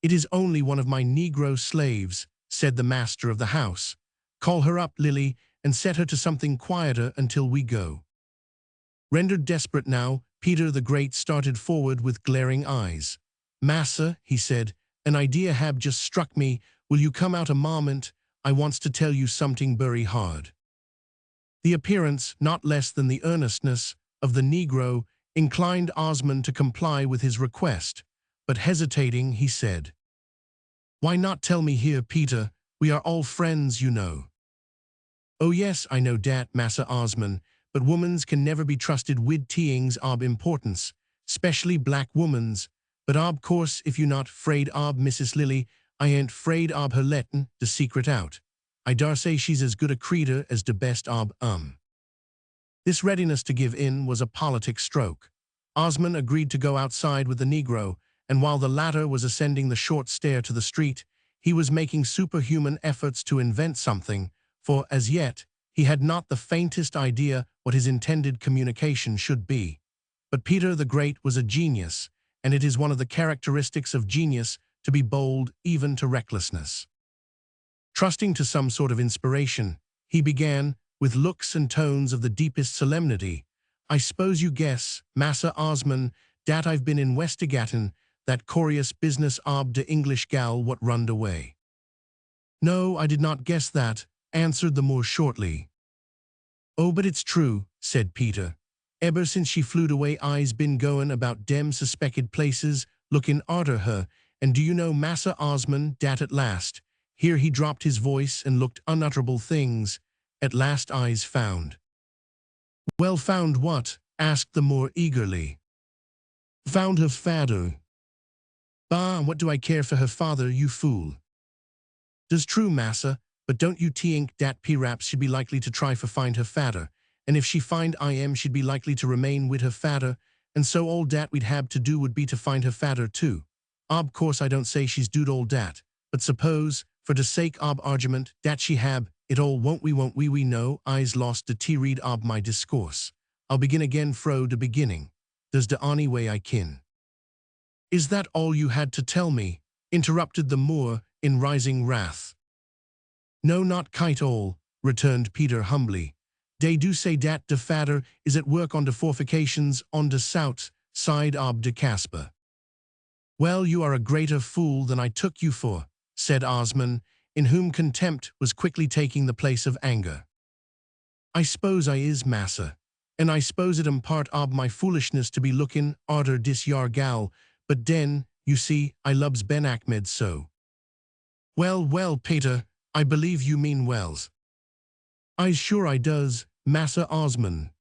It is only one of my Negro slaves, said the master of the house. Call her up, Lily, and set her to something quieter until we go. Rendered desperate now, Peter the Great started forward with glaring eyes. Massa, he said, an idea have just struck me. Will you come out a moment? I wants to tell you something very hard. The appearance, not less than the earnestness, of the Negro inclined Osman to comply with his request, but hesitating, he said, Why not tell me here, Peter? We are all friends, you know. Oh yes, I know dat, Massa Osman, but womans can never be trusted wid teings ob importance, specially black womans. But ob course, if you not fraid ob Mrs. Lily, I ain't fraid ob her lettin' the secret out. I daresay she's as good a creetur as de best ob. This readiness to give in was a politic stroke. Osman agreed to go outside with the Negro, and while the latter was ascending the short stair to the street, he was making superhuman efforts to invent something, for, as yet, he had not the faintest idea what his intended communication should be. But Peter the Great was a genius, and it is one of the characteristics of genius to be bold even to recklessness. Trusting to some sort of inspiration, he began, with looks and tones of the deepest solemnity, I suppose you guess, Massa Osman, dat I've been investigatin' that curious business ob de English gal what runned away. No, I did not guess that, answered the Moor shortly. Oh, but it's true, said Peter. Eber since she flew away I's been goin' about dem suspected places, lookin' arter her, and do you know Massa Osman, dat at last, here he dropped his voice and looked unutterable things, at last I's found. Well, found what? Asked the Moor eagerly. Found her fader. Bah, what do I care for her father, you fool? Does true, massa, but don't you tink dat p'raps she'd be likely to try for find her fader, and if she find she'd be likely to remain wid her fader, and so all dat we'd have to do would be to find her fader too. Ob course I don't say she's doed all dat, but suppose, for de sake ob argument, dat she hab, it all won't we know, I's lost de tea-read ob my discourse. I'll begin again fro de beginning. Does de onny way I kin. Is that all you had to tell me? Interrupted the Moor in rising wrath. No, not quite all, returned Peter humbly. Dey do say dat de fader is at work on de fortifications on de south side ob de Casper. Well, you are a greater fool than I took you for, said Osman, in whom contempt was quickly taking the place of anger. I suppose I is, massa, and I suppose it am part ob my foolishness to be lookin' arter dis yar gal, but den, you see, I loves Ben Ahmed so. Well, well, Peter, I believe you mean wells. I's sure I does, Massa Osman.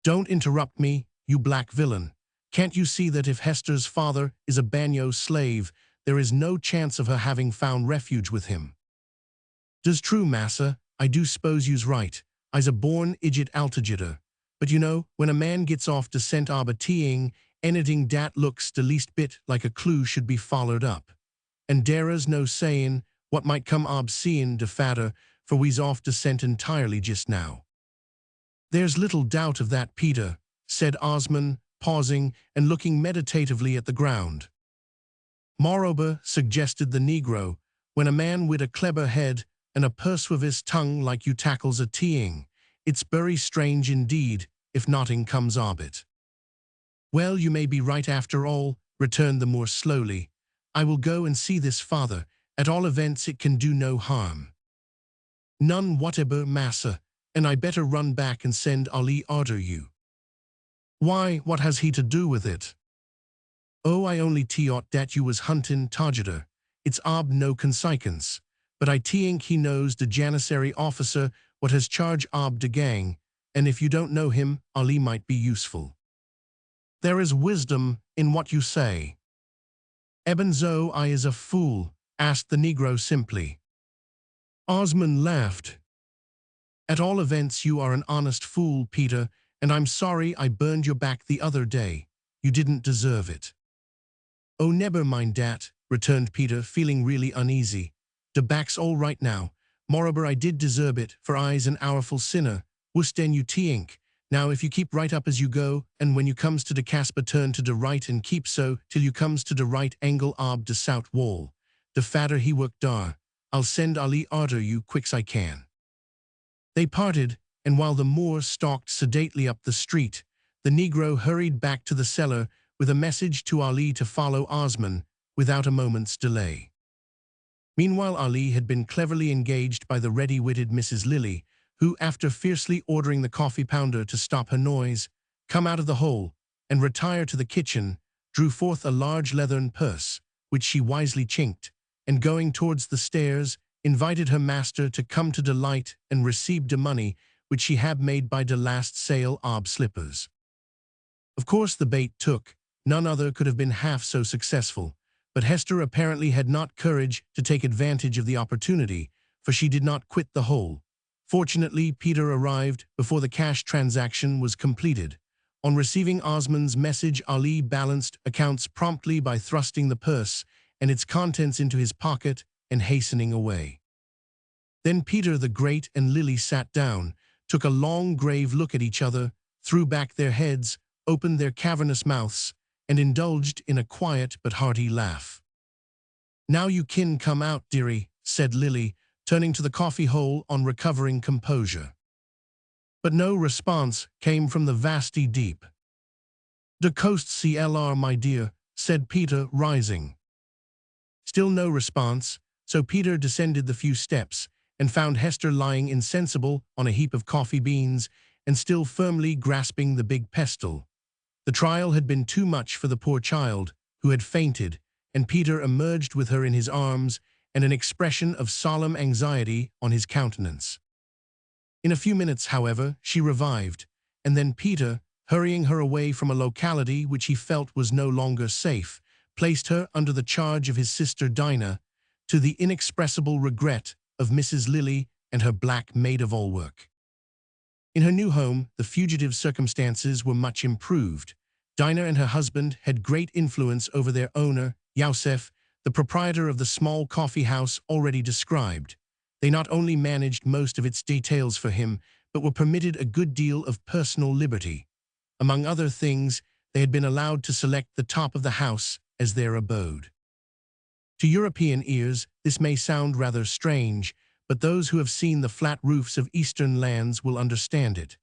Don't interrupt me, you black villain. Can't you see that if Hester's father is a Banyo slave, there is no chance of her having found refuge with him? Does true, massa, I do s'pose you's right. I's a born idjit altogether. But you know, when a man gets off to scent ob a teeing, anything dat looks the least bit like a clue should be followed up. And dera's no sayin' what might come ob seein' de fader, for we's off to scent entirely just now. There's little doubt of that, Peter, said Osman, pausing and looking meditatively at the ground. Moreover, suggested the Negro, when a man wid a clever head and a persuasive tongue like you tackles a teeing, it's very strange indeed if nothing comes of it. Well, you may be right after all, returned the Moor slowly. I will go and see this father. At all events it can do no harm. None whatever, massa, and I better run back and send Ali arter you. Why, what has he to do with it? Oh, I only teot dat you was huntin' Tajida. It's ob no consequence, but I tink he knows de janissary officer what has charge ob de gang, and if you don't know him, Ali might be useful. There is wisdom in what you say. Ebenzo I is a fool, asked the Negro simply. Osman laughed. At all events you are an honest fool, Peter, and I'm sorry I burned your back the other day. You didn't deserve it. Oh, never mind dat, returned Peter, feeling really uneasy. De back's all right now. Moreover, I did deserve it, for I's an hourful sinner. Wuss den you tink. Now if you keep right up as you go, and when you comes to de Casper turn to de right and keep so, till you comes to de right angle ob de south wall. De fatter he work dar, I'll send Ali arter you quicks I can. They parted, and while the Moor stalked sedately up the street, the Negro hurried back to the cellar with a message to Ali to follow Osman without a moment's delay. Meanwhile Ali had been cleverly engaged by the ready-witted Mrs. Lily, who, after fiercely ordering the coffee pounder to stop her noise, come out of the hole, and retire to the kitchen, drew forth a large leathern purse, which she wisely chinked, and going towards the stairs, invited her master to come to delight and receive de money which she had made by de last sale ob slippers. Of course the bait took, none other could have been half so successful, but Hester apparently had not courage to take advantage of the opportunity, for she did not quit the hole. Fortunately, Peter arrived before the cash transaction was completed. On receiving Osman's message, Ali balanced accounts promptly by thrusting the purse and its contents into his pocket and hastening away. Then Peter the Great and Lily sat down, took a long grave look at each other, threw back their heads, opened their cavernous mouths, and indulged in a quiet but hearty laugh. "Now you kin come out, dearie," said Lily, turning to the coffee hole on recovering composure. But no response came from the vasty deep. "De coast CLR, my dear," said Peter, rising. Still no response, so Peter descended the few steps and found Hester lying insensible on a heap of coffee beans and still firmly grasping the big pestle. The trial had been too much for the poor child, who had fainted, and Peter emerged with her in his arms and an expression of solemn anxiety on his countenance. In a few minutes, however, she revived, and then Peter, hurrying her away from a locality which he felt was no longer safe, placed her under the charge of his sister Dinah, to the inexpressible regret of Mrs. Lily and her black maid-of-all-work. In her new home, the fugitive's circumstances were much improved. Dinah and her husband had great influence over their owner, Yusef, the proprietor of the small coffee house already described. They not only managed most of its details for him, but were permitted a good deal of personal liberty. Among other things, they had been allowed to select the top of the house as their abode. To European ears, this may sound rather strange, but those who have seen the flat roofs of eastern lands will understand it.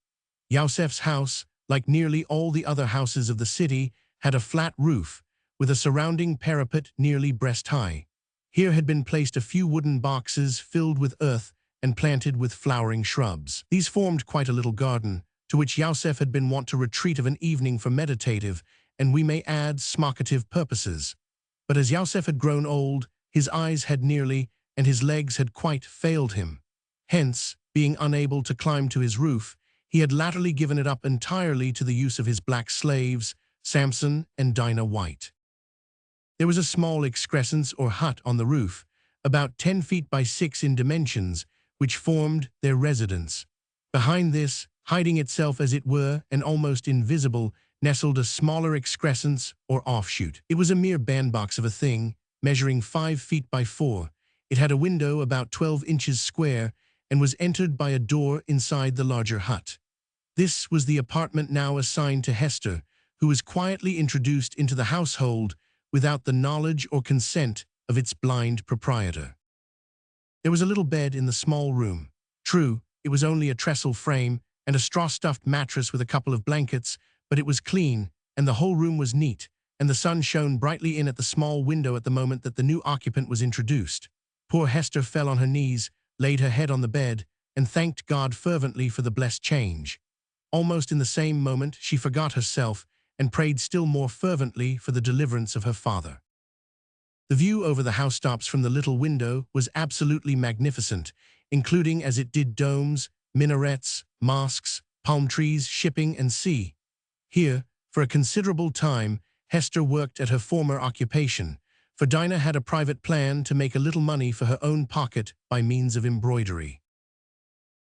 Yusef's house, like nearly all the other houses of the city, had a flat roof, with a surrounding parapet nearly breast-high. Here had been placed a few wooden boxes filled with earth and planted with flowering shrubs. These formed quite a little garden, to which Yusef had been wont to retreat of an evening for meditative, and we may add smocative purposes. But as Yusef had grown old, his eyes had nearly, and his legs had quite failed him. Hence, being unable to climb to his roof, he had latterly given it up entirely to the use of his black slaves, Samson and Dinah White. There was a small excrescence or hut on the roof, about 10 feet by 6 in dimensions, which formed their residence. Behind this, hiding itself as it were and almost invisible, nestled a smaller excrescence or offshoot. It was a mere bandbox of a thing, measuring 5 feet by 4. It had a window about 12 inches square and was entered by a door inside the larger hut. This was the apartment now assigned to Hester, who was quietly introduced into the household without the knowledge or consent of its blind proprietor. There was a little bed in the small room. True, it was only a trestle frame and a straw-stuffed mattress with a couple of blankets, but it was clean, and the whole room was neat, and the sun shone brightly in at the small window at the moment that the new occupant was introduced. Poor Hester fell on her knees, laid her head on the bed, and thanked God fervently for the blessed change. Almost in the same moment she forgot herself and prayed still more fervently for the deliverance of her father. The view over the housetops from the little window was absolutely magnificent, including as it did domes, minarets, mosques, palm trees, shipping, and sea. Here, for a considerable time, Hester worked at her former occupation, for Dinah had a private plan to make a little money for her own pocket by means of embroidery.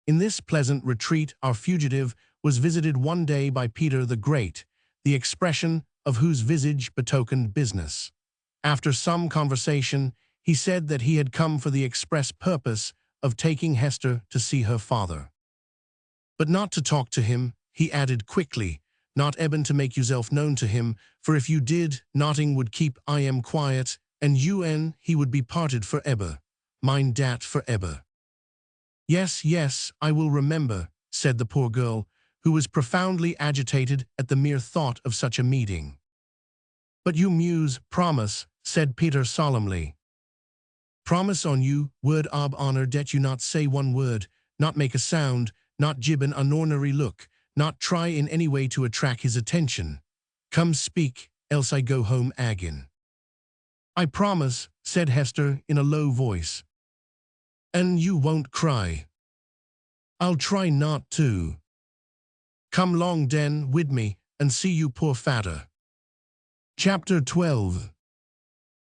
In this pleasant retreat our fugitive was visited one day by Peter the Great, the expression of whose visage betokened business. After some conversation, he said that he had come for the express purpose of taking Hester to see her father. But not to talk to him, he added quickly, not eben to make yourself known to him, for if you did, nothing would keep I am quiet, and you and he would be parted for ever. Mind dat for ever. Yes, yes, I will remember, said the poor girl, who was profoundly agitated at the mere thought of such a meeting. But you muse, promise, said Peter solemnly. Promise on you, word ob honor dat you not say one word, not make a sound, not jib an unornary look, not try in any way to attract his attention. Come speak, else I go home agin. I promise, said Hester in a low voice. And you won't cry. I'll try not to. Come long den with me, and see you poor fatter. Chapter 12.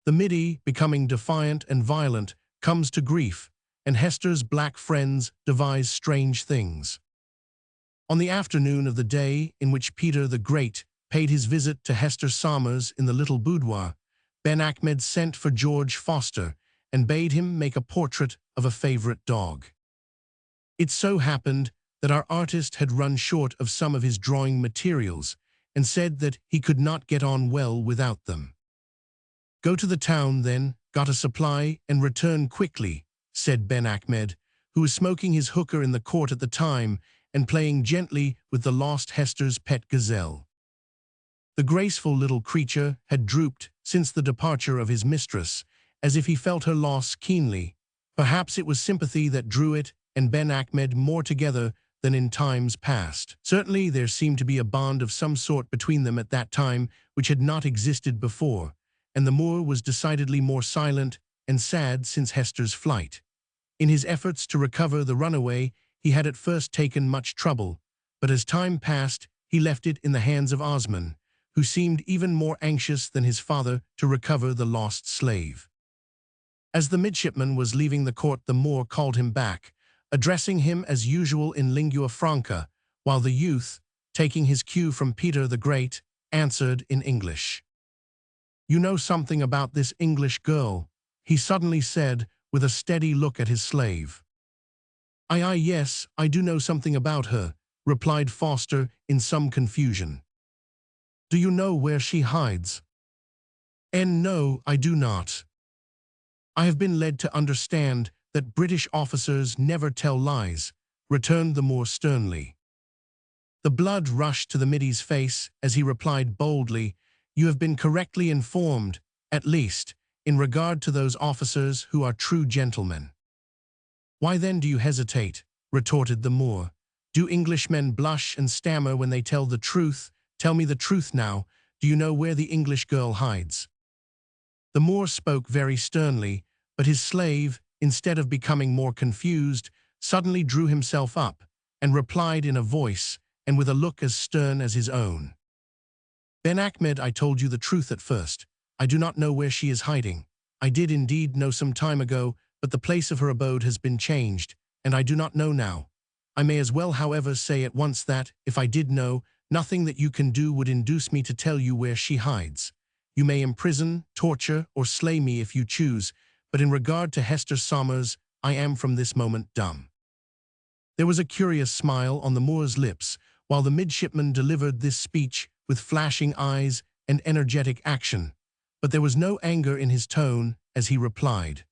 The Middy, becoming defiant and violent, comes to grief, and Hester's black friends devise strange things. On the afternoon of the day in which Peter the Great paid his visit to Hester Somers in the little boudoir, Ben Achmed sent for George Foster and bade him make a portrait of a favorite dog. It so happened that our artist had run short of some of his drawing materials and said that he could not get on well without them. Go to the town, then, got a supply, and return quickly, said Ben Achmed, who was smoking his hookah in the court at the time and playing gently with the lost Hester's pet gazelle. The graceful little creature had drooped since the departure of his mistress, as if he felt her loss keenly. Perhaps it was sympathy that drew it and Ben Achmed more together than in times past. Certainly there seemed to be a bond of some sort between them at that time which had not existed before, and the Moor was decidedly more silent and sad since Hester's flight. In his efforts to recover the runaway, he had at first taken much trouble, but as time passed, he left it in the hands of Osman, who seemed even more anxious than his father to recover the lost slave. As the midshipman was leaving the court, the Moor called him back, addressing him as usual in lingua franca, while the youth, taking his cue from Peter the Great, answered in English. You know something about this English girl, he suddenly said, with a steady look at his slave. Aye, yes, I do know something about her, replied Foster in some confusion. Do you know where she hides? No, I do not. I have been led to understand that British officers never tell lies, returned the Moor sternly. The blood rushed to the Middy's face as he replied boldly, You have been correctly informed, at least, in regard to those officers who are true gentlemen. Why then do you hesitate? Retorted the Moor. Do Englishmen blush and stammer when they tell the truth? Tell me the truth now. Do you know where the English girl hides? The Moor spoke very sternly, but his slave, instead of becoming more confused, suddenly drew himself up and replied in a voice and with a look as stern as his own. Ben Achmed, I told you the truth at first. I do not know where she is hiding. I did indeed know some time ago, but the place of her abode has been changed, and I do not know now. I may as well, however, say at once that, if I did know, nothing that you can do would induce me to tell you where she hides. You may imprison, torture, or slay me if you choose, but in regard to Hester Somers, I am from this moment dumb. There was a curious smile on the Moor's lips, while the midshipman delivered this speech with flashing eyes and energetic action, but there was no anger in his tone as he replied.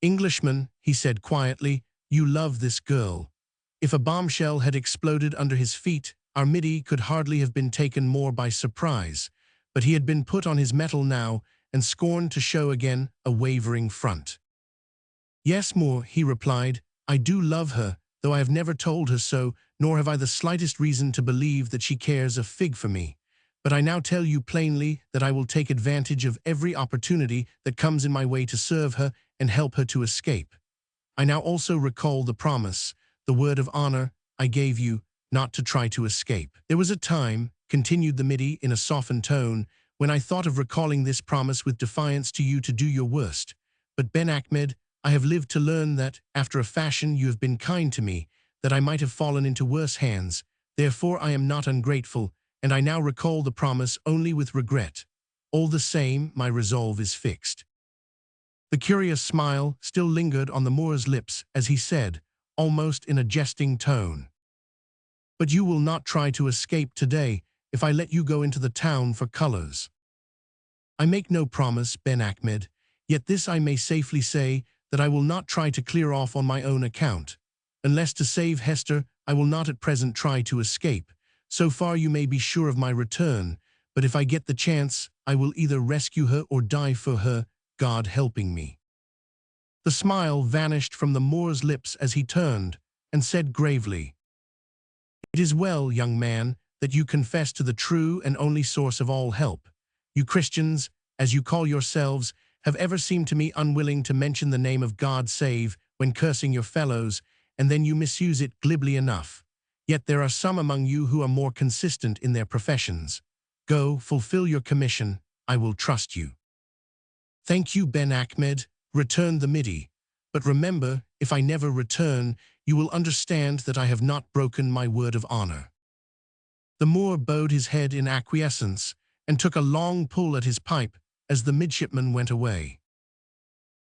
Englishman, he said quietly, you love this girl. If a bombshell had exploded under his feet, our Middy could hardly have been taken more by surprise, but he had been put on his mettle now and scorned to show again a wavering front. Yes, Moor, he replied, I do love her, though I have never told her so, nor have I the slightest reason to believe that she cares a fig for me. But I now tell you plainly that I will take advantage of every opportunity that comes in my way to serve her and help her to escape. I now also recall the promise, the word of honor I gave you, not to try to escape. There was a time, continued the Middy in a softened tone, when I thought of recalling this promise with defiance to you to do your worst. But Ben Achmed, I have lived to learn that, after a fashion, you have been kind to me, that I might have fallen into worse hands. Therefore I am not ungrateful, and I now recall the promise only with regret. All the same, my resolve is fixed. The curious smile still lingered on the Moor's lips as he said, almost in a jesting tone, But you will not try to escape today if I let you go into the town for colors. I make no promise, Ben Achmed, yet this I may safely say, that I will not try to clear off on my own account. Unless to save Hester, I will not at present try to escape. So far you may be sure of my return, but if I get the chance, I will either rescue her or die for her, God helping me. The smile vanished from the Moor's lips as he turned, and said gravely, "It is well, young man, that you confess to the true and only source of all help. You Christians, as you call yourselves, have ever seemed to me unwilling to mention the name of God save when cursing your fellows, and then you misuse it glibly enough. Yet there are some among you who are more consistent in their professions. Go, fulfill your commission, I will trust you." "Thank you, Ben Achmed," returned the Middy. "But remember, if I never return, you will understand that I have not broken my word of honor." The Moor bowed his head in acquiescence and took a long pull at his pipe as the midshipman went away.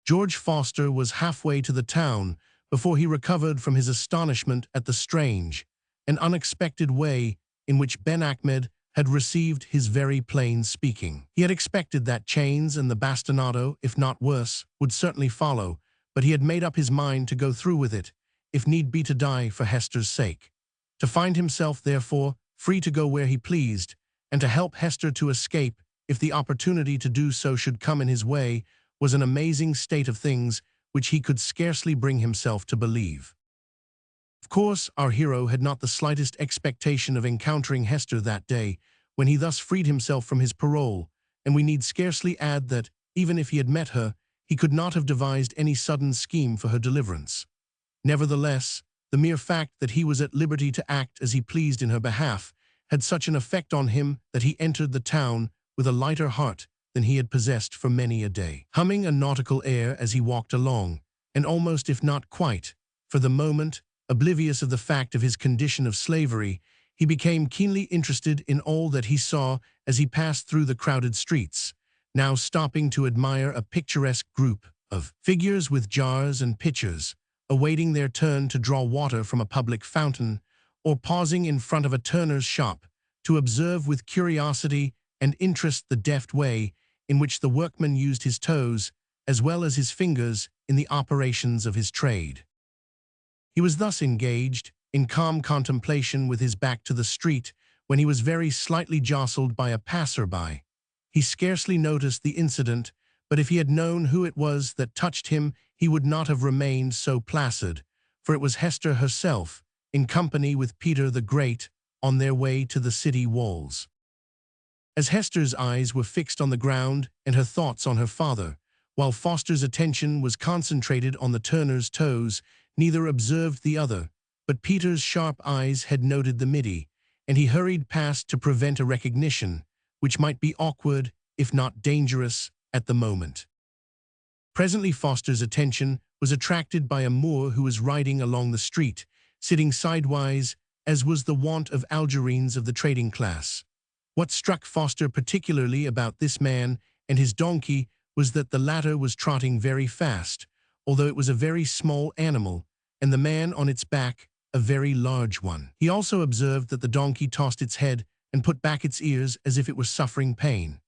George Foster was halfway to the town before he recovered from his astonishment at the strange and unexpected way in which Ben Achmed had received his very plain speaking. He had expected that chains and the bastinado, if not worse, would certainly follow, but he had made up his mind to go through with it, if need be to die for Hester's sake. To find himself, therefore, free to go where he pleased, and to help Hester to escape if the opportunity to do so should come in his way, was an amazing state of things which he could scarcely bring himself to believe. Of course, our hero had not the slightest expectation of encountering Hester that day when he thus freed himself from his parole, and we need scarcely add that, even if he had met her, he could not have devised any sudden scheme for her deliverance. Nevertheless, the mere fact that he was at liberty to act as he pleased in her behalf had such an effect on him that he entered the town with a lighter heart than he had possessed for many a day. Humming a nautical air as he walked along, and almost if not quite, for the moment, oblivious of the fact of his condition of slavery, he became keenly interested in all that he saw as he passed through the crowded streets, now stopping to admire a picturesque group of figures with jars and pitchers, awaiting their turn to draw water from a public fountain, or pausing in front of a turner's shop to observe with curiosity and interest the deft way in which the workman used his toes, as well as his fingers, in the operations of his trade. He was thus engaged, in calm contemplation with his back to the street, when he was very slightly jostled by a passer-by. He scarcely noticed the incident, but if he had known who it was that touched him, he would not have remained so placid, for it was Hester herself, in company with Peter the Great, on their way to the city walls. As Hester's eyes were fixed on the ground and her thoughts on her father, while Foster's attention was concentrated on the turner's toes, neither observed the other, but Peter's sharp eyes had noted the Middy, and he hurried past to prevent a recognition, which might be awkward, if not dangerous, at the moment. Presently Foster's attention was attracted by a Moor who was riding along the street, sitting sidewise, as was the wont of Algerines of the trading class. What struck Foster particularly about this man and his donkey was that the latter was trotting very fast, although it was a very small animal, and the man on its back a very large one. He also observed that the donkey tossed its head and put back its ears as if it was suffering pain.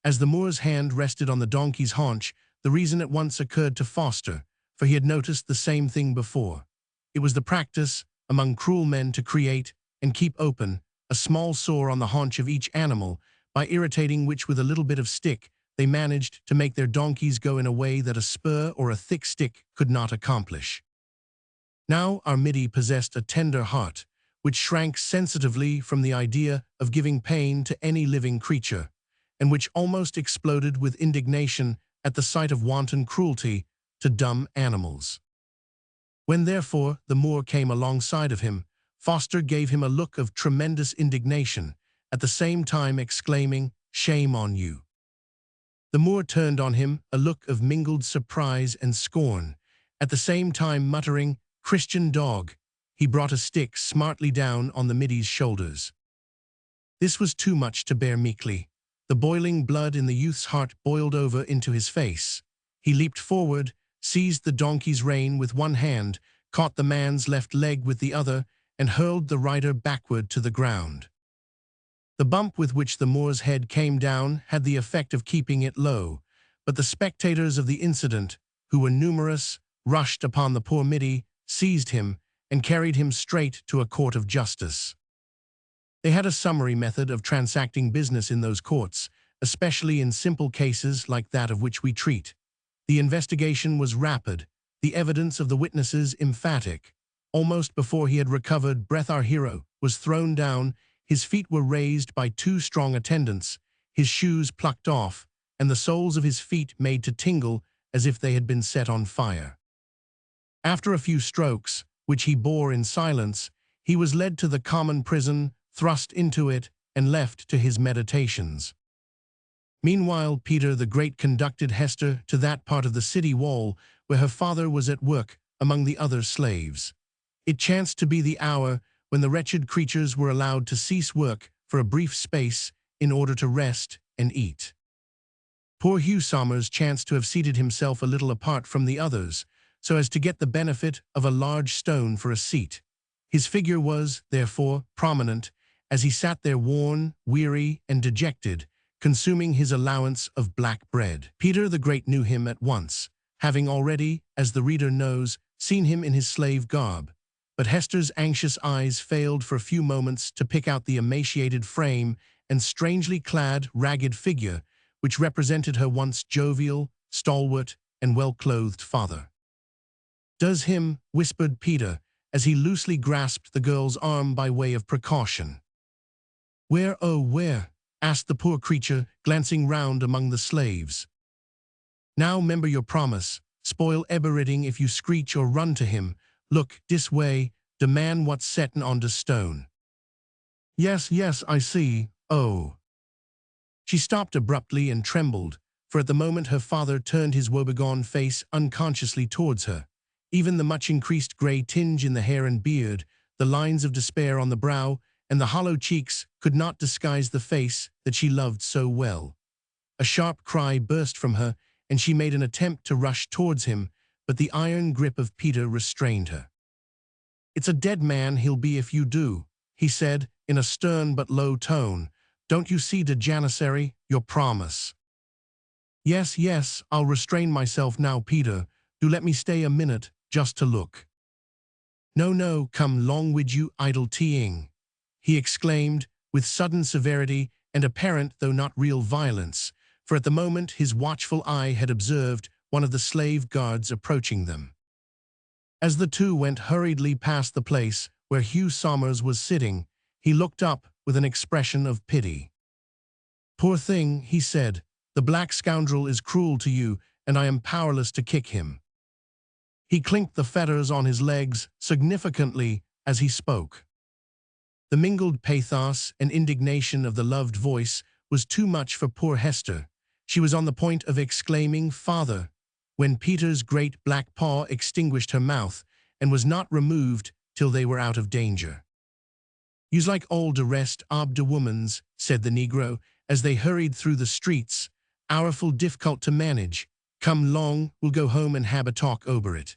As the Moor's hand rested on the donkey's haunch, the reason at once occurred to Foster, for he had noticed the same thing before. It was the practice among cruel men to create and keep open a small sore on the haunch of each animal, by irritating which with a little bit of stick they managed to make their donkeys go in a way that a spur or a thick stick could not accomplish. Now our Middy possessed a tender heart, which shrank sensitively from the idea of giving pain to any living creature, and which almost exploded with indignation at the sight of wanton cruelty to dumb animals. When therefore the Moor came alongside of him, Foster gave him a look of tremendous indignation, at the same time exclaiming, "Shame on you." The Moor turned on him a look of mingled surprise and scorn, at the same time muttering, "Christian dog." He brought a stick smartly down on the Middy's shoulders. This was too much to bear meekly. The boiling blood in the youth's heart boiled over into his face. He leaped forward, seized the donkey's rein with one hand, caught the man's left leg with the other, and hurled the rider backward to the ground. The bump with which the Moor's head came down had the effect of keeping it low, but the spectators of the incident, who were numerous, rushed upon the poor Middy, seized him, and carried him straight to a court of justice. They had a summary method of transacting business in those courts, especially in simple cases like that of which we treat. The investigation was rapid, the evidence of the witnesses emphatic. Almost before he had recovered breath, our hero was thrown down, his feet were raised by two strong attendants, his shoes plucked off, and the soles of his feet made to tingle as if they had been set on fire. After a few strokes, which he bore in silence, he was led to the common prison, thrust into it, and left to his meditations. Meanwhile, Peter the Great conducted Hester to that part of the city wall where her father was at work among the other slaves. It chanced to be the hour when the wretched creatures were allowed to cease work for a brief space in order to rest and eat. Poor Hugh Somers chanced to have seated himself a little apart from the others, so as to get the benefit of a large stone for a seat. His figure was, therefore, prominent, as he sat there worn, weary, and dejected, consuming his allowance of black bread. Peter the Great knew him at once, having already, as the reader knows, seen him in his slave garb. But Hester's anxious eyes failed for a few moments to pick out the emaciated frame and strangely clad, ragged figure which represented her once jovial, stalwart, and well-clothed father. "Does him," whispered Peter, as he loosely grasped the girl's arm by way of precaution. "Where, oh, where?" asked the poor creature, glancing round among the slaves. "Now member your promise, spoil everything if you screech or run to him. Look, this way, the man what's settin' on the stone." "Yes, yes, I see, oh." She stopped abruptly and trembled, for at the moment her father turned his woebegone face unconsciously towards her. Even the much-increased grey tinge in the hair and beard, the lines of despair on the brow, and the hollow cheeks could not disguise the face that she loved so well. A sharp cry burst from her, and she made an attempt to rush towards him, but the iron grip of Peter restrained her. "It's a dead man he'll be if you do," he said, in a stern but low tone. "Don't you see the janissary, your promise?" "Yes, yes, I'll restrain myself now, Peter. Do let me stay a minute, just to look." "No, no, come long wid you idle teeing," he exclaimed, with sudden severity and apparent though not real violence, for at the moment his watchful eye had observed one of the slave guards approaching them. As the two went hurriedly past the place where Hugh Somers was sitting, he looked up with an expression of pity. "Poor thing," he said, "the black scoundrel is cruel to you, and I am powerless to kick him." He clinked the fetters on his legs significantly as he spoke. The mingled pathos and indignation of the loved voice was too much for poor Hester. She was on the point of exclaiming, "Father," when Peter's great black paw extinguished her mouth and was not removed till they were out of danger. "You's like all the rest ob de womans," said the Negro, as they hurried through the streets, "ourful difficult to manage. Come long, we'll go home and have a talk over it."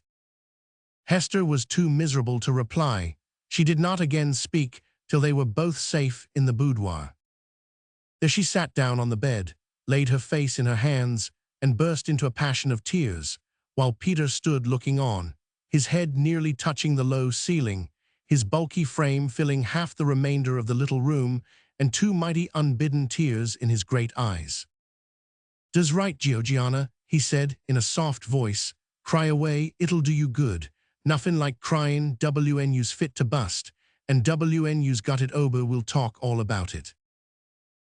Hester was too miserable to reply. She did not again speak till they were both safe in the boudoir. There she sat down on the bed, laid her face in her hands, and burst into a passion of tears, while Peter stood looking on, his head nearly touching the low ceiling, his bulky frame filling half the remainder of the little room, and two mighty unbidden tears in his great eyes. "Does right, Georgiana," he said in a soft voice. "Cry away, it'll do you good. Nuffin like cryin', WNU's fit to bust, and WNU's got it over, we'll talk all about it."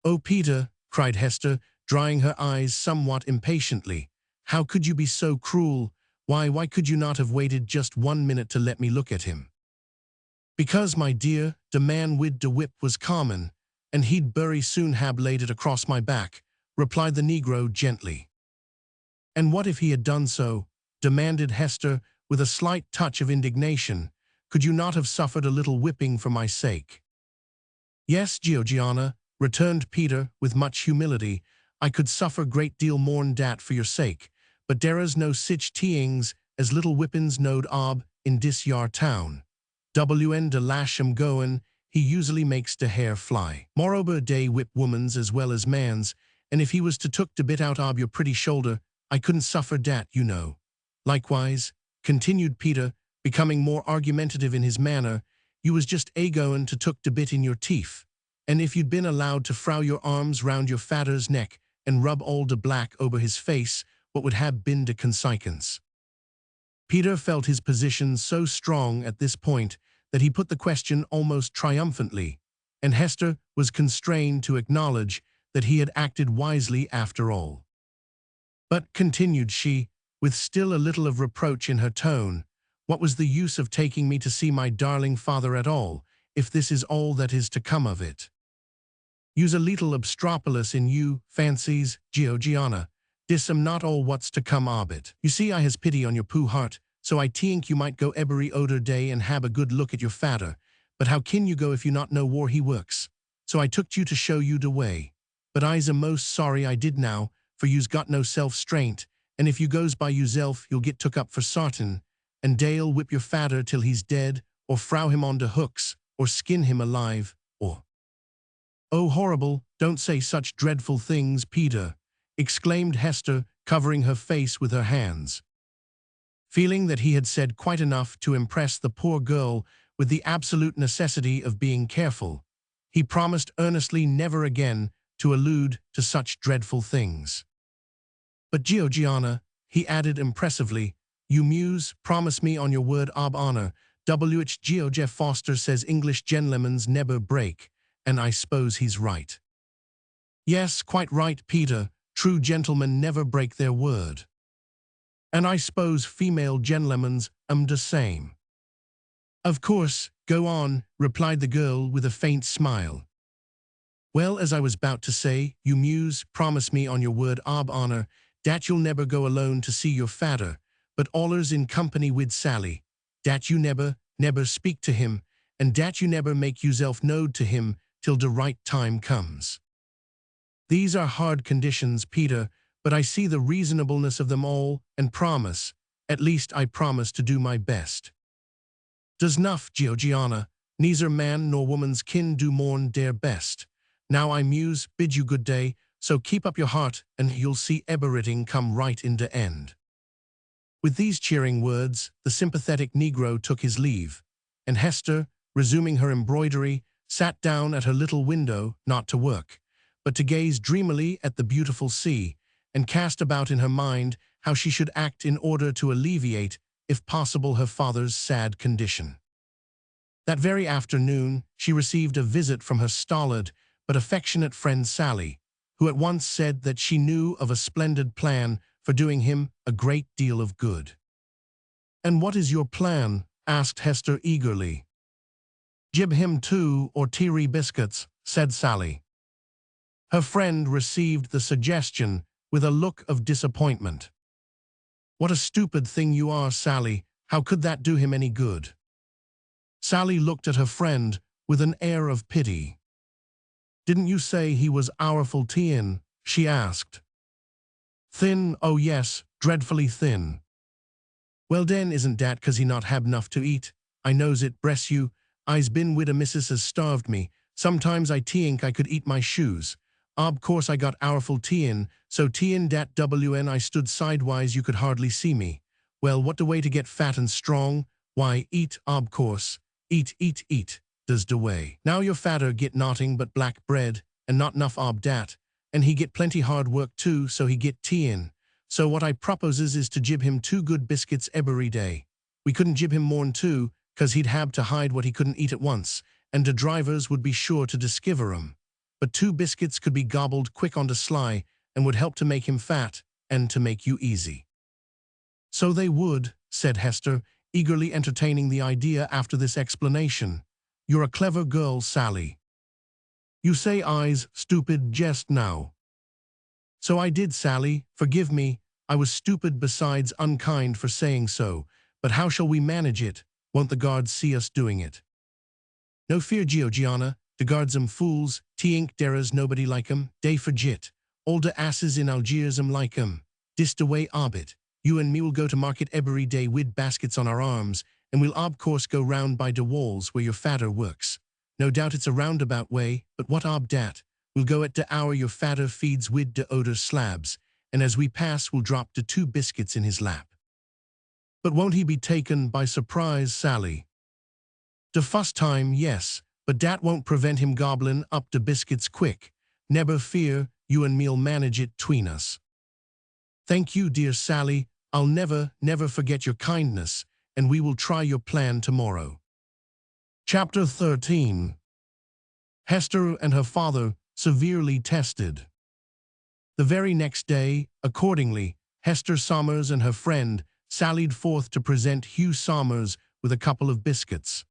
"Oh, Peter," cried Hester, drying her eyes somewhat impatiently, "how could you be so cruel? Why could you not have waited just 1 minute to let me look at him?" "Because, my dear, the man wid the whip was common, and he'd bury soon hab laid it across my back," replied the Negro gently. "And what if he had done so?" demanded Hester with a slight touch of indignation. "Could you not have suffered a little whipping for my sake?" "Yes, Georgiana," returned Peter with much humility, "I could suffer great deal more'n dat for your sake, but dere is no sich teings as little whippins knowed ob in dis yar town. wn de lash goin, he usually makes de hair fly. Moreover, dey whip woman's as well as man's, and if he was to took de bit out ob your pretty shoulder, I couldn't suffer dat, you know. Likewise, continued Peter, becoming more argumentative in his manner, you was just a-goin' to took de bit in your teeth, and if you'd been allowed to frow your arms round your father's neck and rub all de black over his face, what would have been de consequence? Peter felt his position so strong at this point that he put the question almost triumphantly, and Hester was constrained to acknowledge that he had acted wisely after all. But, continued she, with still a little of reproach in her tone, what was the use of taking me to see my darling father at all, if this is all that is to come of it? Use a little obstropolis in you, fancies, Georgiana. Dis am not all what's to come of it. You see I has pity on your poo heart, so I tink you might go every oder day and have a good look at your fader, but how kin you go if you not know where he works? So I took you to show you de way. But I's a most sorry I did now, for you's got no self-straint, and if you goes by youself you'll get took up for sartin, and dey'll whip your fader till he's dead, or frow him on de hooks, or skin him alive, or— "Oh, horrible, don't say such dreadful things, Peter," exclaimed Hester, covering her face with her hands. Feeling that he had said quite enough to impress the poor girl with the absolute necessity of being careful, he promised earnestly never again to allude to such dreadful things. "But Georgiana," he added impressively, "you muse, promise me on your word ob honor. W.H. George Foster says English gentlemans never break, and I suppose he's right." "Yes, quite right, Peter. True gentlemen never break their word. And I suppose female gentlemans the same." "Of course, go on," replied the girl with a faint smile. "Well, as I was bout to say, you muse, promise me on your word ob honor, dat you'll never go alone to see your fader, but allers in company wid Sally, dat you never speak to him, and dat you never make yourself knowed to him till de right time comes. These are hard conditions, Peter, but I see the reasonableness of them all, and promise, at least I promise to do my best." "Does nuff, Georgiana, neither man nor woman's kin do mourn their best. Now I muse, bid you good day, so keep up your heart, and you'll see everything come right in the end." With these cheering words, the sympathetic Negro took his leave, and Hester, resuming her embroidery, sat down at her little window, not to work, but to gaze dreamily at the beautiful sea, and cast about in her mind how she should act in order to alleviate, if possible, her father's sad condition. That very afternoon, she received a visit from her stolid but affectionate friend Sally, who at once said that she knew of a splendid plan for doing him a great deal of good. "And what is your plan?" asked Hester eagerly. "Gib him 2 or 3 biscuits," said Sally. Her friend received the suggestion with a look of disappointment. "What a stupid thing you are, Sally. How could that do him any good?" Sally looked at her friend with an air of pity. "Didn't you say he was powerful thin?" she asked. "Thin, oh yes, dreadfully thin." "Well den, isn't dat 'cause he not hab enough to eat? I knows it, bress you. I's been wid a missus as starved me. Sometimes I tink I could eat my shoes. Ob course I got powerful tin, so tin dat wn I stood sidewise you could hardly see me. Well, what de way to get fat and strong? Why, eat, ob course. Eat, does de way. Now your fader get nothing but black bread, and not nuff ob dat, and he get plenty hard work too, so he get tin. So what I proposes is to jib him 2 good biscuits every day. We couldn't jib him more'n 2, 'cause he'd have to hide what he couldn't eat at once, and de drivers would be sure to discover 'em. But 2 biscuits could be gobbled quick on the sly, and would help to make him fat, and to make you easy." "So they would," said Hester, eagerly entertaining the idea after this explanation. "You're a clever girl, Sally." "You say I's stupid jest now." "So I did, Sally. Forgive me. I was stupid besides unkind for saying so. But how shall we manage it? Won't the guards see us doing it?" "No fear, Georgiana. De guards fools. T'ink dere is nobody like 'em. Dey forgit. All de asses in Algiers like 'em. Dis de way ob it. You and me will go to market every day wid baskets on our arms, and we'll of course go round by de walls where your fader works. No doubt it's a roundabout way, but what ob dat? We'll go at de hour your fader feeds wid de odor slabs, and as we pass we'll drop de 2 biscuits in his lap. But won't he be taken by surprise, Sally? De first time, yes, but dat won't prevent him gobbling up de biscuits quick. Never fear, you and me'll manage it tween us. Thank you, dear Sally. I'll never forget your kindness, and we will try your plan tomorrow. Chapter 13. Hester and her father severely tested. The very next day, accordingly, Hester Somers and her friend sallied forth to present Hugh Somers with a couple of biscuits.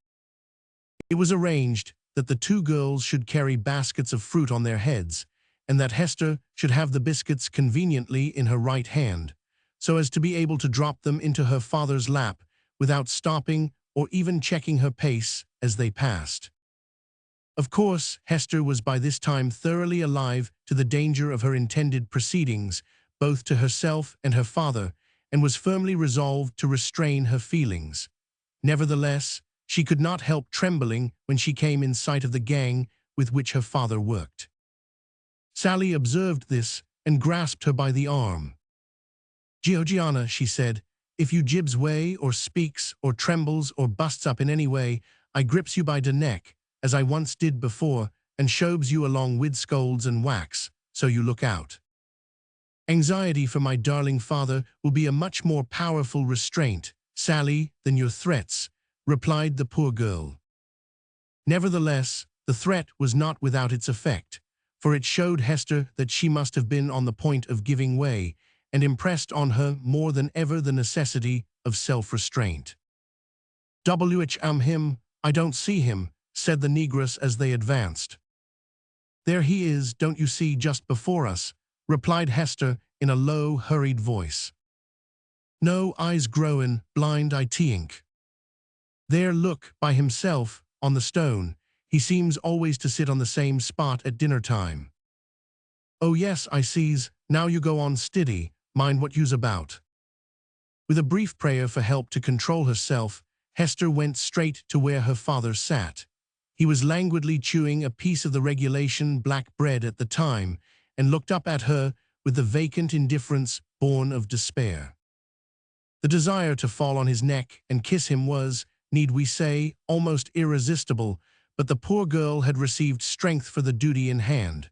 It was arranged that the 2 girls should carry baskets of fruit on their heads, and that Hester should have the biscuits conveniently in her right hand, so as to be able to drop them into her father's lap without stopping or even checking her pace as they passed. Of course, Hester was by this time thoroughly alive to the danger of her intended proceedings, both to herself and her father, and was firmly resolved to restrain her feelings. Nevertheless, she could not help trembling when she came in sight of the gang with which her father worked. Sally observed this and grasped her by the arm. "Georgiana," she said, "if you jibs way or speaks or trembles or busts up in any way, I grips you by de neck, as I once did before, and shoves you along wid scolds and whacks, so you look out. Anxiety for my darling father will be a much more powerful restraint, Sally, than your threats," replied the poor girl. Nevertheless, the threat was not without its effect, for it showed Hester that she must have been on the point of giving way, and impressed on her more than ever the necessity of self-restraint. Him, I don't see him," said the negress as they advanced. "There he is, don't you see, just before us," replied Hester in a low, hurried voice. "No, I's growin' blind, I tink. There, look, by himself, on the stone. He seems always to sit on the same spot at dinner time." "Oh yes, I sees. Now you go on stiddy, mind what you's about." With a brief prayer for help to control herself, Hester went straight to where her father sat. He was languidly chewing a piece of the regulation black bread at the time, and looked up at her with the vacant indifference born of despair. The desire to fall on his neck and kiss him was, need we say, almost irresistible, but the poor girl had received strength for the duty in hand.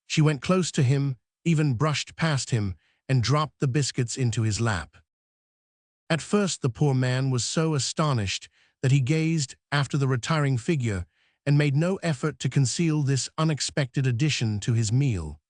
She went close to him, even brushed past him, and dropped the biscuits into his lap. At first the poor man was so astonished that he gazed after the retiring figure and made no effort to conceal this unexpected addition to his meal.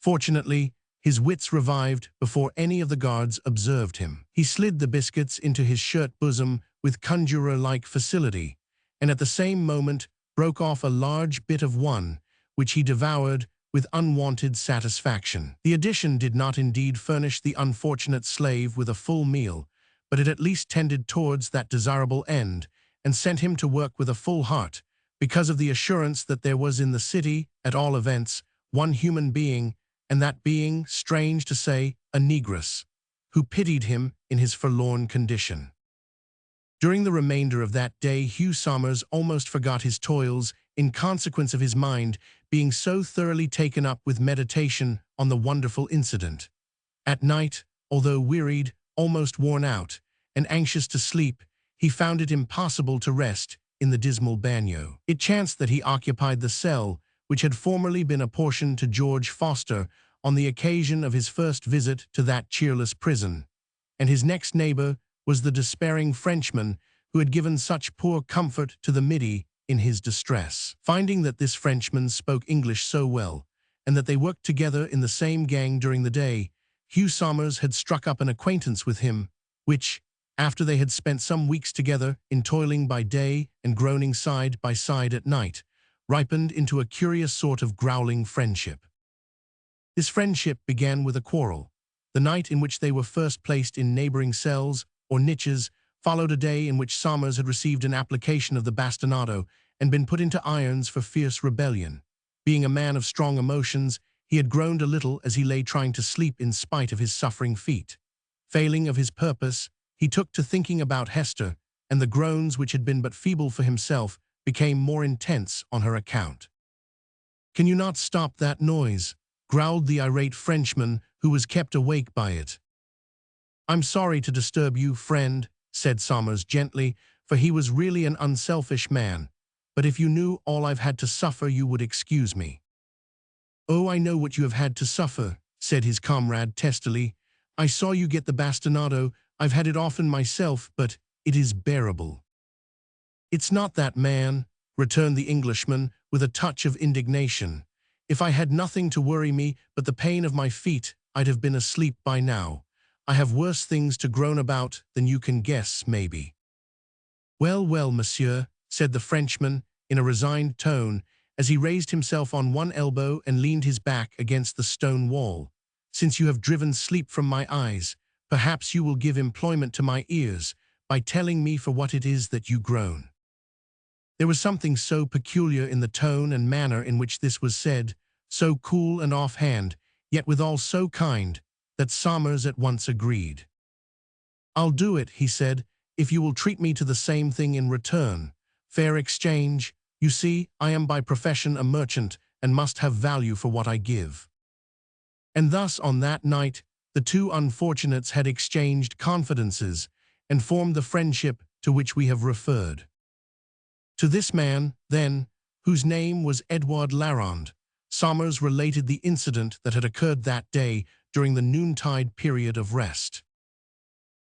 Fortunately, his wits revived before any of the guards observed him. He slid the biscuits into his shirt bosom with conjurer-like facility, and at the same moment broke off a large bit of one, which he devoured with unwonted satisfaction. The addition did not indeed furnish the unfortunate slave with a full meal, but it at least tended towards that desirable end, and sent him to work with a full heart, because of the assurance that there was in the city, at all events, one human being, and that being, strange to say, a negress, who pitied him in his forlorn condition. During the remainder of that day, Hugh Somers almost forgot his toils in consequence of his mind being so thoroughly taken up with meditation on the wonderful incident. At night, although wearied, almost worn out, and anxious to sleep, he found it impossible to rest in the dismal bagnio. It chanced that he occupied the cell which had formerly been apportioned to George Foster on the occasion of his first visit to that cheerless prison, and his next neighbor was the despairing Frenchman who had given such poor comfort to the Middy in his distress. Finding that this Frenchman spoke English so well, and that they worked together in the same gang during the day, Hugh Somers had struck up an acquaintance with him, which, after they had spent some weeks together in toiling by day and groaning side by side at night, ripened into a curious sort of growling friendship. This friendship began with a quarrel. The night in which they were first placed in neighboring cells or niches followed a day in which Somers had received an application of the bastinado and been put into irons for fierce rebellion. Being a man of strong emotions, he had groaned a little as he lay trying to sleep in spite of his suffering feet. Failing of his purpose, he took to thinking about Hester, and the groans which had been but feeble for himself became more intense on her account. "Can you not stop that noise?" growled the irate Frenchman, who was kept awake by it. "I'm sorry to disturb you, friend," said Somers gently, for he was really an unselfish man, "but if you knew all I've had to suffer, you would excuse me." "Oh, I know what you have had to suffer," said his comrade testily. "I saw you get the bastinado. I've had it often myself, but it is bearable." "It's not that, man," returned the Englishman with a touch of indignation. "If I had nothing to worry me but the pain of my feet, I'd have been asleep by now. I have worse things to groan about than you can guess, maybe." "Well, well, monsieur," said the Frenchman in a resigned tone, as he raised himself on one elbow and leaned his back against the stone wall. "Since you have driven sleep from my eyes, perhaps you will give employment to my ears by telling me for what it is that you groan." There was something so peculiar in the tone and manner in which this was said, so cool and offhand, yet withal so kind, that Somers at once agreed. "I'll do it," he said, "if you will treat me to the same thing in return. Fair exchange. You see, I am by profession a merchant and must have value for what I give." And thus on that night the two unfortunates had exchanged confidences and formed the friendship to which we have referred. To this man, then, whose name was Edouard Larand, Somers related the incident that had occurred that day during the noontide period of rest.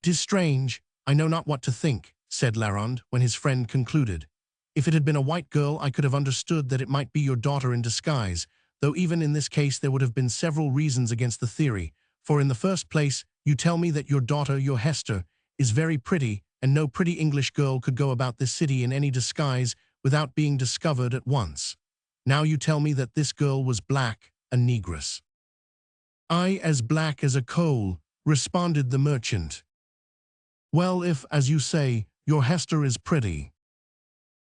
"'Tis strange, I know not what to think," said Larand when his friend concluded. "If it had been a white girl, I could have understood that it might be your daughter in disguise, though even in this case there would have been several reasons against the theory, for in the first place, you tell me that your daughter, your Hester, is very pretty, and no pretty English girl could go about this city in any disguise without being discovered at once. Now you tell me that this girl was black, a negress." "I as black as a coal," responded the merchant. "Well, if, as you say, your Hester is pretty—"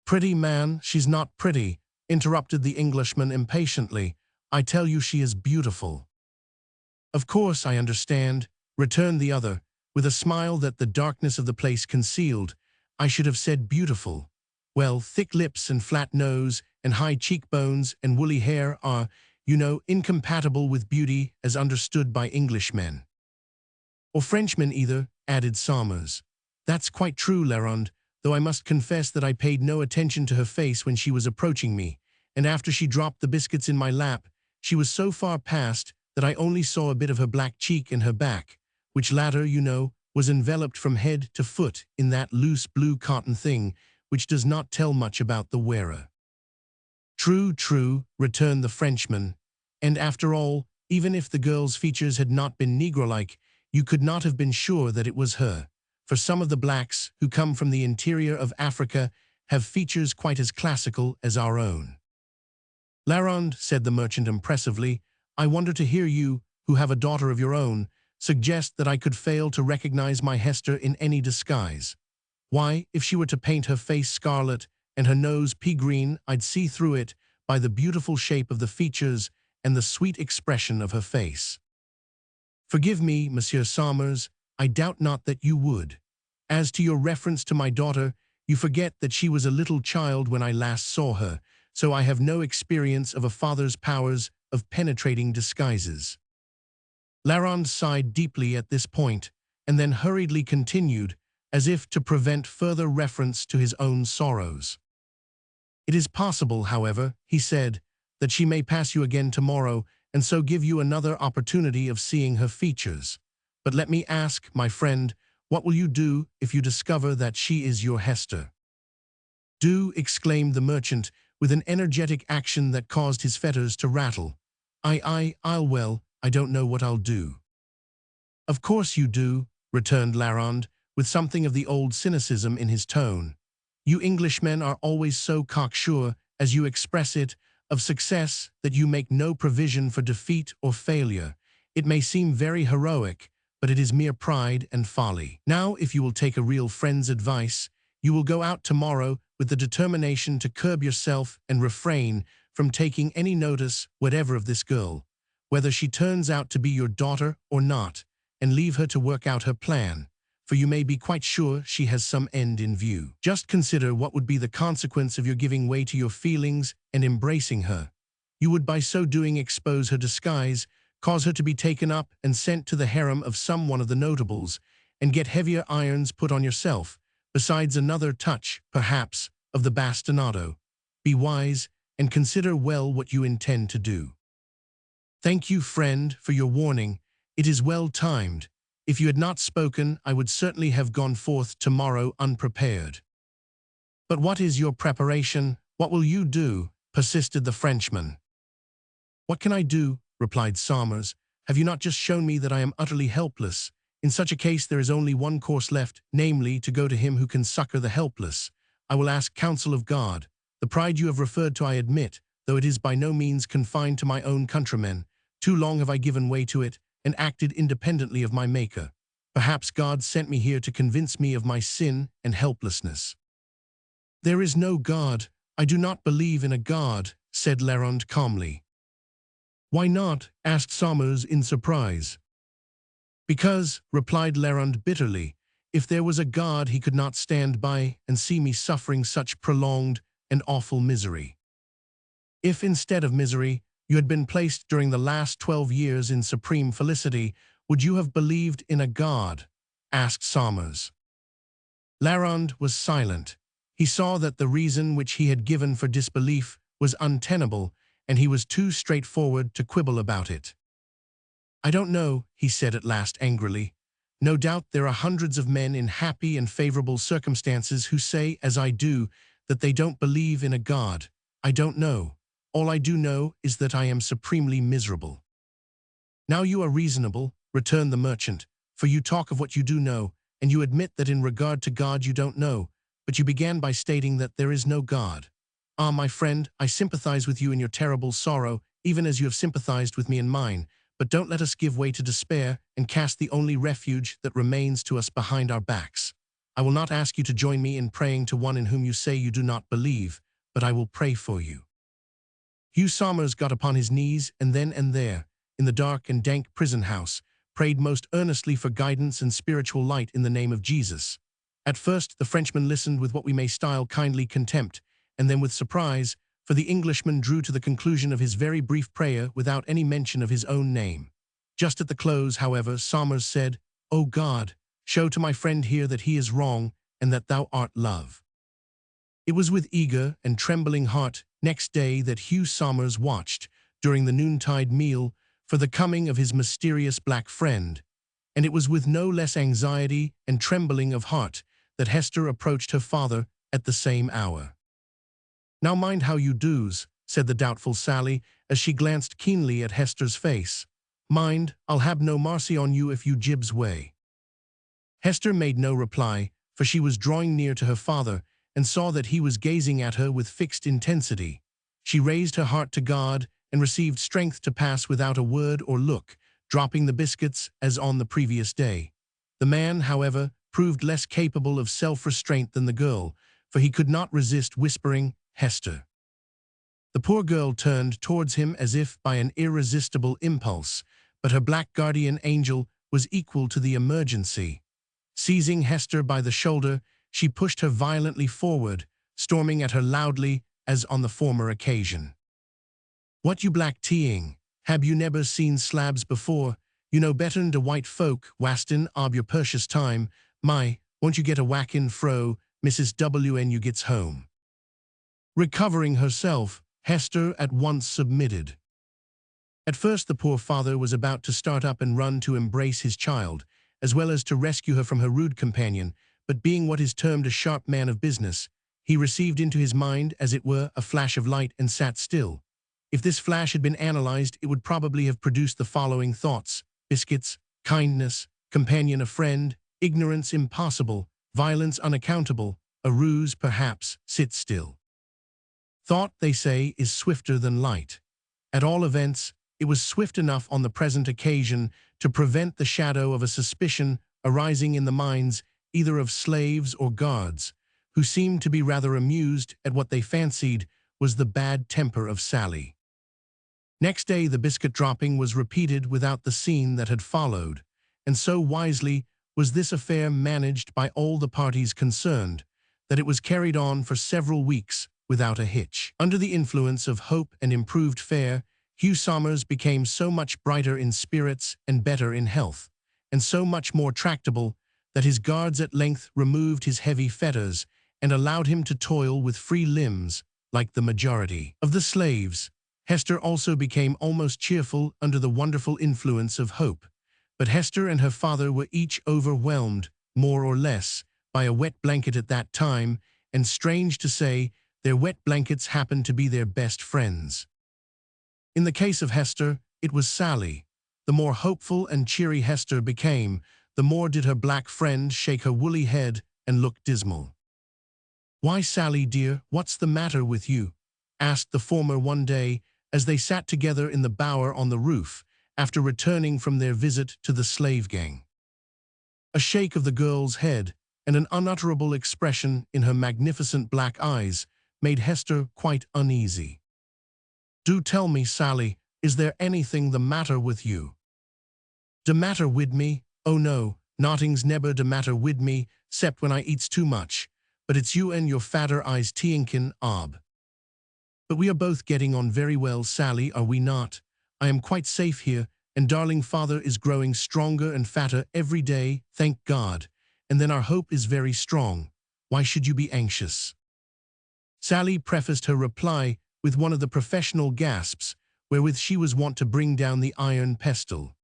"Pretty, man, she's not pretty," interrupted the Englishman impatiently. "I tell you she is beautiful." "Of course I understand," returned the other, with a smile that the darkness of the place concealed. "I should have said beautiful. Well, thick lips and flat nose and high cheekbones and woolly hair are, you know, incompatible with beauty as understood by Englishmen." "Or Frenchmen either," added Somers. "That's quite true, Larand, though I must confess that I paid no attention to her face when she was approaching me, and after she dropped the biscuits in my lap, she was so far past that I only saw a bit of her black cheek and her back, which latter, you know, was enveloped from head to foot in that loose blue cotton thing which does not tell much about the wearer." "True, true," returned the Frenchman, "and after all, even if the girl's features had not been Negro-like, you could not have been sure that it was her, for some of the blacks who come from the interior of Africa have features quite as classical as our own." "Larand," said the merchant impressively, "I wonder to hear you, who have a daughter of your own, suggest that I could fail to recognize my Hester in any disguise. Why, if she were to paint her face scarlet and her nose pea-green, I'd see through it by the beautiful shape of the features and the sweet expression of her face." "Forgive me, Monsieur Somers, I doubt not that you would. As to your reference to my daughter, you forget that she was a little child when I last saw her, so I have no experience of a father's powers of penetrating disguises." Larand sighed deeply at this point, and then hurriedly continued, as if to prevent further reference to his own sorrows. "It is possible, however," he said, "that she may pass you again tomorrow, and so give you another opportunity of seeing her features. But let me ask, my friend, what will you do if you discover that she is your Hester?" "Do," exclaimed the merchant, with an energetic action that caused his fetters to rattle. Well, I don't know what I'll do." "Of course you do," returned Larand, with something of the old cynicism in his tone. "You Englishmen are always so cocksure, as you express it, of success that you make no provision for defeat or failure. It may seem very heroic, but it is mere pride and folly. Now, if you will take a real friend's advice, you will go out tomorrow with the determination to curb yourself and refrain from taking any notice whatever of this girl, whether she turns out to be your daughter or not, and leave her to work out her plan. for you may be quite sure she has some end in view. Just consider what would be the consequence of your giving way to your feelings and embracing her. You would by so doing expose her disguise, cause her to be taken up and sent to the harem of some one of the notables, and get heavier irons put on yourself, besides another touch, perhaps, of the bastinado. Be wise, and consider well what you intend to do. Thank you, friend, for your warning. It is well timed. If you had not spoken, I would certainly have gone forth tomorrow unprepared. But what is your preparation? What will you do? Persisted the Frenchman. What can I do? Replied Somers. Have you not just shown me that I am utterly helpless? In such a case there is only one course left, namely, to go to him who can succor the helpless. I will ask counsel of God. The pride you have referred to I admit, though it is by no means confined to my own countrymen. Too long have I given way to it, and acted independently of my Maker. Perhaps God sent me here to convince me of my sin and helplessness. There is no God. I do not believe in a God, said Lerond calmly. Why not? Asked Somers in surprise. Because, replied Lerond bitterly, if there was a God he could not stand by and see me suffering such prolonged and awful misery. If instead of misery, you had been placed during the last 12 years in supreme felicity, would you have believed in a God? Asked Somers. Lerond was silent. He saw that the reason which he had given for disbelief was untenable, and he was too straightforward to quibble about it. I don't know, he said at last angrily. No doubt there are hundreds of men in happy and favorable circumstances who say, as I do, that they don't believe in a God. I don't know. All I do know is that I am supremely miserable. Now you are reasonable, returned the merchant, for you talk of what you do know, and you admit that in regard to God you don't know, but you began by stating that there is no God. Ah, my friend, I sympathize with you in your terrible sorrow, even as you have sympathized with me in mine, but don't let us give way to despair and cast the only refuge that remains to us behind our backs. I will not ask you to join me in praying to one in whom you say you do not believe, but I will pray for you. Hugh Somers got upon his knees and then and there, in the dark and dank prison house, prayed most earnestly for guidance and spiritual light in the name of Jesus. At first the Frenchman listened with what we may style kindly contempt, and then with surprise, for the Englishman drew to the conclusion of his very brief prayer without any mention of his own name. Just at the close, however, Somers said, O God, show to my friend here that he is wrong, and that thou art love. It was with eager and trembling heart next day that Hugh Somers watched, during the noontide meal, for the coming of his mysterious black friend, and it was with no less anxiety and trembling of heart that Hester approached her father at the same hour. Now mind how you do's, said the doubtful Sally, as she glanced keenly at Hester's face. Mind, I'll have no marcy on you if you jibs way. Hester made no reply, for she was drawing near to her father, and saw that he was gazing at her with fixed intensity. She raised her heart to God, and received strength to pass without a word or look, dropping the biscuits as on the previous day. The man, however, proved less capable of self-restraint than the girl, for he could not resist whispering, Hester. The poor girl turned towards him as if by an irresistible impulse, but her black guardian angel was equal to the emergency. Seizing Hester by the shoulder, she pushed her violently forward, storming at her loudly as on the former occasion. What you black teeing? Have you never seen slabs before? You know better'n de white folk, wastin' ob your precious time. My, won't you get a whackin' fro, Mrs. W.N. you gets home. Recovering herself, Hester at once submitted. At first the poor father was about to start up and run to embrace his child, as well as to rescue her from her rude companion, but being what is termed a sharp man of business, he received into his mind, as it were, a flash of light and sat still. If this flash had been analyzed, it would probably have produced the following thoughts: biscuits, kindness, companion a friend, ignorance impossible, violence unaccountable, a ruse perhaps, sit still. Thought, they say, is swifter than light. At all events, it was swift enough on the present occasion to prevent the shadow of a suspicion arising in the minds either of slaves or guards, who seemed to be rather amused at what they fancied was the bad temper of Sally. Next day the biscuit dropping was repeated without the scene that had followed, and so wisely was this affair managed by all the parties concerned, that it was carried on for several weeks without a hitch. Under the influence of hope and improved fare, Hugh Somers became so much brighter in spirits and better in health, and so much more tractable that his guards at length removed his heavy fetters and allowed him to toil with free limbs like the majority of the slaves. Hester also became almost cheerful under the wonderful influence of hope, but Hester and her father were each overwhelmed, more or less, by a wet blanket at that time, and strange to say, their wet blankets happened to be their best friends. In the case of Hester, it was Sally. The more hopeful and cheery Hester became, the more did her black friend shake her woolly head and look dismal. "Why, Sally, dear, what's the matter with you?" asked the former one day, as they sat together in the bower on the roof, after returning from their visit to the slave gang. A shake of the girl's head and an unutterable expression in her magnificent black eyes made Hester quite uneasy. "Do tell me, Sally, is there anything the matter with you?" "De matter wid me? Oh no, nothing's neber de matter wid me, 'cept when I eats too much. But it's you and your fatter eyes tinkin' ob. But we are both getting on very well, Sally, are we not? I am quite safe here, and darling father is growing stronger and fatter every day, thank God, and then our hope is very strong. Why should you be anxious?" Sally prefaced her reply with one of the professional gasps wherewith she was wont to bring down the iron pestle.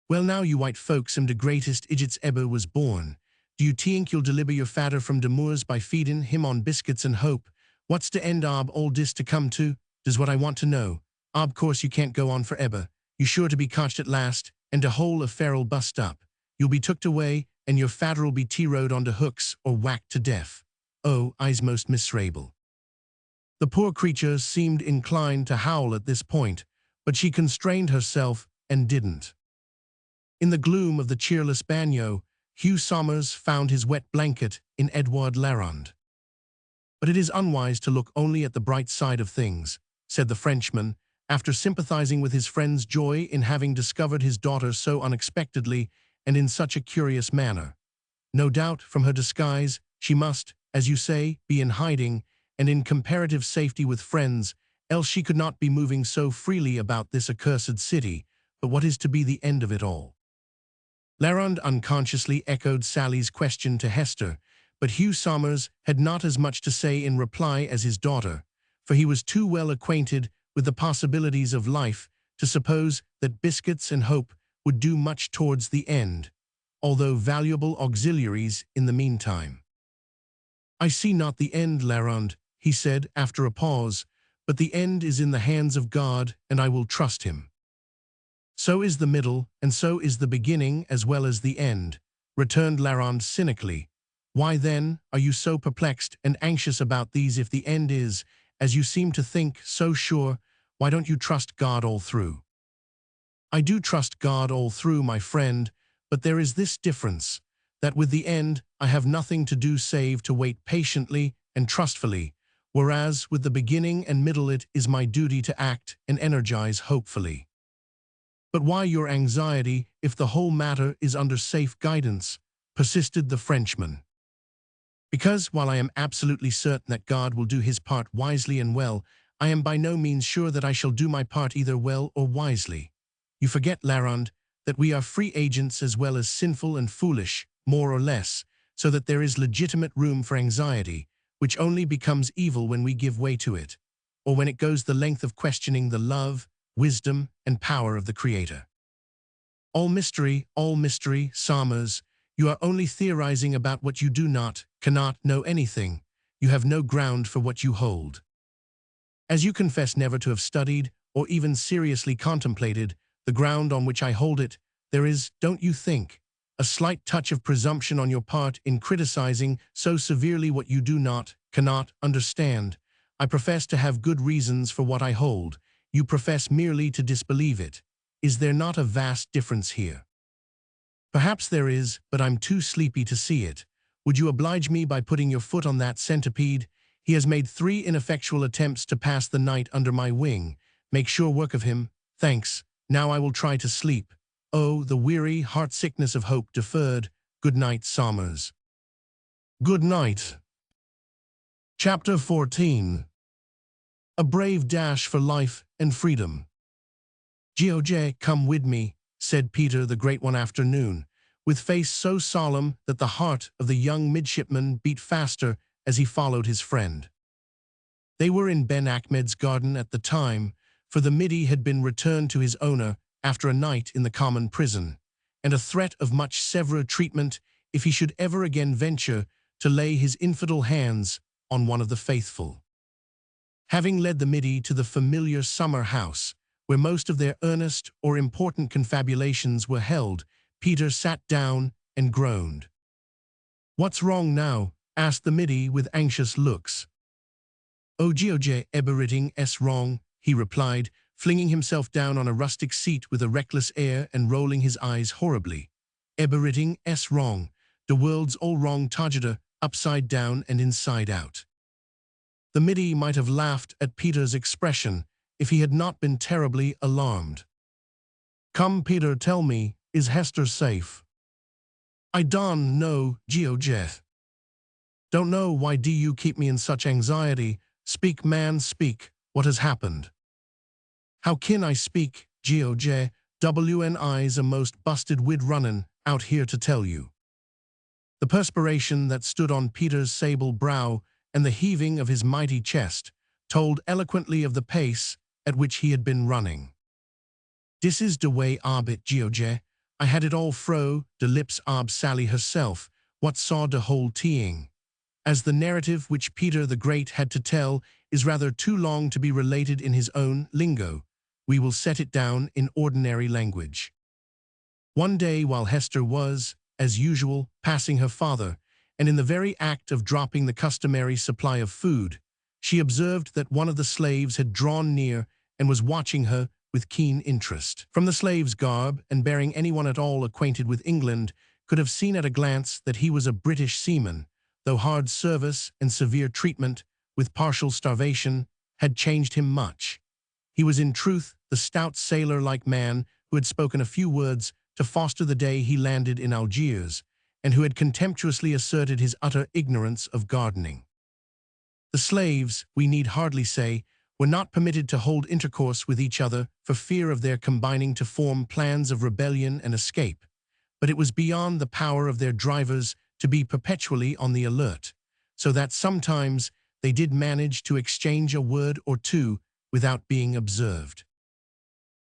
"Well now, you white folks am de greatest idiots eber was born. Do you tink you'll deliver your fatter from de Moors by feedin' him on biscuits and hope? What's de end ob all dis to come to, does what I want to know. Ob course you can't go on foreber. You sure to be cotched at last, and de whole affair'll bust up. You'll be tooked away, and your fatter'll be T-rowed on de hooks or whacked to death. Oh, I's most miserable." The poor creature seemed inclined to howl at this point, but she constrained herself and didn't. In the gloom of the cheerless bagnio, Hugh Somers found his wet blanket in Edouard Larand. "But it is unwise to look only at the bright side of things," said the Frenchman, after sympathizing with his friend's joy in having discovered his daughter so unexpectedly and in such a curious manner. "No doubt, from her disguise, she must, as you say, be in hiding, and in comparative safety with friends, else she could not be moving so freely about this accursed city. But what is to be the end of it all?" Larand unconsciously echoed Sally's question to Hester, but Hugh Somers had not as much to say in reply as his daughter, for he was too well acquainted with the possibilities of life to suppose that biscuits and hope would do much towards the end, although valuable auxiliaries in the meantime. "I see not the end, Larand," he said after a pause, "but the end is in the hands of God, and I will trust him." "So is the middle, and so is the beginning as well as the end," returned Larand cynically. "Why then are you so perplexed and anxious about these if the end is, as you seem to think, so sure? Why don't you trust God all through?" "I do trust God all through, my friend, but there is this difference, that with the end I have nothing to do save to wait patiently and trustfully, whereas with the beginning and middle it is my duty to act and energize hopefully." "But why your anxiety if the whole matter is under safe guidance?" persisted the Frenchman. "Because, while I am absolutely certain that God will do his part wisely and well, I am by no means sure that I shall do my part either well or wisely. You forget, Larand, that we are free agents as well as sinful and foolish, more or less, so that there is legitimate room for anxiety, which only becomes evil when we give way to it, or when it goes the length of questioning the love, wisdom, and power of the Creator. All mystery, Somers. You are only theorizing about what you do not, cannot know anything. You have no ground for what you hold. As you confess never to have studied, or even seriously contemplated, the ground on which I hold it, there is, don't you think, a slight touch of presumption on your part in criticizing so severely what you do not, cannot understand. I profess to have good reasons for what I hold. You profess merely to disbelieve it. Is there not a vast difference here? Perhaps there is, but I'm too sleepy to see it. Would you oblige me by putting your foot on that centipede? He has made 3 ineffectual attempts to pass the night under my wing. Make sure work of him. Thanks. Now I will try to sleep. Oh, the weary heart-sickness of hope deferred. Good night, Somers. Good night. Chapter 14. A brave dash for life and freedom. "George, come with me," said Peter the Great one afternoon, with face so solemn that the heart of the young midshipman beat faster as he followed his friend. They were in Ben Achmed's garden at the time, for the Middy had been returned to his owner after a night in the common prison, and a threat of much severer treatment if he should ever again venture to lay his infidel hands on one of the faithful. Having led the Middy to the familiar summer house, where most of their earnest or important confabulations were held, Peter sat down and groaned. "What's wrong now?" asked the Middy with anxious looks. "Oh, George, everything's wrong," he replied, flinging himself down on a rustic seat with a reckless air and rolling his eyes horribly. "Everything's wrong. The world's all wrong, Tajida, upside down and inside out." The Middy might have laughed at Peter's expression if he had not been terribly alarmed. "Come, Peter, tell me, is Hester safe?" "I don't know, George." "Don't know? Why do you keep me in such anxiety? Speak, man, speak. What has happened?" "How can I speak, George? WNI's a most busted wid runnin' out here to tell you." The perspiration that stood on Peter's sable brow and the heaving of his mighty chest told eloquently of the pace at which he had been running. "This is de way ob it, George. I had it all fro de lips ob Sally herself, what saw de whole teeing." As the narrative which Peter the Great had to tell is rather too long to be related in his own lingo, we will set it down in ordinary language. One day while Hester was, as usual, passing her father, and in the very act of dropping the customary supply of food, she observed that one of the slaves had drawn near and was watching her with keen interest. From the slave's garb, and bearing anyone at all acquainted with England could have seen at a glance that he was a British seaman, though hard service and severe treatment, with partial starvation, had changed him much. He was in truth the stout sailor-like man who had spoken a few words to Foster the day he landed in Algiers, and who had contemptuously asserted his utter ignorance of gardening. The slaves, we need hardly say, were not permitted to hold intercourse with each other for fear of their combining to form plans of rebellion and escape, but it was beyond the power of their drivers to be perpetually on the alert, so that sometimes they did manage to exchange a word or two without being observed.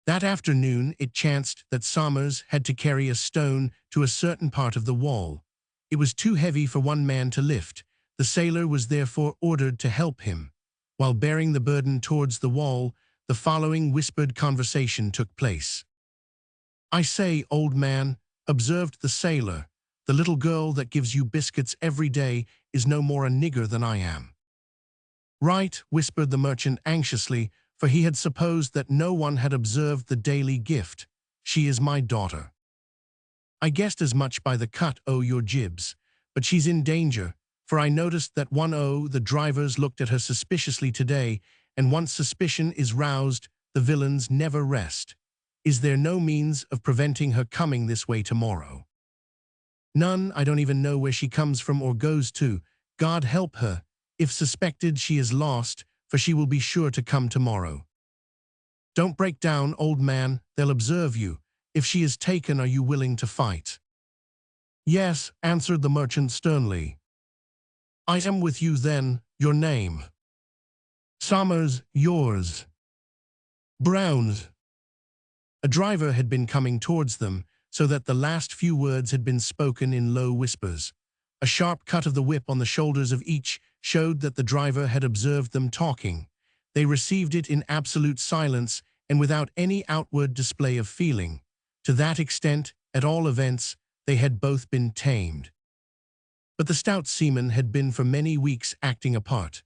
That afternoon it chanced that Somers had to carry a stone to a certain part of the wall. It was too heavy for one man to lift. The sailor was therefore ordered to help him. While bearing the burden towards the wall, the following whispered conversation took place. "I say, old man," observed the sailor, "the little girl that gives you biscuits every day is no more a nigger than I am." "Right," whispered the merchant anxiously, for he had supposed that no one had observed the daily gift. "She is my daughter." "I guessed as much by the cut o' your jibs, but she's in danger, for I noticed that one o' the drivers looked at her suspiciously today, and once suspicion is roused, the villains never rest. Is there no means of preventing her coming this way tomorrow?" "None. I don't even know where she comes from or goes to. God help her. If suspected, she is lost, for she will be sure to come tomorrow." "Don't break down, old man. They'll observe you. If she is taken, are you willing to fight?" "Yes," answered the merchant sternly. "I am with you then. Your name?" "Somers. Yours?" "Brown's." A driver had been coming towards them, so that the last few words had been spoken in low whispers. A sharp cut of the whip on the shoulders of each showed that the driver had observed them talking. They received it in absolute silence and without any outward display of feeling. To that extent, at all events, they had both been tamed. But the stout seaman had been for many weeks acting a part.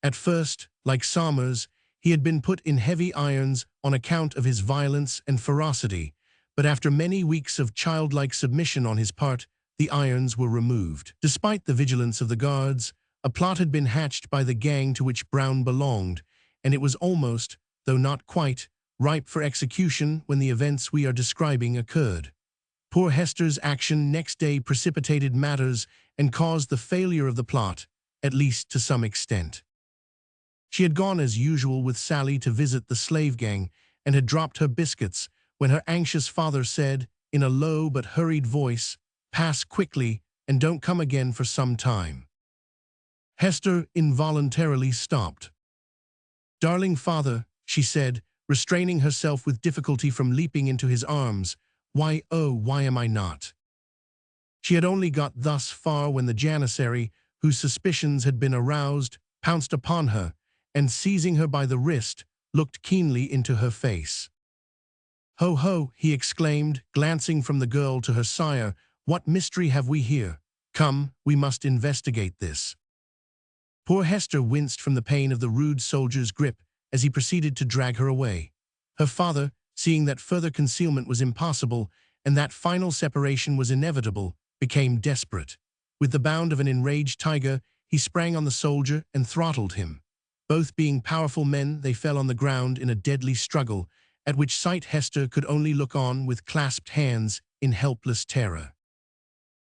At first, like Somers, he had been put in heavy irons on account of his violence and ferocity, but after many weeks of childlike submission on his part, the irons were removed. Despite the vigilance of the guards, a plot had been hatched by the gang to which Brown belonged, and it was almost, though not quite, ripe for execution when the events we are describing occurred. Poor Hester's action next day precipitated matters and caused the failure of the plot, at least to some extent. She had gone as usual with Sally to visit the slave gang and had dropped her biscuits when her anxious father said, in a low but hurried voice, "Pass quickly and don't come again for some time." Hester involuntarily stopped. "Darling father," she said, restraining herself with difficulty from leaping into his arms, "why, oh, why am I not?" She had only got thus far when the janissary, whose suspicions had been aroused, pounced upon her, and seizing her by the wrist, looked keenly into her face. "Ho, ho," he exclaimed, glancing from the girl to her sire, "what mystery have we here? Come, we must investigate this." Poor Hester winced from the pain of the rude soldier's grip as he proceeded to drag her away. Her father, seeing that further concealment was impossible and that final separation was inevitable, became desperate. With the bound of an enraged tiger, he sprang on the soldier and throttled him. Both being powerful men, they fell on the ground in a deadly struggle, at which sight Hester could only look on with clasped hands in helpless terror.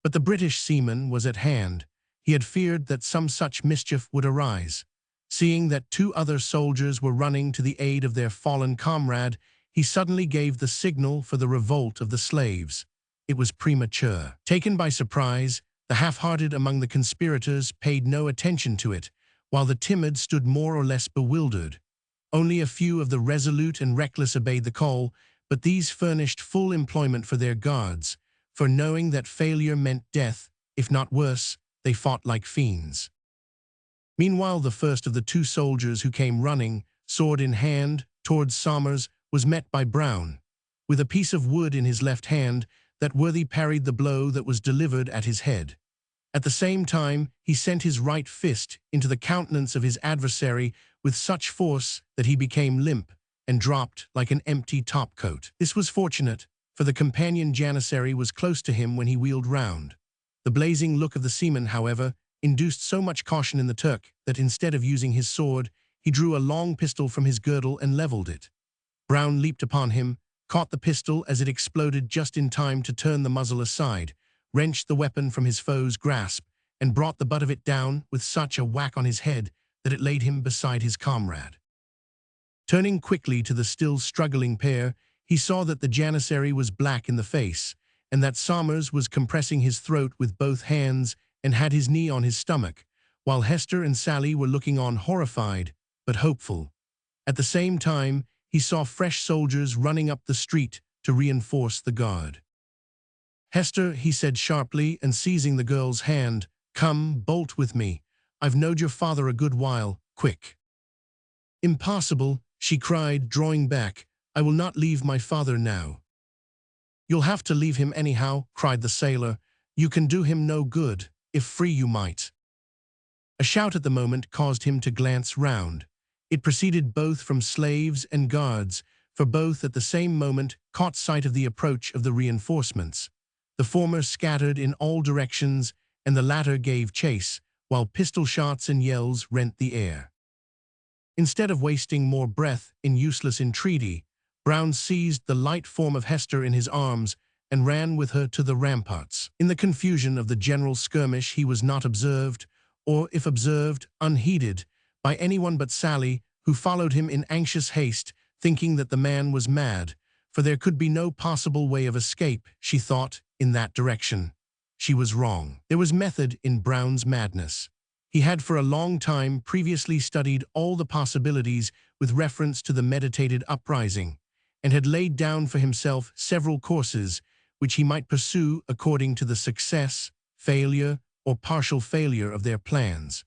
But the British seaman was at hand. He had feared that some such mischief would arise. Seeing that two other soldiers were running to the aid of their fallen comrade, he suddenly gave the signal for the revolt of the slaves. It was premature. Taken by surprise, the half-hearted among the conspirators paid no attention to it, while the timid stood more or less bewildered. Only a few of the resolute and reckless obeyed the call, but these furnished full employment for their guards, for knowing that failure meant death, if not worse, they fought like fiends. Meanwhile, the first of the two soldiers who came running, sword in hand, towards Somers, was met by Brown. With a piece of wood in his left hand, that worthy parried the blow that was delivered at his head. At the same time, he sent his right fist into the countenance of his adversary with such force that he became limp and dropped like an empty topcoat. This was fortunate, for the companion janissary was close to him when he wheeled round. The blazing look of the seaman, however, induced so much caution in the Turk that instead of using his sword, he drew a long pistol from his girdle and leveled it. Brown leaped upon him, caught the pistol as it exploded just in time to turn the muzzle aside, wrenched the weapon from his foe's grasp, and brought the butt of it down with such a whack on his head that it laid him beside his comrade. Turning quickly to the still struggling pair, he saw that the janissary was black in the face, and that Somers was compressing his throat with both hands and had his knee on his stomach, while Hester and Sally were looking on horrified, but hopeful. At the same time, he saw fresh soldiers running up the street to reinforce the guard. "Hester," he said sharply and seizing the girl's hand, "come, bolt with me. I've knowed your father a good while, quick." "Impossible," she cried, drawing back. "I will not leave my father now." "You'll have to leave him anyhow," cried the sailor. "You can do him no good, if free you might." A shout at the moment caused him to glance round. It proceeded both from slaves and guards, for both at the same moment caught sight of the approach of the reinforcements. The former scattered in all directions, and the latter gave chase, while pistol shots and yells rent the air. Instead of wasting more breath in useless entreaty, Brown seized the light form of Hester in his arms and ran with her to the ramparts. In the confusion of the general skirmish, he was not observed, or if observed, unheeded, by anyone but Sally, who followed him in anxious haste, thinking that the man was mad, for there could be no possible way of escape, she thought, in that direction. She was wrong. There was method in Brown's madness. He had for a long time previously studied all the possibilities with reference to the meditated uprising, and had laid down for himself several courses which he might pursue according to the success, failure, or partial failure of their plans.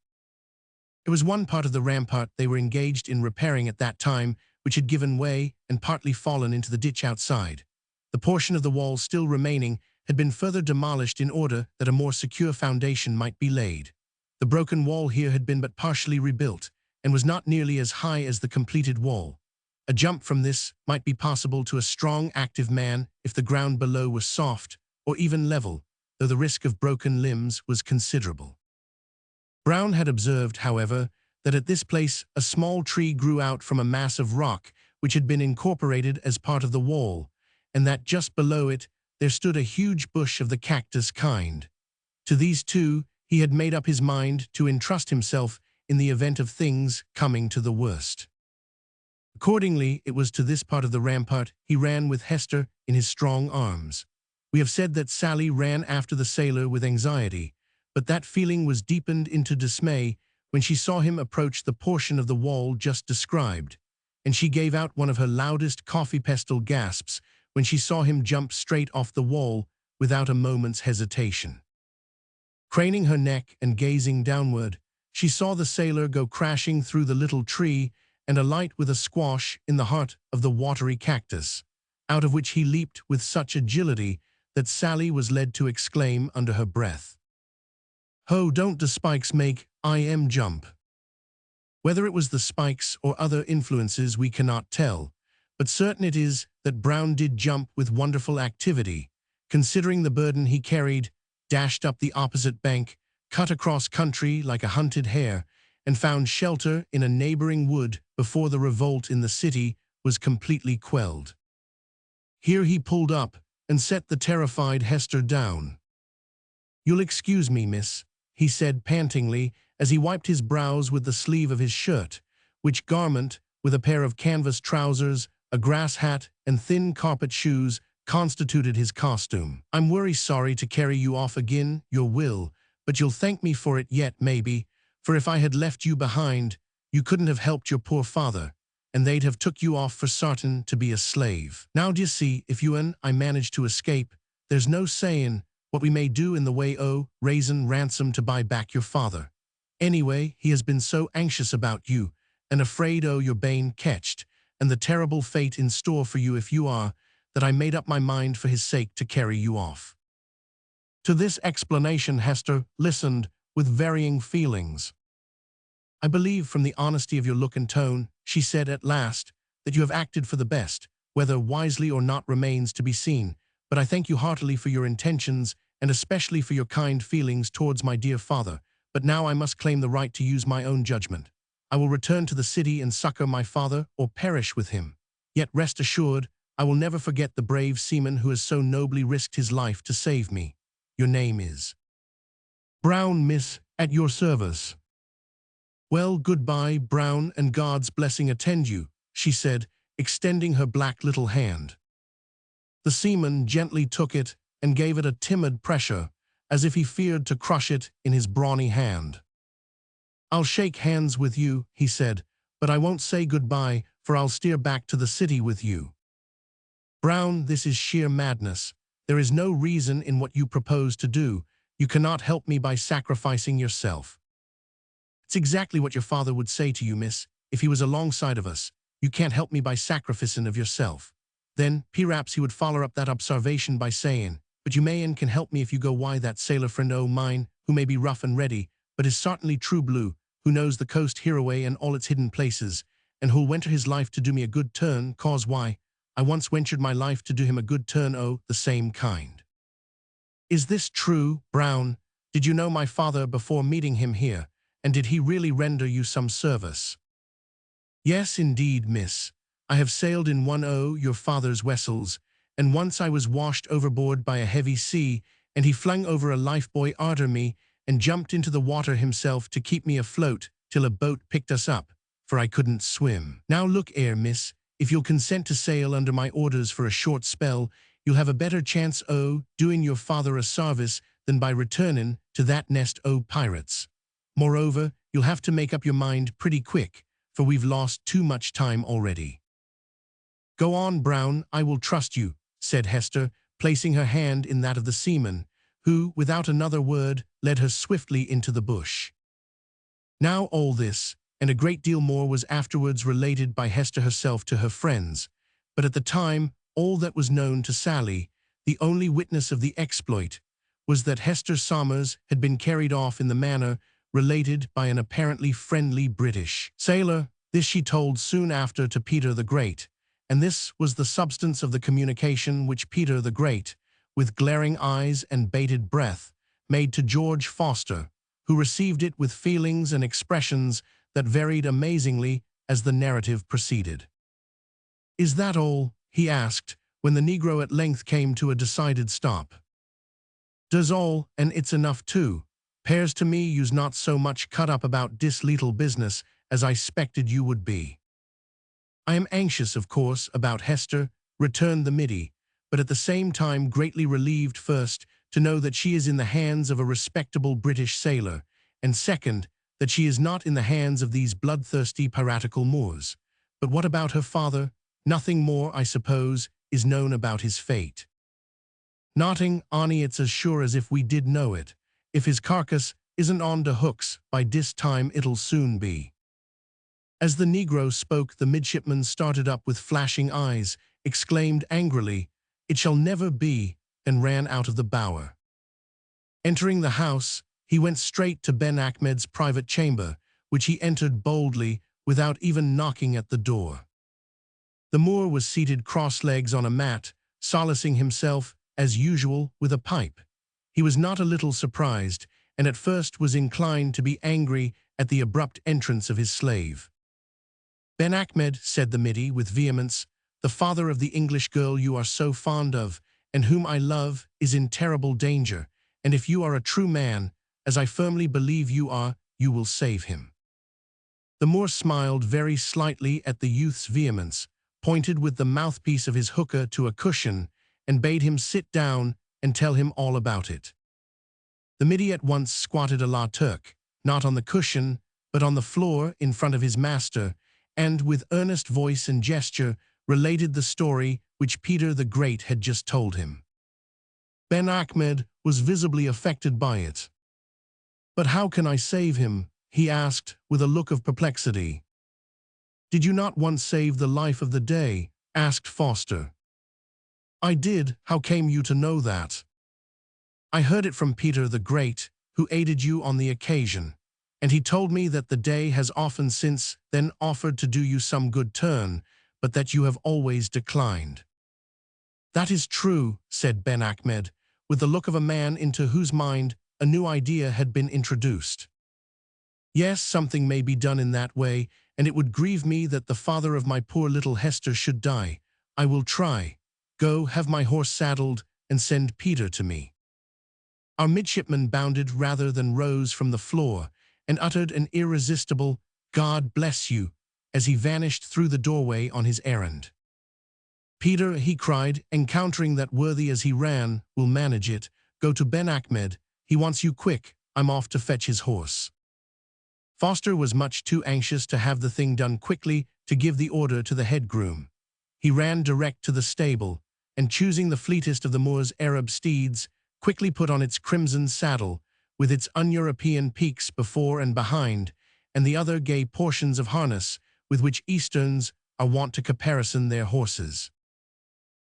It was one part of the rampart they were engaged in repairing at that time which had given way and partly fallen into the ditch outside. The portion of the wall still remaining had been further demolished in order that a more secure foundation might be laid. The broken wall here had been but partially rebuilt, and was not nearly as high as the completed wall. A jump from this might be possible to a strong, active man if the ground below was soft or even level, though the risk of broken limbs was considerable. Brown had observed, however, that at this place a small tree grew out from a mass of rock which had been incorporated as part of the wall, and that just below it there stood a huge bush of the cactus kind. To these two he had made up his mind to entrust himself in the event of things coming to the worst. Accordingly, it was to this part of the rampart he ran with Hester in his strong arms. We have said that Sally ran after the sailor with anxiety, but that feeling was deepened into dismay when she saw him approach the portion of the wall just described, and she gave out one of her loudest coffee-pestle gasps when she saw him jump straight off the wall without a moment's hesitation. Craning her neck and gazing downward, she saw the sailor go crashing through the little tree and alight with a squash in the heart of the watery cactus, out of which he leaped with such agility that Sally was led to exclaim under her breath, "Ho, don't the spikes make I jump?" Whether it was the spikes or other influences we cannot tell, but certain it is that Brown did jump with wonderful activity, considering the burden he carried, dashed up the opposite bank, cut across country like a hunted hare, and found shelter in a neighboring wood before the revolt in the city was completely quelled. Here he pulled up and set the terrified Hester down. "You'll excuse me, miss," he said pantingly as he wiped his brows with the sleeve of his shirt, which garment, with a pair of canvas trousers, a grass hat, and thin carpet shoes, constituted his costume. "I'm worry sorry to carry you off again, your will, but you'll thank me for it yet, maybe, for if I had left you behind, you couldn't have helped your poor father, and they'd have took you off for sartin to be a slave. Now d'ye see, if you and I manage to escape, there's no saying what we may do in the way o' raisin' ransom to buy back your father. Anyway, he has been so anxious about you, and afraid o' your bane ketched, and the terrible fate in store for you if you are, that I made up my mind for his sake to carry you off." To this explanation Hester listened with varying feelings. "I believe from the honesty of your look and tone," she said at last, "that you have acted for the best, whether wisely or not remains to be seen, but I thank you heartily for your intentions and especially for your kind feelings towards my dear father, but now I must claim the right to use my own judgment. I will return to the city and succor my father or perish with him. Yet rest assured, I will never forget the brave seaman who has so nobly risked his life to save me. Your name is—" "Brown, miss, at your service." "Well, goodbye, Brown, and God's blessing attend you," she said, extending her black little hand. The seaman gently took it and gave it a timid pressure, as if he feared to crush it in his brawny hand. "I'll shake hands with you," he said, "but I won't say goodbye, for I'll steer back to the city with you. Brown, this is sheer madness. There is no reason in what you propose to do. You cannot help me by sacrificing yourself." "It's exactly what your father would say to you, miss, if he was alongside of us. You can't help me by sacrificing of yourself." Then, perhaps he would follow up that observation by saying, "But you may and can help me if you go why that sailor friend o' mine, who may be rough and ready, but is certainly true blue, who knows the coast hereaway and all its hidden places, and who'll venture his life to do me a good turn, cause why, I once ventured my life to do him a good turn o' the same kind." "Is this true, Brown? Did you know my father before meeting him here, and did he really render you some service?" "Yes, indeed, miss. I have sailed in one o' your father's vessels, and once I was washed overboard by a heavy sea, and he flung over a lifebuoy arter me and jumped into the water himself to keep me afloat till a boat picked us up, for I couldn't swim. Now look 'ere, miss, if you'll consent to sail under my orders for a short spell, you'll have a better chance o' doing your father a sarvice than by returning to that nest o' pirates. Moreover, you'll have to make up your mind pretty quick, for we've lost too much time already." "Go on, Brown, I will trust you," said Hester, placing her hand in that of the seaman, who, without another word, led her swiftly into the bush. Now all this, and a great deal more, was afterwards related by Hester herself to her friends, but at the time all that was known to Sally, the only witness of the exploit, was that Hester Somers had been carried off in the manner related by an apparently friendly British sailor. This she told soon after to Peter the Great, and this was the substance of the communication which Peter the Great, with glaring eyes and bated breath, made to George Foster, who received it with feelings and expressions that varied amazingly as the narrative proceeded. "Is that all?" he asked, when the Negro at length came to a decided stop. "Does all, and it's enough too. 'Pears to me you's not so much cut up about dis little business as I 'spected you would be." "I am anxious, of course, about Hester," returned the Middy, "but at the same time greatly relieved, first, to know that she is in the hands of a respectable British sailor, and second, that she is not in the hands of these bloodthirsty piratical Moors. But what about her father? Nothing more, I suppose, is known about his fate." "Nothing, Ani, it's as sure as if we did know it. If his carcass isn't on the hooks, by dis time it'll soon be." As the Negro spoke, the midshipman started up with flashing eyes, exclaimed angrily, "It shall never be," and ran out of the bower. Entering the house, he went straight to Ben Achmed's private chamber, which he entered boldly, without even knocking at the door. The Moor was seated cross-legs on a mat, solacing himself, as usual, with a pipe. He was not a little surprised, and at first was inclined to be angry at the abrupt entrance of his slave. "Ben Achmed," said the Middy with vehemence, "the father of the English girl you are so fond of, and whom I love, is in terrible danger, and if you are a true man, as I firmly believe you are, you will save him." The Moor smiled very slightly at the youth's vehemence, pointed with the mouthpiece of his hookah to a cushion, and bade him sit down and tell him all about it. The Middy at once squatted a la Turk, not on the cushion, but on the floor in front of his master, and, with earnest voice and gesture, related the story which Peter the Great had just told him. Ben Achmed was visibly affected by it. "But how can I save him?" he asked, with a look of perplexity. "Did you not once save the life of the Dey?" asked Foster. "I did. How came you to know that?" "I heard it from Peter the Great, who aided you on the occasion, and he told me that the Dey has often since then offered to do you some good turn, but that you have always declined." "That is true," said Ben Achmed, with the look of a man into whose mind a new idea had been introduced. "Yes, something may be done in that way, and it would grieve me that the father of my poor little Hester should die. I will try. Go, have my horse saddled, and send Peter to me." Our midshipman bounded rather than rose from the floor, and uttered an irresistible "God bless you," as he vanished through the doorway on his errand. "Peter," he cried, encountering that worthy as he ran, "will manage it. Go to Ben Achmed. He wants you quick. I'm off to fetch his horse." Foster was much too anxious to have the thing done quickly to give the order to the head groom. He ran direct to the stable, and choosing the fleetest of the Moor's Arab steeds, quickly put on its crimson saddle, with its un-European peaks before and behind, and the other gay portions of harness with which Easterns are wont to caparison their horses.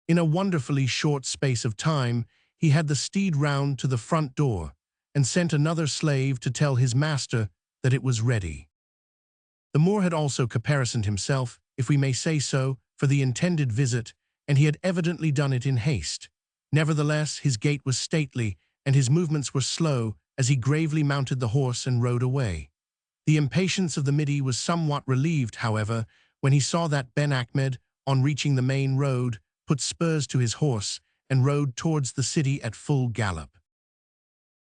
In a wonderfully short space of time, he had the steed round to the front door, and sent another slave to tell his master that it was ready. The Moor had also caparisoned himself, if we may say so, for the intended visit, and he had evidently done it in haste. Nevertheless, his gait was stately, and his movements were slow, as he gravely mounted the horse and rode away. The impatience of the Middy was somewhat relieved, however, when he saw that Ben Achmed, on reaching the main road, put spurs to his horse, and rode towards the city at full gallop.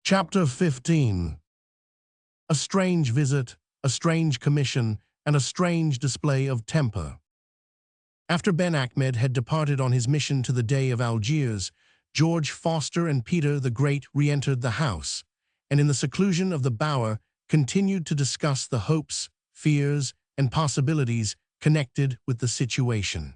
Chapter 15. A strange visit, a strange commission, and a strange display of temper. After Ben Achmed had departed on his mission to the Dey of Algiers, George Foster and Peter the Great re-entered the house, and in the seclusion of the bower continued to discuss the hopes, fears, and possibilities connected with the situation.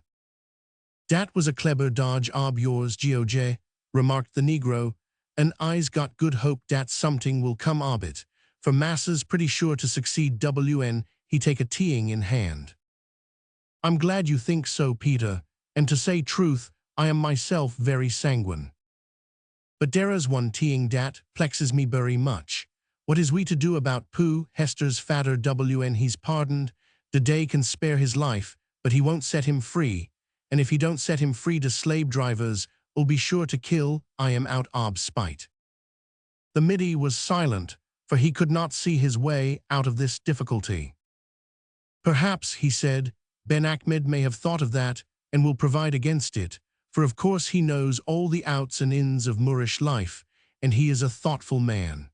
"Dat was a clever dodge ob yours, George," remarked the Negro, "and I's got good hope dat something will come ob it, for Massa's pretty sure to succeed when he take a teeing in hand." "I'm glad you think so, Peter, and to say truth, I am myself very sanguine. But there is one teeing dat plexes me very much. What is we to do about Pooh, Hester's fader when he's pardoned? The Dey can spare his life, but he won't set him free, and if he don't set him free the slave drivers will be sure to kill I am out ob spite." The Middy was silent, for he could not see his way out of this difficulty. "Perhaps," he said, "Ben Achmed may have thought of that, and will provide against it, for of course he knows all the outs and ins of Moorish life, and he is a thoughtful man.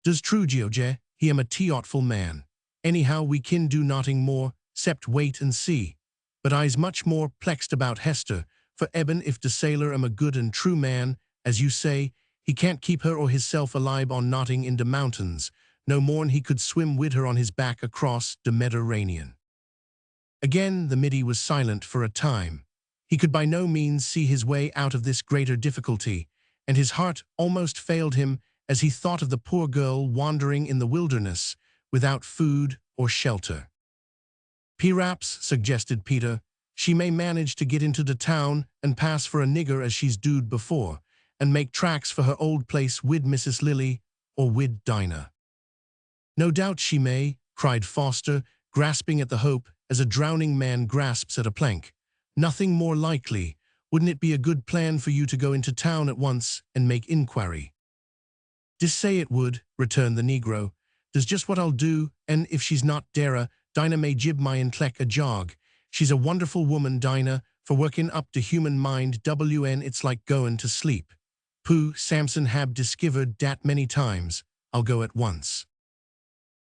Does true, George, he am a teotful man. Anyhow we kin do nothing more, cept wait and see. But I's much more plexed about Hester, for eben if de sailor am a good and true man, as you say, he can't keep her or hisself alive on notting in de mountains, no more'n he could swim wid her on his back across de Mediterranean. Again the Middy was silent for a time. He could by no means see his way out of this greater difficulty, and his heart almost failed him as he thought of the poor girl wandering in the wilderness without food or shelter. "Perhaps," suggested Peter, "she may manage to get into the town and pass for a nigger as she's doed before, and make tracks for her old place wid Mrs. Lily or wid Dinah." "No doubt she may," cried Foster, grasping at the hope as a drowning man grasps at a plank. "Nothing more likely. Wouldn't it be a good plan for you to go into town at once and make inquiry?" "Dis say it would," returned the Negro. "Does just what I'll do, and if she's not Dara, Dinah may jib my inclek a jog. She's a wonderful woman, Dinah, for working up to human mind. WN it's like goin' to sleep. Pooh, Samson hab discovered dat many times. I'll go at once."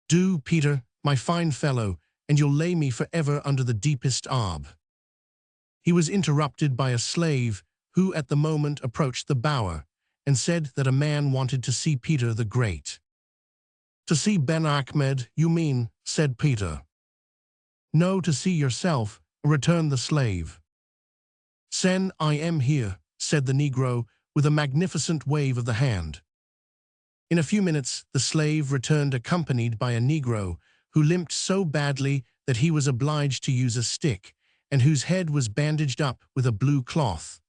"Do, Peter, my fine fellow, and you'll lay me forever under the deepest arb." He was interrupted by a slave who at the moment approached the bower and said that a man wanted to see Peter the Great. "To see Ben Ahmed, you mean," said Peter. "No, to see yourself," returned the slave. "Sen, I am here," said the Negro with a magnificent wave of the hand. In a few minutes the slave returned accompanied by a Negro who limped so badly that he was obliged to use a stick, and whose head was bandaged up with a blue cloth.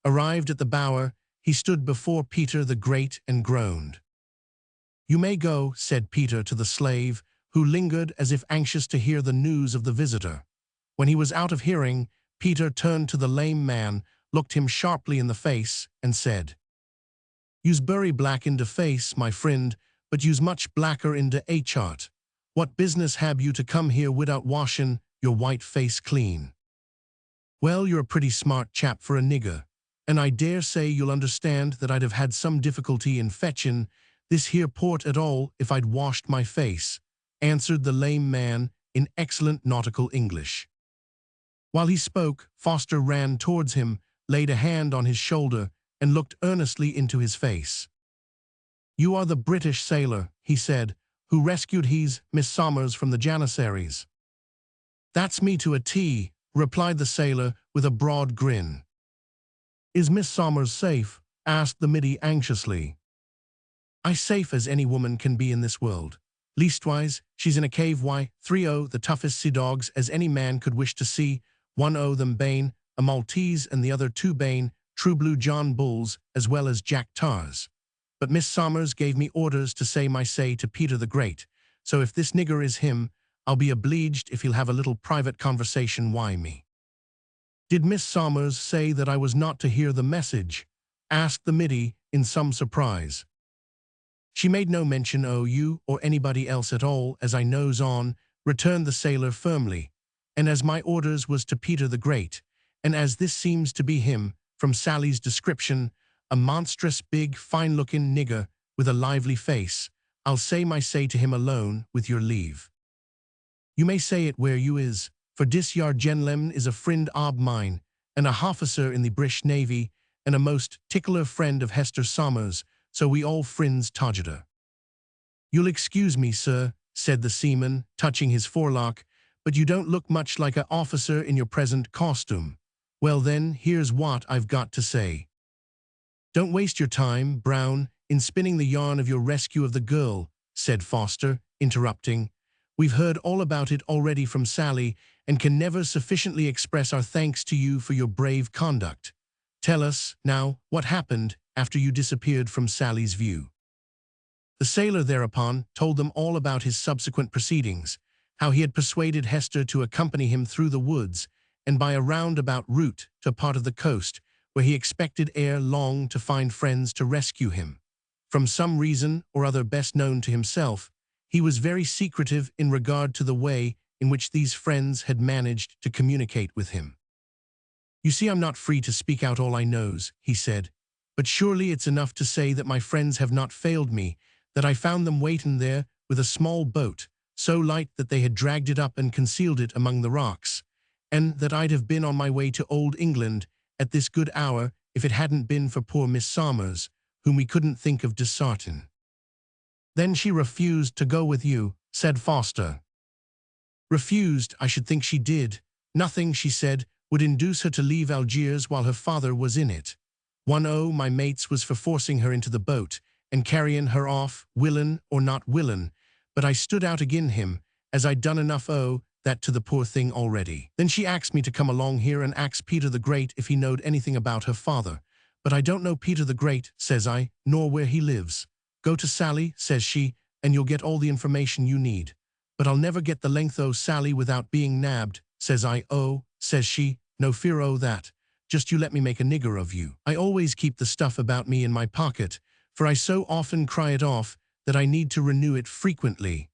Arrived at the bower, he stood before Peter the Great and groaned. "You may go," said Peter to the slave, who lingered as if anxious to hear the news of the visitor. When he was out of hearing, Peter turned to the lame man, looked him sharply in the face, and said, "You's bury black in de face, my friend, but you's much blacker in de achart. What business hab you to come here without washin' your white face clean?" "Well, you're a pretty smart chap for a nigger, and I dare say you'll understand that I'd have had some difficulty in fetchin' this here port at all if I'd washed my face," answered the lame man in excellent nautical English. While he spoke, Foster ran towards him, laid a hand on his shoulder, and looked earnestly into his face. "You are the British sailor," he said, "who rescued Miss Somers from the Janissaries." "That's me to a T," replied the sailor with a broad grin. "Is Miss Somers safe?" asked the Middy anxiously. "I safe as any woman can be in this world. Leastwise, she's in a cave. Why, 3 the toughest sea dogs as any man could wish to see, 1 them bane, a Maltese and the other 2 bane, true blue John Bulls as well as Jack Tars. But Miss Somers gave me orders to say my say to Peter the Great, so if this nigger is him, I'll be obliged if he'll have a little private conversation wi' me." "Did Miss Somers say that I was not to hear the message?" asked the Middy in some surprise. "She made no mention o' you or anybody else at all, as I knows on," returned the sailor firmly, "and as my orders was to Peter the Great, and as this seems to be him, from Sally's description, a monstrous big, fine-looking nigger with a lively face, I'll say my say to him alone, with your leave." "You may say it where you is, for dis yar genlem is a friend ob mine, and a hofficer in the British Navy, and a most tickler friend of Hester Somers, so we all friends togeder." "You'll excuse me, sir," said the seaman, touching his forelock, "but you don't look much like a officer in your present costume. Well then, here's what I've got to say." "Don't waste your time, Brown, in spinning the yarn of your rescue of the girl," said Foster, interrupting. "We've heard all about it already from Sally, and can never sufficiently express our thanks to you for your brave conduct. Tell us, now, what happened after you disappeared from Sally's view." The sailor thereupon told them all about his subsequent proceedings, how he had persuaded Hester to accompany him through the woods, and by a roundabout route to a part of the coast, where he expected ere long to find friends to rescue him. From some reason or other best known to himself, he was very secretive in regard to the way in which these friends had managed to communicate with him. You see, I'm not free to speak out all I knows, he said. But surely it's enough to say that my friends have not failed me, that I found them waiting there with a small boat, so light that they had dragged it up and concealed it among the rocks, and that I'd have been on my way to Old England at this good hour if it hadn't been for poor Miss Somers, whom we couldn't think of dishearten. Then she refused to go with you, said Foster. Refused, I should think she did. Nothing, she said, would induce her to leave Algiers while her father was in it. One o' my mates was for forcing her into the boat and carrying her off, willin' or not willin', but I stood out agin him, as I'd done enough o' that to the poor thing already. Then she axed me to come along here and ax Peter the Great if he knowed anything about her father. But I don't know Peter the Great, says I, nor where he lives. Go to Sally, says she, and you'll get all the information you need. But I'll never get the length o' Sally without being nabbed, says I. Oh, says she, no fear o' that. Just you let me make a nigger of you. I always keep the stuff about me in my pocket, for I so often cry it off that I need to renew it frequently.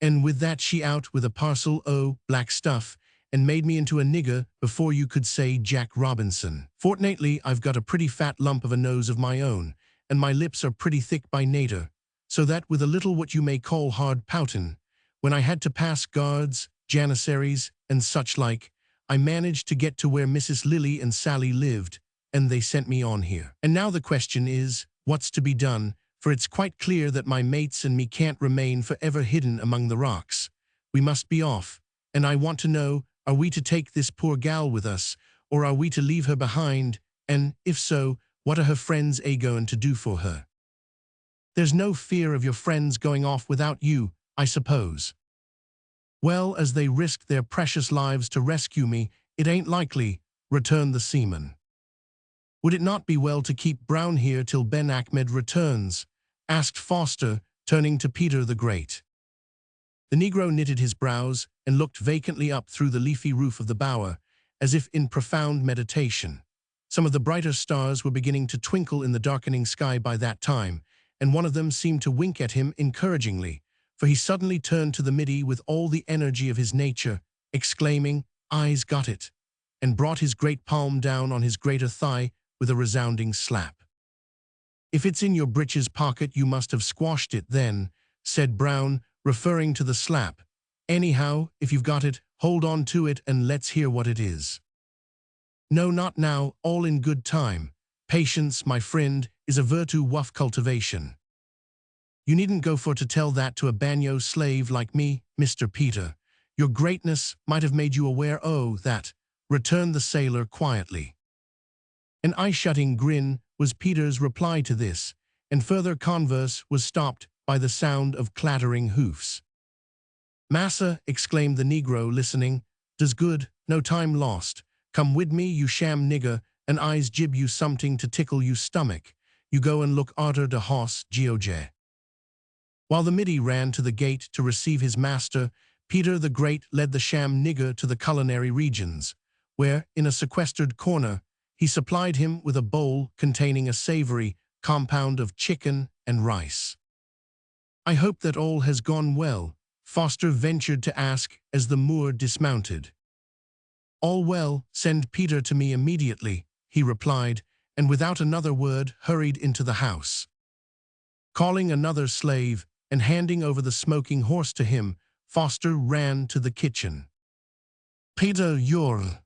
And with that she out with a parcel o' black stuff, and made me into a nigger before you could say Jack Robinson. Fortunately, I've got a pretty fat lump of a nose of my own, and my lips are pretty thick by nater, so that with a little what you may call hard poutin', when I had to pass guards, janissaries, and such like, I managed to get to where Mrs. Lily and Sally lived, and they sent me on here. And now the question is, what's to be done, for it's quite clear that my mates and me can't remain forever hidden among the rocks. We must be off, and I want to know, are we to take this poor gal with us, or are we to leave her behind, and, if so, what are her friends going to do for her? There's no fear of your friends going off without you, I suppose. Well, as they risked their precious lives to rescue me, it ain't likely, returned the seaman. Would it not be well to keep Brown here till Ben Ahmed returns? Asked Foster, turning to Peter the Great. The Negro knitted his brows and looked vacantly up through the leafy roof of the bower, as if in profound meditation. Some of the brighter stars were beginning to twinkle in the darkening sky by that time, and one of them seemed to wink at him encouragingly, for he suddenly turned to the Middy with all the energy of his nature, exclaiming, "I's got it," and brought his great palm down on his greater thigh with a resounding slap. "If it's in your breeches pocket you must have squashed it then," said Brown, referring to the slap. "Anyhow, if you've got it, hold on to it and let's hear what it is." "No, not now, all in good time. Patience, my friend, is a virtue wuff cultivation. You needn't go for to tell that to a banyo slave like me, Mr. Peter. Your greatness might have made you aware that," returned the sailor quietly. An eye-shutting grin was Peter's reply to this, and further converse was stopped by the sound of clattering hoofs. "Massa," exclaimed the Negro, listening, "does good, no time lost. Come wid me, you sham nigger, and I's jib you something to tickle you stomach. You go and look arter de hoss, George." While the Middy ran to the gate to receive his master, Peter the Great led the sham nigger to the culinary regions, where, in a sequestered corner, he supplied him with a bowl containing a savory compound of chicken and rice. "I hope that all has gone well," Foster ventured to ask as the Moor dismounted. "All well, send Peter to me immediately," he replied, and without another word hurried into the house. Calling another slave, and handing over the smoking horse to him, Foster ran to the kitchen. "Peter, you're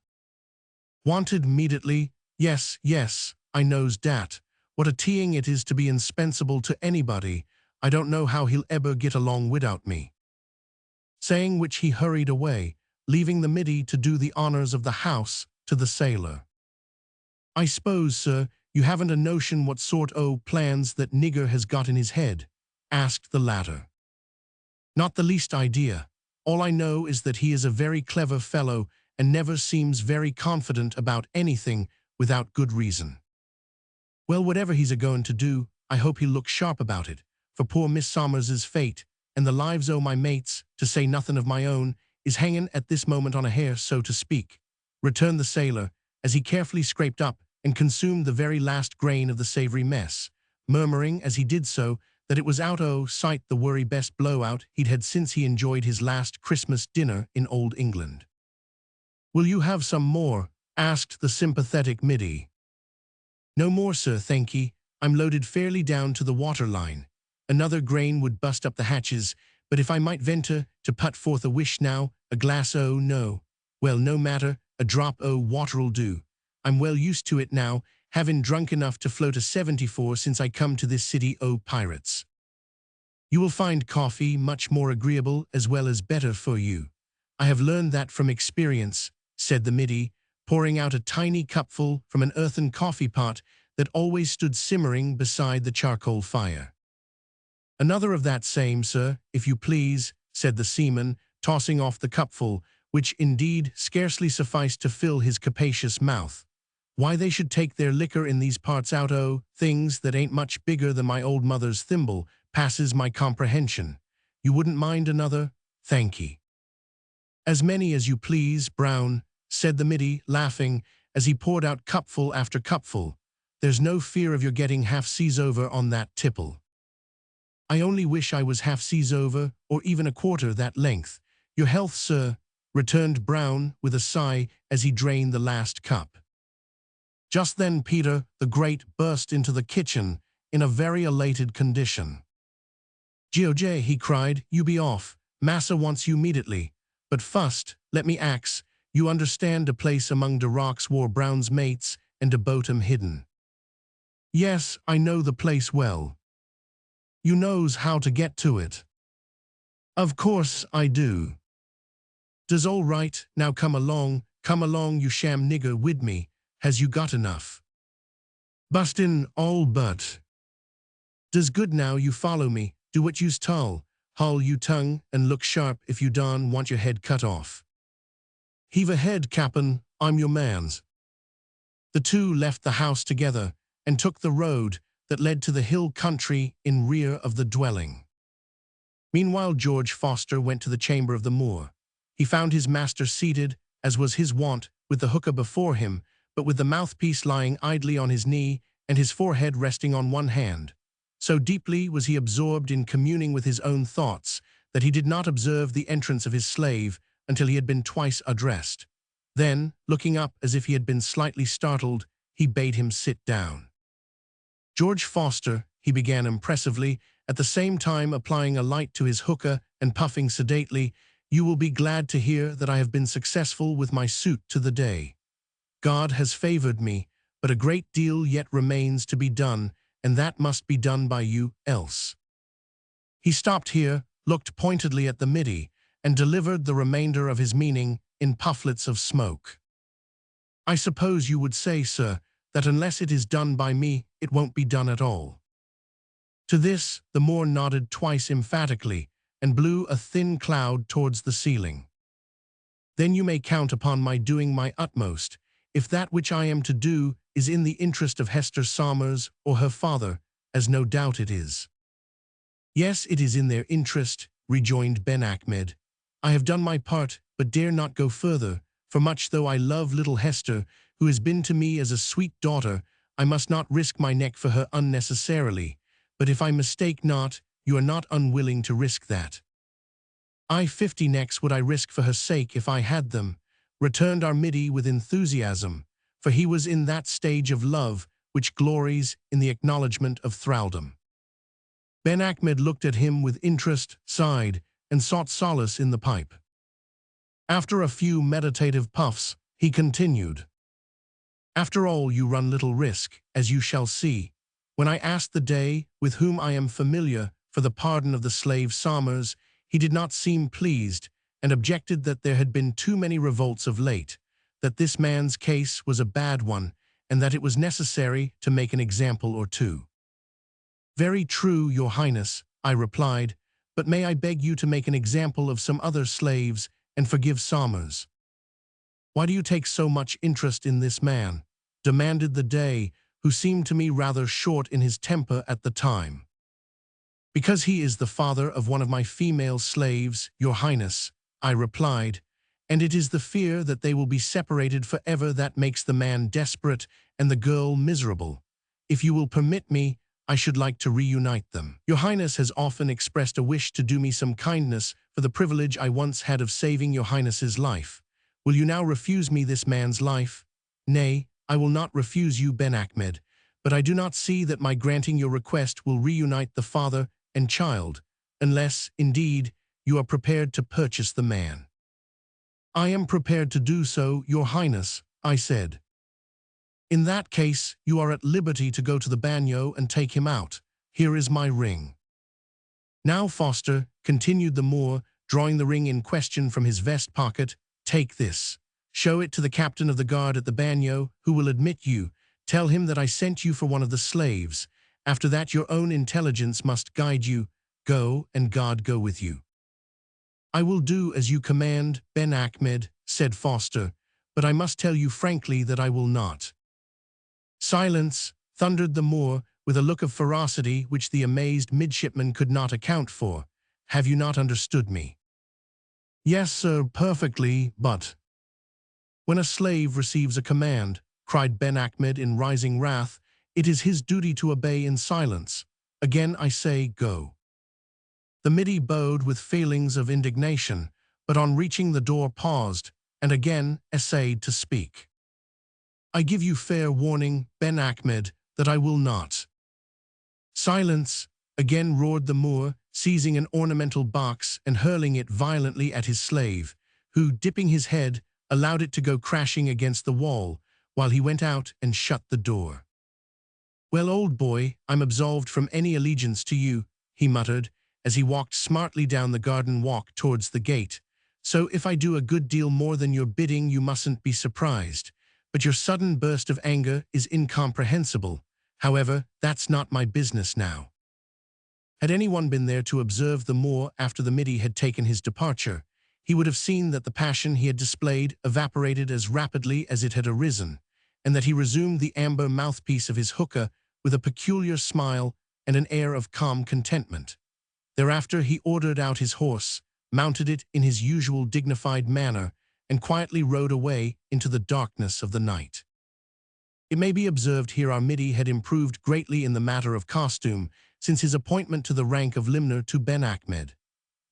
wanted immediately. Yes, yes, I knows dat. What a teeing it is to be indispensable to anybody. I don't know how he'll ever get along without me." Saying which he hurried away, leaving the Middy to do the honors of the house to the sailor. "I suppose, sir, you haven't a notion what sort o' plans that nigger has got in his head?" asked the latter. "Not the least idea. All I know is that he is a very clever fellow and never seems very confident about anything without good reason. Well, whatever he's a-going to do, I hope he'll look sharp about it, for poor Miss Somers's fate, and the lives o' my mates, to say nothing of my own, is hanging at this moment on a hair, so to speak," returned the sailor, as he carefully scraped up and consumed the very last grain of the savory mess, murmuring as he did so that it was out o' sight the worry best blowout he'd had since he enjoyed his last Christmas dinner in Old England. "Will you have some more?" asked the sympathetic Middy. No more, sir, thank ye. I'm loaded fairly down to the waterline. Another grain would bust up the hatches, but if I might venture to put forth a wish now, a glass o' no. Well, no matter, a drop o' water'll do. I'm well used to it now, having drunk enough to float a 74 since I come to this city o' pirates. You will find coffee much more agreeable as well as better for you. I have learned that from experience, said the Middy, pouring out a tiny cupful from an earthen coffee pot that always stood simmering beside the charcoal fire. Another of that same, sir, if you please, said the seaman, tossing off the cupful, which indeed scarcely sufficed to fill his capacious mouth. Why they should take their liquor in these parts out o' things that ain't much bigger than my old mother's thimble passes my comprehension. You wouldn't mind another? Thank ye. As many as you please, Brown, said the Middy, laughing, as he poured out cupful after cupful. There's no fear of your getting half seas over on that tipple. I only wish I was half seas over, or even a quarter that length. Your health, sir, returned Brown with a sigh as he drained the last cup. Just then Peter the Great burst into the kitchen in a very elated condition. "George," he cried, "you be off. Massa wants you immediately. But first, let me ax, you understand a place among de rocks where Brown's mates and de boat am hidden?" "Yes, I know the place well." "You knows how to get to it?" "Of course I do." "Does all right, now come along, you sham nigger wid me, has you got enough?" "Bustin' all but." "Does good now you follow me, do what you's told, haul you tongue and look sharp if you darn want your head cut off." "Heave ahead, Cap'n, I'm your man's." The two left the house together and took the road that led to the hill country in rear of the dwelling. Meanwhile George Foster went to the chamber of the Moor. He found his master seated, as was his wont, with the hookah before him, but with the mouthpiece lying idly on his knee and his forehead resting on one hand. So deeply was he absorbed in communing with his own thoughts that he did not observe the entrance of his slave until he had been twice addressed. Then, looking up as if he had been slightly startled, he bade him sit down. "George Foster," he began impressively, at the same time applying a light to his hookah and puffing sedately, "you will be glad to hear that I have been successful with my suit to the day. God has favored me, but a great deal yet remains to be done, and that must be done by you, else." He stopped here, looked pointedly at the Middy, and delivered the remainder of his meaning in pufflets of smoke. "I suppose you would say, sir, that unless it is done by me, it won't be done at all." To this, the Moor nodded twice emphatically, and blew a thin cloud towards the ceiling. "Then you may count upon my doing my utmost, if that which I am to do is in the interest of Hester Somers or her father, as no doubt it is." "Yes, it is in their interest," rejoined Ben Achmed. "I have done my part, but dare not go further, for much though I love little Hester, who has been to me as a sweet daughter, I must not risk my neck for her unnecessarily. But if I mistake not, you are not unwilling to risk that." "Aye, 50 necks would I risk for her sake if I had them," returned our Middy with enthusiasm, for he was in that stage of love which glories in the acknowledgment of thraldom. Ben Achmed looked at him with interest, sighed, and sought solace in the pipe. After a few meditative puffs, he continued, "After all, you run little risk, as you shall see. When I asked the Dey, with whom I am familiar, for the pardon of the slave Somers, he did not seem pleased, and objected that there had been too many revolts of late, that this man's case was a bad one, and that it was necessary to make an example or two." "Very true, your highness," I replied, "but may I beg you to make an example of some other slaves and forgive Somers?" "Why do you take so much interest in this man?" demanded the Dey, who seemed to me rather short in his temper at the time. "Because he is the father of one of my female slaves, your highness," I replied, "and it is the fear that they will be separated forever that makes the man desperate and the girl miserable. If you will permit me, I should like to reunite them. Your highness has often expressed a wish to do me some kindness for the privilege I once had of saving your highness's life. Will you now refuse me this man's life? "Nay, I will not refuse you, Ben Achmed, but I do not see that my granting your request will reunite the father and child, unless, indeed, you are prepared to purchase the man." "I am prepared to do so, your highness," I said. "In that case, you are at liberty to go to the bagnio and take him out. Here is my ring." "Now, Foster," continued the Moor, drawing the ring in question from his vest pocket, "take this. Show it to the captain of the guard at the bagnio, who will admit you. Tell him that I sent you for one of the slaves. After that your own intelligence must guide you. Go, and God go with you." "I will do as you command, Ben Achmed," said Foster, "but I must tell you frankly that I will not." "Silence," thundered the Moor, with a look of ferocity which the amazed midshipman could not account for. "Have you not understood me?" "Yes, sir, perfectly, but—" "When a slave receives a command," cried Ben Achmed in rising wrath, "it is his duty to obey in silence. Again I say, go." The Middy bowed with feelings of indignation, but on reaching the door paused, and again essayed to speak. "I give you fair warning, Ben Achmed, that I will not." "Silence," again roared the Moor, seizing an ornamental box and hurling it violently at his slave, who, dipping his head, allowed it to go crashing against the wall, while he went out and shut the door. "Well, old boy, I'm absolved from any allegiance to you," he muttered, as he walked smartly down the garden walk towards the gate. "So if I do a good deal more than your bidding, you mustn't be surprised. But your sudden burst of anger is incomprehensible. However, that's not my business now." Had anyone been there to observe the Moor after the Middy had taken his departure, he would have seen that the passion he had displayed evaporated as rapidly as it had arisen, and that he resumed the amber mouthpiece of his hookah with a peculiar smile and an air of calm contentment. Thereafter he ordered out his horse, mounted it in his usual dignified manner, and quietly rode away into the darkness of the night. It may be observed here our Middy had improved greatly in the matter of costume since his appointment to the rank of limner to Ben Achmed.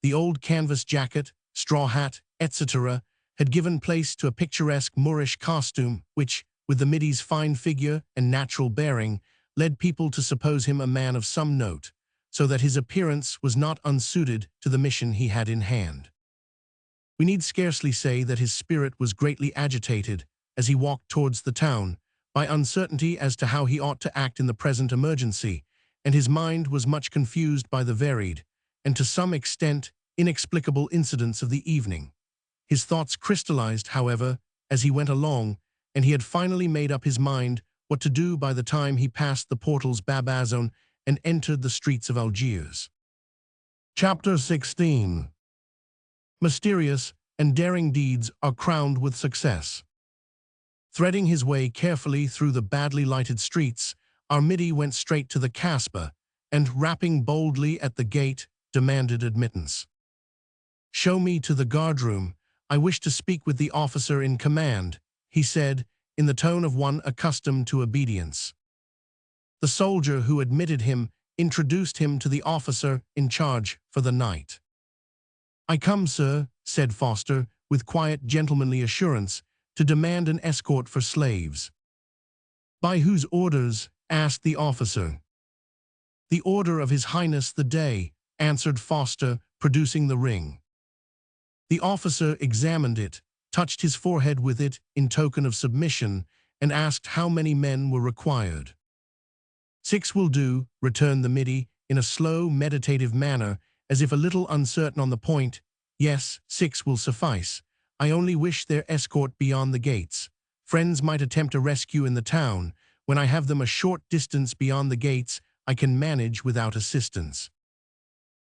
The old canvas jacket, straw hat, etc., had given place to a picturesque Moorish costume which, with the Middy's fine figure and natural bearing, led people to suppose him a man of some note, so that his appearance was not unsuited to the mission he had in hand. We need scarcely say that his spirit was greatly agitated as he walked towards the town, by uncertainty as to how he ought to act in the present emergency, and his mind was much confused by the varied, and to some extent, inexplicable incidents of the evening. His thoughts crystallized, however, as he went along, and he had finally made up his mind what to do by the time he passed the portals Babazon and entered the streets of Algiers. Chapter 16. Mysterious and daring deeds are crowned with success. Threading his way carefully through the badly lighted streets, our Middy went straight to the Casbah, and, rapping boldly at the gate, demanded admittance. "Show me to the guardroom. I wish to speak with the officer in command," he said, in the tone of one accustomed to obedience. The soldier who admitted him introduced him to the officer in charge for the night. "I come, sir," said Foster, with quiet, gentlemanly assurance, "to demand an escort for slaves." "By whose orders?" asked the officer. "The order of His Highness the Dey," answered Foster, producing the ring. The officer examined it, touched his forehead with it in token of submission, and asked how many men were required. "6 will do," returned the Middy, in a slow, meditative manner, as if a little uncertain on the point. "Yes, 6 will suffice. I only wish their escort beyond the gates. Friends might attempt a rescue in the town. When I have them a short distance beyond the gates, I can manage without assistance."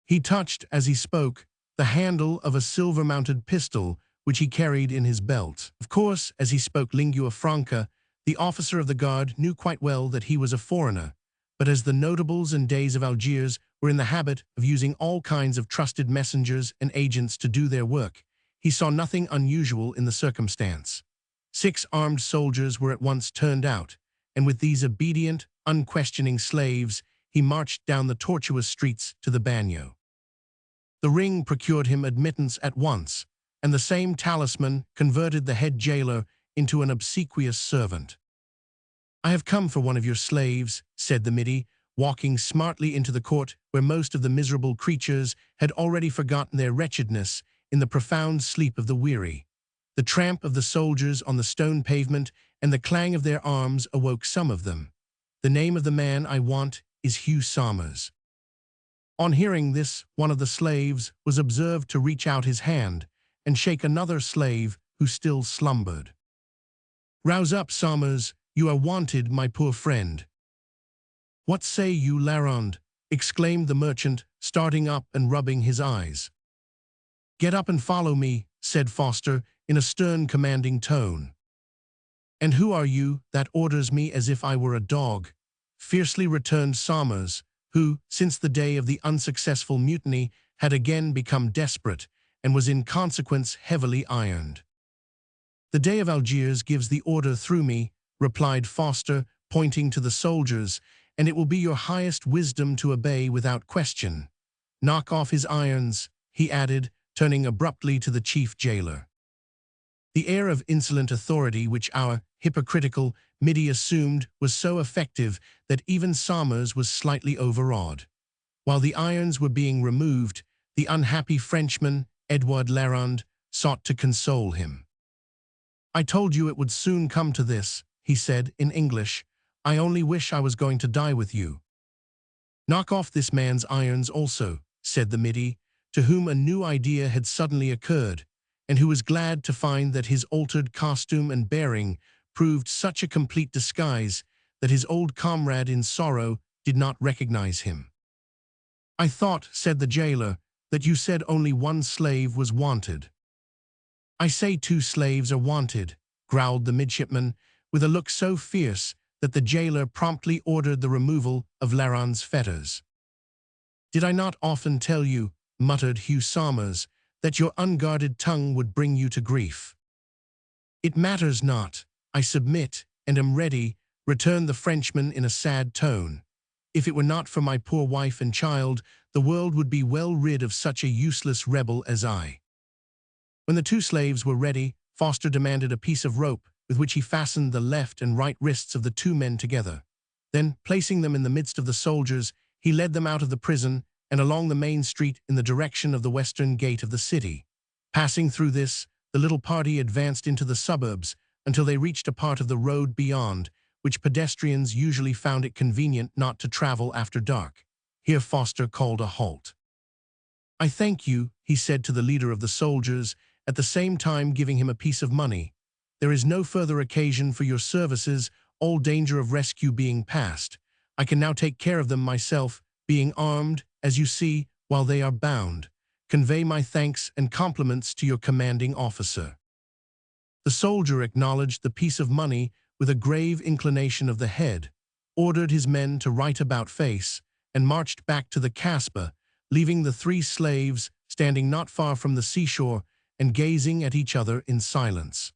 He touched, as he spoke, the handle of a silver-mounted pistol which he carried in his belt. Of course, as he spoke lingua franca, the officer of the guard knew quite well that he was a foreigner, but as the notables and Deys of Algiers were in the habit of using all kinds of trusted messengers and agents to do their work, he saw nothing unusual in the circumstance. 6 armed soldiers were at once turned out, and with these obedient, unquestioning slaves, he marched down the tortuous streets to the bagnio. The ring procured him admittance at once, and the same talisman converted the head jailer into an obsequious servant. "I have come for one of your slaves," said the Middy, walking smartly into the court where most of the miserable creatures had already forgotten their wretchedness in the profound sleep of the weary. The tramp of the soldiers on the stone pavement and the clang of their arms awoke some of them. "The name of the man I want is Hugh Somers." On hearing this, one of the slaves was observed to reach out his hand and shake another slave who still slumbered. "Rouse up, Somers, you are wanted, my poor friend." "What say you, Larand?" exclaimed the merchant, starting up and rubbing his eyes. "Get up and follow me," said Foster in a stern, commanding tone. "And who are you that orders me as if I were a dog?" fiercely returned Somers, who, since the day of the unsuccessful mutiny, had again become desperate and was in consequence heavily ironed. "The Dey of Algiers gives the order through me," replied Foster, pointing to the soldiers, "and it will be your highest wisdom to obey without question. Knock off his irons," he added, turning abruptly to the chief jailer. The air of insolent authority which our hypocritical Middy assumed was so effective that even Somers was slightly overawed. While the irons were being removed, the unhappy Frenchman, Edouard Larand, sought to console him. "I told you it would soon come to this," he said in English. "I only wish I was going to die with you." "Knock off this man's irons also," said the Middy, to whom a new idea had suddenly occurred, and who was glad to find that his altered costume and bearing proved such a complete disguise that his old comrade in sorrow did not recognize him. "I thought," said the jailer, "that you said only one slave was wanted." "I say 2 slaves are wanted," growled the midshipman, with a look so fierce that the jailer promptly ordered the removal of Larand's fetters. "Did I not often tell you," muttered Hugh Somers, "that your unguarded tongue would bring you to grief?" "It matters not. I submit, and am ready," returned the Frenchman in a sad tone. "If it were not for my poor wife and child, the world would be well rid of such a useless rebel as I." When the 2 slaves were ready, Foster demanded a piece of rope with which he fastened the left and right wrists of the 2 men together. Then, placing them in the midst of the soldiers, he led them out of the prison and along the main street in the direction of the western gate of the city. Passing through this, the little party advanced into the suburbs until they reached a part of the road beyond, which pedestrians usually found it convenient not to travel after dark. Here Foster called a halt. "I thank you," he said to the leader of the soldiers, at the same time giving him a piece of money. "There is no further occasion for your services, all danger of rescue being past. I can now take care of them myself, being armed, as you see, while they are bound. Convey my thanks and compliments to your commanding officer." The soldier acknowledged the piece of money with a grave inclination of the head, ordered his men to right about face, and marched back to the Casbah, leaving the 3 slaves standing not far from the seashore and gazing at each other in silence.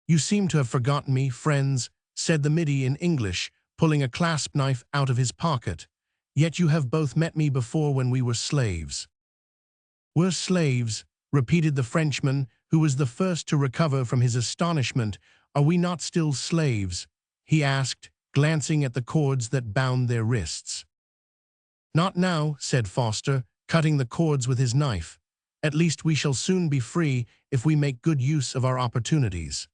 "You seem to have forgotten me, friends," said the Middy in English, pulling a clasp knife out of his pocket. "Yet you have both met me before when we were slaves." "We're slaves," repeated the Frenchman, who was the first to recover from his astonishment. "Are we not still slaves?" he asked, glancing at the cords that bound their wrists. "Not now," said Foster, cutting the cords with his knife. "At least we shall soon be free if we make good use of our opportunities."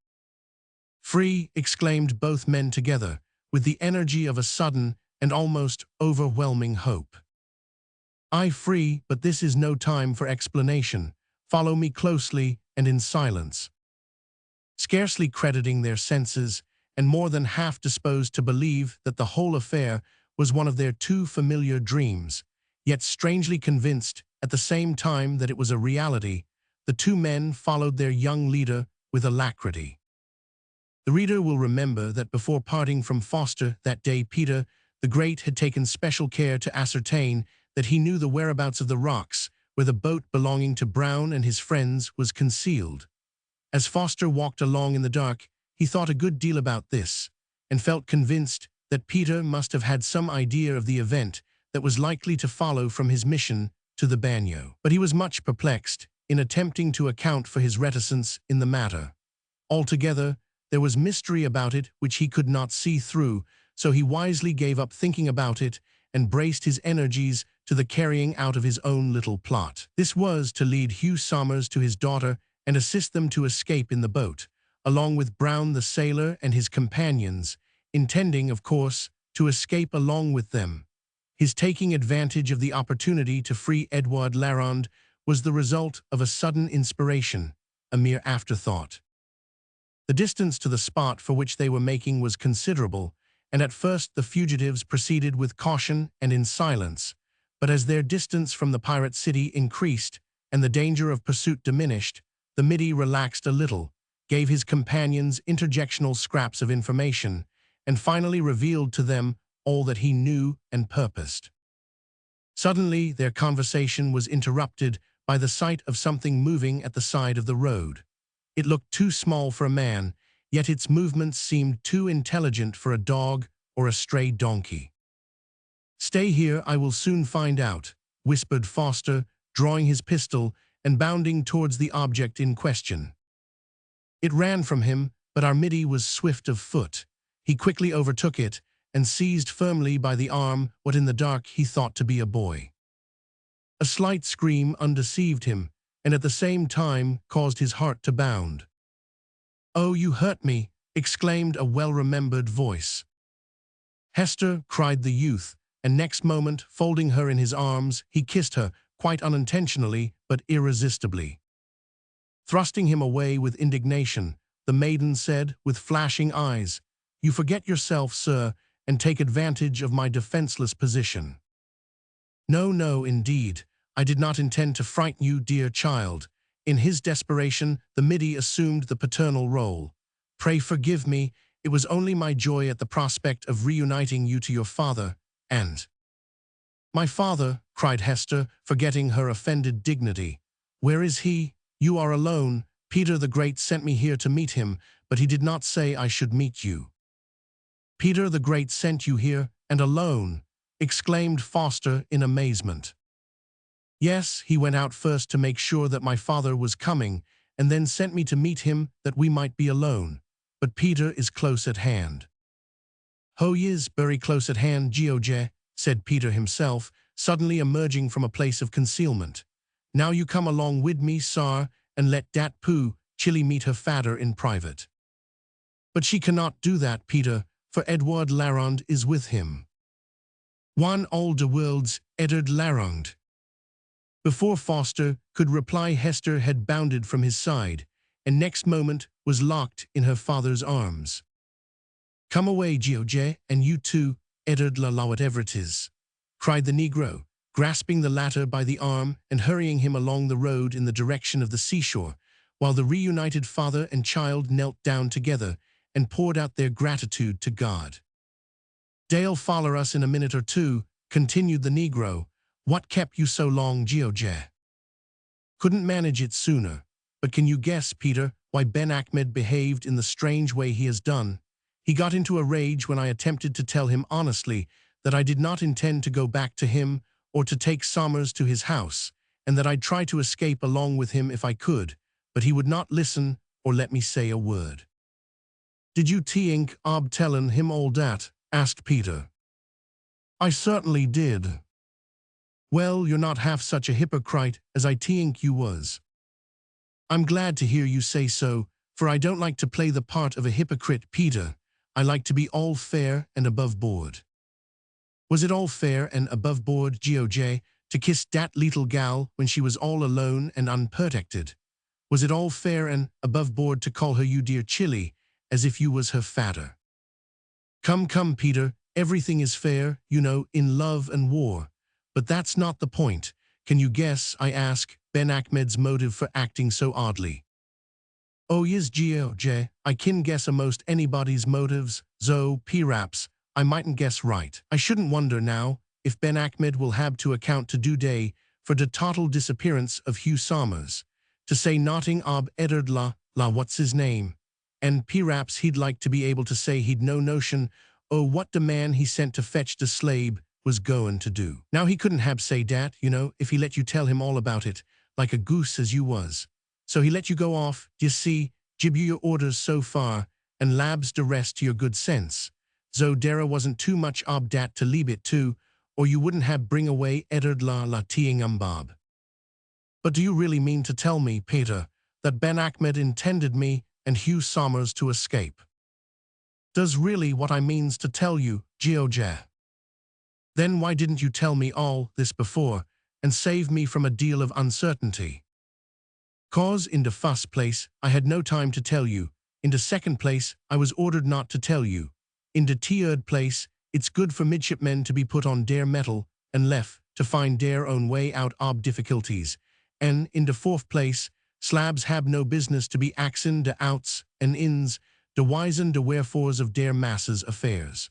"Free!" exclaimed both men together, with the energy of a sudden and almost overwhelming hope. "I free, but this is no time for explanation. Follow me closely and in silence." Scarcely crediting their senses, and more than half disposed to believe that the whole affair was one of their too familiar dreams, yet strangely convinced at the same time that it was a reality, the 2 men followed their young leader with alacrity. The reader will remember that before parting from Foster that day, Peter the Great had taken special care to ascertain that he knew the whereabouts of the rocks where the boat belonging to Brown and his friends was concealed. As Foster walked along in the dark, he thought a good deal about this, and felt convinced that Peter must have had some idea of the event that was likely to follow from his mission to the bagnio. But he was much perplexed in attempting to account for his reticence in the matter. Altogether, there was mystery about it which he could not see through, so he wisely gave up thinking about it and braced his energies to the carrying out of his own little plot. This was to lead Hugh Somers to his daughter and assist them to escape in the boat, along with Brown the sailor and his companions, intending, of course, to escape along with them. His taking advantage of the opportunity to free Edward Larand was the result of a sudden inspiration, a mere afterthought. The distance to the spot for which they were making was considerable, and at first the fugitives proceeded with caution and in silence, but as their distance from the pirate city increased and the danger of pursuit diminished, the Middy relaxed a little, gave his companions interjectional scraps of information, and finally revealed to them all that he knew and purposed. Suddenly, their conversation was interrupted by the sight of something moving at the side of the road. It looked too small for a man, yet its movements seemed too intelligent for a dog or a stray donkey. "Stay here, I will soon find out," whispered Foster, drawing his pistol and bounding towards the object in question. It ran from him, but our Middy was swift of foot. He quickly overtook it and seized firmly by the arm what in the dark he thought to be a boy. A slight scream undeceived him, and at the same time caused his heart to bound. "Oh, you hurt me!" exclaimed a well-remembered voice. "Hester," cried the youth, and next moment, folding her in his arms, he kissed her, quite unintentionally but irresistibly. Thrusting him away with indignation, the maiden said, with flashing eyes, "You forget yourself, sir, and take advantage of my defenseless position." "No, no, indeed. I did not intend to frighten you, dear child." In his desperation, the Middy assumed the paternal role. "Pray forgive me. It was only my joy at the prospect of reuniting you to your father, and—" "My father," cried Hester, forgetting her offended dignity. "Where is he? You are alone. Peter the Great sent me here to meet him, but he did not say I should meet you." "Peter the Great sent you here, and alone?" exclaimed Foster in amazement. "Yes, he went out first to make sure that my father was coming, and then sent me to meet him that we might be alone. But Peter is close at hand." "Ho is very close at hand, George," said Peter himself, suddenly emerging from a place of concealment. "Now you come along wid me, sar, and let dat poo Chilly meet her fader in private." "But she cannot do that, Peter, for Edward Larand is with him." "One all de world's Edward Larand." Before Foster could reply, Hester had bounded from his side, and next moment was locked in her father's arms. "Come away, George, and you too, Edward la whatever it is," cried the Negro, grasping the latter by the arm and hurrying him along the road in the direction of the seashore, while the reunited father and child knelt down together and poured out their gratitude to God. "Dey'll follow us in a minute or two," continued the Negro. "What kept you so long, George?" "Couldn't manage it sooner. But can you guess, Peter, why Ben Ahmed behaved in the strange way he has done? He got into a rage when I attempted to tell him honestly that I did not intend to go back to him or to take Somers to his house, and that I'd try to escape along with him if I could, but he would not listen or let me say a word." "Did you think ob tellin' him all dat?" asked Peter. "I certainly did." "Well, you're not half such a hypocrite as I think you was." "I'm glad to hear you say so, for I don't like to play the part of a hypocrite, Peter. I like to be all fair and above board." "Was it all fair and above board, George, to kiss dat little gal when she was all alone and unprotected? Was it all fair and above board to call her you dear Chilly, as if you was her fader?" "Come, come, Peter, everything is fair, you know, in love and war. But that's not the point. Can you guess, I ask, Ben Ahmed's motive for acting so oddly?" "Oh yes, George, I can guess a'most anybody's motives, zo perhaps I mightn't guess right. I shouldn't wonder now if Ben Ahmed will have to account to day for the total disappearance of Hugh Somers, to say nothing ob Edward la what's his name, and perhaps he'd like to be able to say he'd no notion what the man he sent to fetch the slave was goin' to do. Now he couldn't have say dat, you know, if he let you tell him all about it, like a goose as you was. So he let you go off, d'ye see, Give you your orders so far, and labs the rest to your good sense. Zo dera wasn't too much obdat to leave it to, or you wouldn't have bring away Edard la teeing umbab. But do you really mean to tell me, Peter, that Ben Achmed intended me and Hugh Somers to escape? Does really what I means to tell you, George? Then why didn't you tell me all this before, and save me from a deal of uncertainty? 'Cause in the first place, I had no time to tell you. In the second place, I was ordered not to tell you. In the third place, it's good for midshipmen to be put on their mettle and left to find their own way out of difficulties. And in the fourth place, slabs have no business to be axing the outs and ins, the whys and the wherefores of their masses' affairs.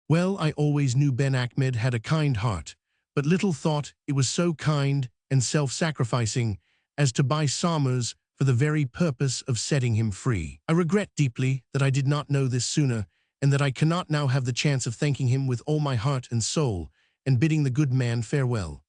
Well, I always knew Ben Achmed had a kind heart, but little thought it was so kind and self-sacrificing as to buy Somers for the very purpose of setting him free. I regret deeply that I did not know this sooner, and that I cannot now have the chance of thanking him with all my heart and soul, and bidding the good man farewell.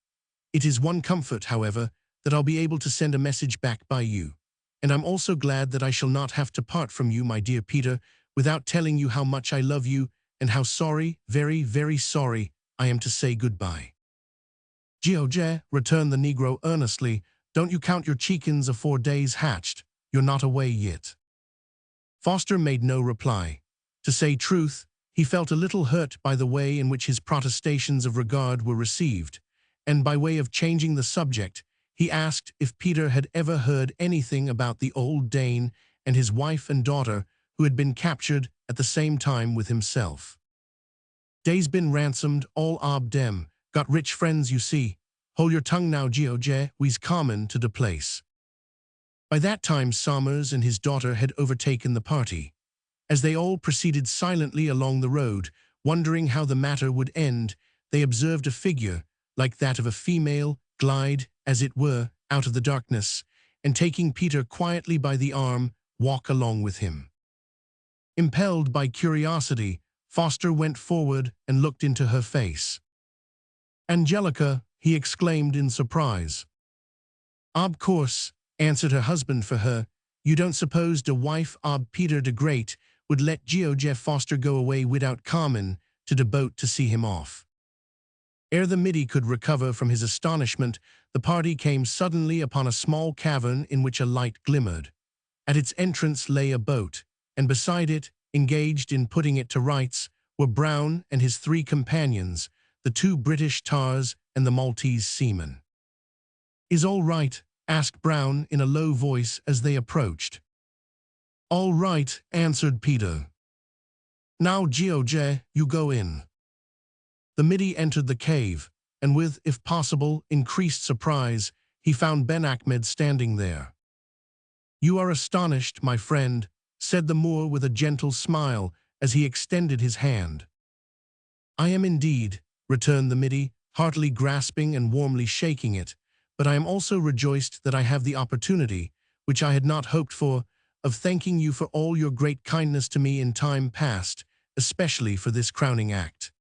It is one comfort, however, that I'll be able to send a message back by you. And I'm also glad that I shall not have to part from you, my dear Peter, without telling you how much I love you, and how sorry, very, very sorry, I am to say goodbye. George, returned the Negro earnestly, don't you count your chickens of 4 days hatched, you're not away yet. Foster made no reply. To say truth, he felt a little hurt by the way in which his protestations of regard were received, and by way of changing the subject, he asked if Peter had ever heard anything about the old Dane and his wife and daughter who had been captured at the same time with himself. Dey's been ransomed, all ob dem, got rich friends you see. Hold your tongue now, George, we's common to the place. By that time Somers and his daughter had overtaken the party. As they all proceeded silently along the road, wondering how the matter would end, they observed a figure, like that of a female, glide, as it were, out of the darkness, and taking Peter quietly by the arm, walk along with him. Impelled by curiosity, Foster went forward and looked into her face. Angelica, he exclaimed in surprise. Ob course, answered her husband for her, you don't suppose the wife ob Peter the Great would let George Foster go away without Carmen to the boat to see him off. Ere the Middy could recover from his astonishment, the party came suddenly upon a small cavern in which a light glimmered. At its entrance lay a boat, and beside it, engaged in putting it to rights, were Brown and his 3 companions, the 2 British tars and the Maltese seaman. Is all right? Asked Brown in a low voice as they approached. All right, answered Peter. Now, George, you go in. The Middy entered the cave, and with, if possible, increased surprise, he found Ben Achmed standing there. You are astonished, my friend, said the Moor with a gentle smile as he extended his hand. I am indeed, returned the Middy, heartily grasping and warmly shaking it, but I am also rejoiced that I have the opportunity, which I had not hoped for, of thanking you for all your great kindness to me in time past, especially for this crowning act.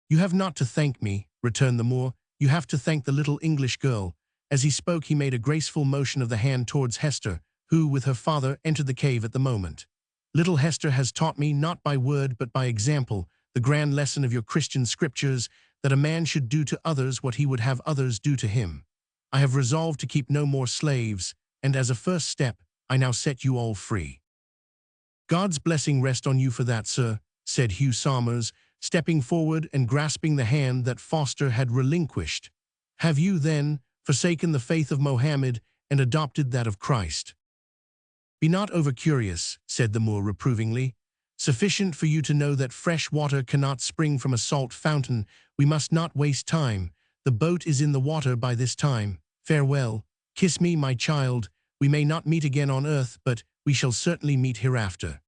You have not to thank me, returned the Moor, you have to thank the little English girl. As he spoke he made a graceful motion of the hand towards Hester, who, with her father, entered the cave at the moment. Little Hester has taught me, not by word but by example, the grand lesson of your Christian scriptures, that a man should do to others what he would have others do to him. I have resolved to keep no more slaves, and as a first step, I now set you all free. God's blessing rest on you for that, sir, said Hugh Somers, stepping forward and grasping the hand that Foster had relinquished. Have you, then, forsaken the faith of Mohammed and adopted that of Christ? Be not over-curious, said the Moor reprovingly. Sufficient for you to know that fresh water cannot spring from a salt fountain. We must not waste time. The boat is in the water by this time. Farewell. Kiss me, my child. We may not meet again on earth, but we shall certainly meet hereafter.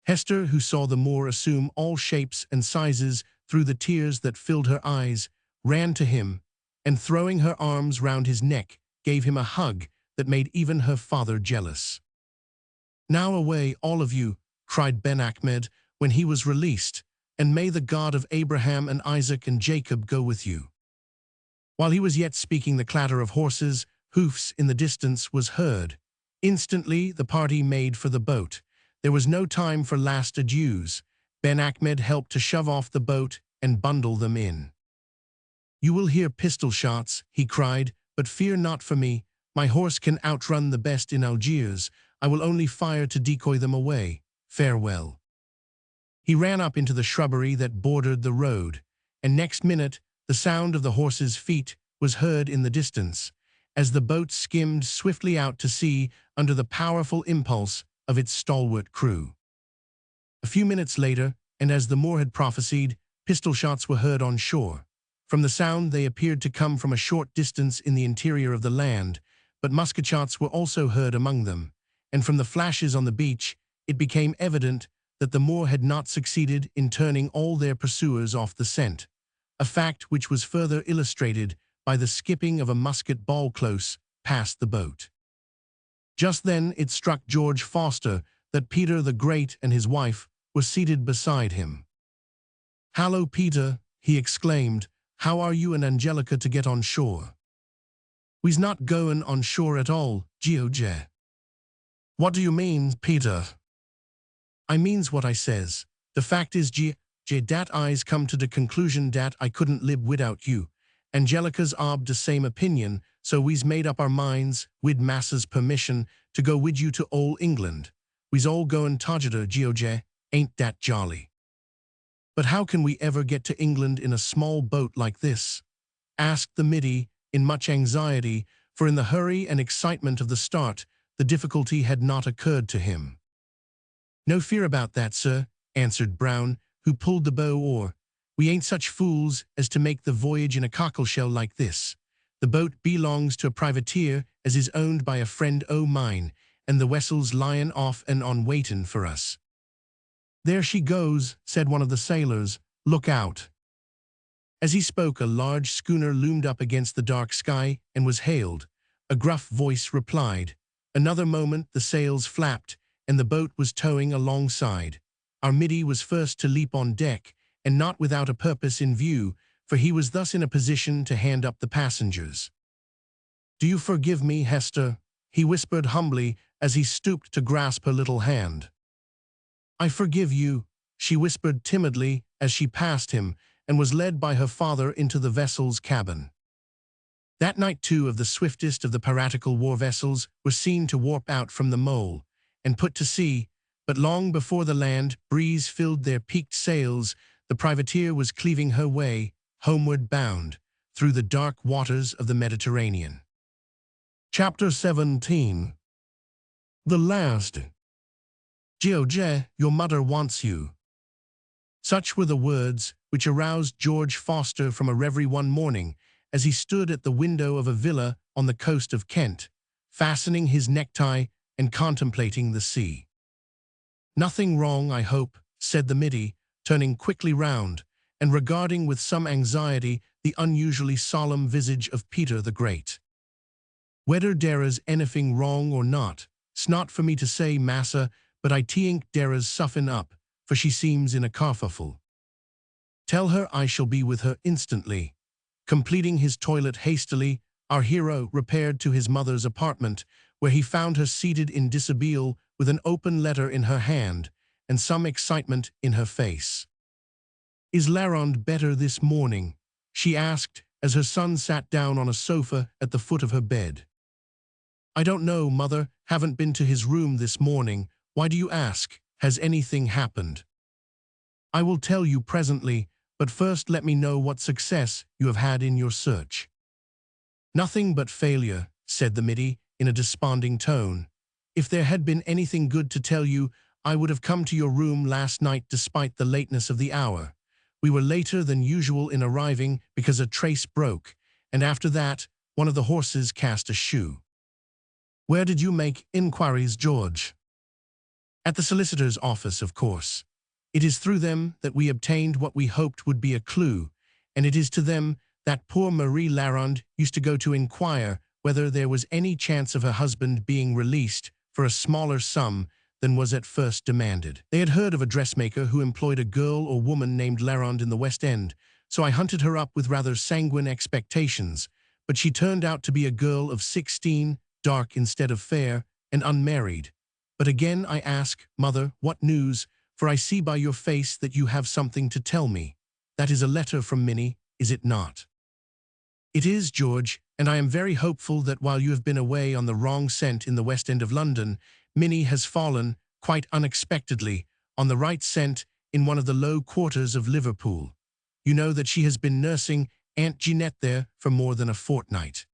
Hester, who saw the Moor assume all shapes and sizes through the tears that filled her eyes, ran to him, and throwing her arms round his neck, gave him a hug that made even her father jealous. Now away, all of you, cried Ben Achmed when he was released, and may the God of Abraham and Isaac and Jacob go with you. While he was yet speaking, the clatter of horses' hoofs in the distance was heard, Instantly, the party made for the boat. There was no time for last adieus. Ben Ahmed helped to shove off the boat and bundle them in. "You will hear pistol shots," he cried, "but fear not for me. My horse can outrun the best in Algiers. I will only fire to decoy them away. Farewell." He ran up into the shrubbery that bordered the road, and next minute the sound of the horse's feet was heard in the distance, as the boat skimmed swiftly out to sea under the powerful impulse of its stalwart crew. A few minutes later, and as the Moor had prophesied, pistol shots were heard on shore. From the sound they appeared to come from a short distance in the interior of the land, but musket shots were also heard among them, and from the flashes on the beach it became evident that the Moor had not succeeded in turning all their pursuers off the scent, a fact which was further illustrated by the skipping of a musket ball close past the boat. Just then it struck George Foster that Peter the Great and his wife were seated beside him. "Hallo, Peter," he exclaimed, "how are you and Angelica to get on shore?" "We's not goin' on shore at all, George." "What do you mean, Peter?" "I means what I says. The fact is, dat I's come to the conclusion dat I couldn't live without you. Angelica's ob the same opinion, so we's made up our minds, wid massa's permission, to go wid you to Ol' England. We's all goin' together, George, ain't dat jolly?" "But how can we ever get to England in a small boat like this?" asked the Middy in much anxiety, for in the hurry and excitement of the start, the difficulty had not occurred to him. "No fear about that, sir," answered Brown, who pulled the bow oar. "We ain't such fools as to make the voyage in a cockleshell like this. The boat belongs to a privateer as is owned by a friend o' mine, and the vessel's lyin' off and on waitin' for us." "There she goes," said one of the sailors. "Look out." As he spoke, a large schooner loomed up against the dark sky and was hailed. A gruff voice replied. Another moment the sails flapped, and the boat was towing alongside. Our Middy was first to leap on deck, and not without a purpose in view, for he was thus in a position to hand up the passengers. "Do you forgive me, Hester?" he whispered humbly as he stooped to grasp her little hand. "I forgive you," she whispered timidly as she passed him and was led by her father into the vessel's cabin. That night two of the swiftest of the piratical war vessels were seen to warp out from the mole and put to sea, but long before the land breeze filled their peaked sails, the privateer was cleaving her way, homeward bound, through the dark waters of the Mediterranean. Chapter 17. The Last. "George, your mother wants you." Such were the words which aroused George Foster from a reverie one morning as he stood at the window of a villa on the coast of Kent, fastening his necktie and contemplating the sea. "Nothing wrong, I hope," said the Middy, turning quickly round and regarding with some anxiety the unusually solemn visage of Peter the Great. "Whether there is anything wrong or not, 's not for me to say, massa, but I think there is suffin up, for she seems in a carfuffle." "Tell her I shall be with her instantly." Completing his toilet hastily, our hero repaired to his mother's apartment, where he found her seated in dishabille with an open letter in her hand and some excitement in her face. "Is Larond better this morning?" she asked as her son sat down on a sofa at the foot of her bed. "I don't know, mother. Haven't been to his room this morning. Why do you ask? Has anything happened?" "I will tell you presently, but first let me know what success you have had in your search." "Nothing but failure," said the Middy in a desponding tone. "If there had been anything good to tell you, I would have come to your room last night despite the lateness of the hour. We were later than usual in arriving because a trace broke, and after that, one of the horses cast a shoe." "Where did you make inquiries, George?" "At the solicitor's office, of course. It is through them that we obtained what we hoped would be a clue, and it is to them that poor Marie Larond used to go to inquire whether there was any chance of her husband being released for a smaller sum than was at first demanded. They had heard of a dressmaker who employed a girl or woman named Larond in the West End, so I hunted her up with rather sanguine expectations, but she turned out to be a girl of 16, dark instead of fair, and unmarried. But again I ask, Mother, what news? For I see by your face that you have something to tell me. That is a letter from Minnie, is it not? It is, George, and I am very hopeful that while you have been away on the wrong scent in the West End of London, Minnie has fallen, quite unexpectedly, on the right scent in one of the low quarters of Liverpool. You know that she has been nursing Aunt Jeanette there for more than a fortnight.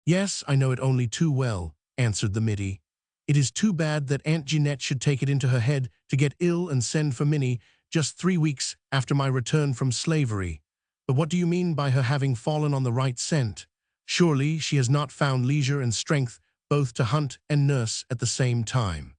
Yes, I know it only too well, answered the Middy. It is too bad that Aunt Jeanette should take it into her head to get ill and send for Minnie just 3 weeks after my return from slavery. But what do you mean by her having fallen on the right scent? Surely she has not found leisure and strength both to hunt and nurse at the same time.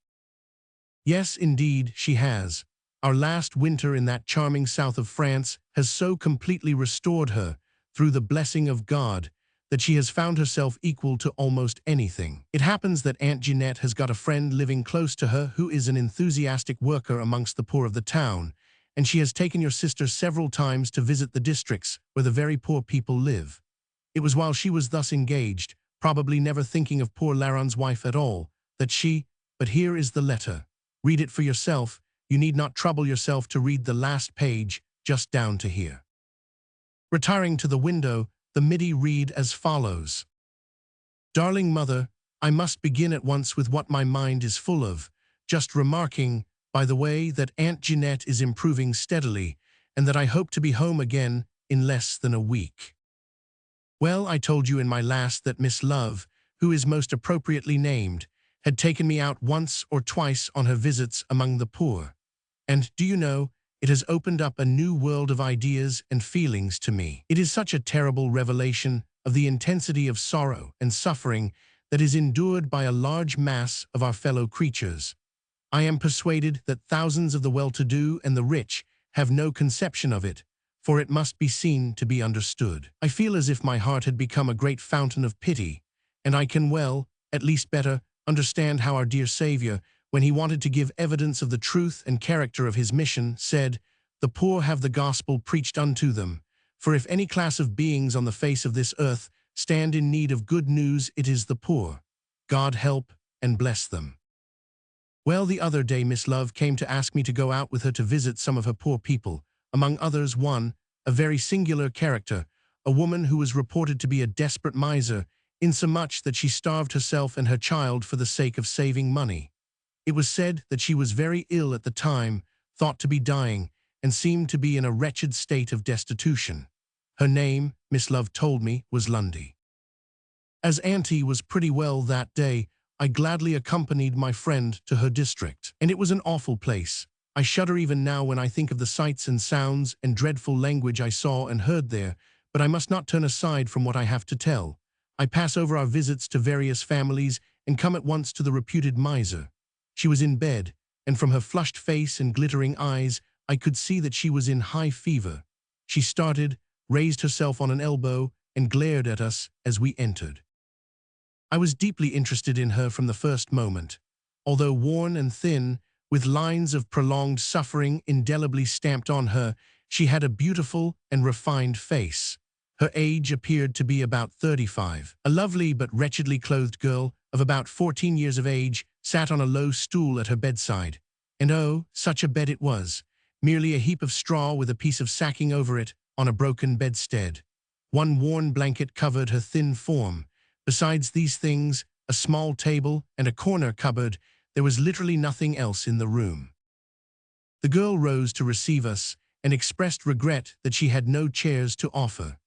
Yes, indeed, she has. Our last winter in that charming south of France has so completely restored her, through the blessing of God, that she has found herself equal to almost anything. It happens that Aunt Jeanette has got a friend living close to her who is an enthusiastic worker amongst the poor of the town, and she has taken your sister several times to visit the districts where the very poor people live. It was while she was thus engaged, probably never thinking of poor Laron's wife at all, that but here is the letter. Read it for yourself. You need not trouble yourself to read the last page, just down to here. Retiring to the window, the Middy read as follows. Darling Mother, I must begin at once with what my mind is full of, just remarking, by the way, that Aunt Jeanette is improving steadily, and that I hope to be home again in less than a week. Well, I told you in my last that Miss Love, who is most appropriately named, had taken me out once or twice on her visits among the poor. And, do you know, it has opened up a new world of ideas and feelings to me. It is such a terrible revelation of the intensity of sorrow and suffering that is endured by a large mass of our fellow creatures. I am persuaded that thousands of the well-to-do and the rich have no conception of it, for it must be seen to be understood. I feel as if my heart had become a great fountain of pity, and I can well, at least better, understand how our dear Savior, when he wanted to give evidence of the truth and character of his mission, said, "The poor have the gospel preached unto them, for if any class of beings on the face of this earth stand in need of good news, it is the poor. God help and bless them." Well, the other day Miss Love came to ask me to go out with her to visit some of her poor people, among others one, a very singular character, a woman who was reported to be a desperate miser, insomuch that she starved herself and her child for the sake of saving money. It was said that she was very ill at the time, thought to be dying, and seemed to be in a wretched state of destitution. Her name, Miss Love told me, was Lundy. As Auntie was pretty well that day, I gladly accompanied my friend to her district. And it was an awful place. I shudder even now when I think of the sights and sounds and dreadful language I saw and heard there, but I must not turn aside from what I have to tell. I pass over our visits to various families and come at once to the reputed miser. She was in bed, and from her flushed face and glittering eyes, I could see that she was in high fever. She started, raised herself on an elbow, and glared at us as we entered. I was deeply interested in her from the first moment. Although worn and thin, with lines of prolonged suffering indelibly stamped on her, she had a beautiful and refined face. Her age appeared to be about 35. A lovely but wretchedly clothed girl of about 14 years of age sat on a low stool at her bedside. And oh, such a bed it was, merely a heap of straw with a piece of sacking over it on a broken bedstead. One worn blanket covered her thin form. Besides these things, a small table and a corner cupboard, there was literally nothing else in the room. The girl rose to receive us and expressed regret that she had no chairs to offer.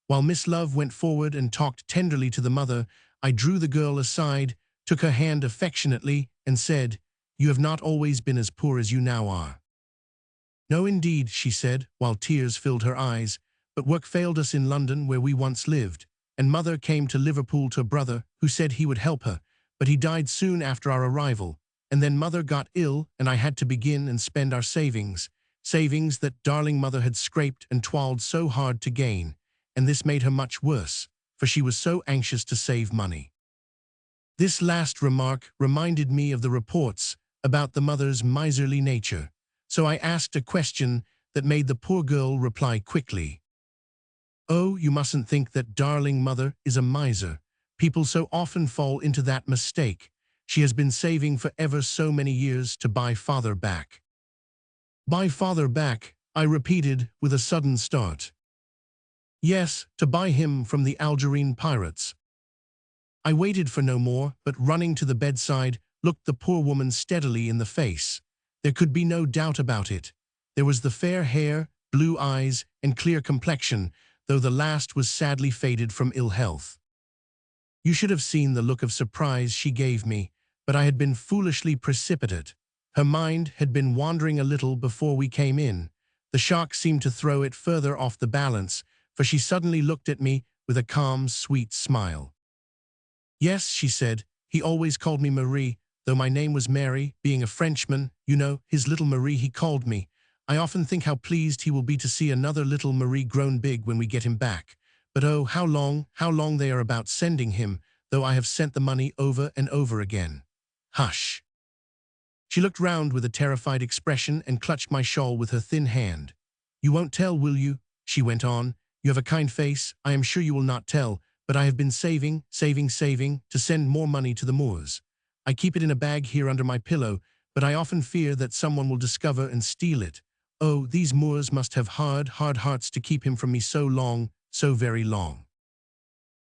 While Miss Love went forward and talked tenderly to the mother, I drew the girl aside, took her hand affectionately, and said, "You have not always been as poor as you now are." "No, indeed," she said, while tears filled her eyes, "but work failed us in London where we once lived, and Mother came to Liverpool to a brother who said he would help her, but he died soon after our arrival, and then Mother got ill and I had to begin and spend our savings that darling Mother had scraped and toiled so hard to gain, and this made her much worse, for she was so anxious to save money." This last remark reminded me of the reports about the mother's miserly nature, so I asked a question that made the poor girl reply quickly. "Oh, you mustn't think that darling Mother is a miser. People so often fall into that mistake. She has been saving for ever so many years to buy father back. Buy father back, I repeated with a sudden start. Yes, to buy him from the Algerine pirates. I waited for no more, but running to the bedside, looked the poor woman steadily in the face. There could be no doubt about it. There was the fair hair, blue eyes, and clear complexion, though the last was sadly faded from ill health. You should have seen the look of surprise she gave me, but I had been foolishly precipitate. Her mind had been wandering a little before we came in. The shock seemed to throw it further off the balance, for she suddenly looked at me with a calm, sweet smile. Yes, she said, he always called me Marie, though my name was Mary, being a Frenchman, you know, his little Marie he called me. I often think how pleased he will be to see another little Marie grown big when we get him back. But oh, how long they are about sending him, though I have sent the money over and over again. Hush. She looked round with a terrified expression and clutched my shawl with her thin hand. You won't tell, will you? She went on. You have a kind face, I am sure you will not tell, but I have been saving, to send more money to the Moors. I keep it in a bag here under my pillow, but I often fear that someone will discover and steal it. Oh, these Moors must have hard hearts to keep him from me so long, so very long.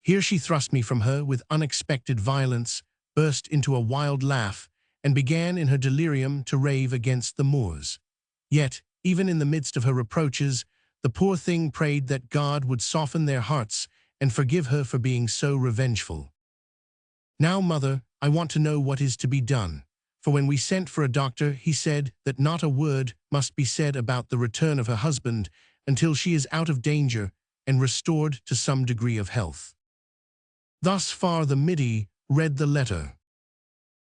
Here she thrust me from her with unexpected violence, burst into a wild laugh, and began in her delirium to rave against the Moors. Yet, even in the midst of her reproaches, the poor thing prayed that God would soften their hearts and forgive her for being so revengeful. Now, mother, I want to know what is to be done. For when we sent for a doctor, he said that not a word must be said about the return of her husband until she is out of danger and restored to some degree of health. Thus far the Middy read the letter.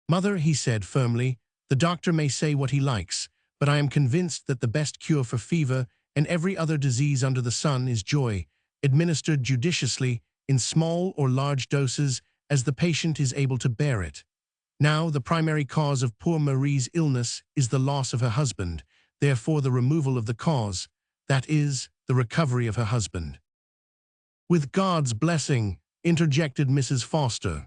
Mother, he said firmly, the doctor may say what he likes, but I am convinced that the best cure for fever and every other disease under the sun is joy, administered judiciously in small or large doses as the patient is able to bear it. Now, the primary cause of poor Marie's illness is the loss of her husband, therefore the removal of the cause, that is, the recovery of her husband. With God's blessing, interjected Mrs. Foster.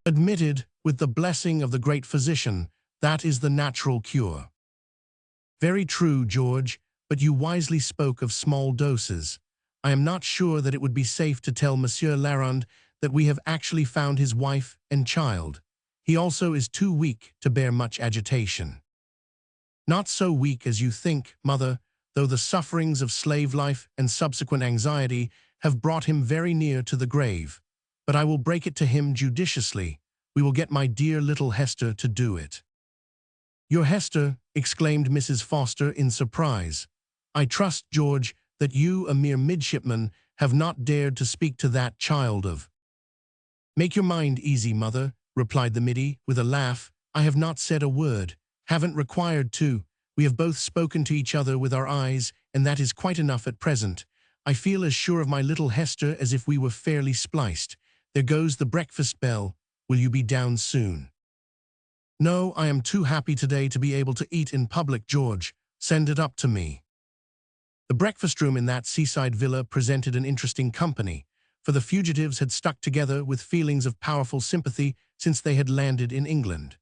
Admitted, with the blessing of the great physician, that is the natural cure. Very true, George, but you wisely spoke of small doses. I am not sure that it would be safe to tell Monsieur Larand that we have actually found his wife and child. He also is too weak to bear much agitation. Not so weak as you think, mother, though the sufferings of slave life and subsequent anxiety have brought him very near to the grave. But I will break it to him judiciously. We will get my dear little Hester to do it. Your Hester, exclaimed Mrs. Foster in surprise. I trust, George, that you, a mere midshipman, have not dared to speak to that child of. Make your mind easy, mother, replied the Middy, with a laugh. I have not said a word, haven't required to. We have both spoken to each other with our eyes, and that is quite enough at present. I feel as sure of my little Hester as if we were fairly spliced. There goes the breakfast bell. Will you be down soon? No, I am too happy today to be able to eat in public, George. Send it up to me. The breakfast room in that seaside villa presented an interesting company, for the fugitives had stuck together with feelings of powerful sympathy since they had landed in England.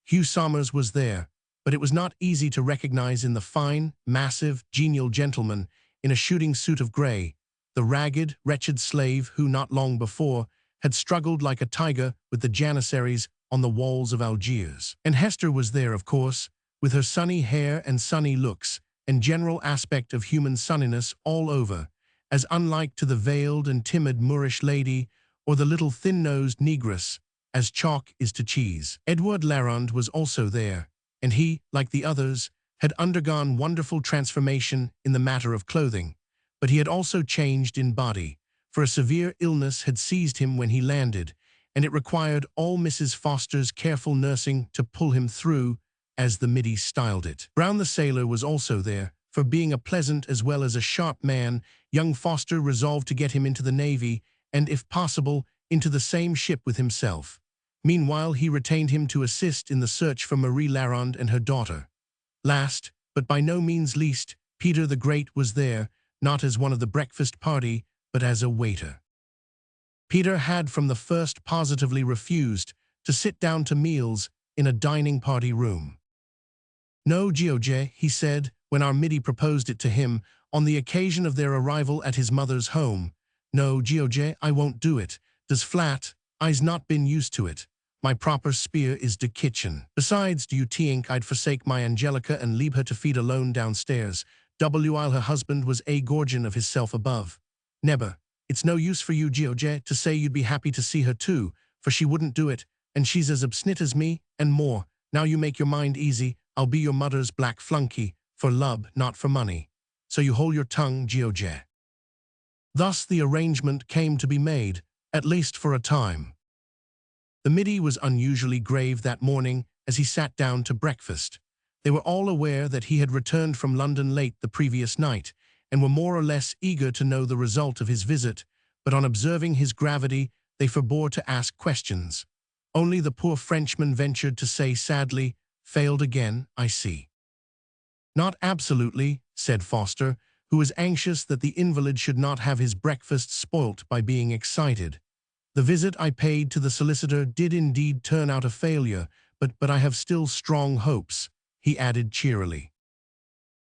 Hugh Somers was there, but it was not easy to recognize in the fine, massive, genial gentleman in a shooting suit of grey, the ragged, wretched slave who, not long before, had struggled like a tiger with the janissaries on the walls of Algiers. And Hester was there, of course, with her sunny hair and sunny looks, and general aspect of human sunniness all over, as unlike to the veiled and timid Moorish lady or the little thin-nosed negress as chalk is to cheese. Edward Larand was also there, and he, like the others, had undergone wonderful transformation in the matter of clothing, but he had also changed in body, for a severe illness had seized him when he landed, and it required all Mrs. Foster's careful nursing to pull him through, as the Middy styled it. Brown the sailor was also there, for being a pleasant as well as a sharp man, young Foster resolved to get him into the Navy, and if possible, into the same ship with himself. Meanwhile, he retained him to assist in the search for Marie Larand and her daughter. Last, but by no means least, Peter the Great was there, not as one of the breakfast party, but as a waiter. Peter had from the first positively refused to sit down to meals in a dining party room. "No, George," he said, when our Middy proposed it to him on the occasion of their arrival at his mother's home. "No, George, I won't do it. Does flat, I's not been used to it. My proper spear is de kitchen. Besides, do you think I'd forsake my Angelica and leave her to feed alone downstairs, while her husband was a gorging of hisself above? Never. It's no use for you, George, to say you'd be happy to see her too, for she wouldn't do it, and she's as obstinate as me, and more. Now you make your mind easy, I'll be your mother's black flunky, for love, not for money. So you hold your tongue, George." Thus the arrangement came to be made, at least for a time. The Middy was unusually grave that morning as he sat down to breakfast. They were all aware that he had returned from London late the previous night, and were more or less eager to know the result of his visit, but on observing his gravity, they forbore to ask questions. Only the poor Frenchman ventured to say sadly, "Failed again, I see." "Not absolutely," said Foster, who was anxious that the invalid should not have his breakfast spoilt by being excited. "The visit I paid to the solicitor did indeed turn out a failure, but I have still strong hopes," he added cheerily.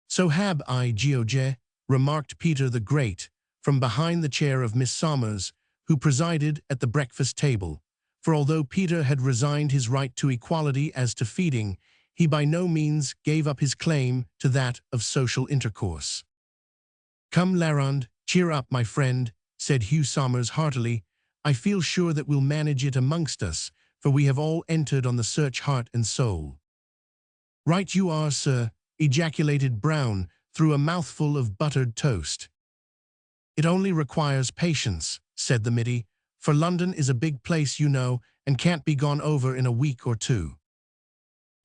"So have I, George," remarked Peter the Great, from behind the chair of Miss Somers, who presided at the breakfast table, for although Peter had resigned his right to equality as to feeding, he by no means gave up his claim to that of social intercourse. "Come, Larand, cheer up, my friend," said Hugh Somers heartily. "I feel sure that we'll manage it amongst us, for we have all entered on the search heart and soul." "Right you are, sir," ejaculated Brown through a mouthful of buttered toast. "It only requires patience," said the Middy, "for London is a big place, you know, and can't be gone over in a week or two."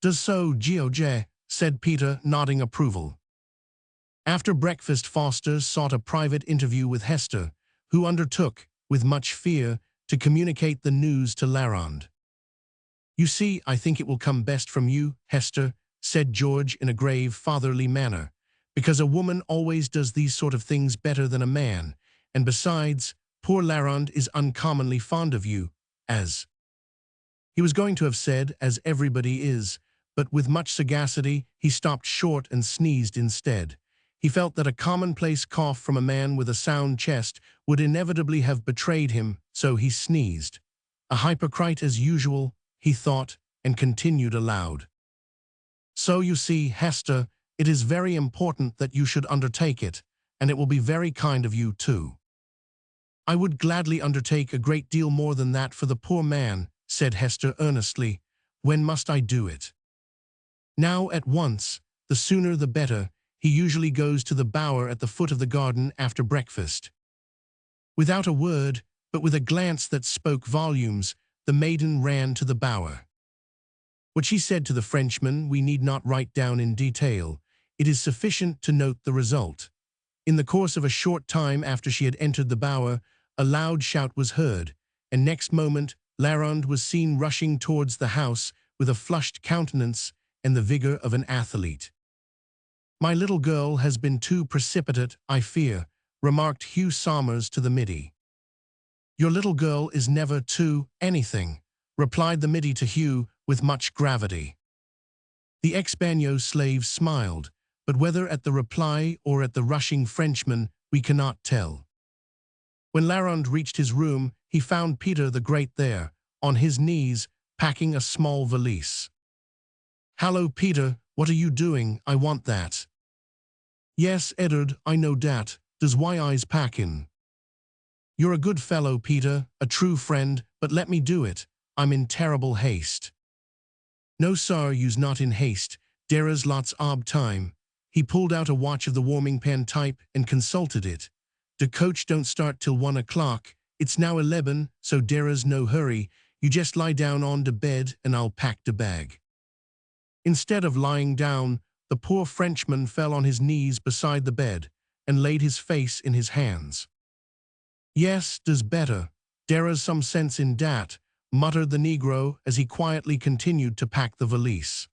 "Does so, George," said Peter, nodding approval. After breakfast, Foster sought a private interview with Hester, who undertook, with much fear, to communicate the news to Larand. "You see, I think it will come best from you, Hester," said George in a grave, fatherly manner, "because a woman always does these sort of things better than a man, and besides, poor Larand is uncommonly fond of you, as—" He was going to have said, "as everybody is," but with much sagacity he stopped short and sneezed instead. He felt that a commonplace cough from a man with a sound chest would inevitably have betrayed him, so he sneezed. A hypocrite as usual, he thought, and continued aloud. "So you see, Hester, it is very important that you should undertake it, and it will be very kind of you, too." "I would gladly undertake a great deal more than that for the poor man," said Hester earnestly. "When must I do it?" "Now, at once, the sooner the better. He usually goes to the bower at the foot of the garden after breakfast." Without a word, but with a glance that spoke volumes, the maiden ran to the bower. What she said to the Frenchman we need not write down in detail. It is sufficient to note the result. In the course of a short time after she had entered the bower, a loud shout was heard, and next moment Larand was seen rushing towards the house with a flushed countenance and the vigor of an athlete. "My little girl has been too precipitate, I fear," remarked Hugh Somers to the Middy. "Your little girl is never too anything," replied the Middy to Hugh with much gravity. The ex-bagnio slave smiled, but whether at the reply or at the rushing Frenchman, we cannot tell. When Larand reached his room, he found Peter the Great there, on his knees, packing a small valise. "Hallo, Peter, what are you doing? I want that." "Yes, Edward, I know dat. Does why I's packing." "You're a good fellow, Peter, a true friend, but let me do it. I'm in terrible haste." "No, sir, you's not in haste. Dera's lots ob time." He pulled out a watch of the warming pan type and consulted it. "The coach don't start till 1 o'clock. It's now 11, so Dera's no hurry. You just lie down on the bed and I'll pack the bag." Instead of lying down, the poor Frenchman fell on his knees beside the bed and laid his face in his hands. "Yes, does better. Dera's some sense in dat," muttered the Negro as he quietly continued to pack the valise.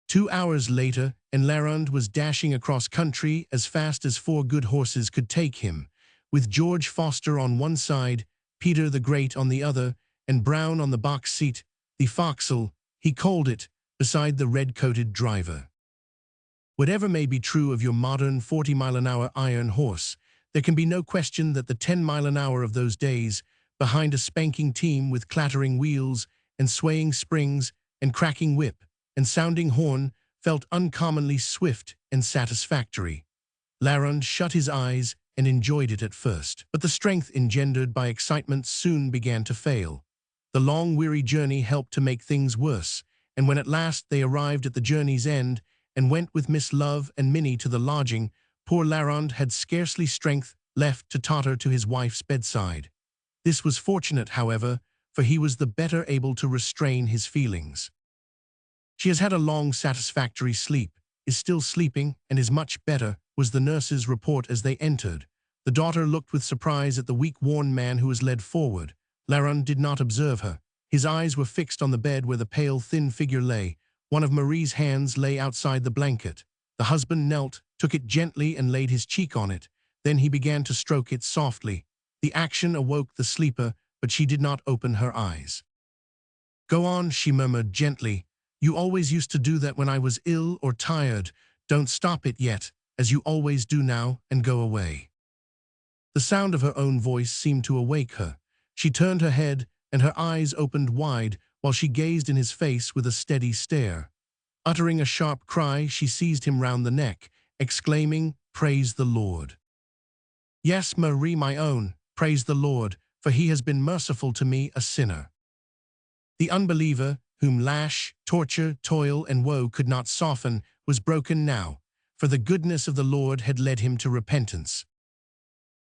2 hours later, and Larand was dashing across country as fast as 4 good horses could take him, with George Foster on one side, Peter the Great on the other, and Brown on the box seat, The forecastle, he called it, beside the red-coated driver. Whatever may be true of your modern 40-mile-an-hour iron horse, there can be no question that the 10-mile-an-hour of those days, behind a spanking team with clattering wheels and swaying springs and cracking whip and sounding horn, felt uncommonly swift and satisfactory. Larand shut his eyes and enjoyed it at first, but the strength engendered by excitement soon began to fail. The long, weary journey helped to make things worse, and when at last they arrived at the journey's end and went with Miss Love and Minnie to the lodging, poor Larand had scarcely strength left to totter to his wife's bedside. This was fortunate, however, for he was the better able to restrain his feelings. "She has had a long, satisfactory sleep, is still sleeping, and is much better," was the nurse's report as they entered. The daughter looked with surprise at the weak, worn man who was led forward. Larand did not observe her. His eyes were fixed on the bed where the pale, thin figure lay. One of Marie's hands lay outside the blanket. The husband knelt, took it gently and laid his cheek on it. Then he began to stroke it softly. The action awoke the sleeper, but she did not open her eyes. "Go on," she murmured gently. "You always used to do that when I was ill or tired. Don't stop it yet, as you always do now, and go away." The sound of her own voice seemed to awake her. She turned her head, and her eyes opened wide while she gazed in his face with a steady stare. Uttering a sharp cry, she seized him round the neck, exclaiming, "Praise the Lord! Yes, Marie, my own, praise the Lord, for he has been merciful to me, a sinner." The unbeliever, whom lash, torture, toil, and woe could not soften, was broken now, for the goodness of the Lord had led him to repentance.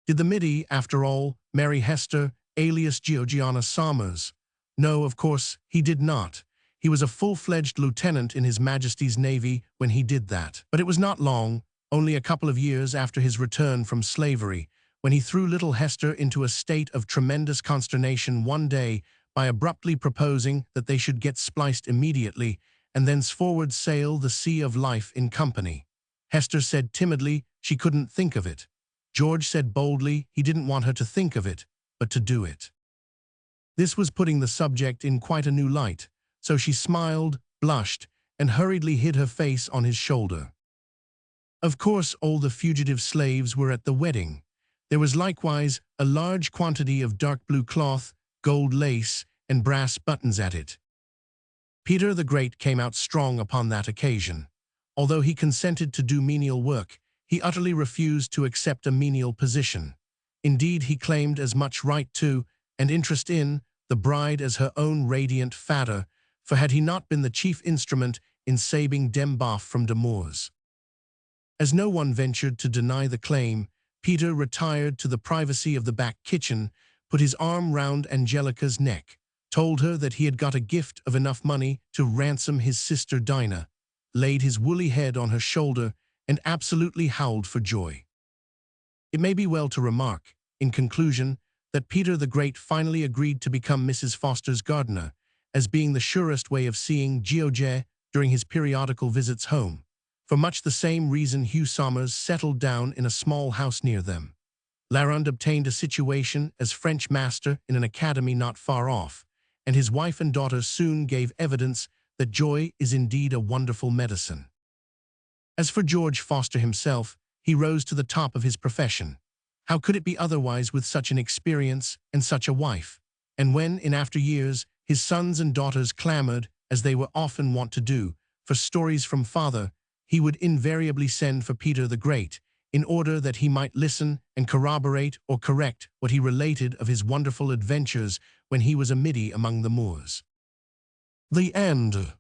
Did the Middy, after all, marry Hester, alias Georgiana Somers? No, of course, he did not. He was a full-fledged lieutenant in His Majesty's Navy when he did that. But it was not long, only a couple of years after his return from slavery, when he threw little Hester into a state of tremendous consternation one day by abruptly proposing that they should get spliced immediately and thenceforward sail the sea of life in company. Hester said timidly she couldn't think of it. George said boldly he didn't want her to think of it, but to do it. This was putting the subject in quite a new light, so she smiled, blushed, and hurriedly hid her face on his shoulder. Of course, all the fugitive slaves were at the wedding. There was likewise a large quantity of dark blue cloth, gold lace, and brass buttons at it. Peter the Great came out strong upon that occasion. Although he consented to do menial work, he utterly refused to accept a menial position. Indeed, he claimed as much right to, and interest in, the bride as her own radiant fatter, for had he not been the chief instrument in saving dem Boff from de Moors? As no one ventured to deny the claim, Peter retired to the privacy of the back kitchen, put his arm round Angelica's neck, told her that he had got a gift of enough money to ransom his sister Dinah, laid his woolly head on her shoulder, and absolutely howled for joy. It may be well to remark, in conclusion, that Peter the Great finally agreed to become Mrs. Foster's gardener, as being the surest way of seeing George during his periodical visits home. For much the same reason Hugh Somers settled down in a small house near them. Larand obtained a situation as French master in an academy not far off, and his wife and daughter soon gave evidence that joy is indeed a wonderful medicine. As for George Foster himself, he rose to the top of his profession. How could it be otherwise with such an experience and such a wife? And when, in after years, his sons and daughters clamored, as they were often wont to do, for stories from father, he would invariably send for Peter the Great, in order that he might listen and corroborate or correct what he related of his wonderful adventures when he was a middy among the Moors. The end.